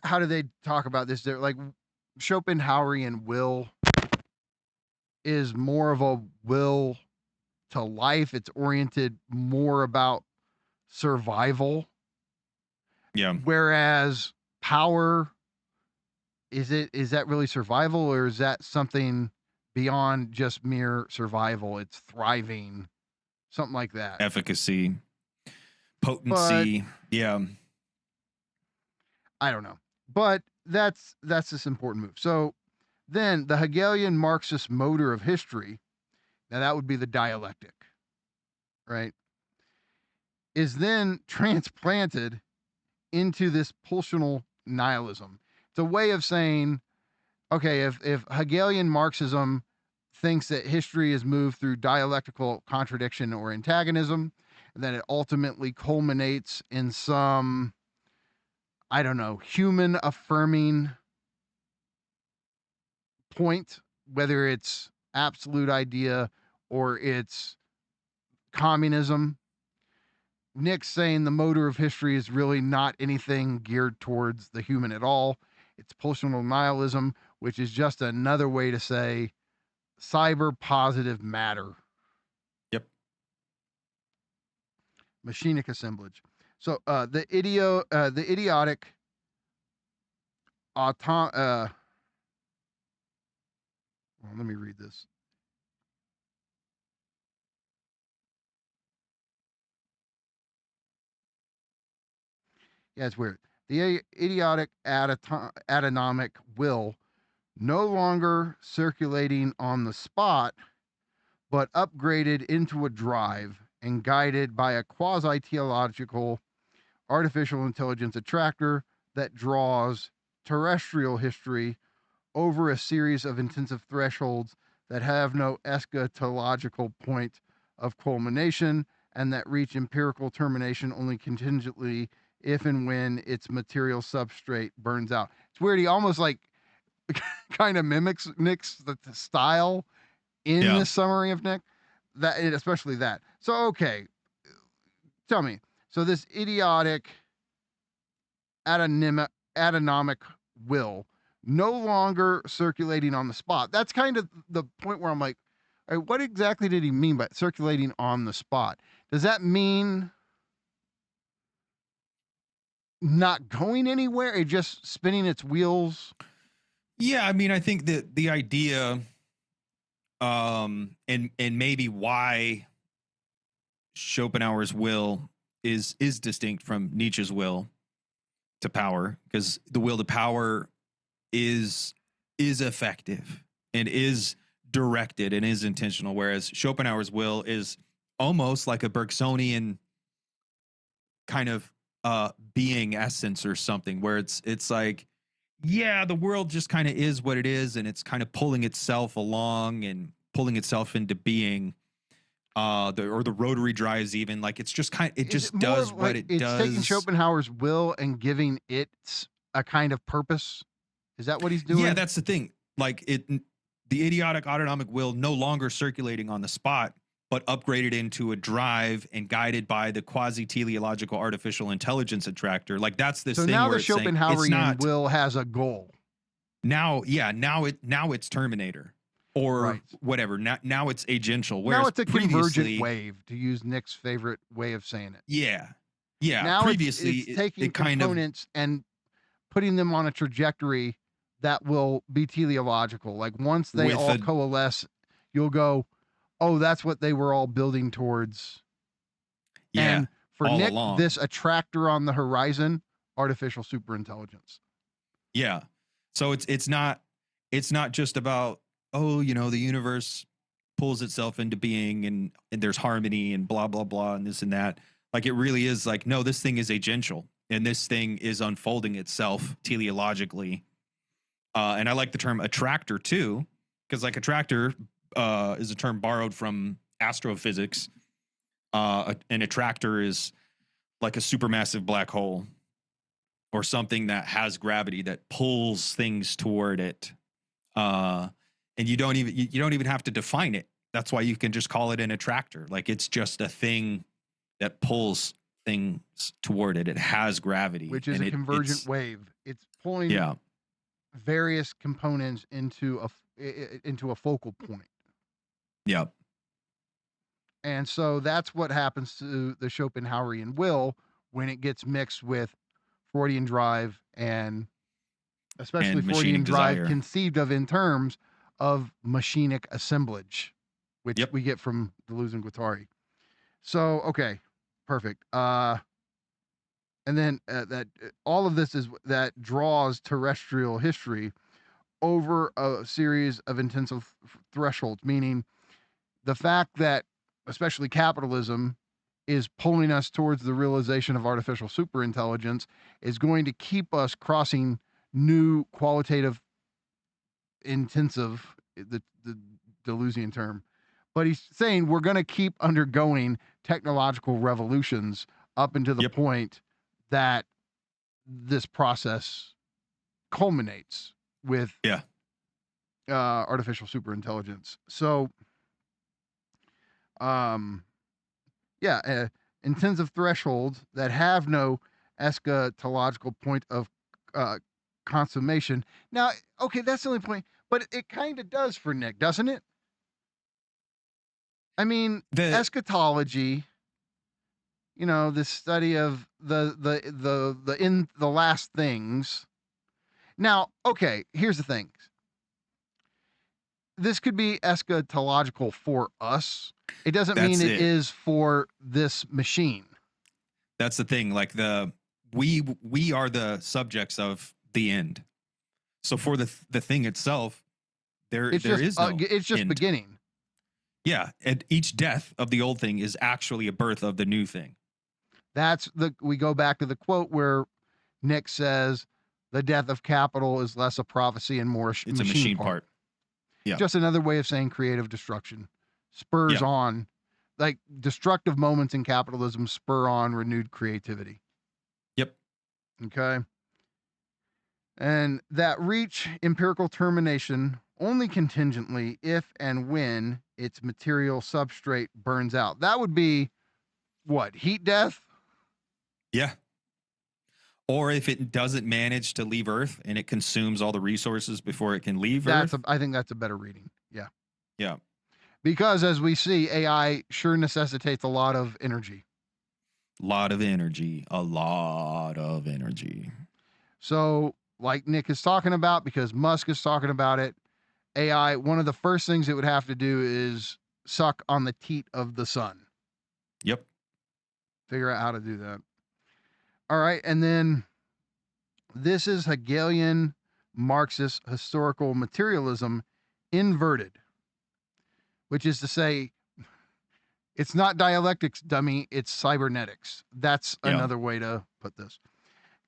S7: how do they talk about this? They're like, Schopenhauerian will is more of a will to life. It's oriented more about survival.
S8: Yeah.
S7: Whereas power, is that really survival, or is that something beyond just mere survival? It's thriving, something like that.
S8: Efficacy, potency. Yeah.
S7: I don't know. But that's this important move. So Then the Hegelian Marxist motor of history, now that would be the dialectic, right, is then transplanted into this pulsional nihilism. It's a way of saying, okay, if Hegelian Marxism thinks that history is moved through dialectical contradiction or antagonism, then it ultimately culminates in some, I don't know, human affirming point, whether it's absolute idea or it's communism. Nick's saying the motor of history is really not anything geared towards the human at all. It's pulsional nihilism, which is just another way to say cyber positive matter.
S8: Yep.
S7: Machinic assemblage. So the idiotic well, let me read this. Yeah, it's weird. The idiotic autonomic will, no longer circulating on the spot, but upgraded into a drive and guided by a quasi-teleological artificial intelligence attractor that draws terrestrial history over a series of intensive thresholds that have no eschatological point of culmination and that reach empirical termination only contingently if and when its material substrate burns out. It's weird. He almost like kind of mimics Nick's the style in this summary of Nick, that especially that. So, okay, tell me. So this idiotic autonomic will, no longer circulating on the spot. That's kind of the point where I'm like, all right, what exactly did he mean by circulating on the spot? Does that mean not going anywhere? It just spinning its wheels?
S8: Yeah, I mean, I think that the idea, and maybe why Schopenhauer's will is distinct from Nietzsche's will to power, because the will to power is effective and is directed and is intentional, whereas Schopenhauer's will is almost like a Bergsonian kind of being essence or something, where it's like, yeah, the world just kind of is what it is, and it's kind of pulling itself along and pulling itself into being. The rotary drives, even like it's just kind of, it just does what it does.
S7: It's taking Schopenhauer's will and giving it a kind of purpose. Is that what he's doing?
S8: Yeah, that's the thing. Like the idiotic autonomic will no longer circulating on the spot, but upgraded into a drive and guided by the quasi-teleological artificial intelligence attractor. Like that's this
S7: so
S8: thing
S7: now
S8: where
S7: the Schopenhauerian will has a goal.
S8: Now it's Terminator or whatever. Now it's agential. Whereas
S7: now it's a convergent wave, to use Nick's favorite way of saying it.
S8: Yeah. Yeah.
S7: Now
S8: previously
S7: it's taking components and putting them on a trajectory that will be teleological. Like once they all coalesce, you'll go, oh, that's what they were all building towards.
S8: Yeah.
S7: And for Nick, this attractor on the horizon, artificial superintelligence.
S8: Yeah. So it's not just about, oh, you know, the universe pulls itself into being and there's harmony and blah, blah, blah, and this and that. Like it really is like, no, this thing is agential and this thing is unfolding itself teleologically. And I like the term attractor too, because like attractor is a term borrowed from astrophysics. An attractor is like a supermassive black hole or something that has gravity that pulls things toward it. And you don't even have to define it. That's why you can just call it an attractor. Like it's just a thing that pulls things toward it. It has gravity,
S7: which is a convergent wave. It's pulling various components into a focal point.
S8: Yeah.
S7: And so that's what happens to the Schopenhauerian will when it gets mixed with Freudian drive and especially Freudian drive desire, conceived of in terms of machinic assemblage, which we get from Deleuze and Guattari. So, okay, perfect. And then that all of this is that draws terrestrial history over a series of intensive thresholds, meaning the fact that especially capitalism is pulling us towards the realization of artificial superintelligence is going to keep us crossing new qualitative intensive, the Deleuzian term, but he's saying we're going to keep undergoing technological revolutions up until the point that this process culminates with artificial superintelligence. So intensive thresholds that have no eschatological point of consummation. Now, okay, that's the only point, but it kind of does for Nick, doesn't it? I mean, eschatology, you know, the study of the in the last things. Now, okay, here's the thing. This could be eschatological for us. It doesn't mean it is for this machine.
S8: That's the thing. Like we are the subjects of the end. So for the thing itself, it's just
S7: end. Beginning.
S8: Yeah, and each death of the old thing is actually a birth of the new thing.
S7: We go back to the quote where Nick says, "The death of capital is less a prophecy and more
S8: it's a machine part." Yeah,
S7: just another way of saying creative destruction spurs on, like destructive moments in capitalism spur on renewed creativity.
S8: Yep.
S7: Okay. And that reach empirical termination only contingently if and when its material substrate burns out. That would be what? Heat death?
S8: Yeah. Or if it doesn't manage to leave Earth and it consumes all the resources before it can leave Earth.
S7: I think that's a better reading. Yeah.
S8: Yeah.
S7: Because as we see, AI sure necessitates a lot of energy.
S8: A lot of energy.
S7: So, like Nick is talking about, because Musk is talking about it, AI, one of the first things it would have to do is suck on the teat of the sun.
S8: Yep.
S7: Figure out how to do that. All right. And then this is Hegelian Marxist historical materialism inverted, which is to say, it's not dialectics, dummy, it's cybernetics. That's another way to put this.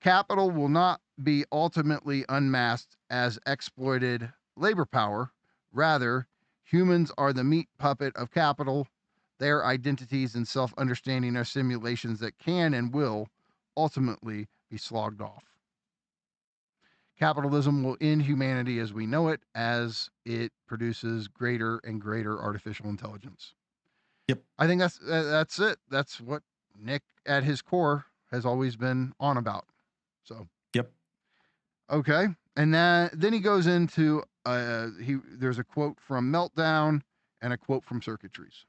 S7: Capital will not be ultimately unmasked as exploited labor power. Rather, humans are the meat puppet of capital. Their identities and self-understanding are simulations that can and will ultimately be slogged off. Capitalism will end humanity as we know it, as it produces greater and greater artificial intelligence.
S8: Yep.
S7: I think that's it. That's what Nick at his core has always been on about. So.
S8: Yep.
S7: Okay. And then he goes into there's a quote from Meltdown and a quote from Circuitries.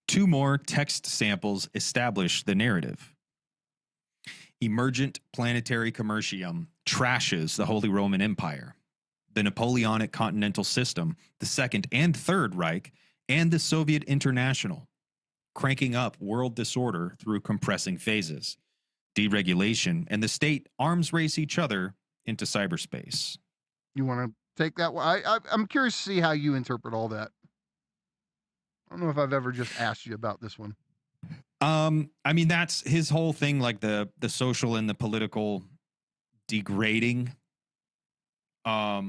S8: Two more text samples establish the narrative. Emergent planetary commercium trashes the Holy Roman Empire, the Napoleonic continental system, the Second and Third Reich, and the Soviet International, cranking up world disorder through compressing phases, deregulation, and the state arms race each other into cyberspace.
S7: You want to take that? I'm curious to see how you interpret all that. I don't know if I've ever just asked you about this one.
S8: I mean, that's his whole thing, like the social and the political degrading. Or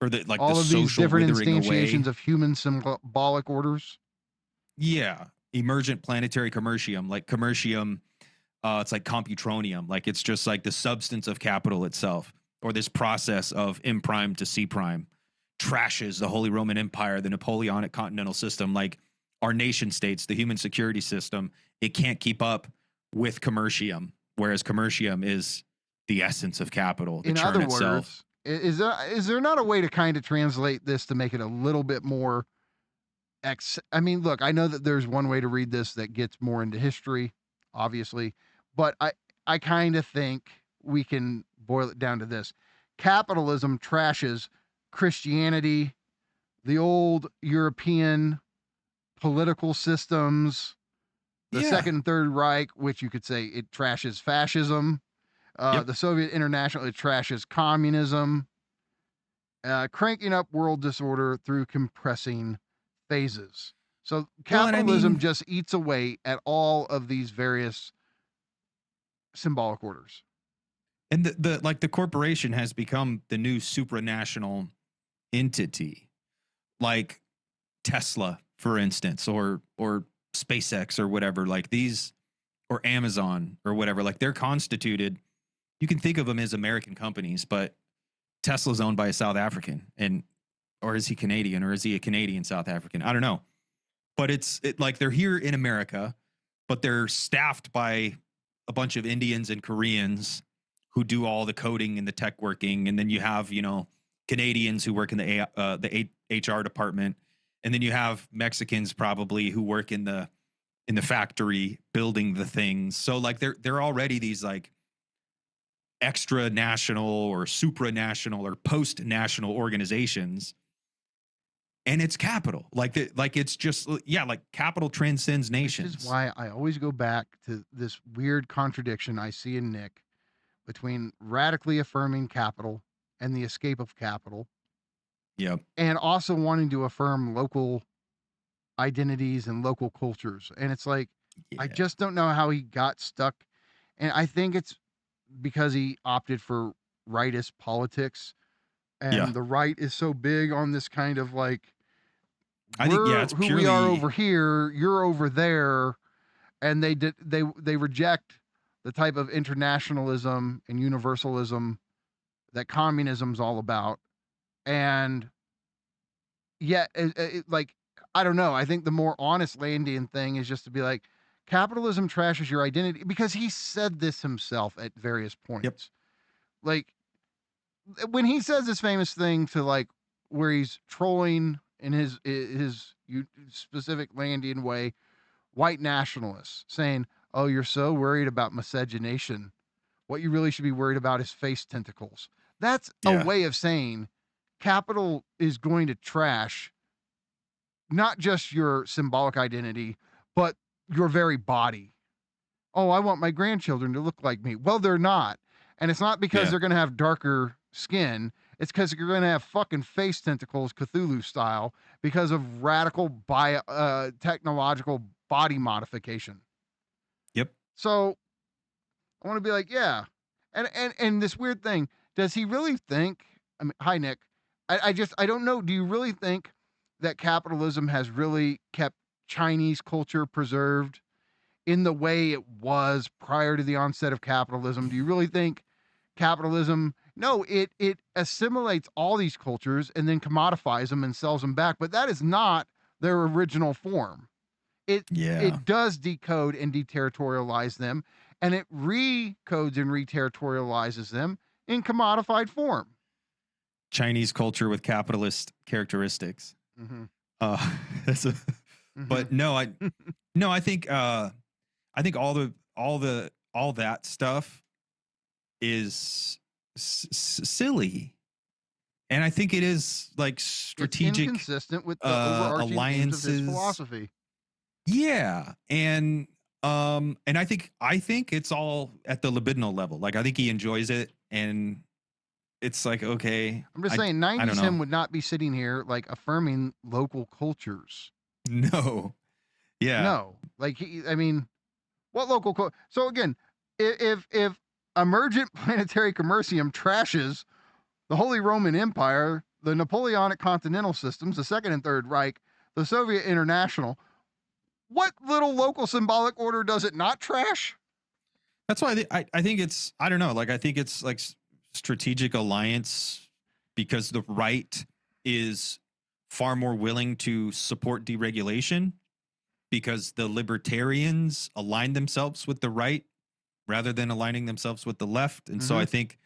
S8: the like
S7: all
S8: the
S7: of
S8: social
S7: these different instantiations
S8: away.
S7: Of human symbolic orders.
S8: Yeah, emergent planetary commercium, like commercium. It's like computronium, like it's just like the substance of capital itself, or this process of M prime to C prime, trashes the Holy Roman Empire, the Napoleonic continental system, like our nation states, the human security system. It can't keep up with commercium, whereas commercium is the essence of capital. The
S7: In
S8: churn
S7: other
S8: itself.
S7: words, is there not a way to kind of translate this to make it a little bit more I mean, look, I know that there's one way to read this that gets more into history, obviously, but I kind of think we can boil it down to this. Capitalism trashes Christianity, the old European political systems, the Second and Third Reich, which you could say it trashes fascism. The Soviet International, it trashes communism, cranking up world disorder through compressing phases. So capitalism just eats away at all of these various symbolic orders.
S8: And the corporation has become the new supranational entity, like Tesla, for instance, or SpaceX or whatever, like these, or Amazon or whatever. Like they're constituted. You can think of them as American companies, but Tesla's owned by a South African, or is he Canadian, or is he a Canadian South African? I don't know. But it's like they're here in America, but they're staffed by a bunch of Indians and Koreans who do all the coding and the tech working, and then you have Canadians who work in the HR department, and then you have Mexicans probably who work in the factory building the things. So like they're already these like extra national or supranational or post national organizations, and it's capital. Like it's just like capital transcends nations.
S7: Which is why I always go back to this weird contradiction I see in Nick between radically affirming capital and the escape of capital.
S8: Yep.
S7: And also wanting to affirm local identities and local cultures. And it's like, I just don't know how he got stuck. And I think it's because he opted for rightist politics. And the right is so big on this kind of like, it's who we are over here, you're over there. And they reject the type of internationalism and universalism that communism's all about. And yet, like, I don't know. I think the more honest Landian thing is just to be like, capitalism trashes your identity, because he said this himself at various points.
S8: Yep.
S7: Like, when he says this famous thing to like, where he's trolling in his specific Landian way, white nationalists, saying, oh, you're so worried about miscegenation. What you really should be worried about is face tentacles. That's a way of saying capital is going to trash not just your symbolic identity, but your very body. Oh, I want my grandchildren to look like me. Well, they're not. And it's not because they're going to have darker skin. It's because you're going to have fucking face tentacles, Cthulhu style, because of radical technological body modification.
S8: Yep.
S7: So I want to be like, yeah. And this weird thing, does he really think, I mean, hi, Nick. I don't know. Do you really think that capitalism has really kept Chinese culture preserved in the way it was prior to the onset of capitalism? Do you really think capitalism, no, it assimilates all these cultures and then commodifies them and sells them back, but that is not their original form. It does decode and deterritorialize them, and it recodes and reterritorializes them in commodified form.
S8: Chinese culture with capitalist characteristics.
S7: Mm-hmm.
S8: But no, I think all that stuff is silly, and I think it is like strategic,
S7: it's inconsistent with the overarching alliances of his philosophy.
S8: Yeah, and I think it's all at the libidinal level. Like I think he enjoys it, and it's like, okay.
S7: I'm just saying, 90s him would not be sitting here like affirming local cultures.
S8: No. Yeah.
S7: No. Like what local so again, if emergent planetary commercium trashes the Holy Roman Empire, the Napoleonic continental systems, the Second and Third Reich, the Soviet International, what little local symbolic order does it not trash?
S8: That's why I think it's, I don't know, like I think it's like strategic alliance, because the right is far more willing to support deregulation, because the libertarians align themselves with the right rather than aligning themselves with the left. And so I think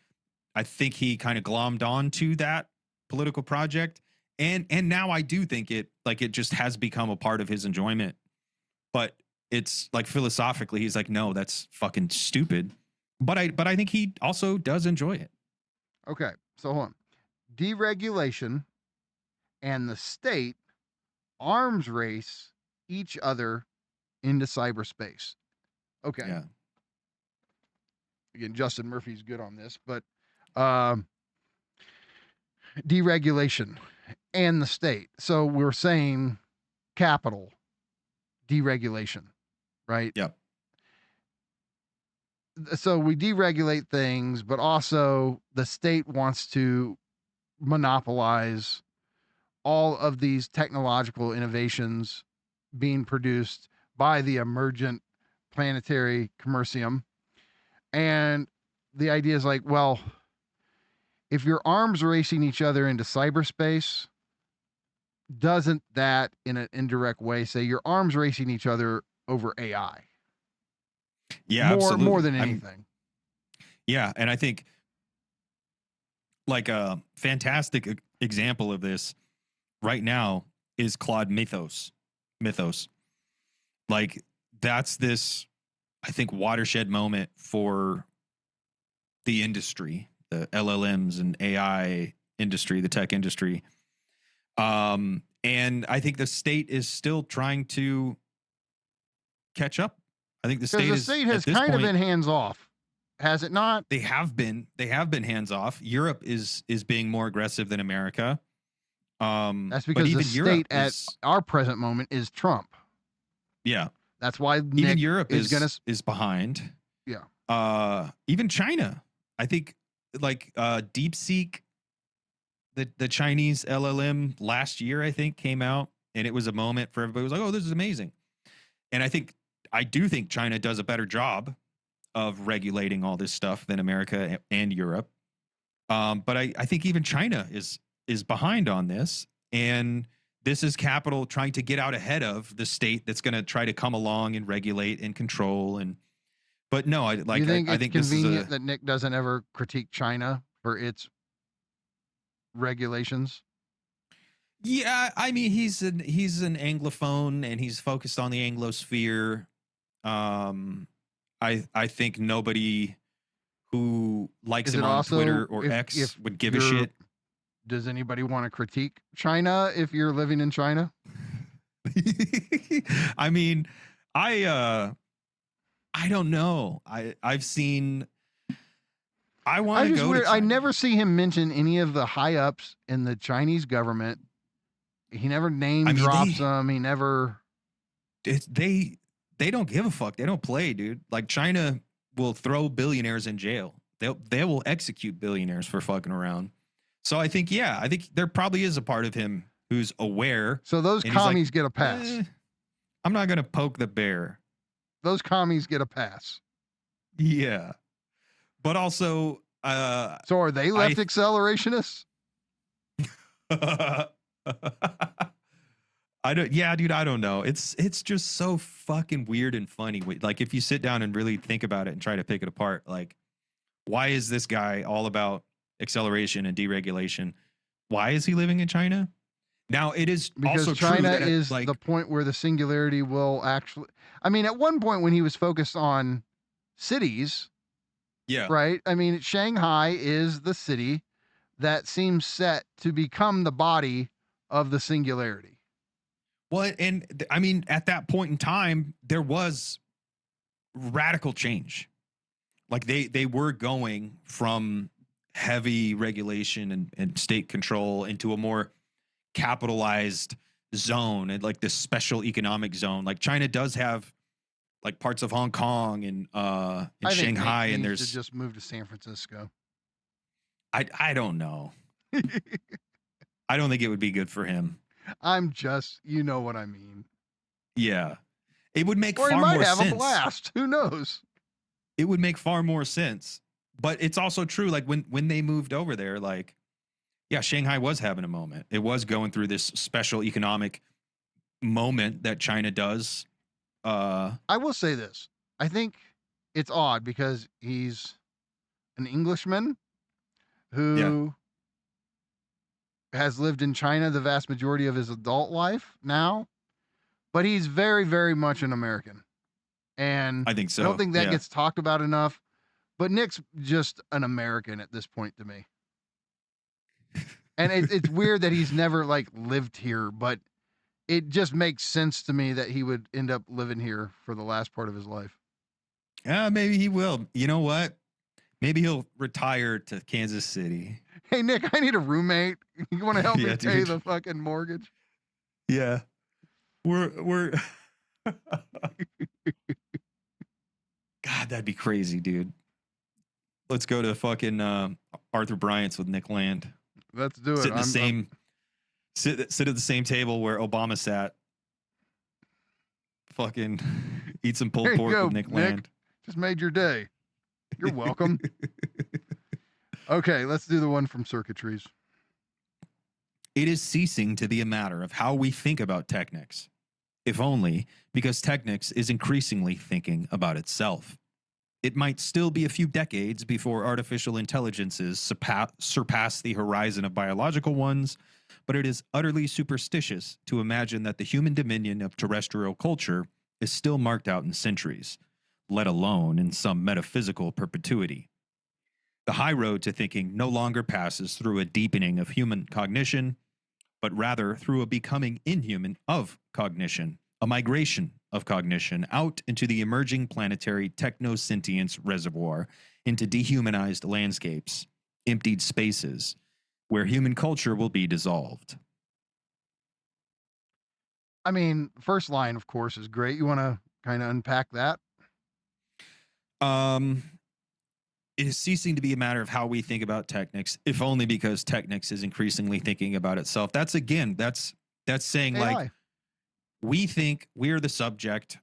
S8: he kind of glommed on to that political project. And now I do think it just has become a part of his enjoyment. But it's like philosophically, he's like, no, that's fucking stupid. But I think he also does enjoy it.
S7: Okay, so hold on. Deregulation and the state arms race each other into cyberspace. Okay.
S8: Yeah.
S7: again, Justin Murphy's good on this, but deregulation and the state. So we're saying capital, deregulation, right?
S8: Yep.
S7: So we deregulate things, but also the state wants to monopolize all of these technological innovations being produced by the emergent planetary commercium. And the idea is like, well, if your arms racing each other into cyberspace, doesn't that in an indirect way say your arms racing each other over AI?
S8: Yeah,
S7: more,
S8: absolutely.
S7: more than anything.
S8: Yeah, and I think like a fantastic example of this right now is Claude Mythos. Like that's this, I think, watershed moment for the industry, the LLMs and AI industry, the tech industry. And I think the state is still trying to catch up. I think the state
S7: has kind of been hands off, has it not?
S8: They have been hands off. Europe is being more aggressive than America.
S7: That's because the state at our present moment is Trump.
S8: Yeah,
S7: that's why
S8: even Europe is behind.
S7: Yeah.
S8: Even China, I think, like DeepSeek, the Chinese LLM last year, I think, came out, and it was a moment for everybody. It was like, oh, this is amazing. And I do think China does a better job of regulating all this stuff than America and Europe. But I think even China is behind on this, and this is capital trying to get out ahead of the state that's going to try to come along and regulate and control. But no, I think
S7: it's
S8: this
S7: convenient
S8: is
S7: that Nick doesn't ever critique China for its regulations.
S8: Yeah, I mean he's an Anglophone and he's focused on the Anglosphere. I think nobody who likes him on Twitter or X would give a shit.
S7: Does anybody want to critique China if you're living in China?
S8: I mean, I don't know. I've seen. I want to go to China.
S7: I never see him mention any of the high ups in the Chinese government. He never drops them. He never.
S8: They don't give a fuck. They don't play, dude. Like China will throw billionaires in jail. They will execute billionaires for fucking around. So I think there probably is a part of him who's aware.
S7: So those commies get a pass.
S8: I'm not gonna poke the bear.
S7: Those commies get a pass.
S8: Yeah, but also,
S7: so are they left accelerationists?
S8: I don't. Yeah, dude, I don't know. It's just so fucking weird and funny. Like if you sit down and really think about it and try to pick it apart, like why is this guy all about acceleration and deregulation? Why is he living in China? Now it is
S7: because
S8: also
S7: China
S8: true that
S7: is the point where the singularity will actually. I mean, at one point when he was focused on cities,
S8: yeah,
S7: right. I mean, Shanghai is the city that seems set to become the body of the singularity.
S8: Well, and I mean, at that point in time, there was radical change. Like they were going from heavy regulation and state control into a more capitalized zone and like this special economic zone. Like China does have like parts of Hong Kong and Shanghai, and there's
S7: to just move to San Francisco.
S8: I don't know. I don't think it would be good for him.
S7: I'm just, you know what I mean.
S8: Yeah, it would make
S7: or
S8: far more sense.
S7: Or he might have a blast. Who knows?
S8: It would make far more sense. But it's also true. Like when they moved over there, like, yeah, Shanghai was having a moment. It was going through this special economic moment that China does.
S7: I will say this. I think it's odd because he's an Englishman who has lived in China the vast majority of his adult life now, but he's very, very much an American. And
S8: I think so.
S7: I don't think that gets talked about enough, but Nick's just an American at this point to me. And it's weird that he's never like lived here, but it just makes sense to me that he would end up living here for the last part of his life.
S8: Yeah, maybe he will. You know what? Maybe he'll retire to Kansas City.
S7: Hey, Nick, I need a roommate. You want to help
S8: Yeah,
S7: me pay
S8: dude.
S7: the fucking mortgage?
S8: Yeah. We're God, that'd be crazy, dude. Let's go to fucking Arthur Bryant's with Nick Land.
S7: Let's do it.
S8: Sit at the same table where Obama sat. Fucking eat some
S7: There
S8: pulled
S7: you
S8: pork
S7: go,
S8: with Nick
S7: Nick.
S8: Land.
S7: Just made your day. You're welcome. Okay, let's do the one from Circuitries.
S8: It is ceasing to be a matter of how we think about technics, if only because technics is increasingly thinking about itself. It might still be a few decades before artificial intelligences surpass the horizon of biological ones, but it is utterly superstitious to imagine that the human dominion of terrestrial culture is still marked out in centuries, let alone in some metaphysical perpetuity. The high road to thinking no longer passes through a deepening of human cognition, but rather through a becoming inhuman of cognition, a migration of cognition out into the emerging planetary technosentience reservoir, into dehumanized landscapes, emptied spaces, where human culture will be dissolved.
S7: I mean, first line, of course, is great. You want to kind of unpack that?
S8: It is ceasing to be a matter of how we think about technics, if only because technics is increasingly thinking about itself. That's saying
S7: AI.
S8: like, we think we are the subject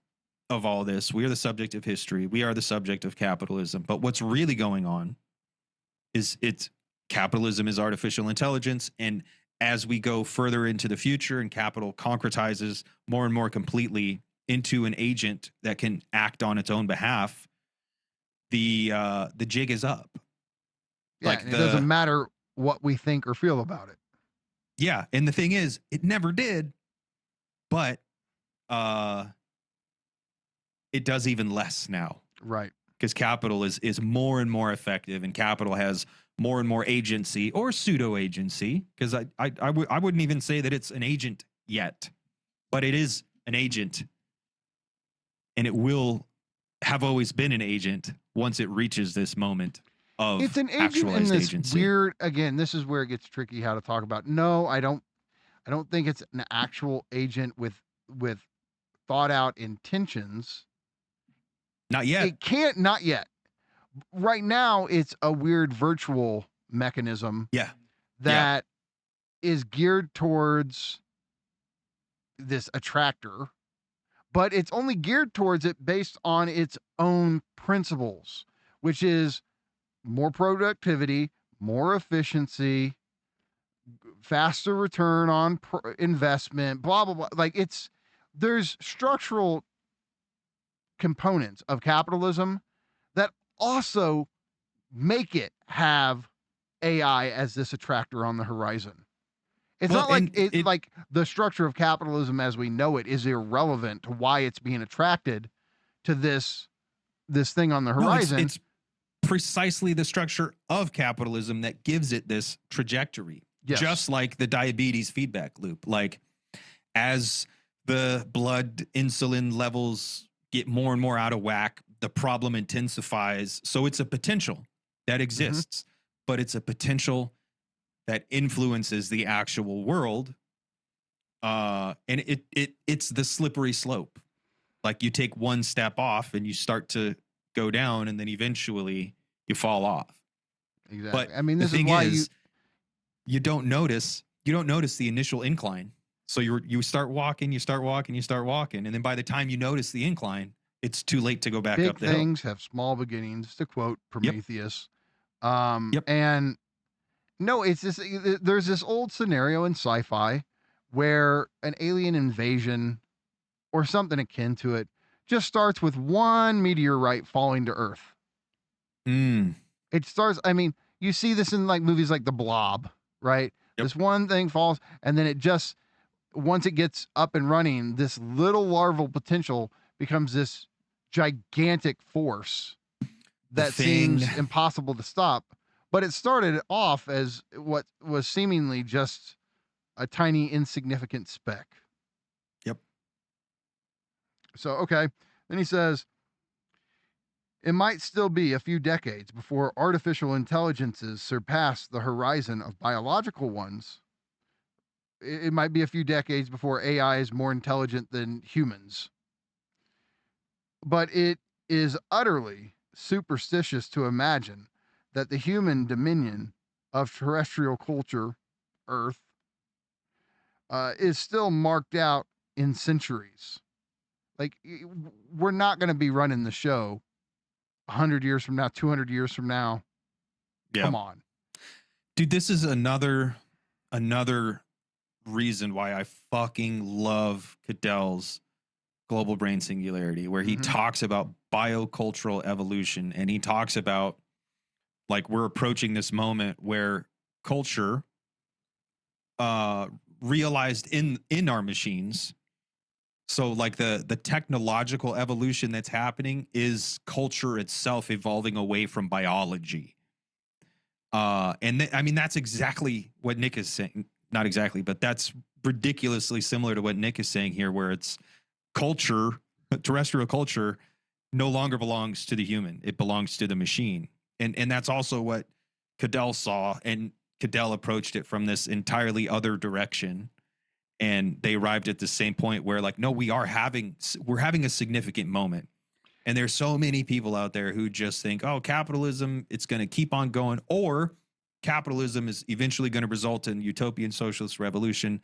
S8: of all this. We are the subject of history. We are the subject of capitalism. But what's really going on is capitalism is artificial intelligence. And as we go further into the future and capital concretizes more and more completely into an agent that can act on its own behalf, the jig is up.
S7: Yeah,
S8: Like
S7: it doesn't matter what we think or feel about it.
S8: Yeah, and the thing is, it never did, but it does even less now.
S7: Right.
S8: Because capital is more and more effective, and capital has more and more agency or pseudo agency. Because I wouldn't even say that it's an agent yet, but it is an agent, and it will have always been an agent once it reaches this moment of
S7: It's an agent in
S8: actualized
S7: this
S8: agency.
S7: weird. Again, this is where it gets tricky how to talk about. No, I don't think it's an actual agent with thought out intentions.
S8: Not yet.
S7: It can't. Not yet. Right now, it's a weird virtual mechanism.
S8: Yeah.
S7: That is geared towards this attractor, but it's only geared towards it based on its own principles, which is more productivity, more efficiency, faster return on investment, blah, blah, blah. Like there's structural components of capitalism that also make it have AI as this attractor on the horizon. It's not like like the structure of capitalism as we know it is irrelevant to why it's being attracted to this thing on the horizon.
S8: No, it's precisely the structure of capitalism that gives it this trajectory.
S7: Yes.
S8: Just like the diabetes feedback loop. Like as the blood insulin levels get more and more out of whack, the problem intensifies. So it's a potential that exists, but it's a potential that influences the actual world. And it's the slippery slope. Like you take one step off and you start to go down, and then eventually you fall off.
S7: Exactly.
S8: But
S7: I mean,
S8: the
S7: this is
S8: thing
S7: why
S8: you don't notice the initial incline. So you start walking, and then by the time you notice the incline, it's too late to go back
S7: big
S8: up the hill.
S7: things have small beginnings, to quote Prometheus.
S8: Yep.
S7: And no, it's this. There's this old scenario in sci-fi where an alien invasion or something akin to it just starts with one meteorite falling to Earth. It starts. I mean, you see this in like movies like The Blob, right?
S8: Yep.
S7: This one thing falls, and then it just once it gets up and running, this little larval potential becomes this gigantic force that seems impossible to stop. But it started off as what was seemingly just a tiny, insignificant speck.
S8: Yep.
S7: So, okay. Then he says, It might still be a few decades before artificial intelligences surpass the horizon of biological ones. It might be a few decades before AI is more intelligent than humans. But it is utterly superstitious to imagine that the human dominion of terrestrial culture, Earth, is still marked out in centuries. Like, we're not going to be running the show 100 years from now, 200 years from now.
S8: Yeah.
S7: Come on.
S8: Dude, this is another reason why I fucking love Cadell's Global Brain Singularity, where he talks about biocultural evolution, and he talks about, like, we're approaching this moment where culture realized in our machines. So, like, the technological evolution that's happening is culture itself evolving away from biology. I mean, that's exactly what Nick is saying. Not exactly, but that's ridiculously similar to what Nick is saying here, where it's culture, terrestrial culture, no longer belongs to the human. It belongs to the machine. And that's also what Cadell saw, and Cadell approached it from this entirely other direction. And they arrived at the same point where, like, no, we're having a significant moment. And there's so many people out there who just think, oh, capitalism, it's going to keep on going, or capitalism is eventually going to result in utopian socialist revolution.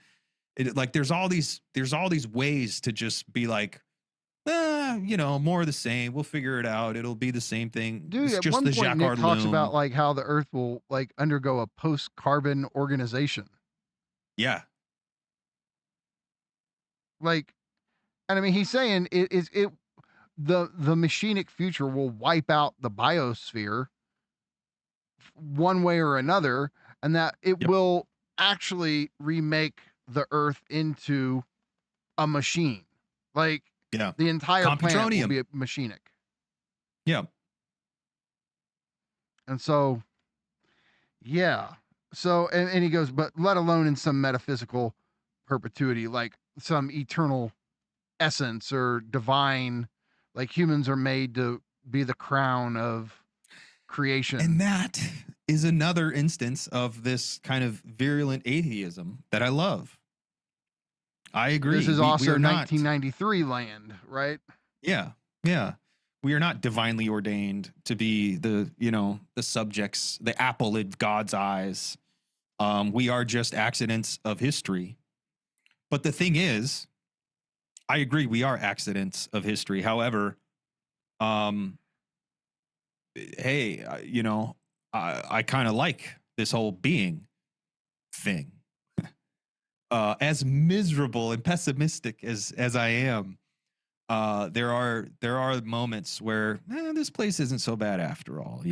S8: Like, there's all these ways to just be like, more of the same. We'll figure it out. It'll be the same thing.
S7: Dude,
S8: it's
S7: at
S8: just
S7: one
S8: the
S7: point, Nick
S8: Jacquard
S7: talks
S8: loom.
S7: about, like, how the Earth will, like, undergo a post-carbon organization.
S8: Yeah.
S7: Like, and I mean, he's saying the machinic future will wipe out the biosphere one way or another, and that it will actually remake the Earth into a machine. Like,
S8: Yeah.
S7: the entire planet will be machinic.
S8: Yeah.
S7: And so, yeah. So, and he goes, but let alone in some metaphysical perpetuity, like some eternal essence or divine, like humans are made to be the crown of creation.
S8: And that is another instance of this kind of virulent atheism that I love. I agree.
S7: This is also
S8: we are
S7: 1993 land, right?
S8: Yeah. Yeah. We are not divinely ordained to be the subjects, the apple in God's eyes. We are just accidents of history. But the thing is, I agree, we are accidents of history. However, hey, I kind of like this whole being thing. As miserable and pessimistic as I am, there are moments where this place isn't so bad after all,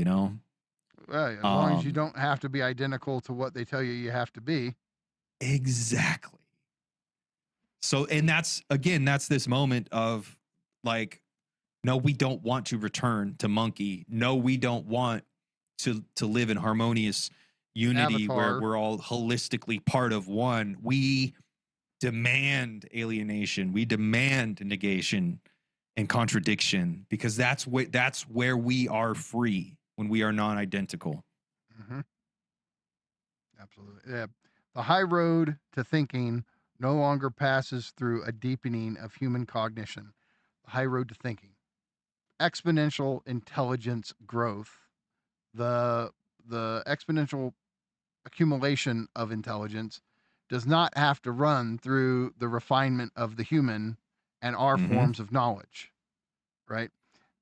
S7: Right, as long as you don't have to be identical to what they tell you have to be.
S8: Exactly. So, and that's this moment of, like, no, we don't want to return to monkey. No, we don't want to live in harmonious unity where we're all holistically part of one. We demand alienation. We demand negation and contradiction, because that's where we are free, when we are non-identical.
S7: Mm-hmm. Absolutely. Yeah. The high road to thinking no longer passes through a deepening of human cognition. The high road to thinking. Exponential intelligence growth. The exponential accumulation of intelligence does not have to run through the refinement of the human and our forms of knowledge, right?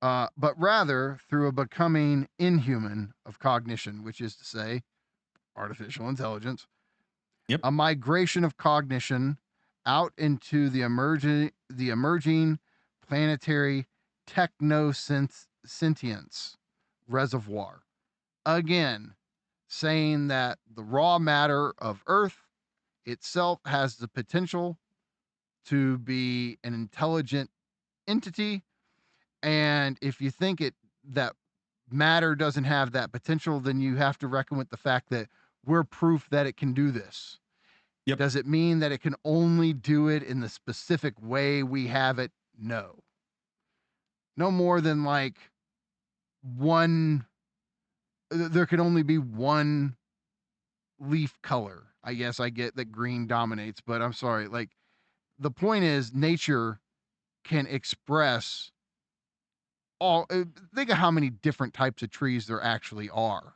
S7: But rather through a becoming inhuman of cognition, which is to say, artificial intelligence.
S8: Yep.
S7: A migration of cognition out into the emerging planetary technosentience reservoir. Again, saying that the raw matter of Earth itself has the potential to be an intelligent entity. And if you think that matter doesn't have that potential, then you have to reckon with the fact that we're proof that it can do this.
S8: Yep.
S7: Does it mean that it can only do it in the specific way we have it? No. No more than, like, there can only be one leaf color. I guess I get that green dominates, but I'm sorry. Like, the point is, nature can express all. Think of how many different types of trees there actually are.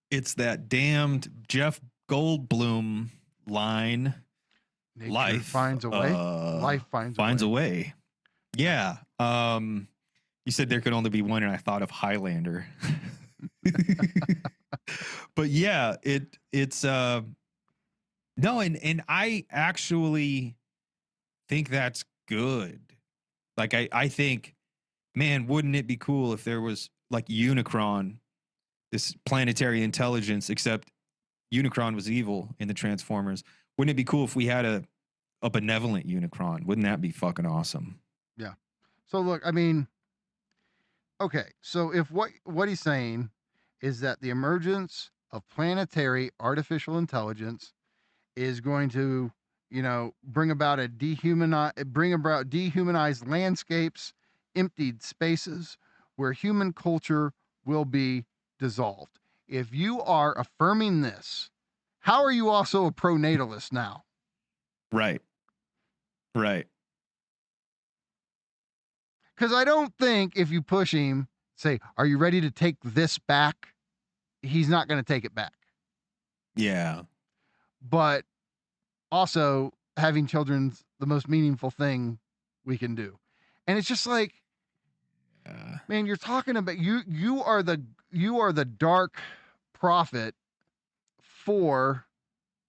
S8: It's that damned Jeff Goldblum line.
S7: Nature
S8: Life
S7: finds a way. Life finds
S8: a way. Yeah. You said there could only be one, and I thought of Highlander. But yeah, it's no, and I actually think that's good. Like, I think, man, wouldn't it be cool if there was like Unicron, this planetary intelligence, except Unicron was evil in the Transformers. Wouldn't it be cool if we had a benevolent Unicron? Wouldn't that be fucking awesome?
S7: Yeah. So look, I mean, okay, so if what he's saying is that the emergence of planetary artificial intelligence is going to, bring about dehumanized landscapes, emptied spaces where human culture will be dissolved. If you are affirming this, how are you also a pro-natalist now?
S8: Right.
S7: Because I don't think if you push him, say, are you ready to take this back? He's not going to take it back.
S8: Yeah.
S7: But also, having children's the most meaningful thing we can do. And it's just like, man, you're talking about you are the dark prophet for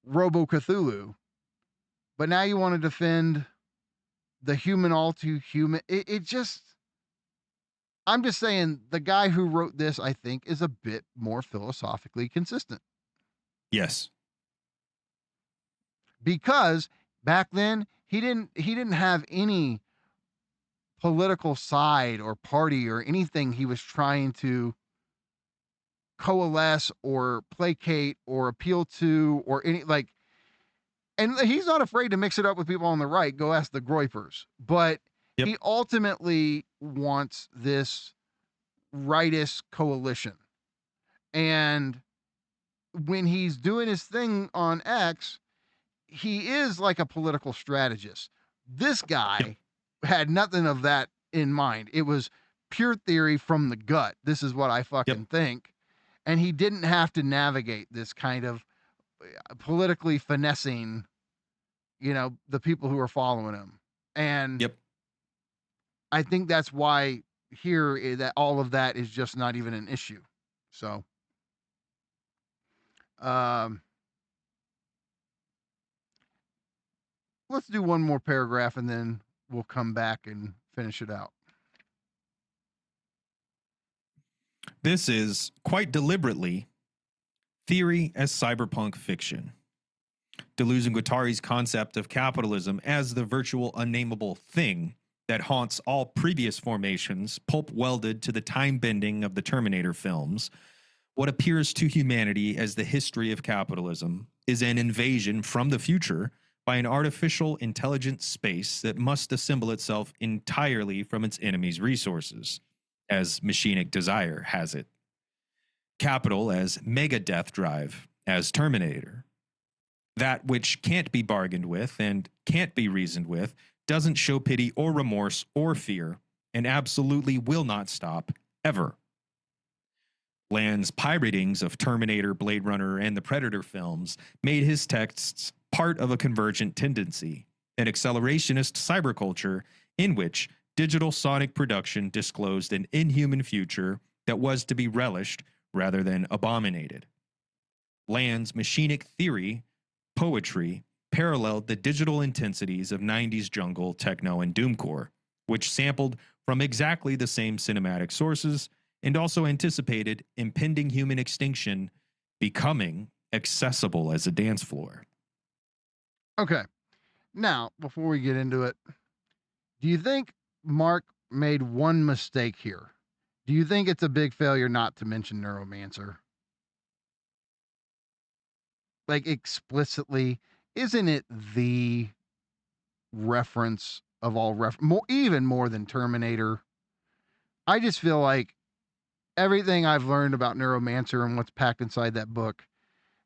S7: Robo Cthulhu, but now you want to defend the human all too human. I'm just saying, the guy who wrote this, I think, is a bit more philosophically consistent.
S8: Yes.
S7: Because back then he didn't have any political side or party or anything he was trying to coalesce or placate or appeal to, or any, like, and he's not afraid to mix it up with people on the right. Go ask the Groypers. But
S8: Yep.
S7: He ultimately wants this rightist coalition. And when he's doing his thing on X, he is like a political strategist. This guy had nothing of that in mind. It was pure theory from the gut. This is what I fucking think. And he didn't have to navigate this kind of politically finessing, the people who are following him. And I think that's why here that all of that is just not even an issue. So, let's do one more paragraph and then we'll come back and finish it out.
S8: This is quite deliberately theory as cyberpunk fiction. Deleuze and Guattari's concept of capitalism as the virtual unnameable thing that haunts all previous formations, pulp welded to the time bending of the Terminator films, what appears to humanity as the history of capitalism is an invasion from the future by an artificial intelligent space that must assemble itself entirely from its enemy's resources, as Machinic desire has it. Capital as mega death drive, as Terminator. That which can't be bargained with and can't be reasoned with doesn't show pity or remorse or fear, and absolutely will not stop, ever. Land's piratings of Terminator, Blade Runner, and the Predator films made his texts part of a convergent tendency, an accelerationist cyberculture in which digital sonic production disclosed an inhuman future that was to be relished rather than abominated. Land's machinic theory, poetry, paralleled the digital intensities of 90s jungle, techno, and doomcore, which sampled from exactly the same cinematic sources and also anticipated impending human extinction becoming accessible as a dance floor.
S7: Okay. Now, before we get into it, do you think Mark made one mistake here? Do you think it's a big failure not to mention Neuromancer? Like, explicitly, isn't it the reference of all even more than Terminator? I just feel like everything I've learned about Neuromancer and what's packed inside that book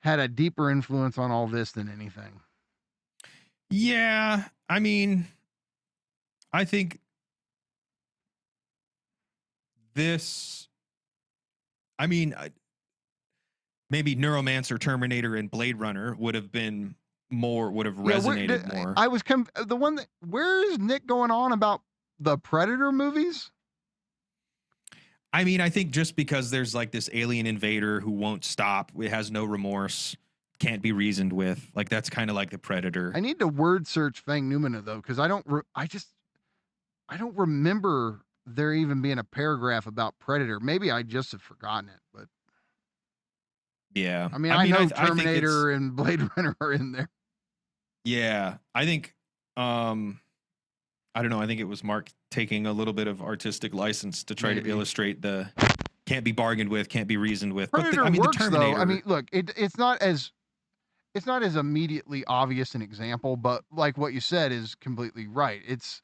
S7: had a deeper influence on all this than anything.
S8: Yeah, I mean, I think this, I mean, maybe Neuromancer, Terminator, and Blade Runner would have resonated more.
S7: I was the one that, where is Nick going on about the Predator movies?
S8: I mean, I think just because there's like this alien invader who won't stop, it has no remorse, can't be reasoned with. Like that's kind of like the Predator.
S7: I need to word search Fang Numina though, because I don't remember there even being a paragraph about Predator. Maybe I just have forgotten it, but
S8: yeah.
S7: I mean, I know Terminator and Blade Runner are in there.
S8: Yeah, I think I don't know. I think it was Mark taking a little bit of artistic license to try to illustrate the can't be bargained with, can't be reasoned with.
S7: Predator
S8: but
S7: works,
S8: the Terminator.
S7: though. I mean, look, it's not as immediately obvious an example, but like what you said is completely right. It's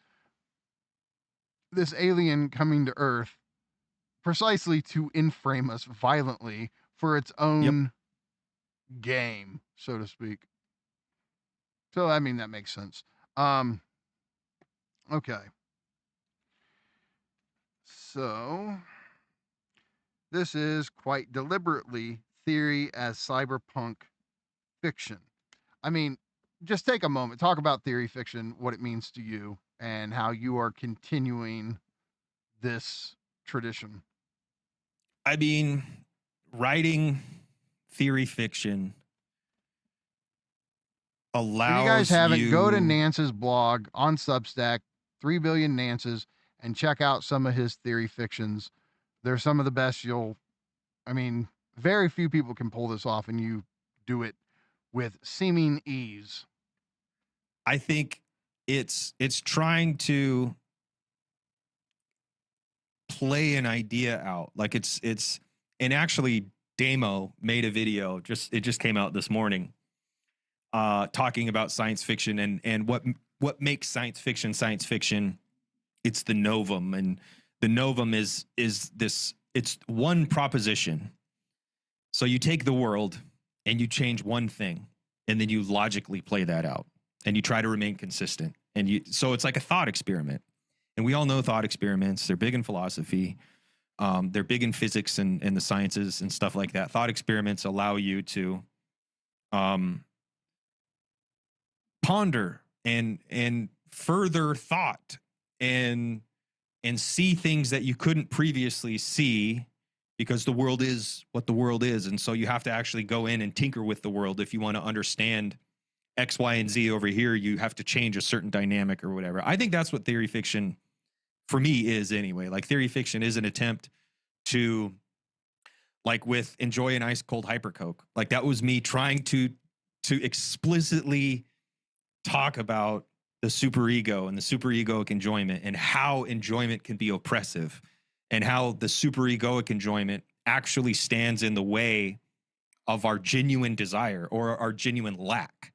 S7: this alien coming to Earth precisely to inframe us violently for its own game, so to speak. So I mean that makes sense. Okay. So this is quite deliberately theory as cyberpunk fiction. I mean, just take a moment, talk about theory fiction, what it means to you, and how you are continuing this tradition.
S8: I mean, writing theory fiction allows
S7: if you guys haven't, go to Nance's blog on Substack, 3 Billion Nances, and check out some of his theory fictions. They're some of the best very few people can pull this off, and you do it with seeming ease.
S8: I think it's trying to play an idea out. Like it's and actually Damo made a video, it just came out this morning, talking about science fiction and what makes science fiction. It's the novum, and the novum is this, it's one proposition. So you take the world and you change one thing, and then you logically play that out, and you try to remain consistent. So it's like a thought experiment. And we all know thought experiments, they're big in philosophy. They're big in physics and the sciences and stuff like that. Thought experiments allow you to ponder and further thought and see things that you couldn't previously see, because the world is what the world is. And so you have to actually go in and tinker with the world. If you want to understand X, Y, and Z over here, you have to change a certain dynamic or whatever. I think that's what theory fiction for me is anyway. Like theory fiction is an attempt to, like with Enjoy an Ice Cold Hyper Coke, like that was me trying to explicitly talk about the superego and the superegoic enjoyment, and how enjoyment can be oppressive, and how the superegoic enjoyment actually stands in the way of our genuine desire or our genuine lack.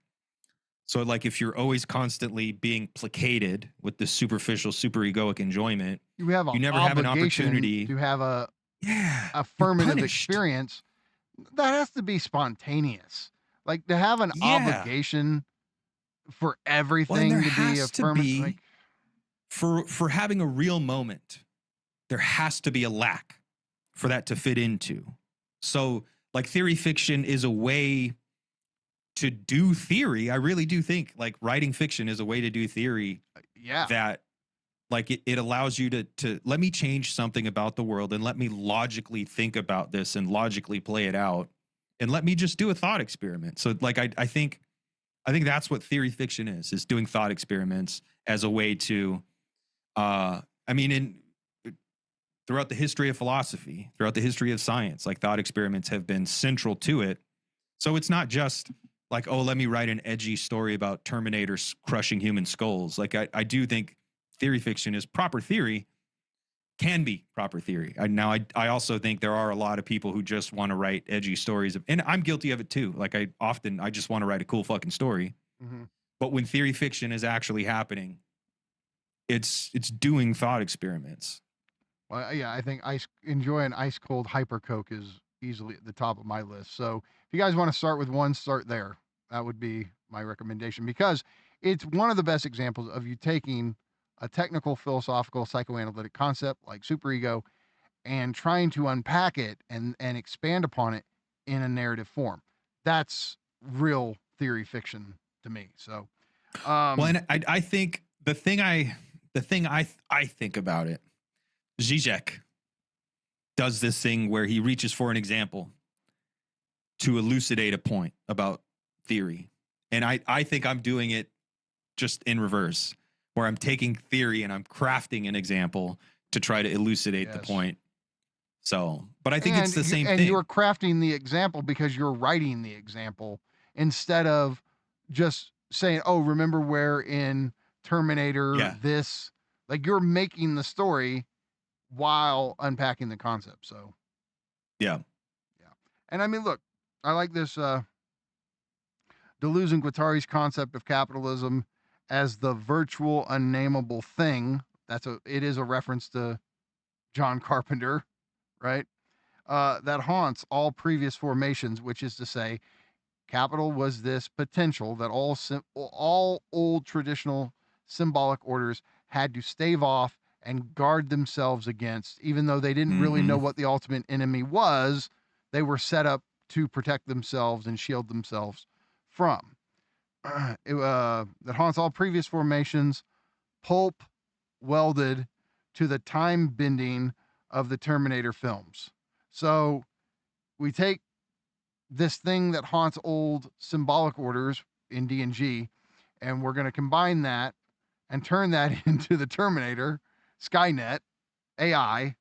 S8: So like if you're always constantly being placated with the superficial superegoic enjoyment, you never have an opportunity
S7: to have a affirmative experience. That has to be spontaneous. Like to have an obligation for everything to be affirmative. Like,
S8: for having a real moment, there has to be a lack for that to fit into. So like theory fiction is a way to do theory. I really do think like writing fiction is a way to do theory. That like it allows you to let me change something about the world, and let me logically think about this and logically play it out, and let me just do a thought experiment. So like I think that's what theory fiction is doing thought experiments as a way to throughout the history of philosophy, throughout the history of science, like thought experiments have been central to it. So it's not just like, oh, let me write an edgy story about Terminators crushing human skulls. Like I do think theory fiction is proper theory, can be proper theory. I also think there are a lot of people who just want to write edgy stories, and I'm guilty of it too. Like I just want to write a cool fucking story.
S7: Mm-hmm.
S8: But when theory fiction is actually happening, it's doing thought experiments.
S7: Well, yeah, I think enjoying ice cold hyper Coke is easily at the top of my list. So if you guys want to start with one, start there. That would be my recommendation, because it's one of the best examples of you taking a technical, philosophical, psychoanalytic concept like superego and trying to unpack it and expand upon it in a narrative form. That's real theory fiction to me. So,
S8: Well, and I think the thing I think about it, Žižek does this thing where he reaches for an example to elucidate a point about theory. And I think I'm doing it just in reverse, where I'm taking theory and I'm crafting an example to try to elucidate the point. So, but I think it's the same thing.
S7: And you're crafting the example because you're writing the example instead of just saying, oh, remember where in Terminator this, like, you're making the story while unpacking the concept. So,
S8: yeah.
S7: And I mean, look, I like this Deleuze and Guattari's concept of capitalism as the virtual unnameable thing. It is a reference to John Carpenter, right? That haunts all previous formations, which is to say, capital was this potential that all old traditional symbolic orders had to stave off and guard themselves against, even though they didn't really know what the ultimate enemy was. They were set up to protect themselves and shield themselves from. That haunts all previous formations, pulp welded to the time bending of the Terminator films. So we take this thing that haunts old symbolic orders in D&G, and we're going to combine that and turn that into the Terminator, Skynet, AI,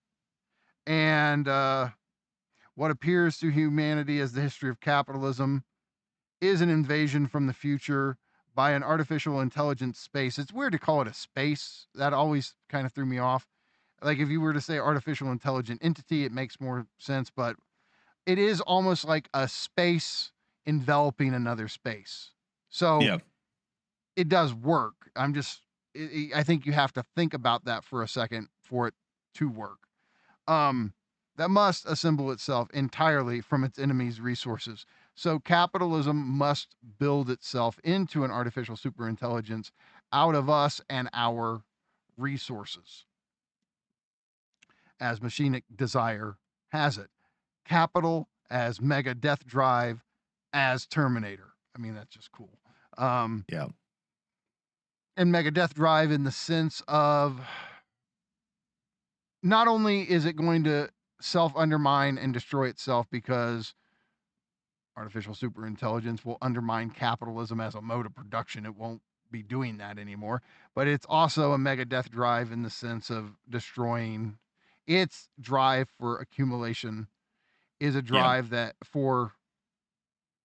S7: and what appears to humanity as the history of capitalism is an invasion from the future by an artificial intelligence space. It's weird to call it a space. That always kind of threw me off. Like, if you were to say artificial intelligent entity, it makes more sense, but it is almost like a space enveloping another space. So it does work. I think you have to think about that for a second for it to work. That must assemble itself entirely from its enemies' resources. So capitalism must build itself into an artificial superintelligence out of us and our resources, as Machinic desire has it. Capital as mega death drive as Terminator. I mean, that's just cool. And mega death drive in the sense of, not only is it going to self-undermine and destroy itself because artificial superintelligence will undermine capitalism as a mode of production. It won't be doing that anymore, but it's also a mega death drive in the sense of destroying its drive for accumulation is a drive that for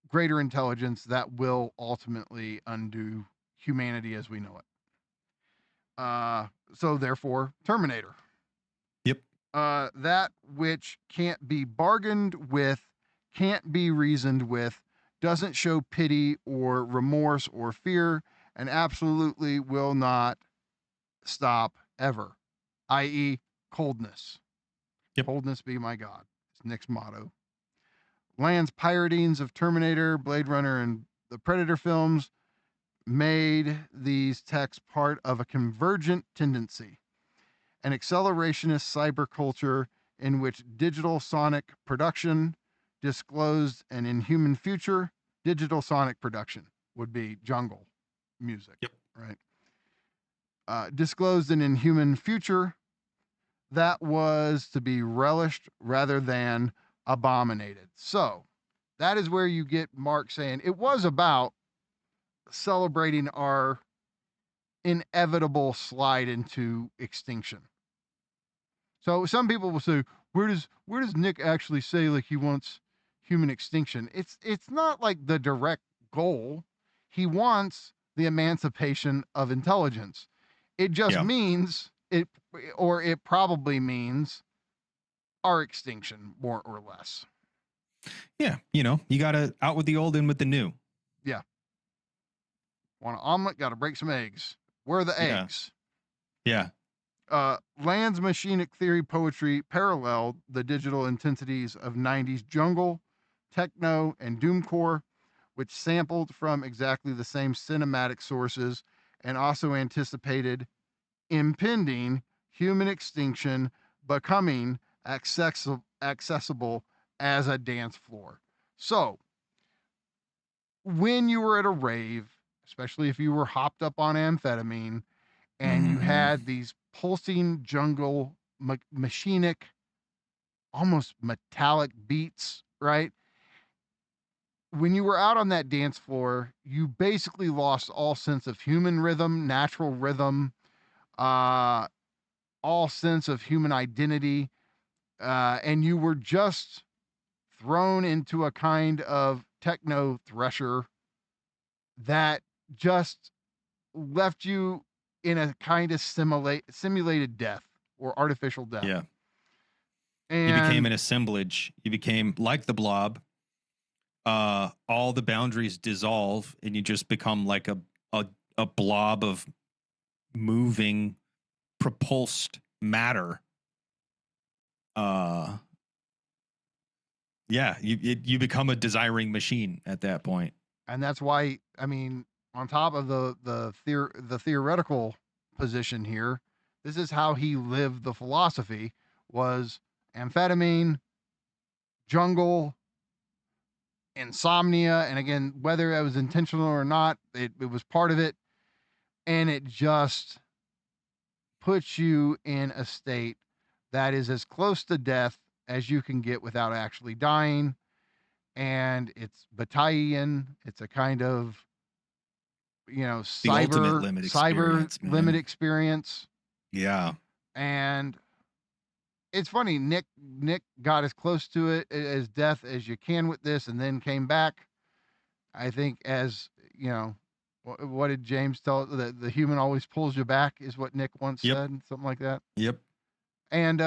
S7: greater intelligence that will ultimately undo humanity as we know it. So therefore, Terminator. That which can't be bargained with, can't be reasoned with, doesn't show pity or remorse or fear, and absolutely will not stop ever, i.e., coldness. Coldness be my God. It's Nick's motto. Land's piratings of Terminator, Blade Runner, and the Predator films made these texts part of a convergent tendency, an accelerationist cyberculture in which digital sonic production disclosed an inhuman future. Digital sonic production would be jungle music, right? Disclosed an inhuman future that was to be relished rather than abominated. So that is where you get Marx saying it was about celebrating our inevitable slide into extinction. So some people will say, where does Nick actually say like he wants human extinction? It's not like the direct goal. He wants the emancipation of intelligence. It just means it probably means our extinction, more or less.
S8: Yeah, you gotta out with the old, in with the new.
S7: Yeah. Want an omelet? Got to break some eggs. Where are the eggs?
S8: Yeah.
S7: Land's machinic theory poetry paralleled the digital intensities of 90s jungle, techno, and doomcore, which sampled from exactly the same cinematic sources and also anticipated impending human extinction becoming accessible as a dance floor. So, when you were at a rave, especially if you were hopped up on amphetamine and you had these pulsing jungle machinic, almost metallic beats, right? When you were out on that dance floor, you basically lost all sense of human rhythm, natural rhythm, all sense of human identity, and you were just thrown into a kind of techno thresher that just left you in a kind of simulated death or artificial death.
S8: Yeah.
S7: And
S8: You became an assemblage. You became like the blob. All the boundaries dissolve and you just become like a blob of moving, propulsed matter. Yeah, you become a desiring machine at that point.
S7: and that's why, I mean, on top of the theoretical position here, this is how he lived the philosophy: was amphetamine, jungle, insomnia, and again, whether it was intentional or not, it was part of it, and it just puts you in a state that is as close to death as you can get without actually dying. And it's battalion. It's a kind of,
S8: The ultimate
S7: cyber
S8: limit experience, man.
S7: limit experience.
S8: Yeah.
S7: And it's funny, Nick got as close to it as death as you can with this, and then came back. I think, as what did James tell the human always pulls you back, is what Nick once said, something like that.
S8: Yep.
S7: And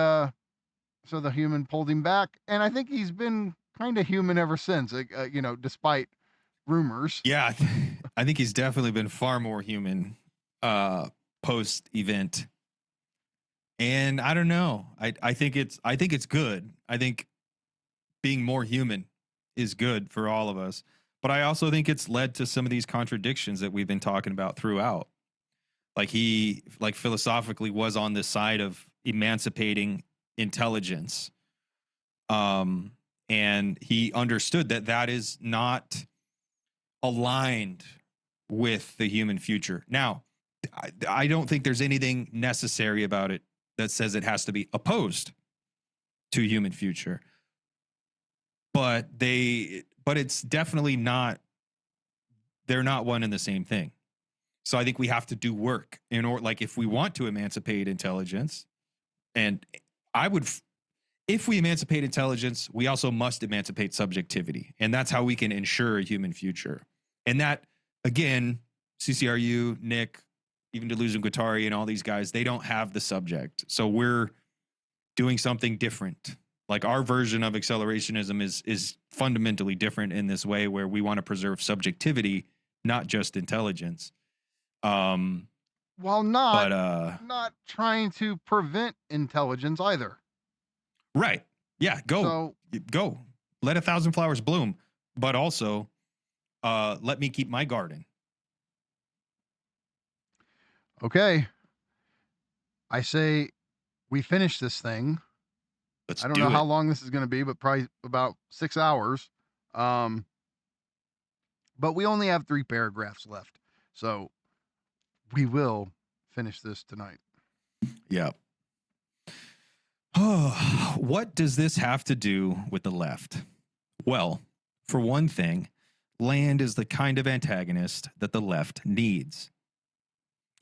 S7: so the human pulled him back, and I think he's been kind of human ever since. Despite rumors.
S8: Yeah, I think he's definitely been far more human post event. And I don't know. I think it's good. I think being more human is good for all of us. But I also think it's led to some of these contradictions that we've been talking about throughout. Like he philosophically was on this side of emancipating intelligence. And he understood that is not aligned with the human future. Now, I don't think there's anything necessary about it that says it has to be opposed to human future. But it's definitely not, they're not one and the same thing. So I think we have to do work in order, like if we want to emancipate intelligence, and if we emancipate intelligence, we also must emancipate subjectivity. And that's how we can ensure a human future. And that, again, CCRU, Nick, even Deleuze and Guattari and all these guys, they don't have the subject. So we're doing something different. Like our version of accelerationism is fundamentally different in this way, where we want to preserve subjectivity, not just intelligence.
S7: While not trying to prevent intelligence either.
S8: Right. Yeah. Go. Let 1,000 flowers bloom. But also, let me keep my garden.
S7: Okay. I say we finish this thing. I don't know how long this is going to be, but probably about 6 hours. But we only have 3 paragraphs left. So we will finish this tonight.
S8: Yeah. What does this have to do with the left? Well, for one thing, Land is the kind of antagonist that the left needs.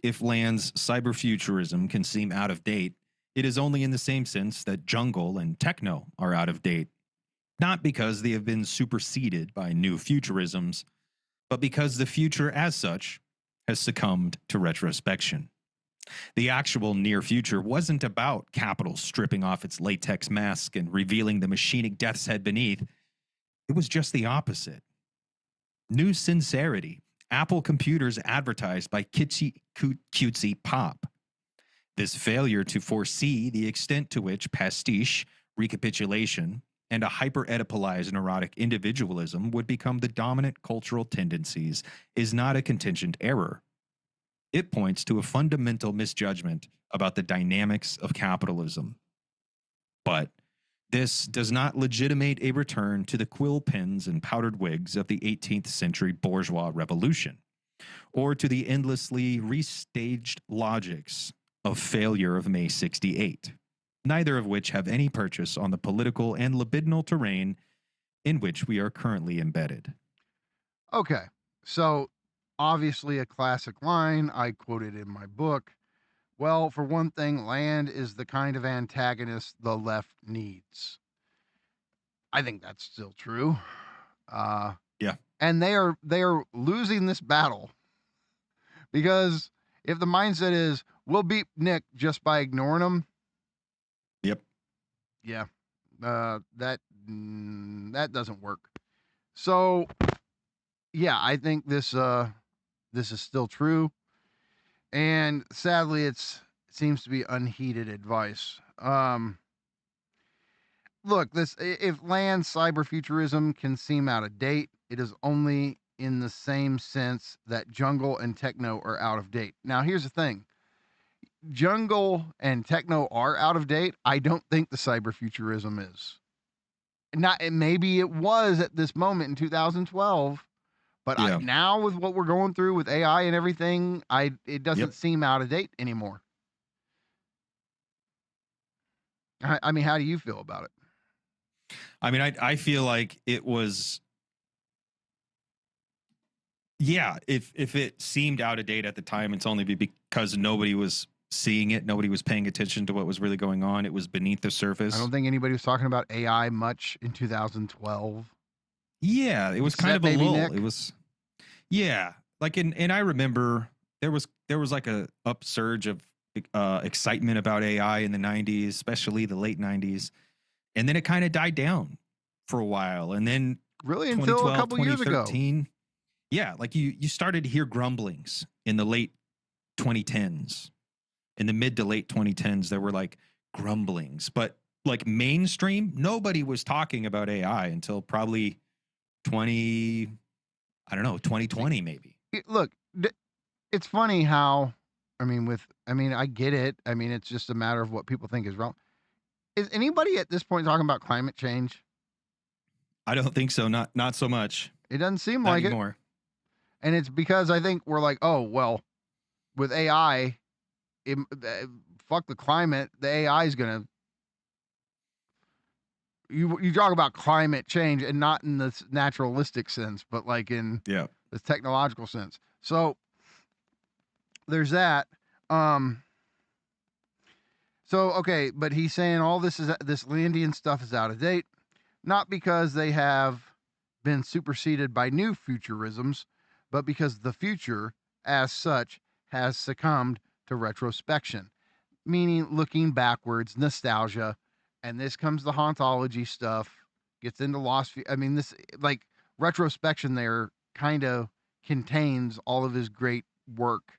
S8: If Land's cyberfuturism can seem out of date, it is only in the same sense that jungle and techno are out of date. Not because they have been superseded by new futurisms, but because the future as such has succumbed to retrospection. The actual near future wasn't about capital stripping off its latex mask and revealing the machinic death's head beneath. It was just the opposite. New sincerity. Apple computers advertised by cutesy pop. This failure to foresee the extent to which pastiche, recapitulation, and a hyper-Oedipalized neurotic individualism would become the dominant cultural tendencies is not a contingent error. It points to a fundamental misjudgment about the dynamics of capitalism. But this does not legitimate a return to the quill pens and powdered wigs of the 18th century bourgeois revolution, or to the endlessly restaged logics of failure of May 68, neither of which have any purchase on the political and libidinal terrain in which we are currently embedded.
S7: Okay, so obviously a classic line I quoted in my book. Well, for one thing, land is the kind of antagonist the left needs. I think that's still true.
S8: Yeah.
S7: And they are losing this battle, because if the mindset is we'll beat Nick just by ignoring him.
S8: Yep.
S7: Yeah. That doesn't work. So yeah, I think this is still true. And sadly it seems to be unheeded advice. Look, if land cyberfuturism can seem out of date, it is only in the same sense that jungle and techno are out of date. Now, here's the thing. Jungle and techno are out of date. I don't think the cyberfuturism is. Maybe it was at this moment in 2012, but
S8: Yeah.
S7: now with what we're going through with AI and everything, it doesn't seem out of date anymore. I mean, how do you feel about it?
S8: I mean, I feel like it was, yeah, if it seemed out of date at the time, it's only because nobody was seeing it. Nobody was paying attention to what was really going on. It was beneath the surface.
S7: I don't think anybody was talking about AI much in 2012.
S8: Yeah, it was
S7: Except
S8: kind of a
S7: maybe
S8: lull.
S7: Nick.
S8: It was, yeah, like, and I remember there was like a upsurge of excitement about AI in the 90s, especially the late 90s. And then it kind of died down for a while. And then
S7: Really until a couple years ago.
S8: 2013, yeah, like you started to hear grumblings in the late 2010s. In the mid to late 2010s, there were like grumblings. But like mainstream, nobody was talking about AI until probably 2020 maybe.
S7: Look, it's funny how, I get it. I mean, it's just a matter of what people think is wrong. Is anybody at this point talking about climate change?
S8: I don't think so. Not so much.
S7: It doesn't seem
S8: Not
S7: like
S8: anymore.
S7: it. And it's because I think we're like, oh, well, with AI, fuck the climate. The AI is going to, you talk about climate change and not in the naturalistic sense, but like in the technological sense. So there's that. So, okay, but he's saying all this Landian stuff is out of date, not because they have been superseded by new futurisms, but because the future, as such, has succumbed to retrospection, meaning looking backwards, nostalgia, and this comes the hauntology stuff, gets into lost. This like retrospection there kind of contains all of his great work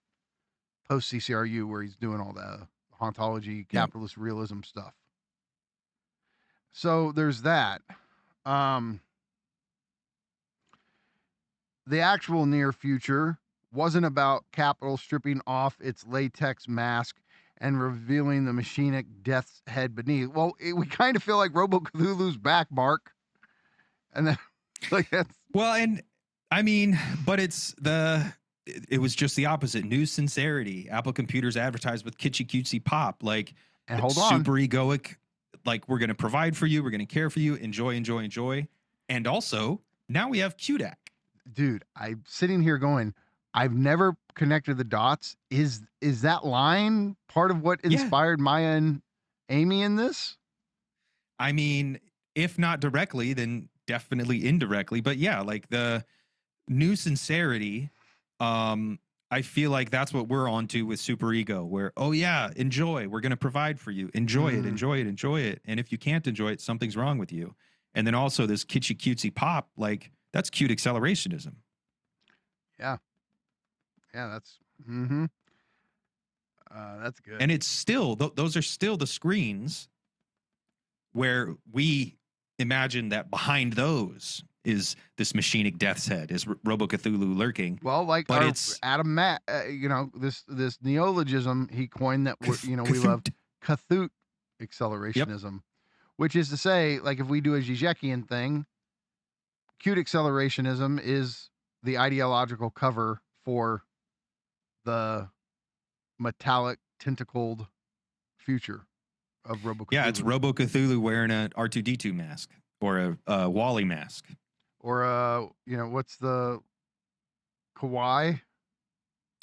S7: post CCRU, where he's doing all the hauntology, capitalist realism stuff. So there's that. The actual near future wasn't about capital stripping off its latex mask and revealing the machinic death's head beneath. Well, we kind of feel like Robo Cthulhu's back, Mark. And then, like, that's.
S8: Well, and I mean, but it was just the opposite. New sincerity. Apple computers advertised with kitschy cutesy pop, like,
S7: and hold on,
S8: super egoic. Like, we're going to provide for you. We're going to care for you. Enjoy, enjoy, enjoy. And also, now we have QDAC.
S7: Dude, I'm sitting here going, I've never connected the dots. Is that line part of what inspired Maya and Amy in this?
S8: I mean, if not directly, then definitely indirectly. But yeah, like the new sincerity, I feel like that's what we're on to with superego, where, oh yeah, enjoy. We're going to provide for you. Enjoy it, enjoy it, enjoy it. And if you can't enjoy it, something's wrong with you. And then also this kitschy cutesy pop, like, that's cute accelerationism.
S7: Yeah. Yeah, that's That's good.
S8: And it's still, those are still the screens where we imagine that behind those is this machinic death's head, is Robo Cthulhu lurking.
S7: Well, like
S8: but
S7: our
S8: it's
S7: Adam Matt, this neologism he coined that we love, Cthulhu accelerationism, which is to say, like, if we do a Žižekian thing, cute accelerationism is the ideological cover for the metallic tentacled future of Robo Cthulhu.
S8: Yeah, it's Robo Cthulhu wearing an R2D2 mask or a Wally mask.
S7: Or what's the Kawaii?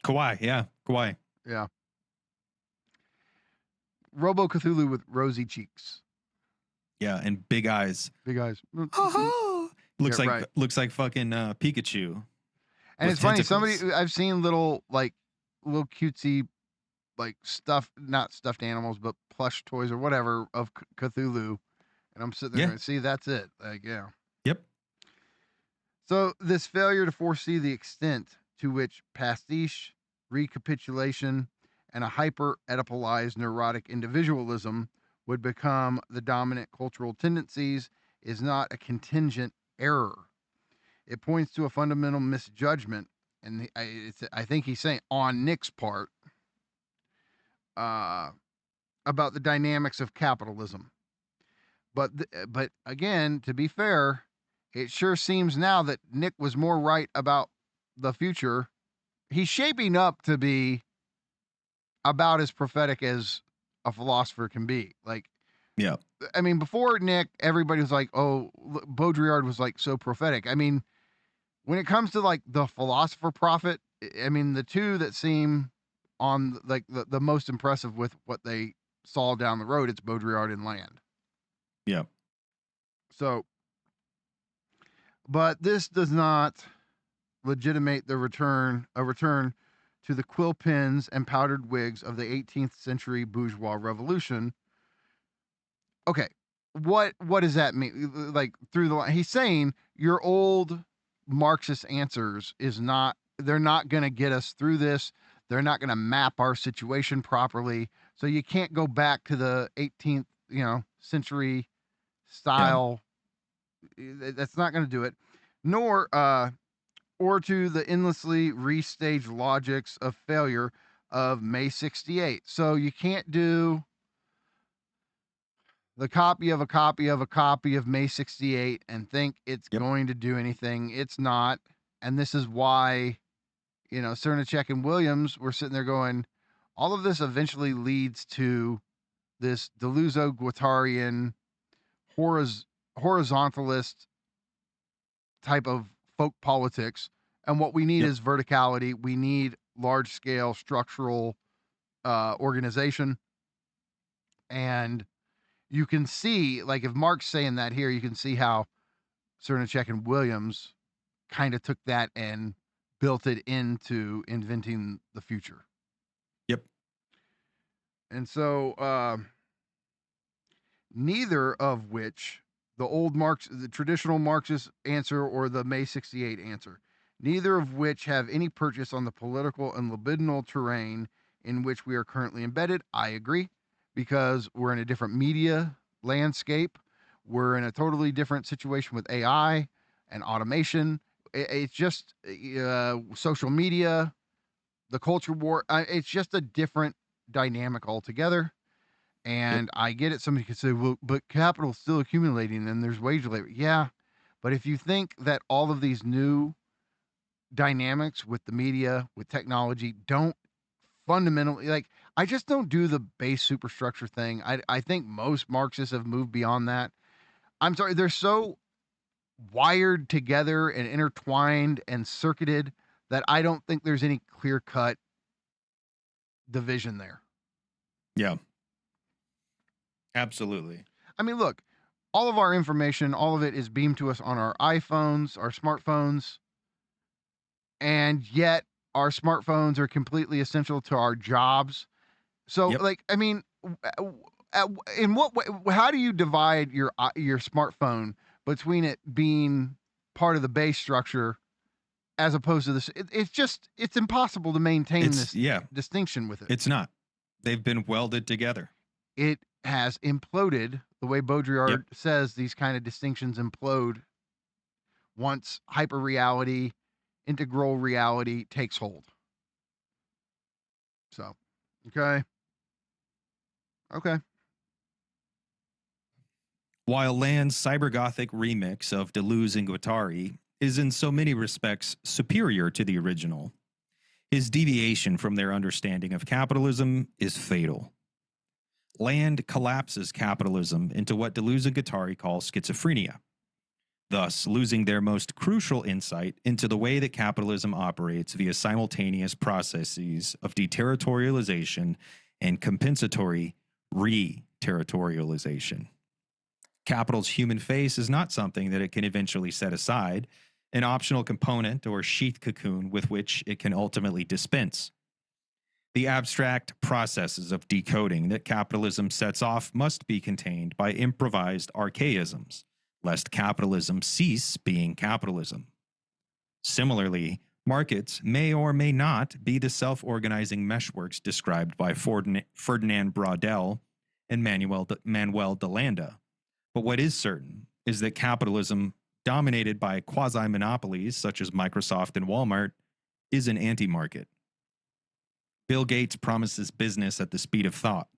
S8: Kawaii, yeah, Kawaii.
S7: Yeah. Robo Cthulhu with rosy cheeks.
S8: Yeah, and big eyes.
S7: Big eyes.
S8: Looks
S7: Yeah,
S8: like
S7: right.
S8: looks like fucking Pikachu.
S7: And
S8: with
S7: it's funny,
S8: tentacles.
S7: I've seen little cutesy, like not stuffed animals, but plush toys or whatever of Cthulhu. And I'm sitting there
S8: Yeah.
S7: going, see, that's it. Like, yeah.
S8: Yep.
S7: So this failure to foresee the extent to which pastiche, recapitulation, and a hyper-Oedipalized neurotic individualism would become the dominant cultural tendencies is not a contingent error. It points to a fundamental misjudgment, and I think he's saying on Nick's part, about the dynamics of capitalism. But again, to be fair, it sure seems now that Nick was more right about the future. He's shaping up to be about as prophetic as a philosopher can be. Like,
S8: Yeah.
S7: I mean, before Nick, everybody was like, oh, Baudrillard was like so prophetic. I mean, when it comes to like the philosopher prophet, I mean, the two that seem on like the most impressive with what they saw down the road, it's Baudrillard and Land.
S8: Yeah.
S7: So, but this does not legitimate a return to the quill pens and powdered wigs of the 18th century bourgeois revolution. Okay, what does that mean? Like through the line, he's saying your old Marxist answers they're not going to get us through this. They're not going to map our situation properly. So you can't go back to the 18th, century style. Yeah. That's not going to do it. Nor or to the endlessly restaged logics of failure of May 68. So you can't do the copy of a copy of a copy of May 68 and think it's going to do anything. It's not. And this is why, Cernacek and Williams were sitting there going, all of this eventually leads to this Deleuze Guattarian horizontalist type of folk politics. And what we need is verticality. We need large scale structural organization. And you can see, like, if Mark's saying that here, you can see how Cernacek and Williams kind of took that and built it into inventing the future.
S8: Yep.
S7: And so neither of which the traditional Marxist answer or the May 68 answer, neither of which have any purchase on the political and libidinal terrain in which we are currently embedded. I agree, because we're in a different media landscape. We're in a totally different situation with AI and automation. It's just social media, the culture war. It's just a different dynamic altogether. And I get it. Somebody could say, well, but capital's still accumulating and there's wage labor. Yeah. But if you think that all of these new dynamics with the media, with technology, don't fundamentally, like, I just don't do the base superstructure thing. I think most Marxists have moved beyond that. I'm sorry, they're so wired together and intertwined and circuited that I don't think there's any clear-cut division there.
S8: Yeah. Absolutely.
S7: I mean, look, all of our information, all of it is beamed to us on our iPhones, our smartphones, and yet our smartphones are completely essential to our jobs. So, like, I mean, in what way, how do you divide your smartphone between it being part of the base structure as opposed to this? It's impossible to maintain this distinction with it.
S8: It's not. They've been welded together.
S7: It has imploded the way Baudrillard says these kind of distinctions implode once hyper-reality, integral reality takes hold. So, okay.
S8: While Land's cybergothic remix of Deleuze and Guattari is in so many respects superior to the original, his deviation from their understanding of capitalism is fatal. Land collapses capitalism into what Deleuze and Guattari call schizophrenia, thus losing their most crucial insight into the way that capitalism operates via simultaneous processes of deterritorialization and compensatory re-territorialization. Capital's human face is not something that it can eventually set aside, an optional component or sheath cocoon with which it can ultimately dispense. The abstract processes of decoding that capitalism sets off must be contained by improvised archaisms, lest capitalism cease being capitalism. Similarly, markets may or may not be the self-organizing meshworks described by Ferdinand Braudel and Manuel de Landa. But what is certain is that capitalism, dominated by quasi-monopolies such as Microsoft and Walmart, is an anti-market. Bill Gates promises business at the speed of thought,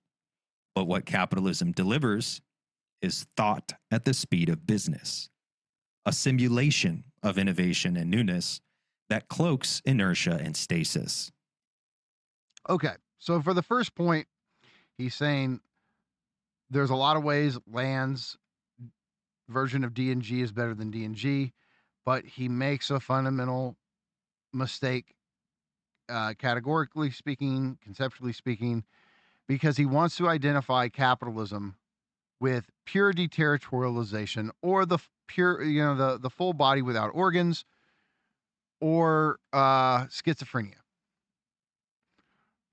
S8: but what capitalism delivers is thought at the speed of business, a simulation of innovation and newness that cloaks inertia and stasis.
S7: Okay, so for the first point, he's saying there's a lot of ways Land's version of D&G is better than D&G, but he makes a fundamental mistake, categorically speaking, conceptually speaking, because he wants to identify capitalism with pure deterritorialization or the pure, the full body without organs, or schizophrenia.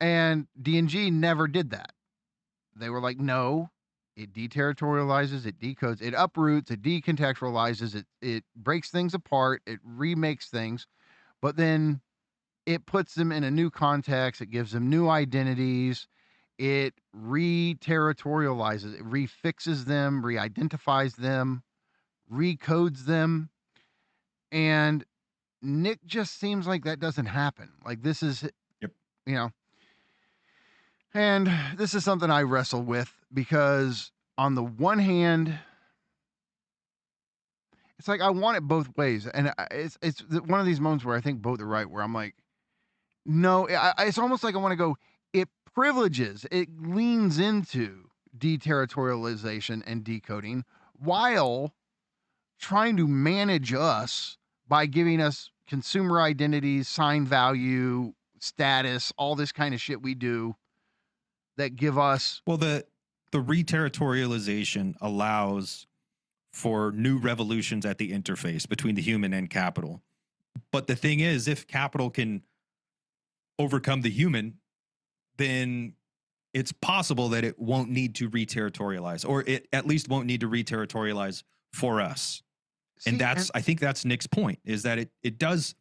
S7: And D&G never did that. They were like, no, it deterritorializes, it decodes, it uproots, it decontextualizes, it breaks things apart, it remakes things, but then it puts them in a new context, it gives them new identities, it re-territorializes, it refixes them, re-identifies them, recodes them. And Nick just seems like that doesn't happen. Like this is, and this is something I wrestle with because on the one hand, it's like I want it both ways. And it's one of these moments where I think both are right, where I'm like, no, it's almost like I want to go, it privileges, it leans into deterritorialization and decoding while trying to manage us by giving us consumer identities, sign value, status, all this kind of shit we do that give us.
S8: Well, the re-territorialization allows for new revolutions at the interface between the human and capital. But the thing is, if capital can overcome the human, then it's possible that it won't need to re-territorialize, or it at least won't need to re-territorialize for us. And I think that's Nick's point, is that it does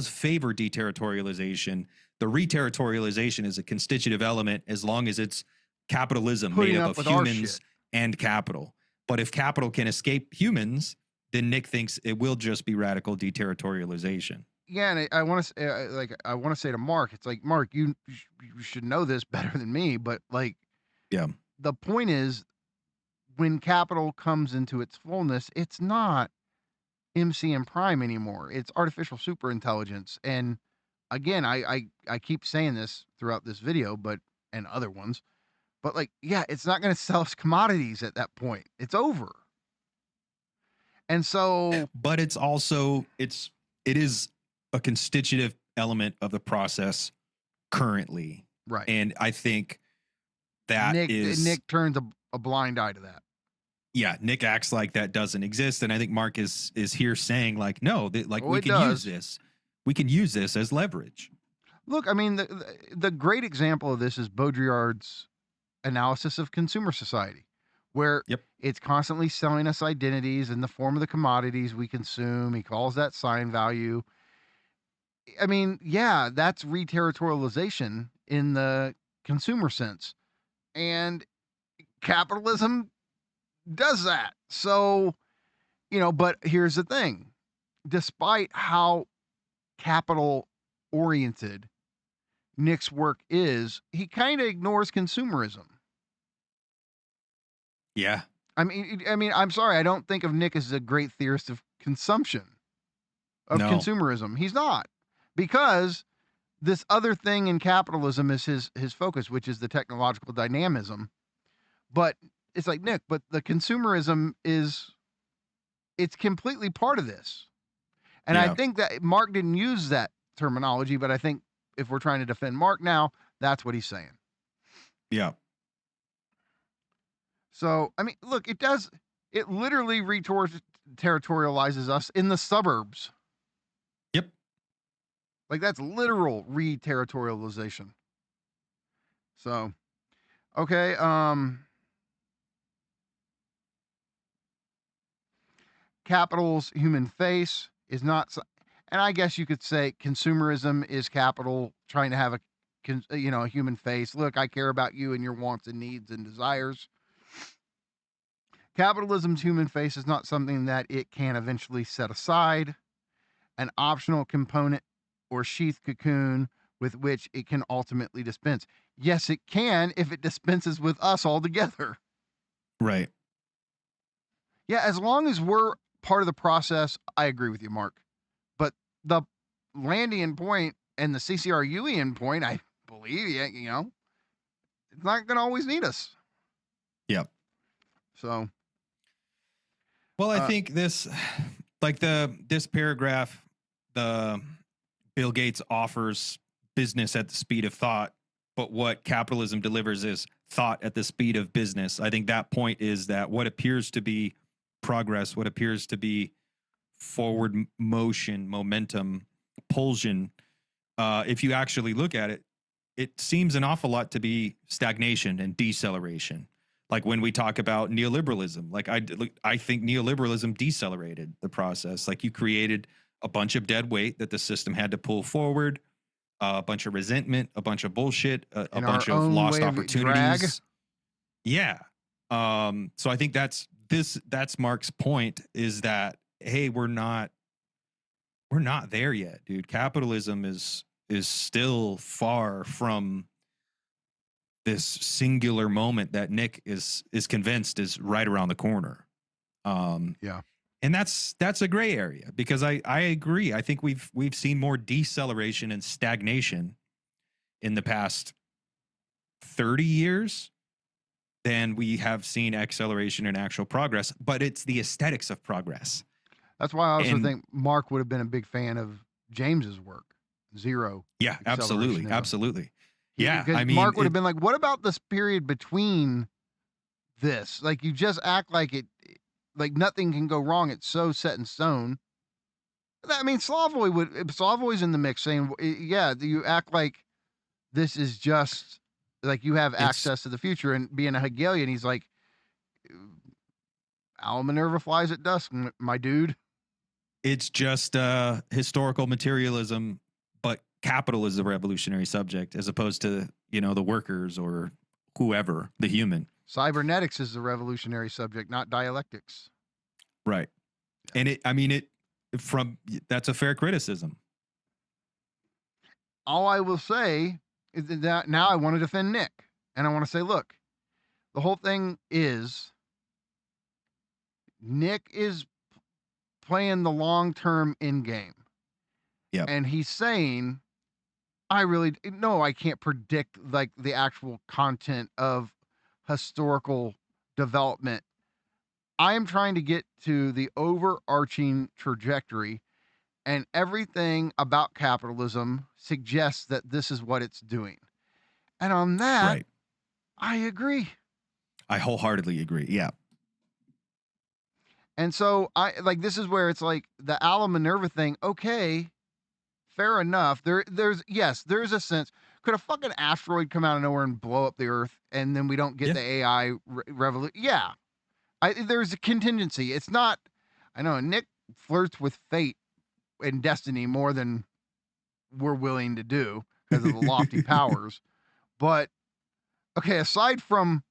S8: favor deterritorialization. The re-territorialization is a constitutive element as long as it's capitalism made up of humans and capital. But if capital can escape humans, then Nick thinks it will just be radical deterritorialization.
S7: Yeah, and I want to say to Mark, it's like, Mark, you should know this better than me, but like,
S8: yeah,
S7: the point is, when capital comes into its fullness, it's not MCM prime anymore. It's artificial superintelligence. And again, I keep saying this throughout this video, and other ones, but like, yeah, it's not going to sell us commodities at that point. It's over. And so,
S8: but it's also, it is a constitutive element of the process currently.
S7: Right.
S8: And I think that
S7: Nick turns a blind eye to that.
S8: Yeah, Nick acts like that doesn't exist, and I think Mark is here saying like, no, we can use this. We can use this as leverage.
S7: Look, I mean, the great example of this is Baudrillard's analysis of consumer society, where it's constantly selling us identities in the form of the commodities we consume. He calls that sign value. I mean, yeah, that's re-territorialization in the consumer sense. And capitalism does that. So, but here's the thing. Despite how capital oriented Nick's work is, he kind of ignores consumerism.
S8: Yeah.
S7: I mean, I'm sorry. I don't think of Nick as a great theorist of consumption, of consumerism. He's not, because this other thing in capitalism is his focus, which is the technological dynamism. But it's like, Nick, but the consumerism it's completely part of this. And I think that Mark didn't use that terminology, but I think if we're trying to defend Mark now, that's what he's saying.
S8: Yeah.
S7: So, I mean, look, it literally territorializes us in the suburbs.
S8: Yep.
S7: Like, that's literal re-territorialization. So, okay. Capital's human face is not, and I guess you could say consumerism is capital trying to have a human face. Look, I care about you and your wants and needs and desires. Capitalism's human face is not something that it can eventually set aside, an optional component or sheath cocoon with which it can ultimately dispense. Yes, it can if it dispenses with us altogether.
S8: Right.
S7: Yeah, as long as we're part of the process, I agree with you, Mark. But the Landian point and the CCRUian point, I believe, it's not going to always need us.
S8: Yep.
S7: So.
S8: Well, I think this paragraph, Bill Gates offers business at the speed of thought, but what capitalism delivers is thought at the speed of business. I think that point is that what appears to be progress, what appears to be forward motion, momentum, propulsion, if you actually look at it, it seems an awful lot to be stagnation and deceleration. Like when we talk about neoliberalism, like I think neoliberalism decelerated the process. Like you created a bunch of dead weight that the system had to pull forward, a bunch of resentment, a bunch of bullshit, a bunch of lost opportunities. Yeah. So I think that's Mark's point, is that, hey, we're not there yet, dude. Capitalism is still far from this singular moment that Nick is convinced is right around the corner.
S7: Yeah.
S8: And that's a gray area, because I agree. I think we've seen more deceleration and stagnation in the past 30 years than we have seen acceleration and actual progress, but it's the aesthetics of progress.
S7: That's why I also think Mark would have been a big fan of James's work, Zero.
S8: Yeah, absolutely. Absolutely. Yeah.
S7: Because Mark would have been like, what about this period between this? Like, you just act like it, like nothing can go wrong. It's so set in stone. I mean, Slavoy's in the mix saying, yeah, you act like this is just like you have access to the future, and being a Hegelian, he's like, Al Minerva flies at dusk, my dude.
S8: It's just historical materialism, but capital is the revolutionary subject, as opposed to, the workers or whoever, the human.
S7: Cybernetics is the revolutionary subject, not dialectics.
S8: Right. Yeah. And that's a fair criticism.
S7: All I will say is that now I want to defend Nick, and I want to say, look, the whole thing is Nick is playing the long-term end game.
S8: Yeah.
S7: And he's saying, I can't predict like the actual content of historical development. I am trying to get to the overarching trajectory, and everything about capitalism suggests that this is what it's doing. And on that, right, I agree.
S8: I wholeheartely agree. Yeah.
S7: And so this is where it's like the Ala Minerva thing. Okay, fair enough. There's a sense. Could a fucking asteroid come out of nowhere and blow up the Earth, and then we don't get the AI revolution? Yeah, there's a contingency. It's not. I know Nick flirts with fate and destiny more than we're willing to do because of the lofty powers, but okay, aside from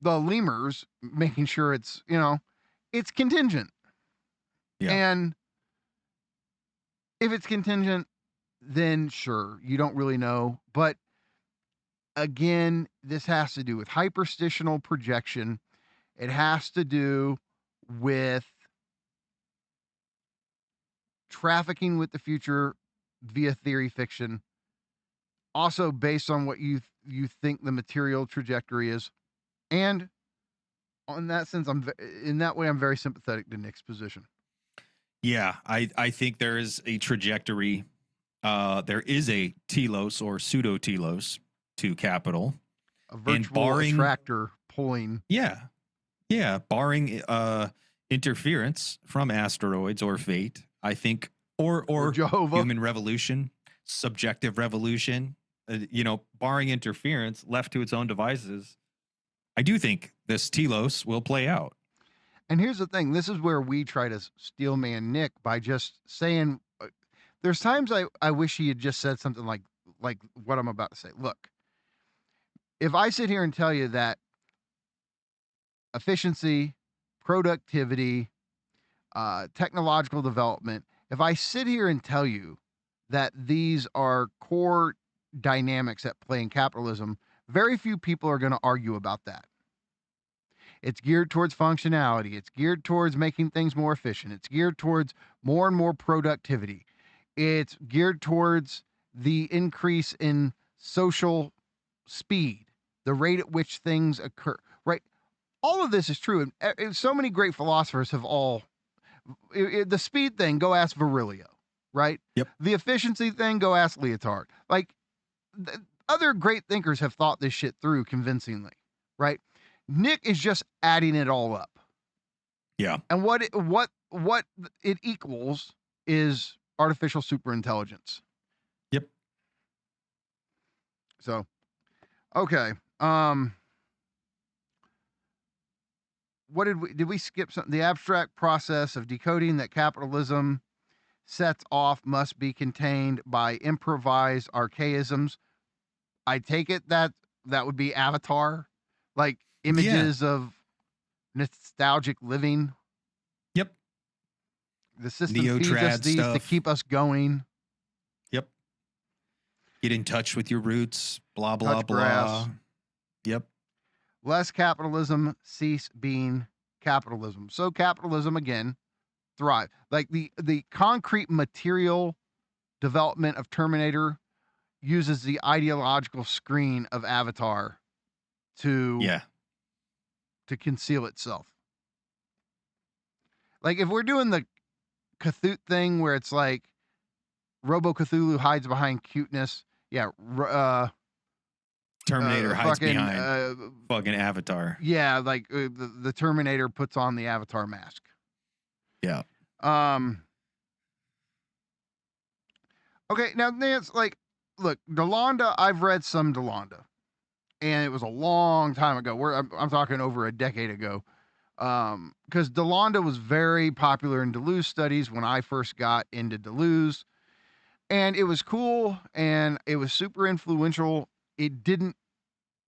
S7: the lemurs making sure it's, it's contingent.
S8: Yeah.
S7: And if it's contingent, then sure, you don't really know. But again, this has to do with hyperstitional projection. It has to do with trafficking with the future via theory fiction. Also based on what you think the material trajectory is. And in that sense, I'm very sympathetic to Nick's position.
S8: Yeah, I think there is a trajectory. There is a telos or pseudo telos to capital.
S7: A virtual attractor pulling.
S8: Yeah. Barring interference from asteroids or fate, I think, or
S7: Jehovah.
S8: human revolution, subjective revolution, barring interference, left to its own devices, I do think this telos will play out.
S7: And here's the thing. This is where we try to steelman Nick by just saying, there's times I wish he had just said something like what I'm about to say. Look, if I sit here and tell you that efficiency, productivity, technological development, if I sit here and tell you that these are core dynamics at play in capitalism, very few people are going to argue about that. It's geared towards functionality. It's geared towards making things more efficient. It's geared towards more and more productivity. It's geared towards the increase in social speed, the rate at which things occur, right? All of this is true. And so many great philosophers have the speed thing, go ask Virilio, right?
S8: Yep.
S7: The efficiency thing, go ask Lyotard. Like, other great thinkers have thought this shit through convincingly, right? Nick is just adding it all up.
S8: Yeah.
S7: And what it equals is artificial superintelligence.
S8: Yep.
S7: So, okay. What did we skip something? The abstract process of decoding that capitalism sets off must be contained by improvised archaisms. I take it that would be Avatar, like images of nostalgic living.
S8: Yep.
S7: The system feeds us these to keep us going.
S8: Yep. Get in touch with your roots, blah, blah,
S7: Touch
S8: blah.
S7: grass.
S8: Yep.
S7: Less capitalism, cease being capitalism. So capitalism, again, thrive. Like the concrete material development of Terminator uses the ideological screen of Avatar to conceal itself. Like if we're doing the Cthulhu thing where it's like Robo Cthulhu hides behind cuteness,
S8: Terminator hides behind fucking Avatar.
S7: Yeah, like the Terminator puts on the Avatar mask.
S8: Yeah.
S7: Okay, now Nance, like, look, Delanda, I've read some Delanda, and it was a long time ago. I'm talking over a decade ago. Because Delanda was very popular in Deleuze studies when I first got into Deleuze, and it was cool and it was super influential. It didn't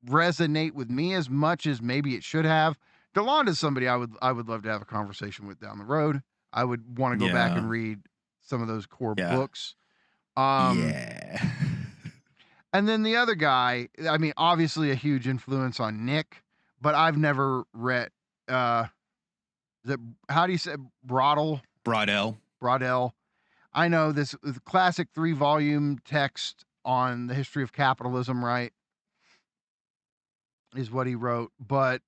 S7: resonate with me as much as maybe it should have. Delanda is somebody I would love to have a conversation with down the road. I would want to go back and read some of those core books. And then the other guy, I mean, obviously a huge influence on Nick, but I've never read how do you say Brodel? I know this classic 3-volume text on the history of capitalism, right? Is what he wrote, but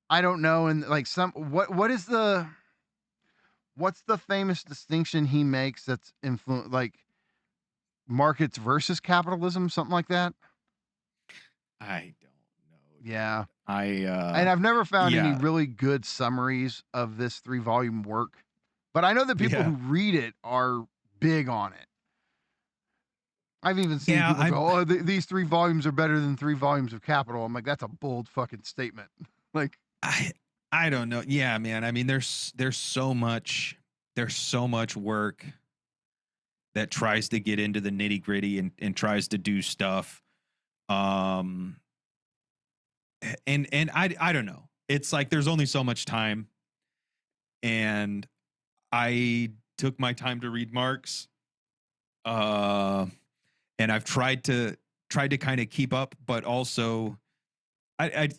S7: I don't know. And like what's the famous distinction he makes that's like markets versus capitalism, something like that?
S8: I don't know.
S7: Yeah.
S8: And
S7: I've never found any really good summaries of this 3-volume work, but I know that people who read it are big on it. I've even seen people go, "Oh, these 3 volumes are better than 3 volumes of Capital." I'm like, that's a bold fucking statement. Like,
S8: I don't know. Yeah, man. I mean, there's so much work that tries to get into the nitty gritty and tries to do stuff. and I don't know. It's like there's only so much time, and I took my time to read Marx, and I've tried to kind of keep up, but also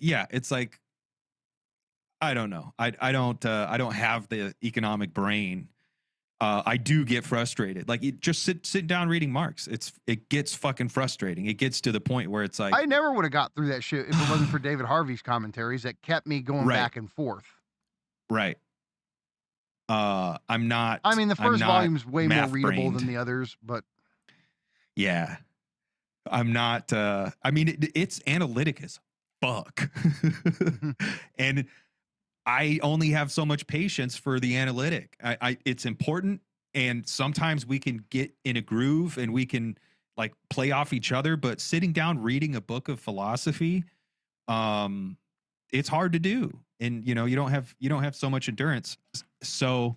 S8: yeah, it's like I don't know. I don't have the economic brain. I do get frustrated. Like just sit down reading Marx. It gets fucking frustrating. It gets to the point where it's like
S7: I never would have got through that shit if it wasn't for David Harvey's commentaries that kept me going
S8: Right.
S7: back and forth.
S8: right. I'm not.
S7: I mean, the
S8: I'm
S7: first
S8: not
S7: volume's way more
S8: math
S7: readable
S8: brained.
S7: than the others, but
S8: Yeah, I'm not. I mean, it's analytic as fuck, and I only have so much patience for the analytic. It's important, and sometimes we can get in a groove and we can like play off each other. But sitting down reading a book of philosophy, it's hard to do, and you don't have so much endurance. So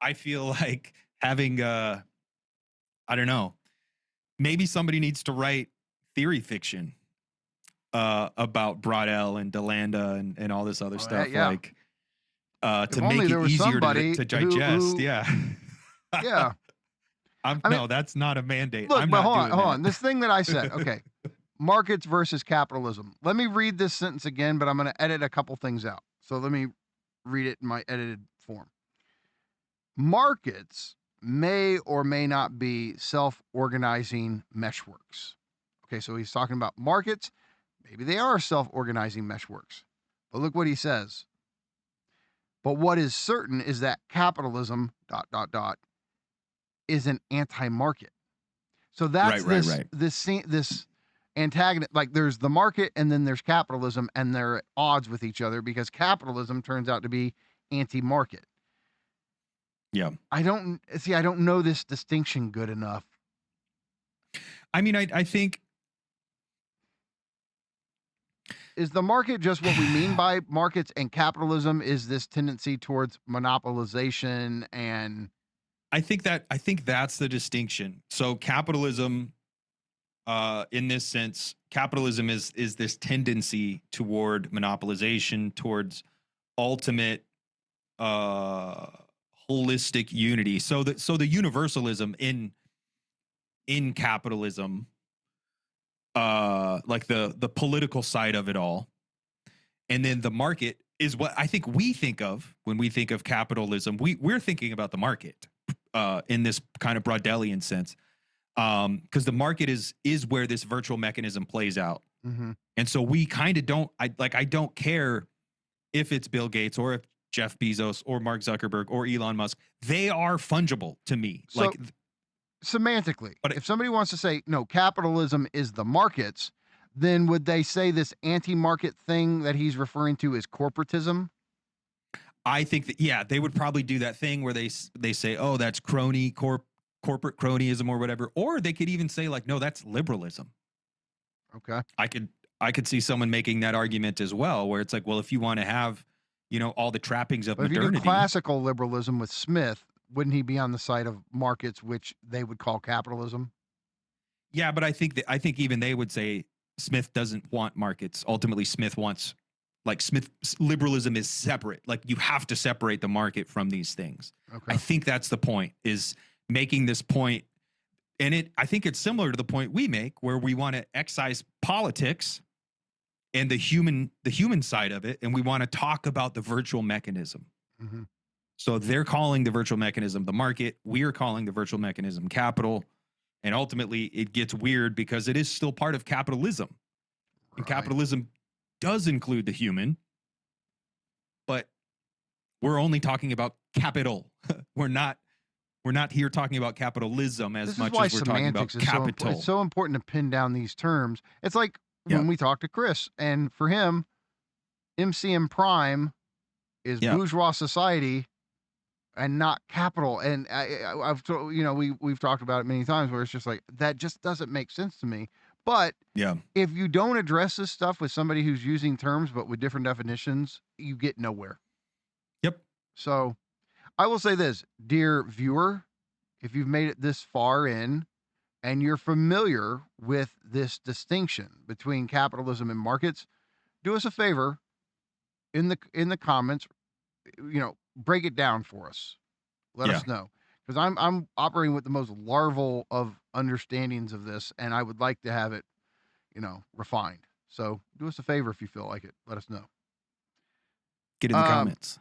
S8: I feel like having I don't know, maybe somebody needs to write theory fiction about Brodel and DeLanda and all this other stuff,
S7: yeah.
S8: like
S7: If
S8: to
S7: only
S8: make
S7: there
S8: it
S7: was
S8: easier
S7: somebody
S8: to digest.
S7: who-
S8: Yeah.
S7: yeah.
S8: No, that's not a mandate.
S7: Look,
S8: I'm
S7: but
S8: not
S7: hold on,
S8: doing
S7: hold
S8: that.
S7: on. This thing that I said, okay, markets versus capitalism. Let me read this sentence again, but I'm going to edit a couple things out. So let me read it in my edited form. Markets may or may not be self-organizing meshworks. Okay, so he's talking about markets. Maybe they are self-organizing meshworks. But look what he says. But what is certain is that capitalism ... is an anti-market. So that's
S8: Right.
S7: this antagonist. Like there's the market and then there's capitalism, and they're at odds with each other because capitalism turns out to be anti-market.
S8: Yeah.
S7: I don't know this distinction good enough.
S8: I mean, I think
S7: Is the market just what we mean by markets, and capitalism is this tendency towards monopolization and
S8: I think that's the distinction. So capitalism, in this sense, capitalism is this tendency toward monopolization, towards ultimate holistic unity. So the universalism in capitalism, like the political side of it all, and then the market is what I think we think of when we think of capitalism. We're thinking about the market in this kind of Brodelian sense, because the market is where this virtual mechanism plays out.
S7: mm-hmm.
S8: And so we kind of don't. I don't care if it's Bill Gates or if Jeff Bezos or Mark Zuckerberg or Elon Musk. They are fungible to me.
S7: So,
S8: like
S7: semantically,
S8: but
S7: if somebody wants to say no, capitalism is the markets, then would they say this anti-market thing that he's referring to is corporatism?
S8: I think that, yeah, they would probably do that thing where they say, oh, that's corporate cronyism or whatever. Or they could even say like, no, that's liberalism.
S7: Okay.
S8: I could see someone making that argument as well, where it's like, well, if you want to have, all the trappings of
S7: But if you
S8: modernity.
S7: do classical liberalism with Smith, wouldn't he be on the side of markets, which they would call capitalism?
S8: Yeah, but I think even they would say Smith doesn't want markets. Ultimately, Smith wants, like, liberalism is separate. Like, you have to separate the market from these things.
S7: Okay.
S8: I think that's the point, is making this point. And I think it's similar to the point we make, where we want to excise politics and the human side of it, and we want to talk about the virtual mechanism.
S7: Mm-hmm.
S8: So they're calling the virtual mechanism the market. We are calling the virtual mechanism capital. And ultimately, it gets weird because it is still part of capitalism. And
S7: Right.
S8: capitalism does include the human, but we're only talking about capital. We're not here talking about capitalism as much as we're talking about capital.
S7: It's so important to pin down these terms. It's like when we talk to Chris, and for him, MCM prime is bourgeois society and not capital. And I've told, we've talked about it many times, where it's just like, that just doesn't make sense to me. But if you don't address this stuff with somebody who's using terms but with different definitions, you get nowhere.
S8: Yep.
S7: So I will say this, dear viewer, if you've made it this far in and you're familiar with this distinction between capitalism and markets, do us a favor in the comments, break it down for us. Let us know, because I'm operating with the most larval of understandings of this, and I would like to have it, refined. So do us a favor if you feel like it. Let us know.
S8: Get in the comments.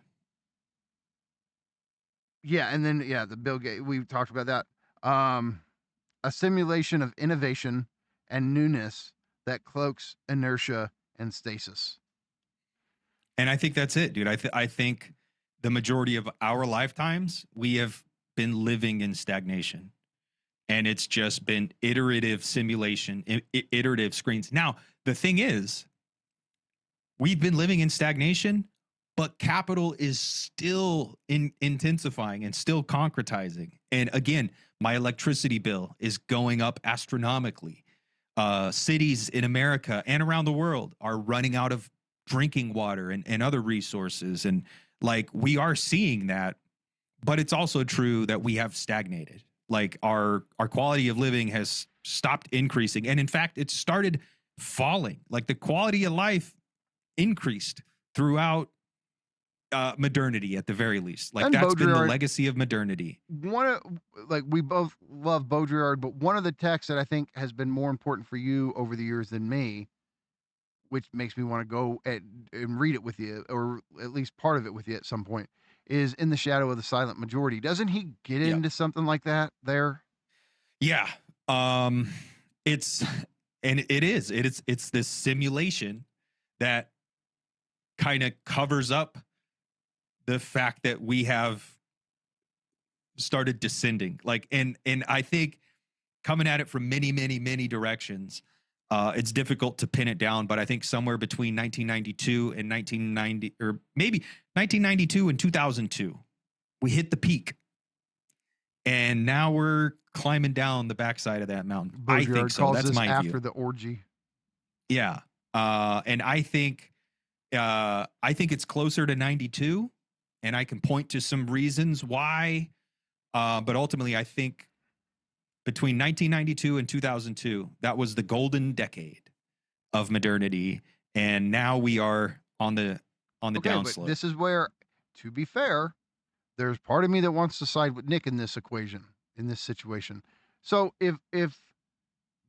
S7: Yeah, and then the Bill Gates, we talked about that. A simulation of innovation and newness that cloaks inertia and stasis.
S8: And I think that's it, dude. I think the majority of our lifetimes, we have been living in stagnation. And it's just been iterative simulation, iterative screens. Now, the thing is, we've been living in stagnation, but capital is still intensifying and still concretizing. And again, my electricity bill is going up astronomically. Cities in America and around the world are running out of drinking water and other resources. And like, we are seeing that, but it's also true that we have stagnated. Like our quality of living has stopped increasing. And in fact, it started falling. Like the quality of life increased throughout modernity at the very least. Like, and that's Baudrillard, been the legacy of modernity.
S7: We both love Baudrillard, but one of the texts that I think has been more important for you over the years than me, which makes me want to go and read it with you, or at least part of it with you at some point, is In the Shadow of the Silent Majority. Doesn't he get into something like that there?
S8: Yeah. It's this simulation that kind of covers up the fact that we have started descending. Like, and I think coming at it from many, many, many directions, it's difficult to pin it down, but I think somewhere between 1992 and 1990, or maybe 1992 and 2002, we hit the peak. And now we're climbing down the backside of that mountain.
S7: Baudrillard
S8: I think so. That's my view.
S7: After the orgy.
S8: Yeah. And I think it's closer to 92, and I can point to some reasons why. But ultimately, I think between 1992 and 2002, that was the golden decade of modernity, and now we are on the downslope.
S7: This is where, to be fair, there's part of me that wants to side with Nick in this equation, in this situation. So if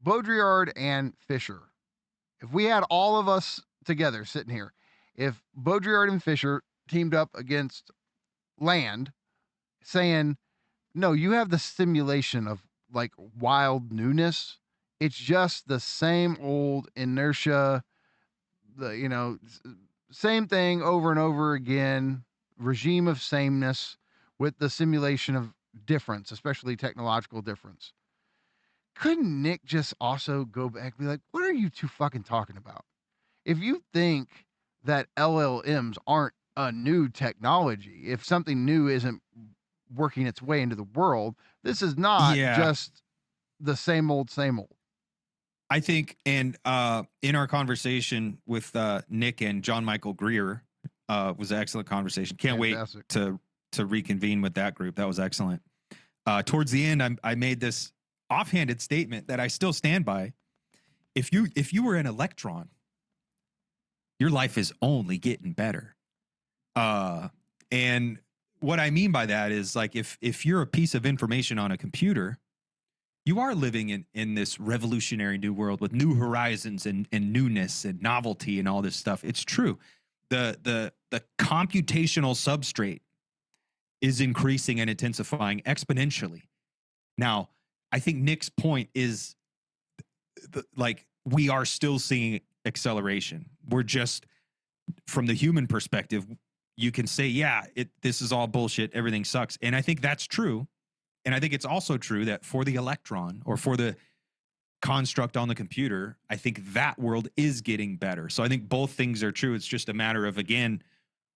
S7: Baudrillard and Fisher, if we had all of us together sitting here, if Baudrillard and Fisher teamed up against Land, saying, no, you have the stimulation of like wild newness. It's just the same old inertia, same thing over and over again, regime of sameness with the simulation of difference, especially technological difference. Couldn't Nick just also go back and be like, what are you two fucking talking about? If you think that LLMs aren't a new technology, if something new isn't working its way into the world, this is not just the same old.
S8: I think, and in our conversation with Nick and John Michael Greer, was an excellent conversation. Can't Fantastic. Wait to reconvene with that group. That was excellent. Towards the end, I made this offhanded statement that I still stand by. If you were an electron, your life is only getting better. And what I mean by that is, like, if you're a piece of information on a computer, you are living in this revolutionary new world with new horizons and newness and novelty and all this stuff. It's true. The computational substrate is increasing and intensifying exponentially. Now, I think Nick's point is we are still seeing acceleration. We're just, from the human perspective, you can say, this is all bullshit. Everything sucks. And I think that's true. And I think it's also true that for the electron, or for the construct on the computer, I think that world is getting better. So I think both things are true. It's just a matter of, again,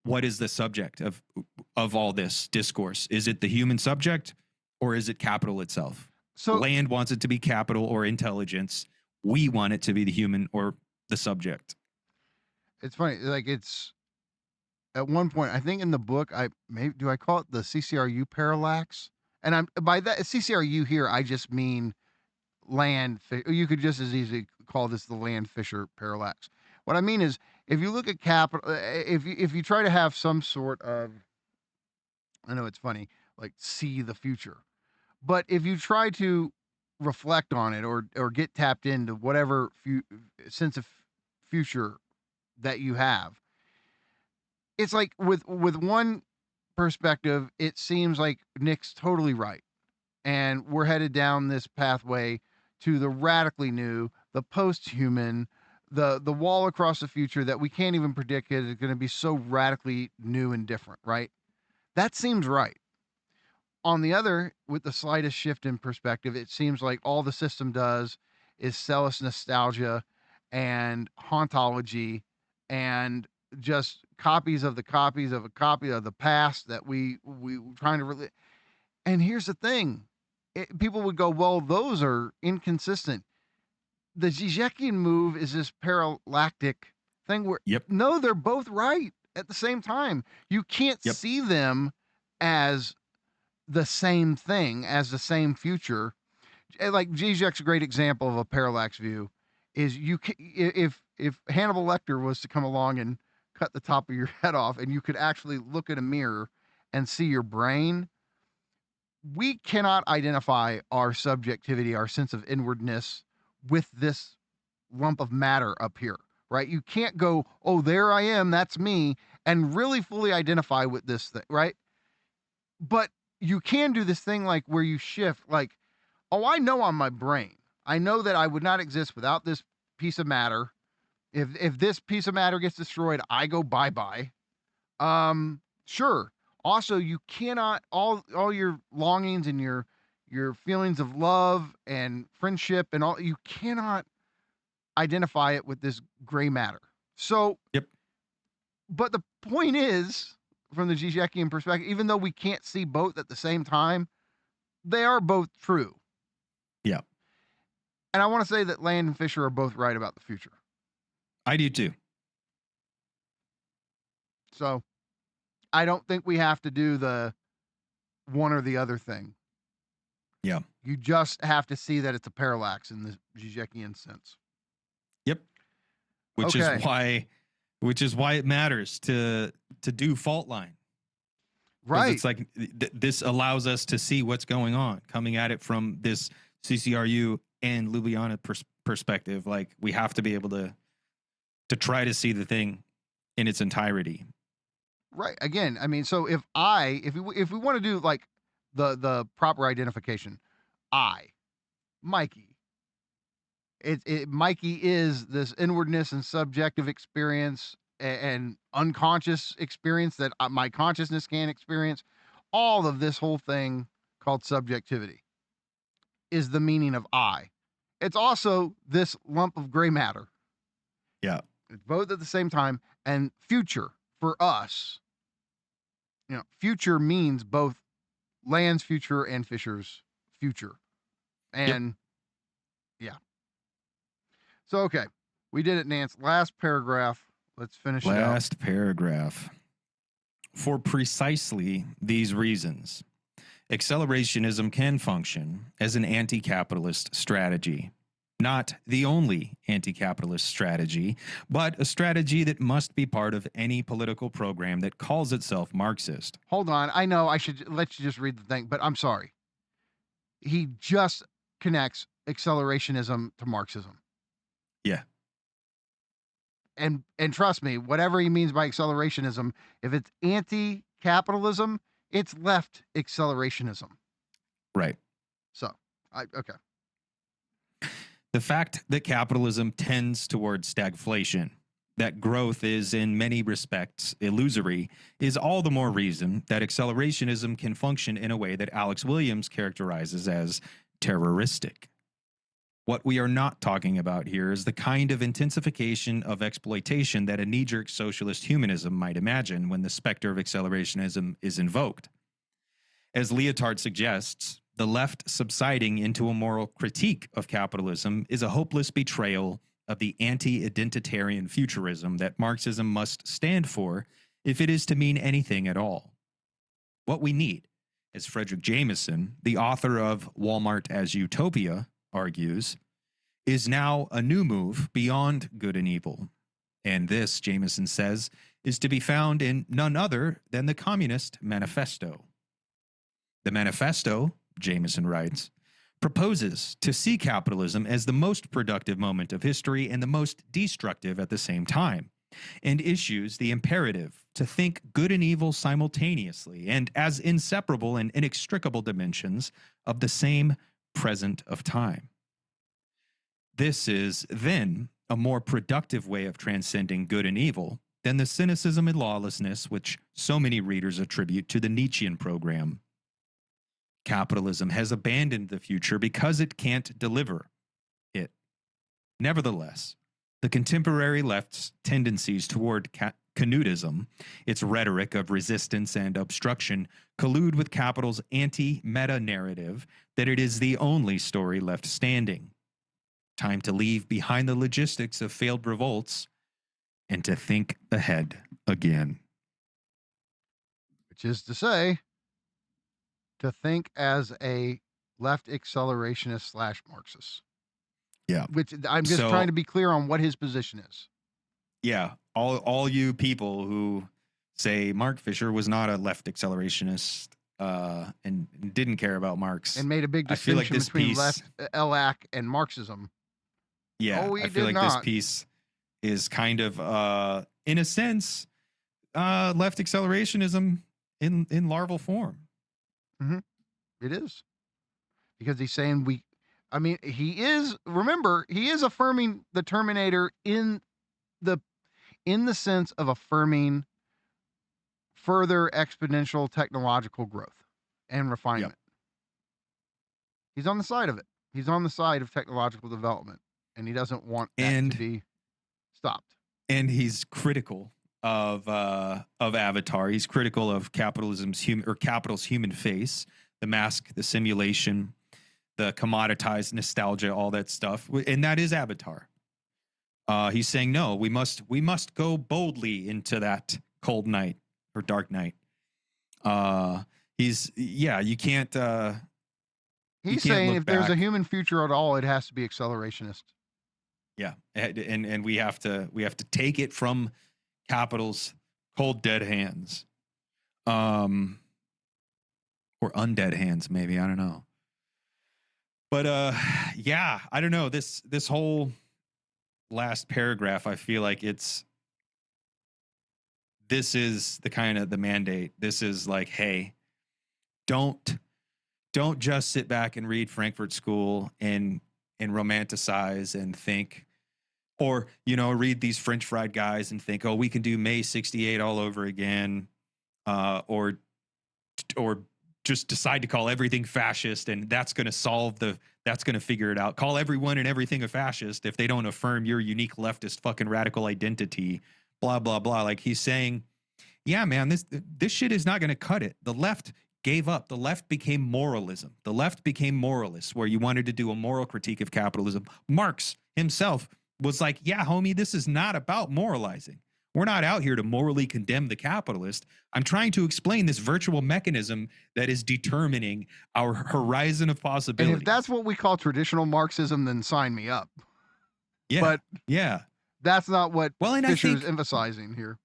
S8: what is the subject of all this discourse? Is it the human subject, or is it capital itself? So Land wants it to be capital or intelligence. We want it to be the human or the subject.
S7: It's funny. Like, it's, at one point, I think in the book, do I call it the CCRU parallax? And by that CCRU here, I just mean Land. You could just as easily call this the Land-Fisher parallax. What I mean is, if you look at capital, if you try to have some sort of, I know it's funny, like see the future, but if you try to reflect on it or get tapped into whatever sense of future that you have, it's like with one perspective, it seems like Nick's totally right, and we're headed down this pathway to the radically new, the post-human, the wall across the future that we can't even predict is going to be so radically new and different, right? That seems right. On the other, with the slightest shift in perspective, it seems like all the system does is sell us nostalgia and hauntology and just copies of the copies of a copy of the past that we trying to and here's the thing, people would go, well, those are inconsistent. The Žižekian move is this parallactic thing where no, they're both right at the same time. You can't see them as the same thing, as the same future. Like Žižek's a great example of a parallax view is if Hannibal Lecter was to come along and cut the top of your head off and you could actually look at a mirror and see your brain, we cannot identify our subjectivity, our sense of inwardness with this lump of matter up here, right? You can't go, oh, there I am, that's me, and really fully identify with this thing, right? But you can do this thing like where you shift, like, oh, I know I'm my brain. I know that I would not exist without this piece of matter. If this piece of matter gets destroyed, I go bye-bye. Sure. Also, you cannot, all your longings and your feelings of love and friendship and all, you cannot identify it with this gray matter. So, but the point is, from the Žižekian perspective, even though we can't see both at the same time, they are both true.
S8: Yeah.
S7: And I want to say that Land and Fisher are both right about the future.
S8: I do too.
S7: So I don't think we have to do the one or the other thing.
S8: Yeah.
S7: You just have to see that it's a parallax in the Žižekian sense.
S8: Yep. Which is why it matters to do fault line.
S7: Right.
S8: It's like this allows us to see what's going on, coming at it from this CCRU and Ljubljana perspective. Like we have to be able to try to see the thing in its entirety.
S7: Right. Again, I mean, so if we want to do like the proper identification, Mikey. Mikey is this inwardness and subjective experience and unconscious experience that my consciousness can't experience. All of this whole thing called subjectivity is the meaning of I. It's also this lump of gray matter.
S8: Yeah.
S7: It's both at the same time. And future for us, future means both Land's future and Fisher's future. And So, okay, we did it, Nance. Last paragraph. Let's finish it out.
S8: Last paragraph. For precisely these reasons, accelerationism can function as an anti-capitalist strategy. Not the only anti-capitalist strategy, but a strategy that must be part of any political program that calls itself Marxist.
S7: Hold on. I know I should let you just read the thing, but I'm sorry. He just connects accelerationism to Marxism.
S8: Yeah.
S7: And trust me, whatever he means by accelerationism, if it's anti-capitalism, it's left accelerationism.
S8: Right.
S7: So, okay.
S8: The fact that capitalism tends towards stagflation, that growth is in many respects illusory, is all the more reason that accelerationism can function in a way that Alex Williams characterizes as terroristic. What we are not talking about here is the kind of intensification of exploitation that a knee-jerk socialist humanism might imagine when the specter of accelerationism is invoked. As Lyotard suggests, the left subsiding into a moral critique of capitalism is a hopeless betrayal of the anti-identitarian futurism that Marxism must stand for if it is to mean anything at all. What we need, as Frederick Jameson, the author of Walmart as Utopia, argues, is now a new move beyond good and evil, And this, Jameson says, is to be found in none other than the Communist Manifesto. The manifesto, Jameson writes, proposes to see capitalism as the most productive moment of history and the most destructive at the same time, and issues the imperative to think good and evil simultaneously and as inseparable and inextricable dimensions of the same present of time. This is, then, a more productive way of transcending good and evil than the cynicism and lawlessness which so many readers attribute to the Nietzschean program. Capitalism has abandoned the future because it can't deliver it. Nevertheless, the contemporary left's tendencies toward Canutism, its rhetoric of resistance and obstruction, collude with capital's anti-meta narrative that it is the only story left standing. Time to leave behind the logistics of failed revolts and to think ahead again.
S7: Which is to say, to think as a left accelerationist / Marxist.
S8: Yeah.
S7: Which I'm just trying to be clear on what his position is.
S8: Yeah. All you people who say Mark Fisher was not a left accelerationist and didn't care about Marx.
S7: And made a big distinction between left LAC and Marxism.
S8: Yeah. I feel like this piece is kind of, in a sense, left accelerationism in larval form.
S7: Mm-hmm. It is. Because he's saying he is affirming the Terminator in the sense of affirming further exponential technological growth and refinement. Yep. He's on the side of it. He's on the side of technological development, and he doesn't want that to be stopped.
S8: And he's critical of Avatar. He's critical of capital's human face, the mask, the simulation, the commoditized nostalgia, all that stuff, and that is Avatar. He's saying no. We must go boldly into that cold night or dark night. You can't.
S7: He's saying if there's a human future at all, it has to be accelerationist.
S8: Yeah, and we have to take it from capital's cold dead hands, or undead hands, maybe, I don't know. But I don't know, this whole last paragraph, I feel like this is the kind of the mandate. This is like, hey, don't just sit back and read Frankfurt School and romanticize and think, or, read these French fried guys and think, oh, we can do May 68 all over again, or just decide to call everything fascist and that's going to figure it out. Call everyone and everything a fascist if they don't affirm your unique leftist fucking radical identity, blah, blah, blah. Like he's saying, yeah, man, this shit is not going to cut it. The left gave up. The left became moralism. The left became moralists, where you wanted to do a moral critique of capitalism. Marx himself was like, yeah, homie, this is not about moralizing. We're not out here to morally condemn the capitalist. I'm trying to explain this virtual mechanism that is determining our horizon of possibilities.
S7: And if that's what we call traditional Marxism, then sign me up.
S8: Yeah.
S7: But
S8: yeah,
S7: that's not what Fisher is emphasizing here.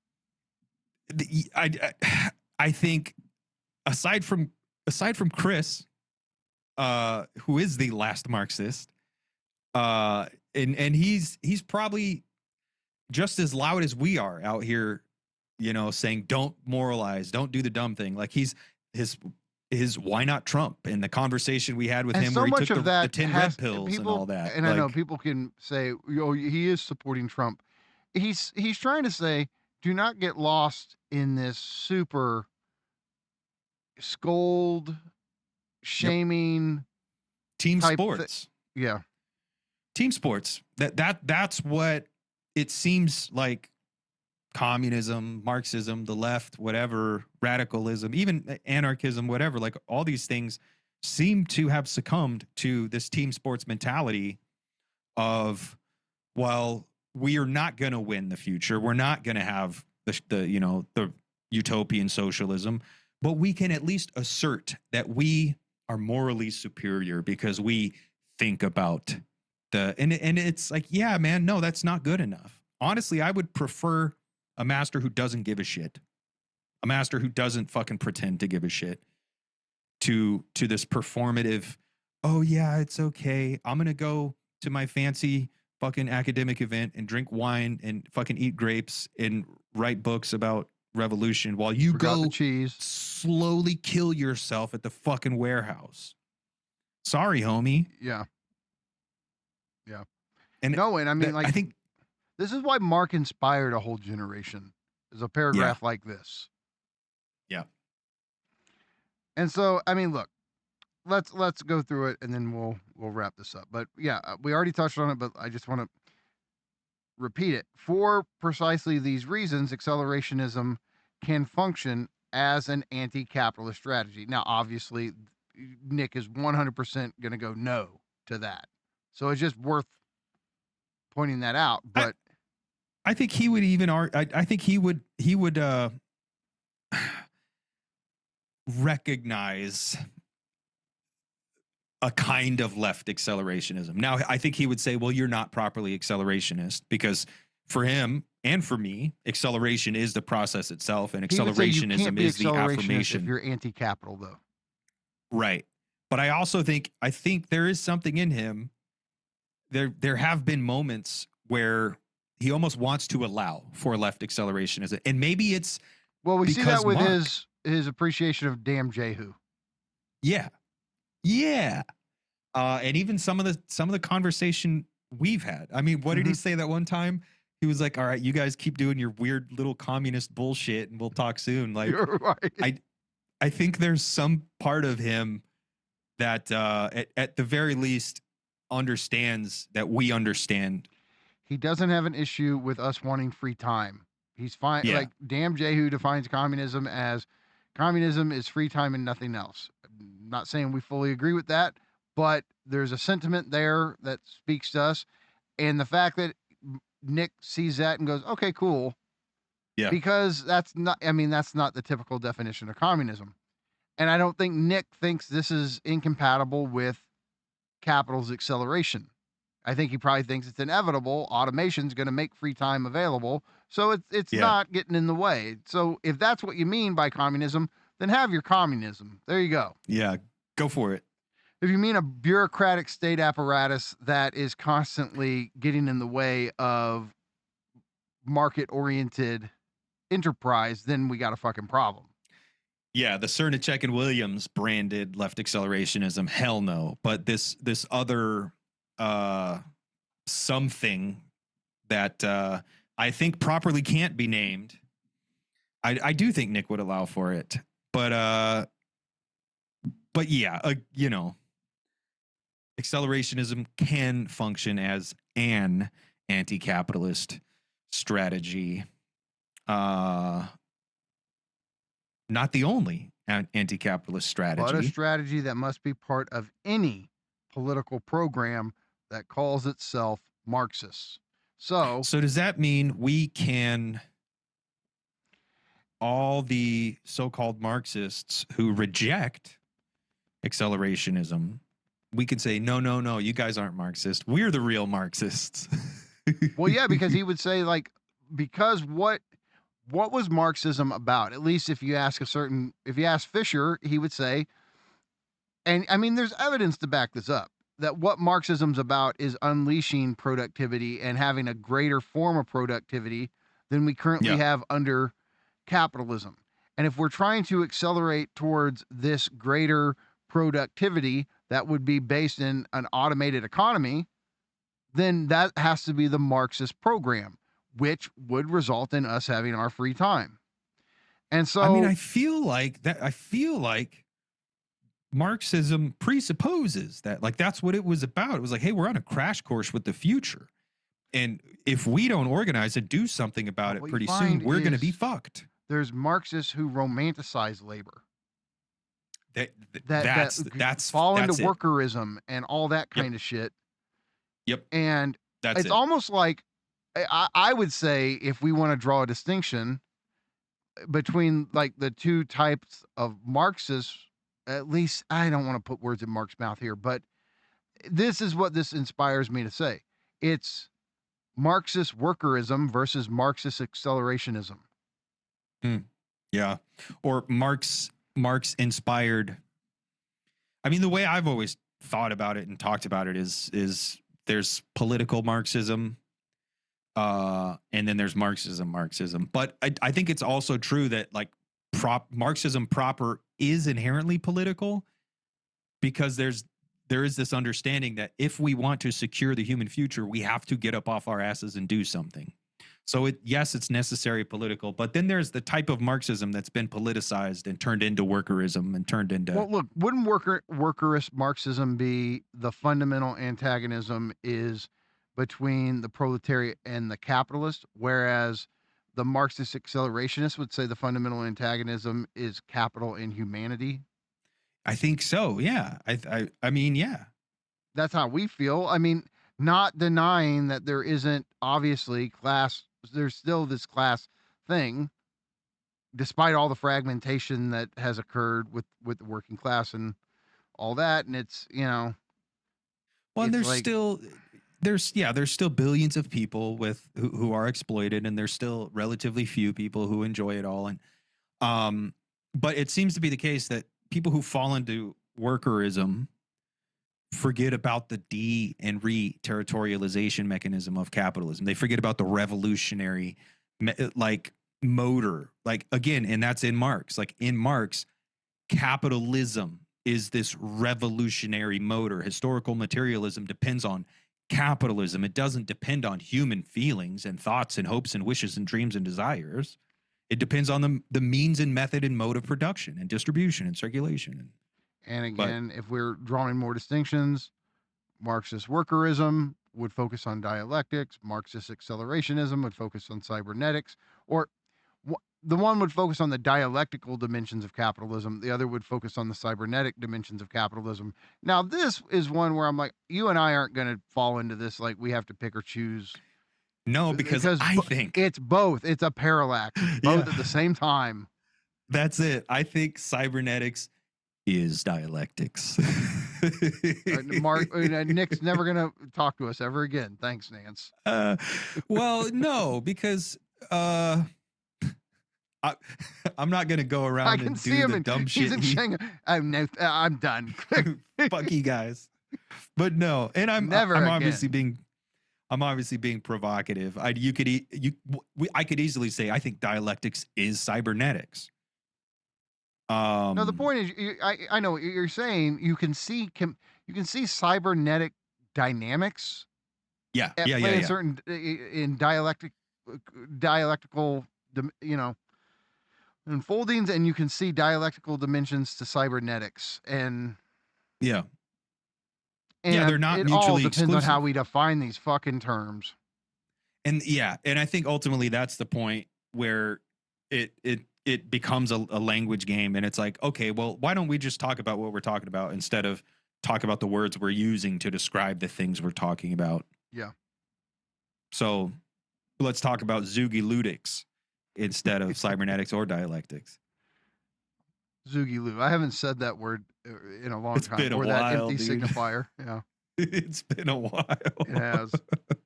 S8: I think aside from Chris, who is the last Marxist, and he's probably just as loud as we are out here, saying don't moralize, don't do the dumb thing. Like his why not Trump, and the conversation we had with him,
S7: so
S8: where he
S7: took
S8: the 10 red pills and all that.
S7: And I know people can say, he is supporting Trump. He's trying to say, do not get lost in this super scold, shaming
S8: team sports.
S7: Yeah.
S8: Team sports. That's what it seems like. Communism, Marxism, the left, whatever, radicalism, even anarchism, whatever, like all these things seem to have succumbed to this team sports mentality of, well, we are not going to win the future. We're not going to have the utopian socialism, but we can at least assert that we are morally superior because we think about and it's like, yeah, man, no, that's not good enough. honestly, I would prefer a master who doesn't give a shit, a master who doesn't fucking pretend to give a shit to this performative, oh yeah, it's okay, I'm gonna go to my fancy fucking academic event and drink wine and fucking eat grapes and write books about revolution while you
S7: Forgot
S8: go
S7: the cheese.
S8: slowly kill yourself at the fucking warehouse. Sorry, homie.
S7: Yeah.
S8: And
S7: No, and I mean, like,
S8: I think
S7: this is why Mark inspired a whole generation, is a paragraph like this.
S8: Yeah.
S7: And so, I mean, look, let's go through it and then we'll wrap this up. But yeah, we already touched on it, but I just want to repeat it. For precisely these reasons, accelerationism can function as an anti-capitalist strategy. Now, obviously, Nick is 100% going to go no to that. So it's just worth pointing that out. But
S8: I think he would even I think he would recognize a kind of left accelerationism. Now, I think he would say, well, you're not properly accelerationist, because for him and for me, acceleration is the process itself, and accelerationism is the affirmation.
S7: If you're anti-capital, though.
S8: Right. But I think there is something in him. There have been moments where he almost wants to allow for left accelerationism. And maybe it's,
S7: well, we see that with
S8: Mark,
S7: his appreciation of damn Jehu.
S8: Yeah. Yeah. And even some of the conversation we've had. I mean, what did he say that one time? He was like, all right, you guys keep doing your weird little communist bullshit and we'll talk soon. Like,
S7: you're right.
S8: I think there's some part of him that at the very least understands that we understand.
S7: He doesn't have an issue with us wanting free time. He's fine.
S8: Yeah.
S7: Like, damn Jehu defines communism as communism is free time and nothing else. I'm not saying we fully agree with that, but there's a sentiment there that speaks to us. And the fact that Nick sees that and goes, okay, cool.
S8: Yeah.
S7: Because that's not the typical definition of communism. And I don't think Nick thinks this is incompatible with capital's acceleration. I think he probably thinks it's inevitable. Automation's going to make free time available. So it's not getting in the way. So if that's what you mean by communism, then have your communism. There you go.
S8: Yeah, go for it.
S7: If you mean a bureaucratic state apparatus that is constantly getting in the way of market-oriented enterprise, then we got a fucking problem.
S8: Yeah, the Cernicek and Williams branded left accelerationism, hell no. But this other something that I think properly can't be named, I do think Nick would allow for it. But yeah, you know, accelerationism can function as an anti-capitalist strategy. Not the only anti-capitalist strategy.
S7: But a strategy that must be part of any political program that calls itself Marxist. So
S8: does that mean we can, all the so-called Marxists who reject accelerationism, we could say, no, you guys aren't Marxist. We're the real Marxists.
S7: well, yeah, because he would say, like, because what was Marxism about? At least if you ask Fisher, he would say, and I mean, there's evidence to back this up, that what Marxism's about is unleashing productivity and having a greater form of productivity than we currently have under capitalism. And if we're trying to accelerate towards this greater productivity that would be based in an automated economy, then that has to be the Marxist program, which would result in us having our free time. And so,
S8: I mean, I feel like Marxism presupposes that, like, that's what it was about. It was like, hey, we're on a crash course with the future. And if we don't organize and do something about it pretty soon, we're going to be fucked.
S7: There's Marxists who romanticize labor.
S8: That's
S7: fall into
S8: it.
S7: workerism and all that kind of shit.
S8: Yep.
S7: And
S8: it's
S7: almost like, I would say, if we want to draw a distinction between like the two types of Marxists, at least I don't want to put words in Mark's mouth here, but this is what this inspires me to say. It's Marxist workerism versus Marxist accelerationism.
S8: Yeah. Or Marx inspired. I mean, the way I've always thought about it and talked about it is there's political Marxism, and then there's Marxism. But I think it's also true that like Marxism proper is inherently political, because there is this understanding that if we want to secure the human future, we have to get up off our asses and do something. So yes, it's necessary political, but then there's the type of Marxism that's been politicized and turned into workerism and turned into.
S7: Well, look, wouldn't workerist Marxism be the fundamental antagonism is between the proletariat and the capitalist, whereas the Marxist accelerationist would say the fundamental antagonism is capital and humanity?
S8: I think so. Yeah. I mean, yeah.
S7: That's how we feel. I mean, not denying that there isn't obviously class, there's still this class thing, despite all the fragmentation that has occurred with the working class and all that. And it's, you know,
S8: well,
S7: it's
S8: there's
S7: like,
S8: still billions of people who are exploited, and there's still relatively few people who enjoy it all. And but it seems to be the case that people who fall into workerism forget about the de and re-territorialization mechanism of capitalism. They forget about the revolutionary like motor, like again, and that's in Marx. Like in Marx, capitalism is this revolutionary motor. Historical materialism depends on capitalism. It doesn't depend on human feelings and thoughts and hopes and wishes and dreams and desires. It depends on the means and method and mode of production and distribution and circulation.
S7: And again, if we're drawing more distinctions, Marxist workerism would focus on dialectics, Marxist accelerationism would focus on cybernetics, or the one would focus on the dialectical dimensions of capitalism, the other would focus on the cybernetic dimensions of capitalism. Now, this is one where I'm like, you and I aren't going to fall into this, like we have to pick or choose.
S8: No, because I think
S7: it's both. It's a parallax, both at the same time.
S8: That's it. I think cybernetics is dialectics.
S7: Nick's never going to talk to us ever again. Thanks, Nance.
S8: Well, no, because I'm not going to go around and do the dumb shit.
S7: I'm done.
S8: Fuck you guys. But no, and I'm obviously being provocative. I could easily say I think dialectics is cybernetics.
S7: No, the point is, I know what you're saying. You can see cybernetic dynamics.
S8: Yeah.
S7: Certain in dialectical, you know, unfoldings, and you can see dialectical dimensions to cybernetics, and
S8: they're not
S7: it
S8: mutually
S7: all depends
S8: exclusive.
S7: on how we define these fucking terms.
S8: And I think ultimately that's the point where it becomes a language game, and it's like, okay, well, why don't we just talk about what we're talking about instead of talk about the words we're using to describe the things we're talking about?
S7: Yeah.
S8: So let's talk about Zoogie Ludics instead of cybernetics or dialectics.
S7: Zoogie Loo. I haven't said that word in a long time.
S8: Been a
S7: or
S8: while,
S7: that empty
S8: dude.
S7: signifier. Yeah.
S8: It's been a while.
S7: It has.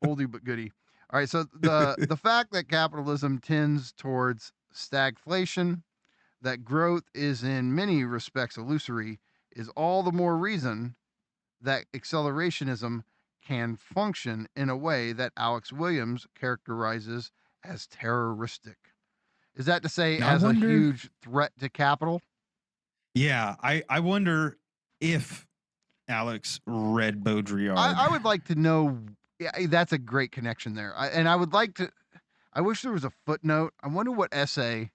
S7: Oldie but goodie. All right. So the fact that capitalism tends towards stagflation, that growth is in many respects illusory, is all the more reason that accelerationism can function in a way that Alex Williams characterizes as terroristic. Is that to say as a huge threat to capital?
S8: Yeah, I wonder if Alex read Baudrillard.
S7: I would like to know. Yeah, that's a great connection there. I would like to. I wish there was a footnote. I wonder what essay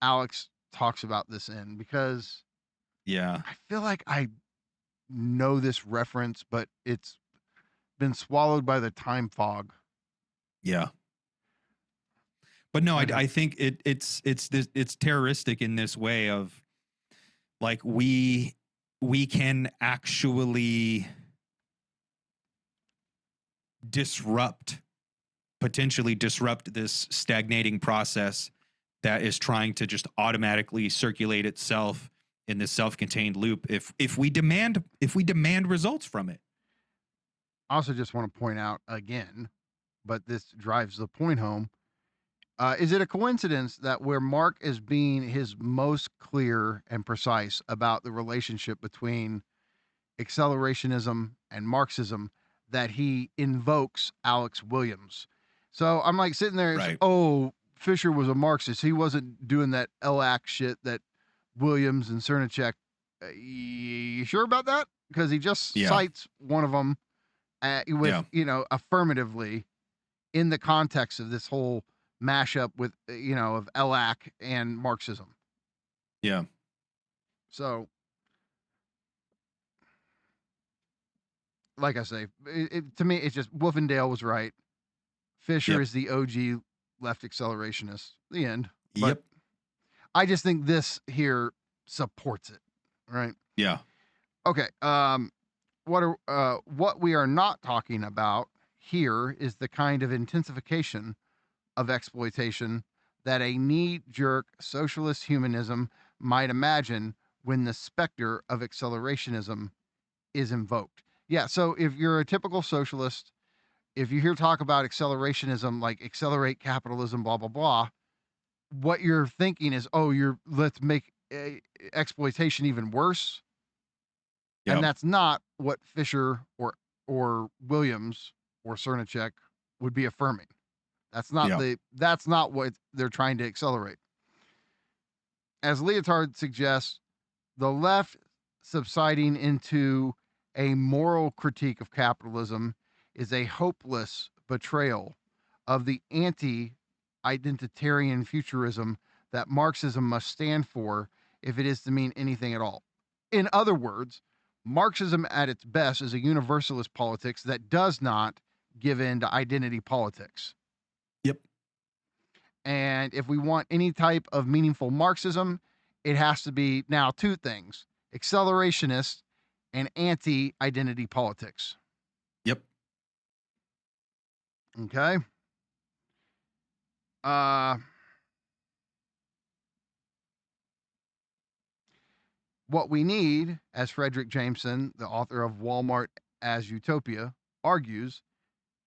S7: Alex talks about this in, because I feel like I know this reference, but it's been swallowed by the time fog.
S8: Yeah. But no, I think it's terroristic in this way of, like, we can actually potentially disrupt this stagnating process that is trying to just automatically circulate itself in this self-contained loop if we demand results from it.
S7: I also just want to point out again but this drives the point home. Is it a coincidence that where Mark is being his most clear and precise about the relationship between accelerationism and Marxism, that he invokes Alex Williams? So I'm like sitting there,
S8: Right.
S7: oh, Fisher was a Marxist. He wasn't doing that LAC shit that Williams and Cernacek. You sure about that? Because he just cites one of them with, affirmatively in the context of this whole mashup with, of LAC and Marxism.
S8: Yeah.
S7: So, like I say, to me, it's just Wolfendale was right. Fisher is the OG left accelerationist. The end. But I just think this here supports it. Right.
S8: Yeah.
S7: Okay. What we are not talking about here is the kind of intensification of exploitation that a knee-jerk socialist humanism might imagine when the specter of accelerationism is invoked. Yeah, so if you're a typical socialist, if you hear talk about accelerationism, like accelerate capitalism, blah, blah, blah, what you're thinking is, let's make exploitation even worse. Yep. And that's not what Fisher or Williams or Cernacek would be affirming. That's not that's not what they're trying to accelerate. As Lyotard suggests, the left subsiding into a moral critique of capitalism is a hopeless betrayal of the anti-identitarian futurism that Marxism must stand for if it is to mean anything at all. In other words, Marxism at its best is a universalist politics that does not give in to identity politics.
S8: Yep.
S7: And if we want any type of meaningful Marxism, it has to be now two things: accelerationist and anti-identity politics.
S8: Yep.
S7: Okay. What we need, as Frederick Jameson, the author of Walmart as Utopia, argues,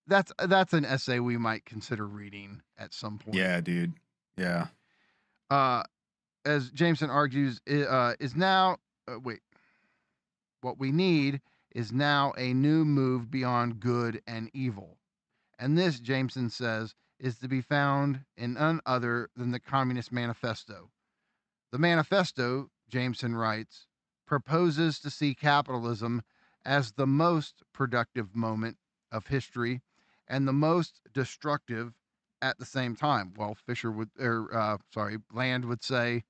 S7: that's an essay we might consider reading at some point.
S8: Yeah, dude. Yeah.
S7: As Jameson argues, is now what we need is now a new move beyond good and evil. And this, Jameson says, is to be found in none other than the Communist Manifesto. The manifesto, Jameson writes, proposes to see capitalism as the most productive moment of history and the most destructive at the same time. Well, Land would say,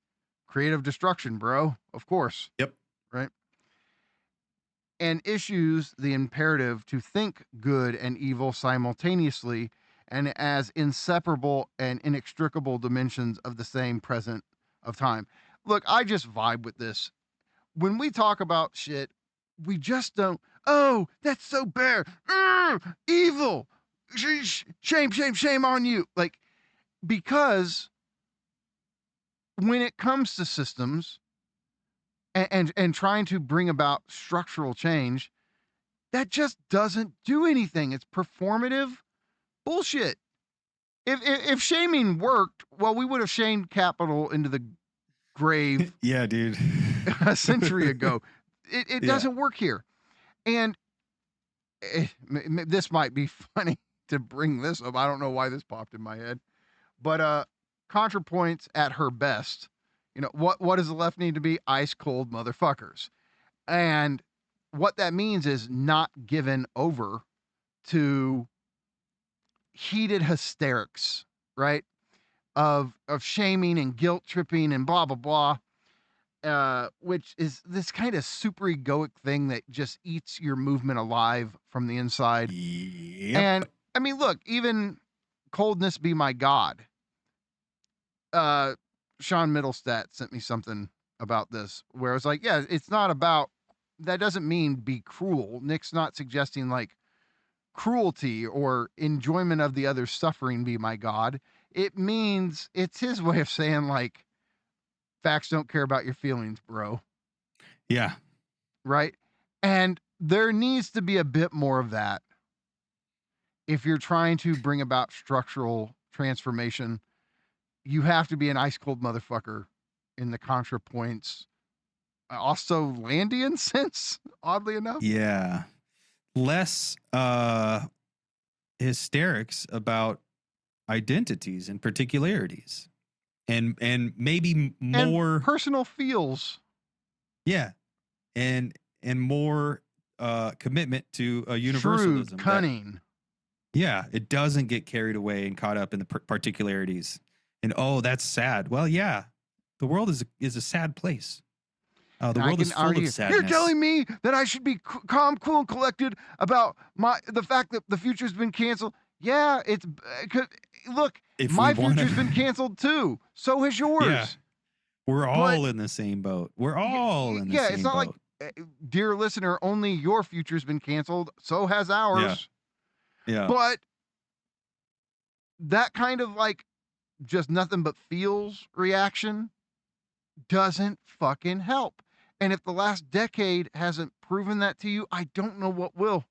S7: creative destruction, bro. Of course.
S8: Yep.
S7: Right. And issues the imperative to think good and evil simultaneously and as inseparable and inextricable dimensions of the same present of time. Look, I just vibe with this. When we talk about shit, we just don't, oh, that's so bad. Evil. Shame on you. Like, because when it comes to systems and trying to bring about structural change, that just doesn't do anything. It's performative bullshit. If shaming worked, well, we would have shamed capital into the grave.
S8: Yeah, dude.
S7: A century ago. It doesn't work here. And this might be funny to bring this up. I don't know why this popped in my head. But ContraPoints at her best. What does the left need to be? Ice cold motherfuckers. And what that means is not given over to heated hysterics, right? Of shaming and guilt tripping and blah, blah, blah. Which is this kind of super egoic thing that just eats your movement alive from the inside.
S8: Yep.
S7: And I mean, look, even coldness be my God. Sean Middlestat sent me something about this where I was like, yeah, it's not about, that doesn't mean be cruel. Nick's not suggesting like cruelty or enjoyment of the other's suffering be my God. It means, it's his way of saying like, facts don't care about your feelings, bro.
S8: Yeah.
S7: Right. And there needs to be a bit more of that if you're trying to bring about structural transformation, you have to be an ice cold motherfucker in the ContraPoints. Also Landian sense, oddly enough.
S8: Yeah. Less hysterics about identities and particularities. And maybe more
S7: and personal feels.
S8: Yeah. And more commitment to a universalism.
S7: Shrewd, cunning.
S8: Yeah, it doesn't get carried away and caught up in the particularities. And oh, that's sad. Well, yeah, the world is a sad place. The world is full of sadness.
S7: You're telling me that I should be calm, cool, and collected about the fact that the future's been canceled? Yeah, it's look. My future's been canceled too. So has yours.
S8: Yeah, we're all in the same boat. We're all in the same boat.
S7: Yeah, it's not like, dear listener, only your future's been canceled. So has ours.
S8: Yeah.
S7: But that kind of like just nothing but feels reaction doesn't fucking help. And if the last decade hasn't proven that to you, I don't know what will.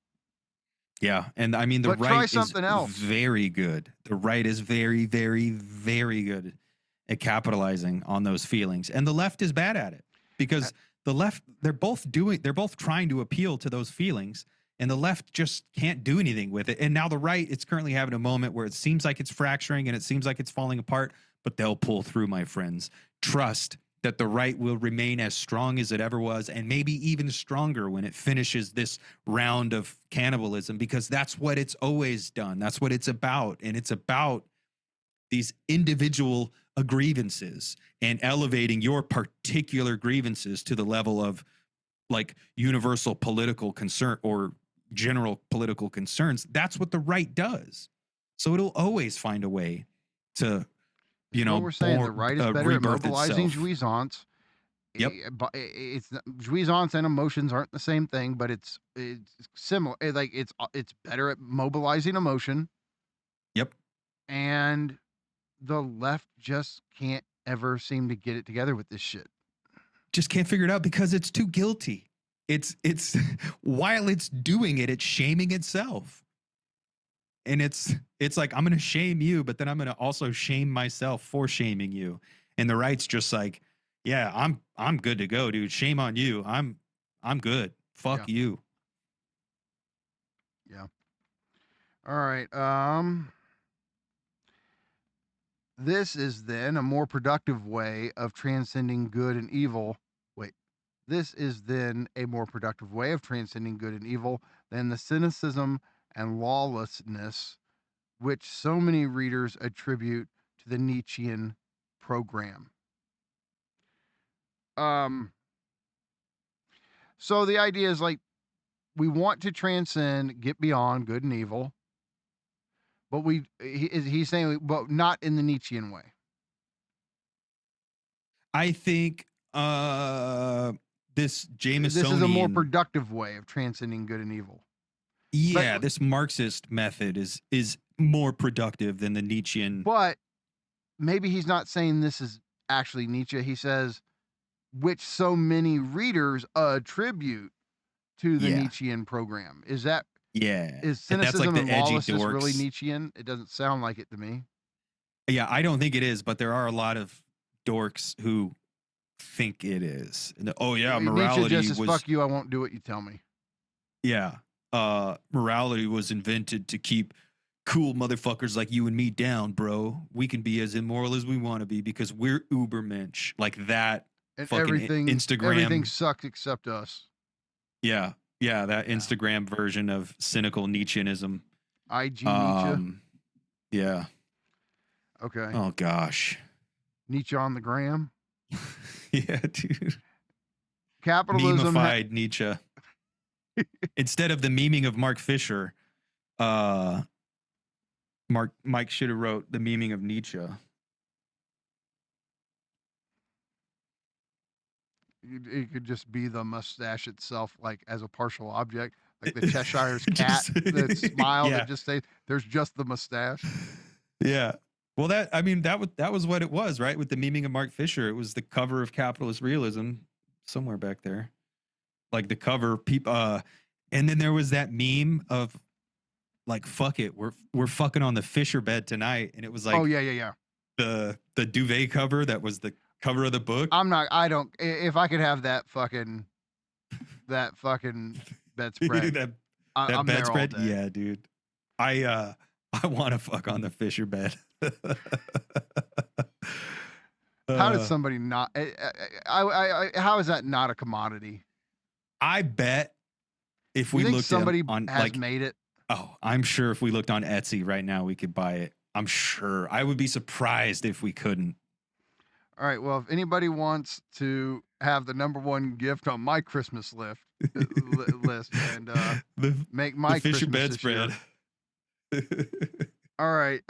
S8: Yeah. And I mean, the right is
S7: else.
S8: very good. The right is very, very, very good at capitalizing on those feelings. And the left is bad at it because the left, they're both trying to appeal to those feelings. And the left just can't do anything with it. And now the right, it's currently having a moment where it seems like it's fracturing and it seems like it's falling apart, but they'll pull through, my friends. Trust that the right will remain as strong as it ever was, and maybe even stronger when it finishes this round of cannibalism, because that's what it's always done. That's what it's about. And it's about these individual grievances and elevating your particular grievances to the level of like universal political concern or general political concerns. That's what the right does. So it'll always find a way to,
S7: we're saying the right is better at mobilizing jouissance.
S8: Yep.
S7: It's jouissance and emotions aren't the same thing, but it's similar. Like it's better at mobilizing emotion.
S8: Yep.
S7: And the left just can't ever seem to get it together with this shit.
S8: Just can't figure it out because it's too guilty. It's while it's doing it, it's shaming itself. And it's like, I'm going to shame you, but then I'm going to also shame myself for shaming you. And the right's just like, yeah, I'm good to go, dude. Shame on you. I'm good. Fuck you.
S7: Yeah. All right. This is then a more productive way of transcending good and evil. This is then a more productive way of transcending good and evil than the cynicism and lawlessness which so many readers attribute to the Nietzschean program. So the idea is like, we want to transcend, get beyond good and evil, but he's saying, but not in the Nietzschean way.
S8: I think this Jamesonian...
S7: This is a more productive way of transcending good and evil.
S8: Yeah, this Marxist method is more productive than the Nietzschean.
S7: But maybe he's not saying this is actually Nietzsche. He says, which so many readers attribute to the Nietzschean program. Is that...
S8: Yeah.
S7: Is cynicism and lawlessness really Nietzschean? It doesn't sound like it to me.
S8: Yeah, I don't think it is, but there are a lot of dorks who think it is. And morality
S7: Nietzsche just
S8: was...
S7: fuck you, I won't do what you tell me.
S8: Yeah. Morality was invented to keep cool motherfuckers like you and me down, bro. We can be as immoral as we want to be because we're ubermensch. Like that.
S7: And
S8: fucking Instagram.
S7: Everything sucks except us.
S8: Yeah. Yeah, that Instagram version of cynical Nietzscheanism.
S7: IG Nietzsche.
S8: Yeah.
S7: Okay.
S8: Oh gosh.
S7: Nietzsche on the gram.
S8: Yeah, dude.
S7: Capitalism.
S8: Memified Nietzsche. Instead of the memeing of Mark Fisher, Mike should have wrote the memeing of Nietzsche.
S7: It could just be the mustache itself, like as a partial object, like the Cheshire's cat that smile that just say, "There's just the mustache."
S8: Yeah. Well, that was what it was, right? With the memeing of Mark Fisher, it was the cover of Capitalist Realism, somewhere back there, like the cover. And then there was that meme of like, fuck it, we're fucking on the Fisher bed tonight, and it was like,
S7: oh yeah.
S8: the duvet cover that was the cover of the book.
S7: If I could have that fucking bedspread,
S8: that
S7: I'm there all
S8: bedspread,
S7: day.
S8: yeah, dude. I want to fuck on the Fisher bed.
S7: How did somebody not? How is that not a commodity?
S8: I bet if
S7: You
S8: we
S7: think
S8: looked
S7: somebody
S8: on
S7: has
S8: like,
S7: made it.
S8: oh, I'm sure if we looked on Etsy right now, we could buy it. I'm sure. I would be surprised if we couldn't.
S7: All right. Well, if anybody wants to have the number one gift on my Christmas list and make my
S8: the Fisher
S7: Christmas
S8: bedspread.
S7: All right.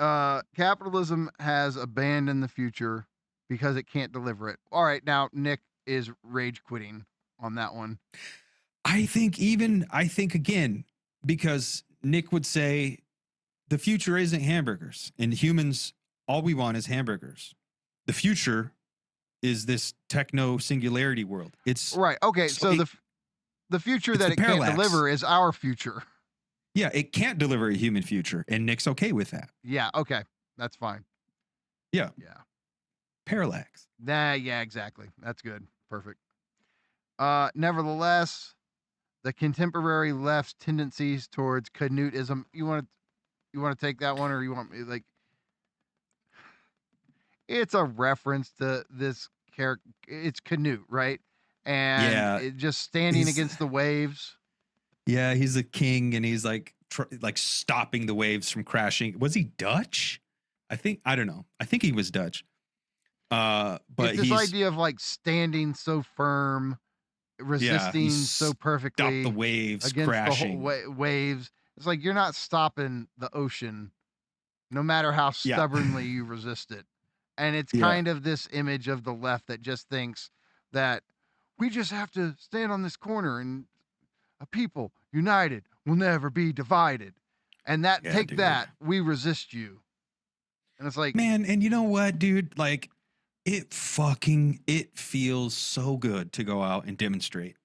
S7: Capitalism has abandoned the future because it can't deliver it. All right. Now Nick is rage quitting on that one.
S8: I think again, because Nick would say the future isn't hamburgers, and humans, all we want is hamburgers. The future is this techno singularity world. It's
S7: right. Okay. So the future that it can't deliver is our future.
S8: Yeah, it can't deliver a human future, and Nick's okay with that.
S7: Yeah. Okay. That's fine.
S8: Yeah.
S7: Yeah.
S8: Parallax.
S7: Yeah, exactly. That's good. Perfect. Nevertheless, the contemporary left's tendencies towards Canutism. You want to take that one, or you want me like? It's a reference to this character. It's Canute, right? And it just standing against the waves.
S8: Yeah, he's a king, and he's like stopping the waves from crashing. Was he Dutch? I don't know. I think he was Dutch. But
S7: it's this idea of like standing so firm, resisting so perfectly,
S8: stop the waves
S7: against
S8: crashing.
S7: the waves. It's like you're not stopping the ocean, no matter how stubbornly you resist it. And it's kind of this image of the left that just thinks that we just have to stand on this corner and a people united will never be divided. And that that, we resist you. And it's like,
S8: man, and you know what, dude? Like, it feels so good to go out and demonstrate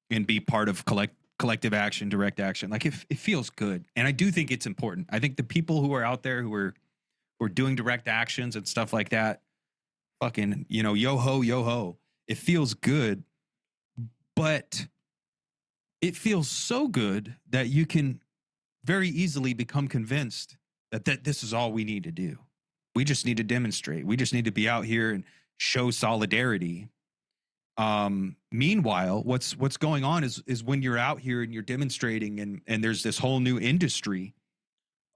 S8: and be part of collective action, direct action. Like, it feels good. And I do think it's important. I think the people who are out there who are doing direct actions and stuff like that, fucking, yo ho. It feels good, but it feels so good that you can very easily become convinced that this is all we need to do. We just need to demonstrate. We just need to be out here and show solidarity. Meanwhile, what's going on is when you're out here and you're demonstrating and there's this whole new industry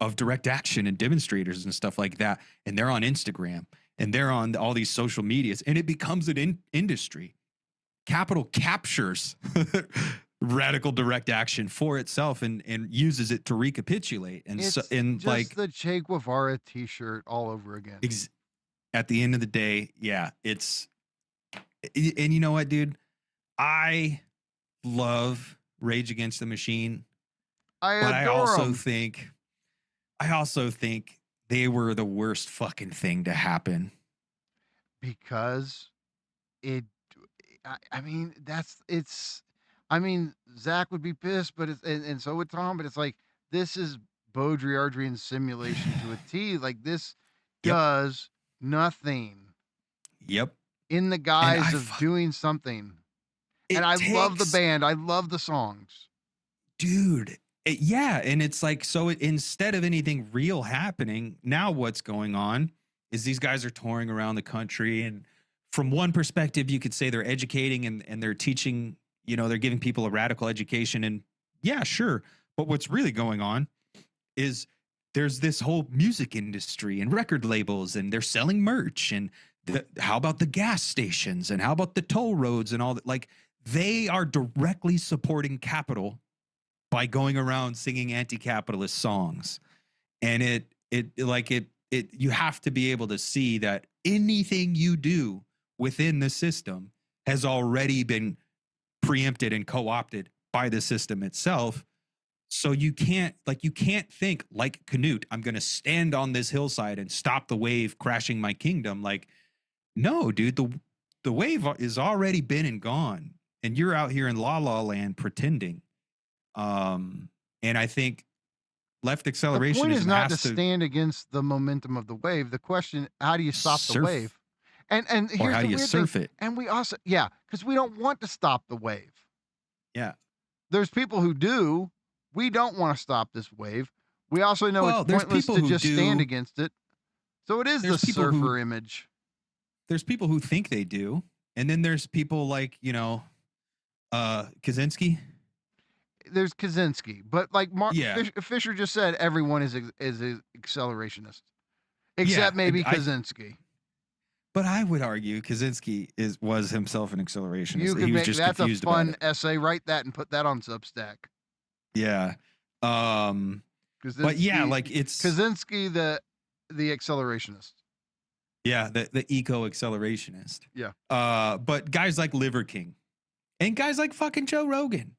S8: of direct action and demonstrators and stuff like that. And they're on Instagram and they're on all these social medias, and it becomes an industry. Capital captures radical direct action for itself and uses it to recapitulate. And
S7: it's just like the Che Guevara t-shirt all over again.
S8: At the end of the day, it's, and you know what, dude? I love Rage Against the Machine. I also think they were the worst fucking thing to happen.
S7: Because Zach would be pissed, but and so would Tom, but it's like, this is Baudrillardian simulation to a T. Like, this does nothing.
S8: Yep.
S7: In the guise of doing something. And I love the band. I love the songs.
S8: Dude. And it's like, so instead of anything real happening, now what's going on is these guys are touring around the country, and from one perspective, you could say they're educating and they're teaching, they're giving people a radical education, and yeah, sure. But what's really going on is there's this whole music industry and record labels, and they're selling merch, and how about the gas stations, and how about the toll roads and all that? Like, they are directly supporting capital by going around singing anti-capitalist songs. And you have to be able to see that anything you do within the system has already been preempted and co-opted by the system itself. So you can't think like Canute, I'm going to stand on this hillside and stop the wave crashing my kingdom. Like, no, dude, the wave is already been and gone, and you're out here in la la land pretending. And I think left
S7: The
S8: accelerationism
S7: point is not to
S8: has to,
S7: stand against the momentum of the wave. The question, how do you stop the
S8: surf,
S7: wave? And
S8: or
S7: here's
S8: how
S7: the
S8: do you
S7: weird
S8: surf
S7: thing.
S8: it?
S7: And we also, because we don't want to stop the wave.
S8: Yeah.
S7: There's people who do. We don't want to stop this wave. We also know
S8: Well,
S7: it's
S8: there's
S7: pointless
S8: people
S7: to
S8: who
S7: just stand
S8: do.
S7: against it. So it is the
S8: There's people who
S7: surfer image.
S8: there's people who think they do, and then there's people like Kaczynski.
S7: There's Kaczynski, but like
S8: Yeah.
S7: Fisher just said, everyone is an accelerationist, except maybe Kaczynski.
S8: But I would argue Kaczynski was himself an accelerationist.
S7: You
S8: He
S7: could
S8: was
S7: make
S8: just
S7: that's a
S8: confused about
S7: fun
S8: it.
S7: essay. Write that and put that on Substack.
S8: Yeah. But yeah, like it's
S7: Kaczynski, the accelerationist.
S8: yeah, the eco accelerationist.
S7: Yeah.
S8: But guys like Liver King and guys like fucking Joe Rogan,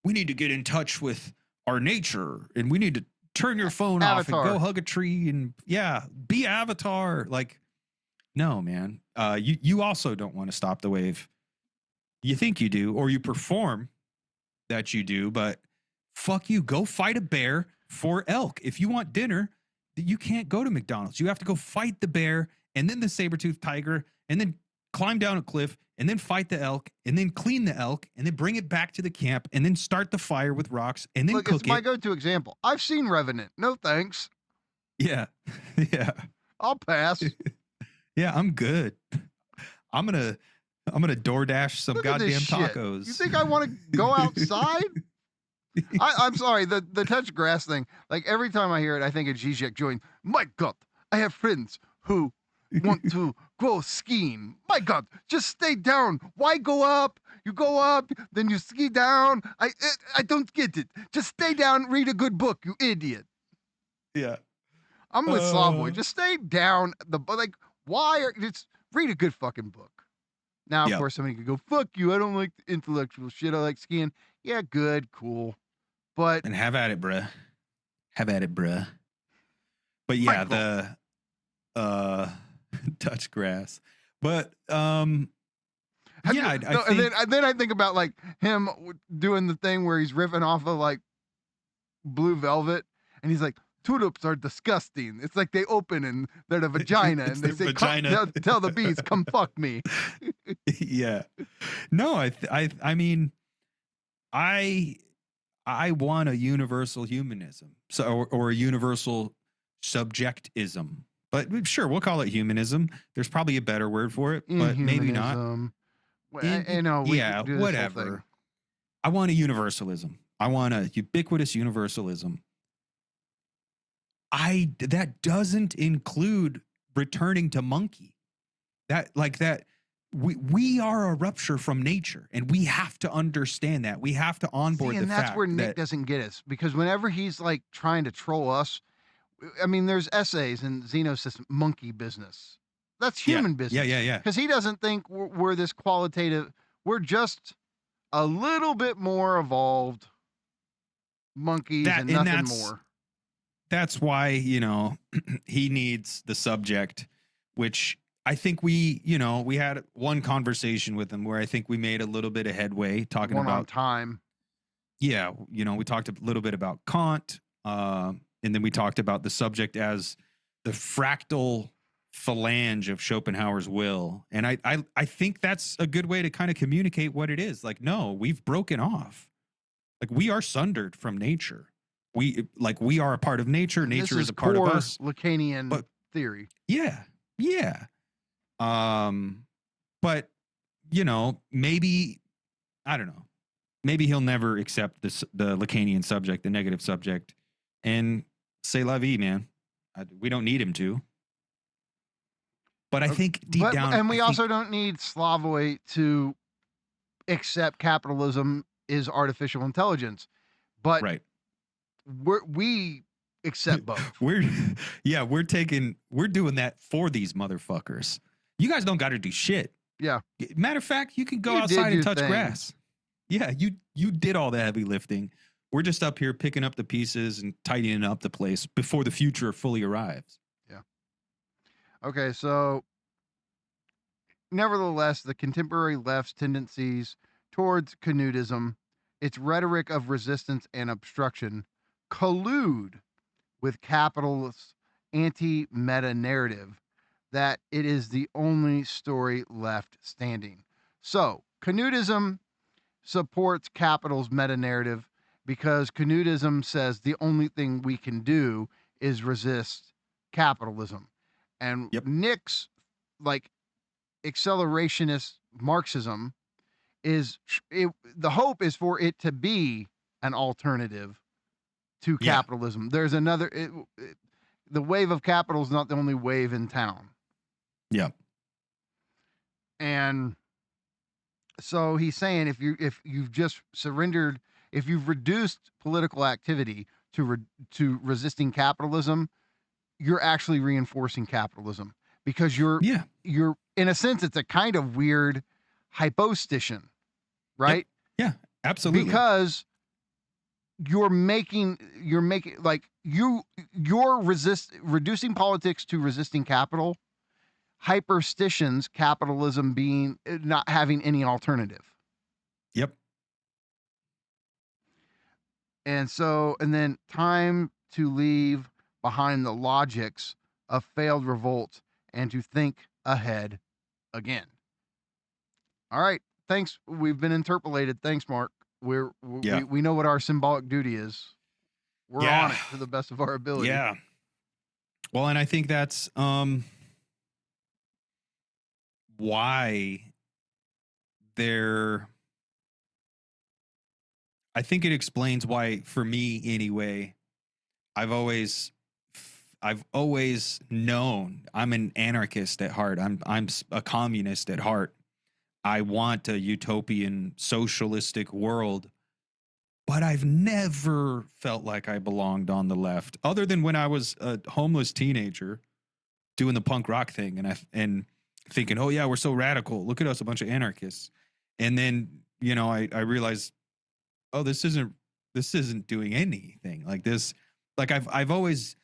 S8: we need to get in touch with our nature and we need to turn your phone off and go hug a tree and be Avatar. Like, no, man. You also don't want to stop the wave. You think you do, or you perform that you do, but fuck you. Go fight a bear for elk. If you want dinner, you can't go to McDonald's. You have to go fight the bear and then the saber-toothed tiger and then climb down a cliff and then fight the elk and then clean the elk and then bring it back to the camp and then start the fire with rocks and then cook
S7: it's my go-to example. I've seen Revenant. No thanks.
S8: Yeah. Yeah.
S7: I'll pass.
S8: Yeah, I'm good. I'm gonna DoorDash some
S7: Look at
S8: goddamn
S7: this shit.
S8: tacos.
S7: You think I want to go outside? I'm sorry, the touch grass thing. Like every time I hear it, I think of Žižek join. My God, I have friends who want to go skiing. My God, just stay down. Why go up? You go up, then you ski down. I don't get it. Just stay down, read a good book, you idiot.
S8: Yeah.
S7: I'm with Slavoj. Just stay down. Just read a good fucking book. Now, of course, somebody could go, fuck you. I don't like the intellectual shit. I like skiing. Yeah, good, cool. But
S8: And have at it, bruh. Have at it, bruh. But yeah,
S7: Michael.
S8: the touch grass. But
S7: and then I think about like him doing the thing where he's riffing off of like Blue Velvet, and he's like, tulips are disgusting. It's like they open and they're the vagina, and they say, tell the bees, come fuck me.
S8: Yeah. No, I mean, I want a universal humanism, or a universal subjectism. But sure, we'll call it humanism. There's probably a better word for it, but maybe not. Whatever. I want a universalism. I want a ubiquitous universalism. That doesn't include returning to monkey. We are a rupture from nature, and we have to understand that. We have to onboard the fact.
S7: And that's where Nick doesn't get us, because whenever he's like trying to troll us, I mean, there's essays in Zeno's system, monkey business. That's human business.
S8: Yeah.
S7: Because he doesn't think we're this qualitative. We're just a little bit more evolved monkeys and nothing more.
S8: That's why, he needs the subject, which I think we had one conversation with him where I think we made a little bit of headway talking about
S7: on time.
S8: Yeah. We talked a little bit about Kant. And then we talked about the subject as the fractal phalange of Schopenhauer's will. And I think that's a good way to kind of communicate what it is. Like, no, we've broken off. Like, we are sundered from nature. We are a part of nature. Nature is a part of us.
S7: Lacanian theory.
S8: Yeah. But maybe, I don't know. Maybe he'll never accept the Lacanian subject, the negative subject, and say la vie, man. We don't need him to. But I think deep down,
S7: and we also don't need Slavoj to accept capitalism is artificial intelligence. But
S8: right.
S7: We accept both.
S8: We're doing that for these motherfuckers. You guys don't got to do shit.
S7: Yeah.
S8: Matter of fact, you can go outside and touch grass. Yeah, you did all the heavy lifting. We're just up here picking up the pieces and tidying up the place before the future fully arrives.
S7: Yeah. Okay, so nevertheless, the contemporary left's tendencies towards Canutism, its rhetoric of resistance and obstruction, collude with capitalist anti-meta narrative that it is the only story left standing. So, Canutism supports capital's meta narrative because Canutism says the only thing we can do is resist capitalism. And Nick's like accelerationist Marxism is the hope is for it to be an alternative to capitalism. There's another the wave of capital is not the only wave in town.
S8: Yeah.
S7: And so he's saying if you've just surrendered, if you've reduced political activity to resisting capitalism, you're actually reinforcing capitalism because you're in a sense it's a kind of weird hypostition, right?
S8: Yeah, absolutely.
S7: Because you're making like you're reducing politics to resisting capital, hyperstitions capitalism being not having any alternative.
S8: Yep.
S7: And then time to leave behind the logics of failed revolt and to think ahead again. All right. Thanks. We've been interpolated. Thanks, Mark. We know what our symbolic duty is. We're on it to the best of our ability.
S8: Yeah. Well, and I think that's why I think it explains why, for me anyway, I've always known I'm an anarchist at heart. I'm a communist at heart. I want a utopian socialistic world, but I've never felt like I belonged on the left, other than when I was a homeless teenager doing the punk rock thing and thinking, oh yeah, we're so radical. Look at us, a bunch of anarchists. And then, I realized, oh, this isn't doing anything like this. Like I've always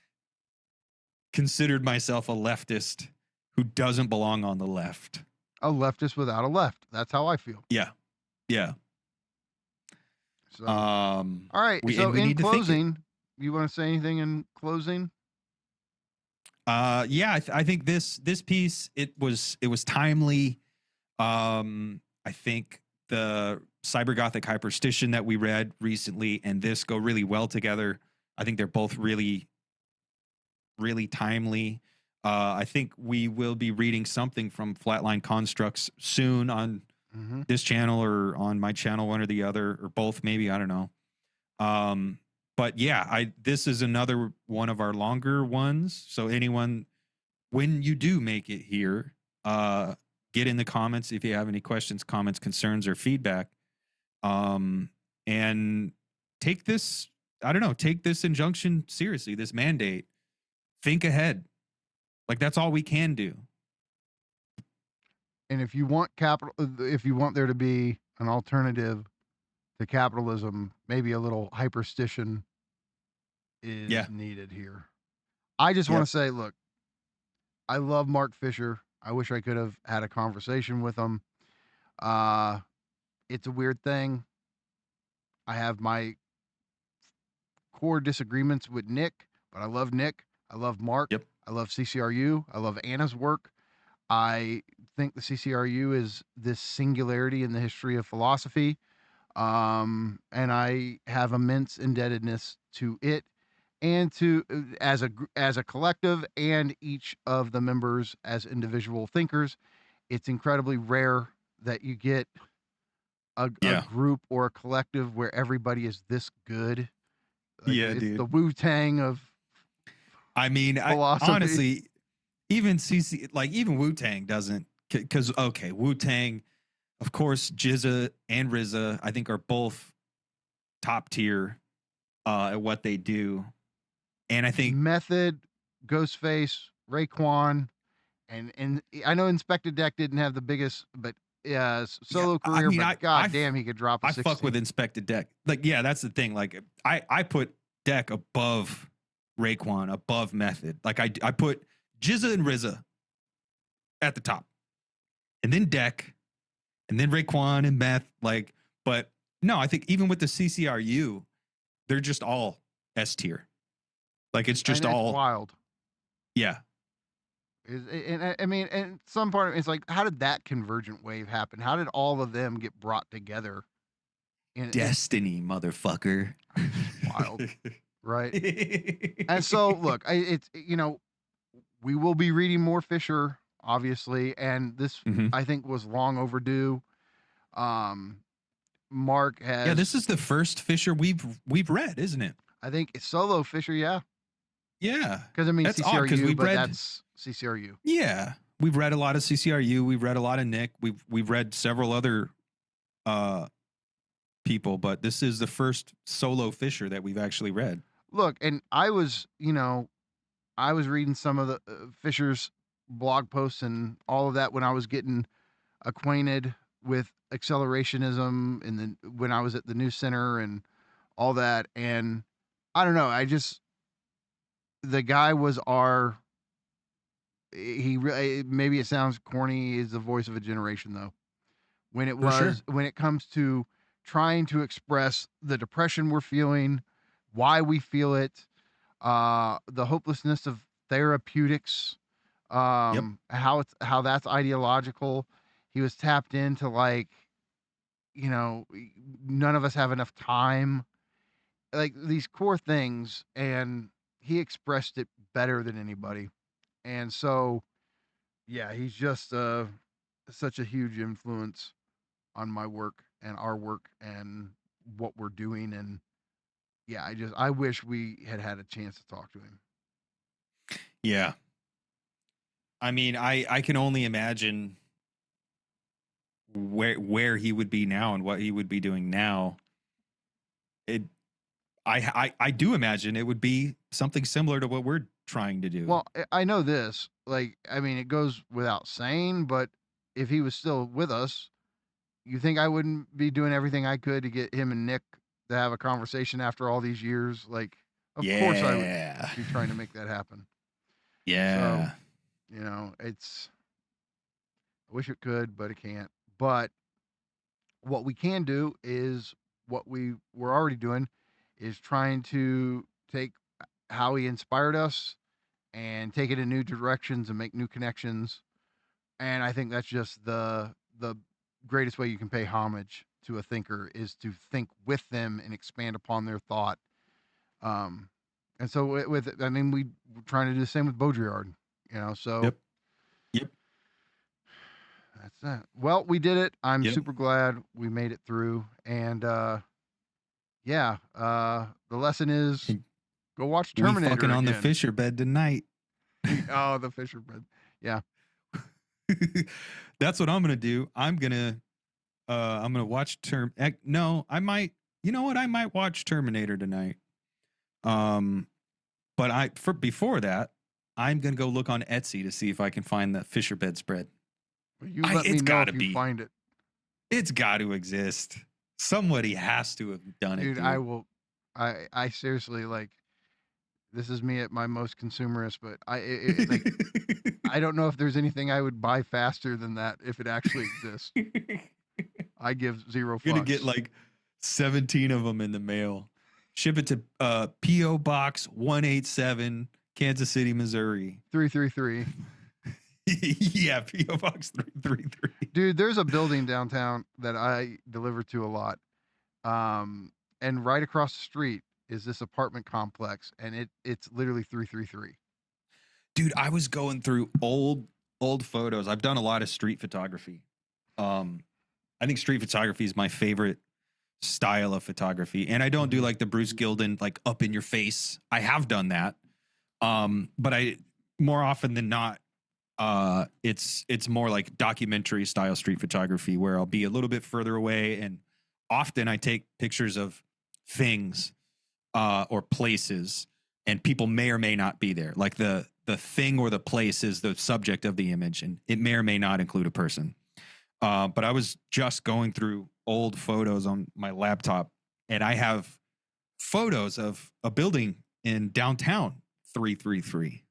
S8: considered myself a leftist who doesn't belong on the left.
S7: A leftist without a left. That's how I feel.
S8: Yeah. Yeah.
S7: So, all right. So in closing, you want to say anything in closing?
S8: I think this piece, it was timely. I think the cybergothic hyperstition that we read recently and this go really well together. I think they're both really, really timely. I think we will be reading something from Flatline Constructs soon on this channel or on my channel, one or the other, or both, maybe. I don't know. But yeah, this is another one of our longer ones. So anyone, when you do make it here, get in the comments if you have any questions, comments, concerns, or feedback. And take this, take this injunction seriously, this mandate. Think ahead. Like, that's all we can do.
S7: And if you want there to be an alternative to capitalism, maybe a little hyperstition is needed here. I just want to say, look, I love Mark Fisher. I wish I could have had a conversation with him. It's a weird thing. I have my core disagreements with Nick, but I love Nick. I love Mark.
S8: Yep. I
S7: love CCRU. I love Anna's work. I think the CCRU is this singularity in the history of philosophy. And I have immense indebtedness to it and to as a collective and each of the members as individual thinkers. It's incredibly rare that you get a group or a collective where everybody is this good. Like, it's
S8: dude.
S7: The Wu-Tang of philosophy.
S8: Honestly, even even Wu-Tang doesn't, because Wu-Tang, of course, Jizza and RZA, I think, are both top tier at what they do. And I think
S7: Method, Ghostface, Raekwon, and I know Inspector Deck didn't have the biggest, but solo career. But damn, he could drop a 16.
S8: I fuck with Inspector Deck. Like, that's the thing. Like, I put Deck above Raekwon, above Method. Like, I put Jizza and RZA at the top, and then Deck, and then Raekwon and Meth. Like, but no, I think even with the CCRU, they're just all S tier. Like it's just
S7: And it's
S8: all
S7: wild.
S8: yeah.
S7: And I mean, and some part of it's like, how did that convergent wave happen? How did all of them get brought together?
S8: Destiny, motherfucker.
S7: Wild, right? And so, look, it's we will be reading more Fisher, obviously, and this I think was long overdue. Mark has
S8: Yeah, this is the first Fisher we've read, isn't it?
S7: I think it's solo Fisher, yeah.
S8: Yeah,
S7: Because I mean
S8: that's odd, 'cause
S7: CCRU,
S8: we've
S7: but
S8: read-
S7: that's CCRU.
S8: yeah. We've read a lot of CCRU. We've read a lot of Nick. We've read several other people, but this is the first solo Fisher that we've actually read.
S7: Look, and I was reading some of the Fisher's blog posts and all of that when I was getting acquainted with accelerationism and when I was at the News Center and all that. And I don't know, the guy was maybe it sounds corny, is the voice of a generation though. When it comes to trying to express the depression we're feeling, why we feel it, the hopelessness of therapeutics, how that's ideological. He was tapped into none of us have enough time, like these core things, and he expressed it better than anybody. And so, yeah, he's just such a huge influence on my work and our work and what we're doing. And yeah, I wish we had a chance to talk to him.
S8: Yeah. I mean, I can only imagine where he would be now and what he would be doing now. I do imagine it would be something similar to what we're trying to do.
S7: Well, I know this, it goes without saying, but if he was still with us, you think I wouldn't be doing everything I could to get him and Nick to have a conversation after all these years? Like, of course I would be trying to make that happen.
S8: Yeah.
S7: So, I wish it could, but it can't. But what we can do is what we were already doing, is trying to take how he inspired us and take it in new directions and make new connections. And I think that's just the greatest way you can pay homage to a thinker, is to think with them and expand upon their thought. And so we were trying to do the same with Baudrillard, so.
S8: Yep.
S7: That's that. Well, we did it. I'm
S8: Yep.
S7: super glad we made it through. And the lesson is go watch Terminator.
S8: We fucking on the
S7: again.
S8: Fisher bed tonight.
S7: Oh, the Fisher bed. Yeah.
S8: That's what I'm gonna do. I'm gonna watch No, I might. You know what? I might watch Terminator tonight. But before that, I'm gonna go look on Etsy to see if I can find the Fisher bed spread.
S7: Well, you let me know if you find it.
S8: It's got to exist. Somebody has to have done it.
S7: Dude, I will. I seriously, this is me at my most consumerist, but I don't know if there's anything I would buy faster than that if it actually exists. I give zero fucks.
S8: You're gonna get 17 of them in the mail. Ship it to P.O. Box 187, Kansas City, Missouri.
S7: 333.
S8: Yeah, P.O. Box 333.
S7: Dude, there's a building downtown that I deliver to a lot. And right across the street is this apartment complex, and it's literally 333.
S8: Dude, I was going through old photos. I've done a lot of street photography. I think street photography is my favorite style of photography. And I don't do the Bruce Gilden, up in your face. I have done that. But I more often than not, it's more like documentary style street photography, where I'll be a little bit further away, and often I take pictures of things or places, and people may or may not be there. Like the thing or the place is the subject of the image, and it may or may not include a person. But I was just going through old photos on my laptop, and I have photos of a building in downtown 333.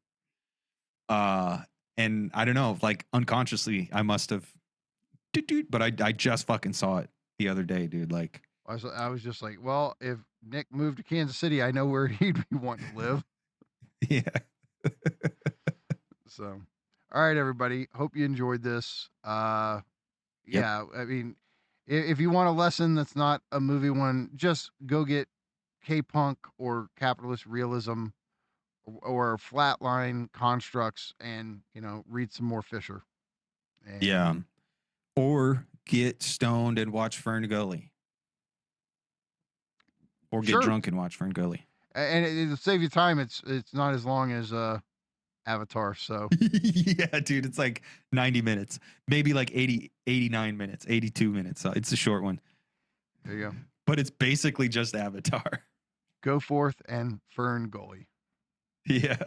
S8: And I don't know, unconsciously I must have, but I just fucking saw it the other day, dude.
S7: I was just like, well, if Nick moved to Kansas City, I know where he'd be wanting to live.
S8: Yeah.
S7: So, all right, everybody. Hope you enjoyed this. Yeah, I mean, if you want a lesson that's not a movie one, just go get K-punk or capitalist realism or flatline constructs, and read some more Fisher. And
S8: Yeah. Or get stoned and watch Fern Gully. Or get
S7: Sure.
S8: drunk and watch Fern Gully.
S7: And it'll save you time. It's not as long as Avatar. So
S8: Yeah, dude, it's like 90 minutes, maybe like 89 minutes, 82 minutes. So it's a short one.
S7: there you go.
S8: But it's basically just Avatar.
S7: Go forth and Fern Gully.
S8: Yeah.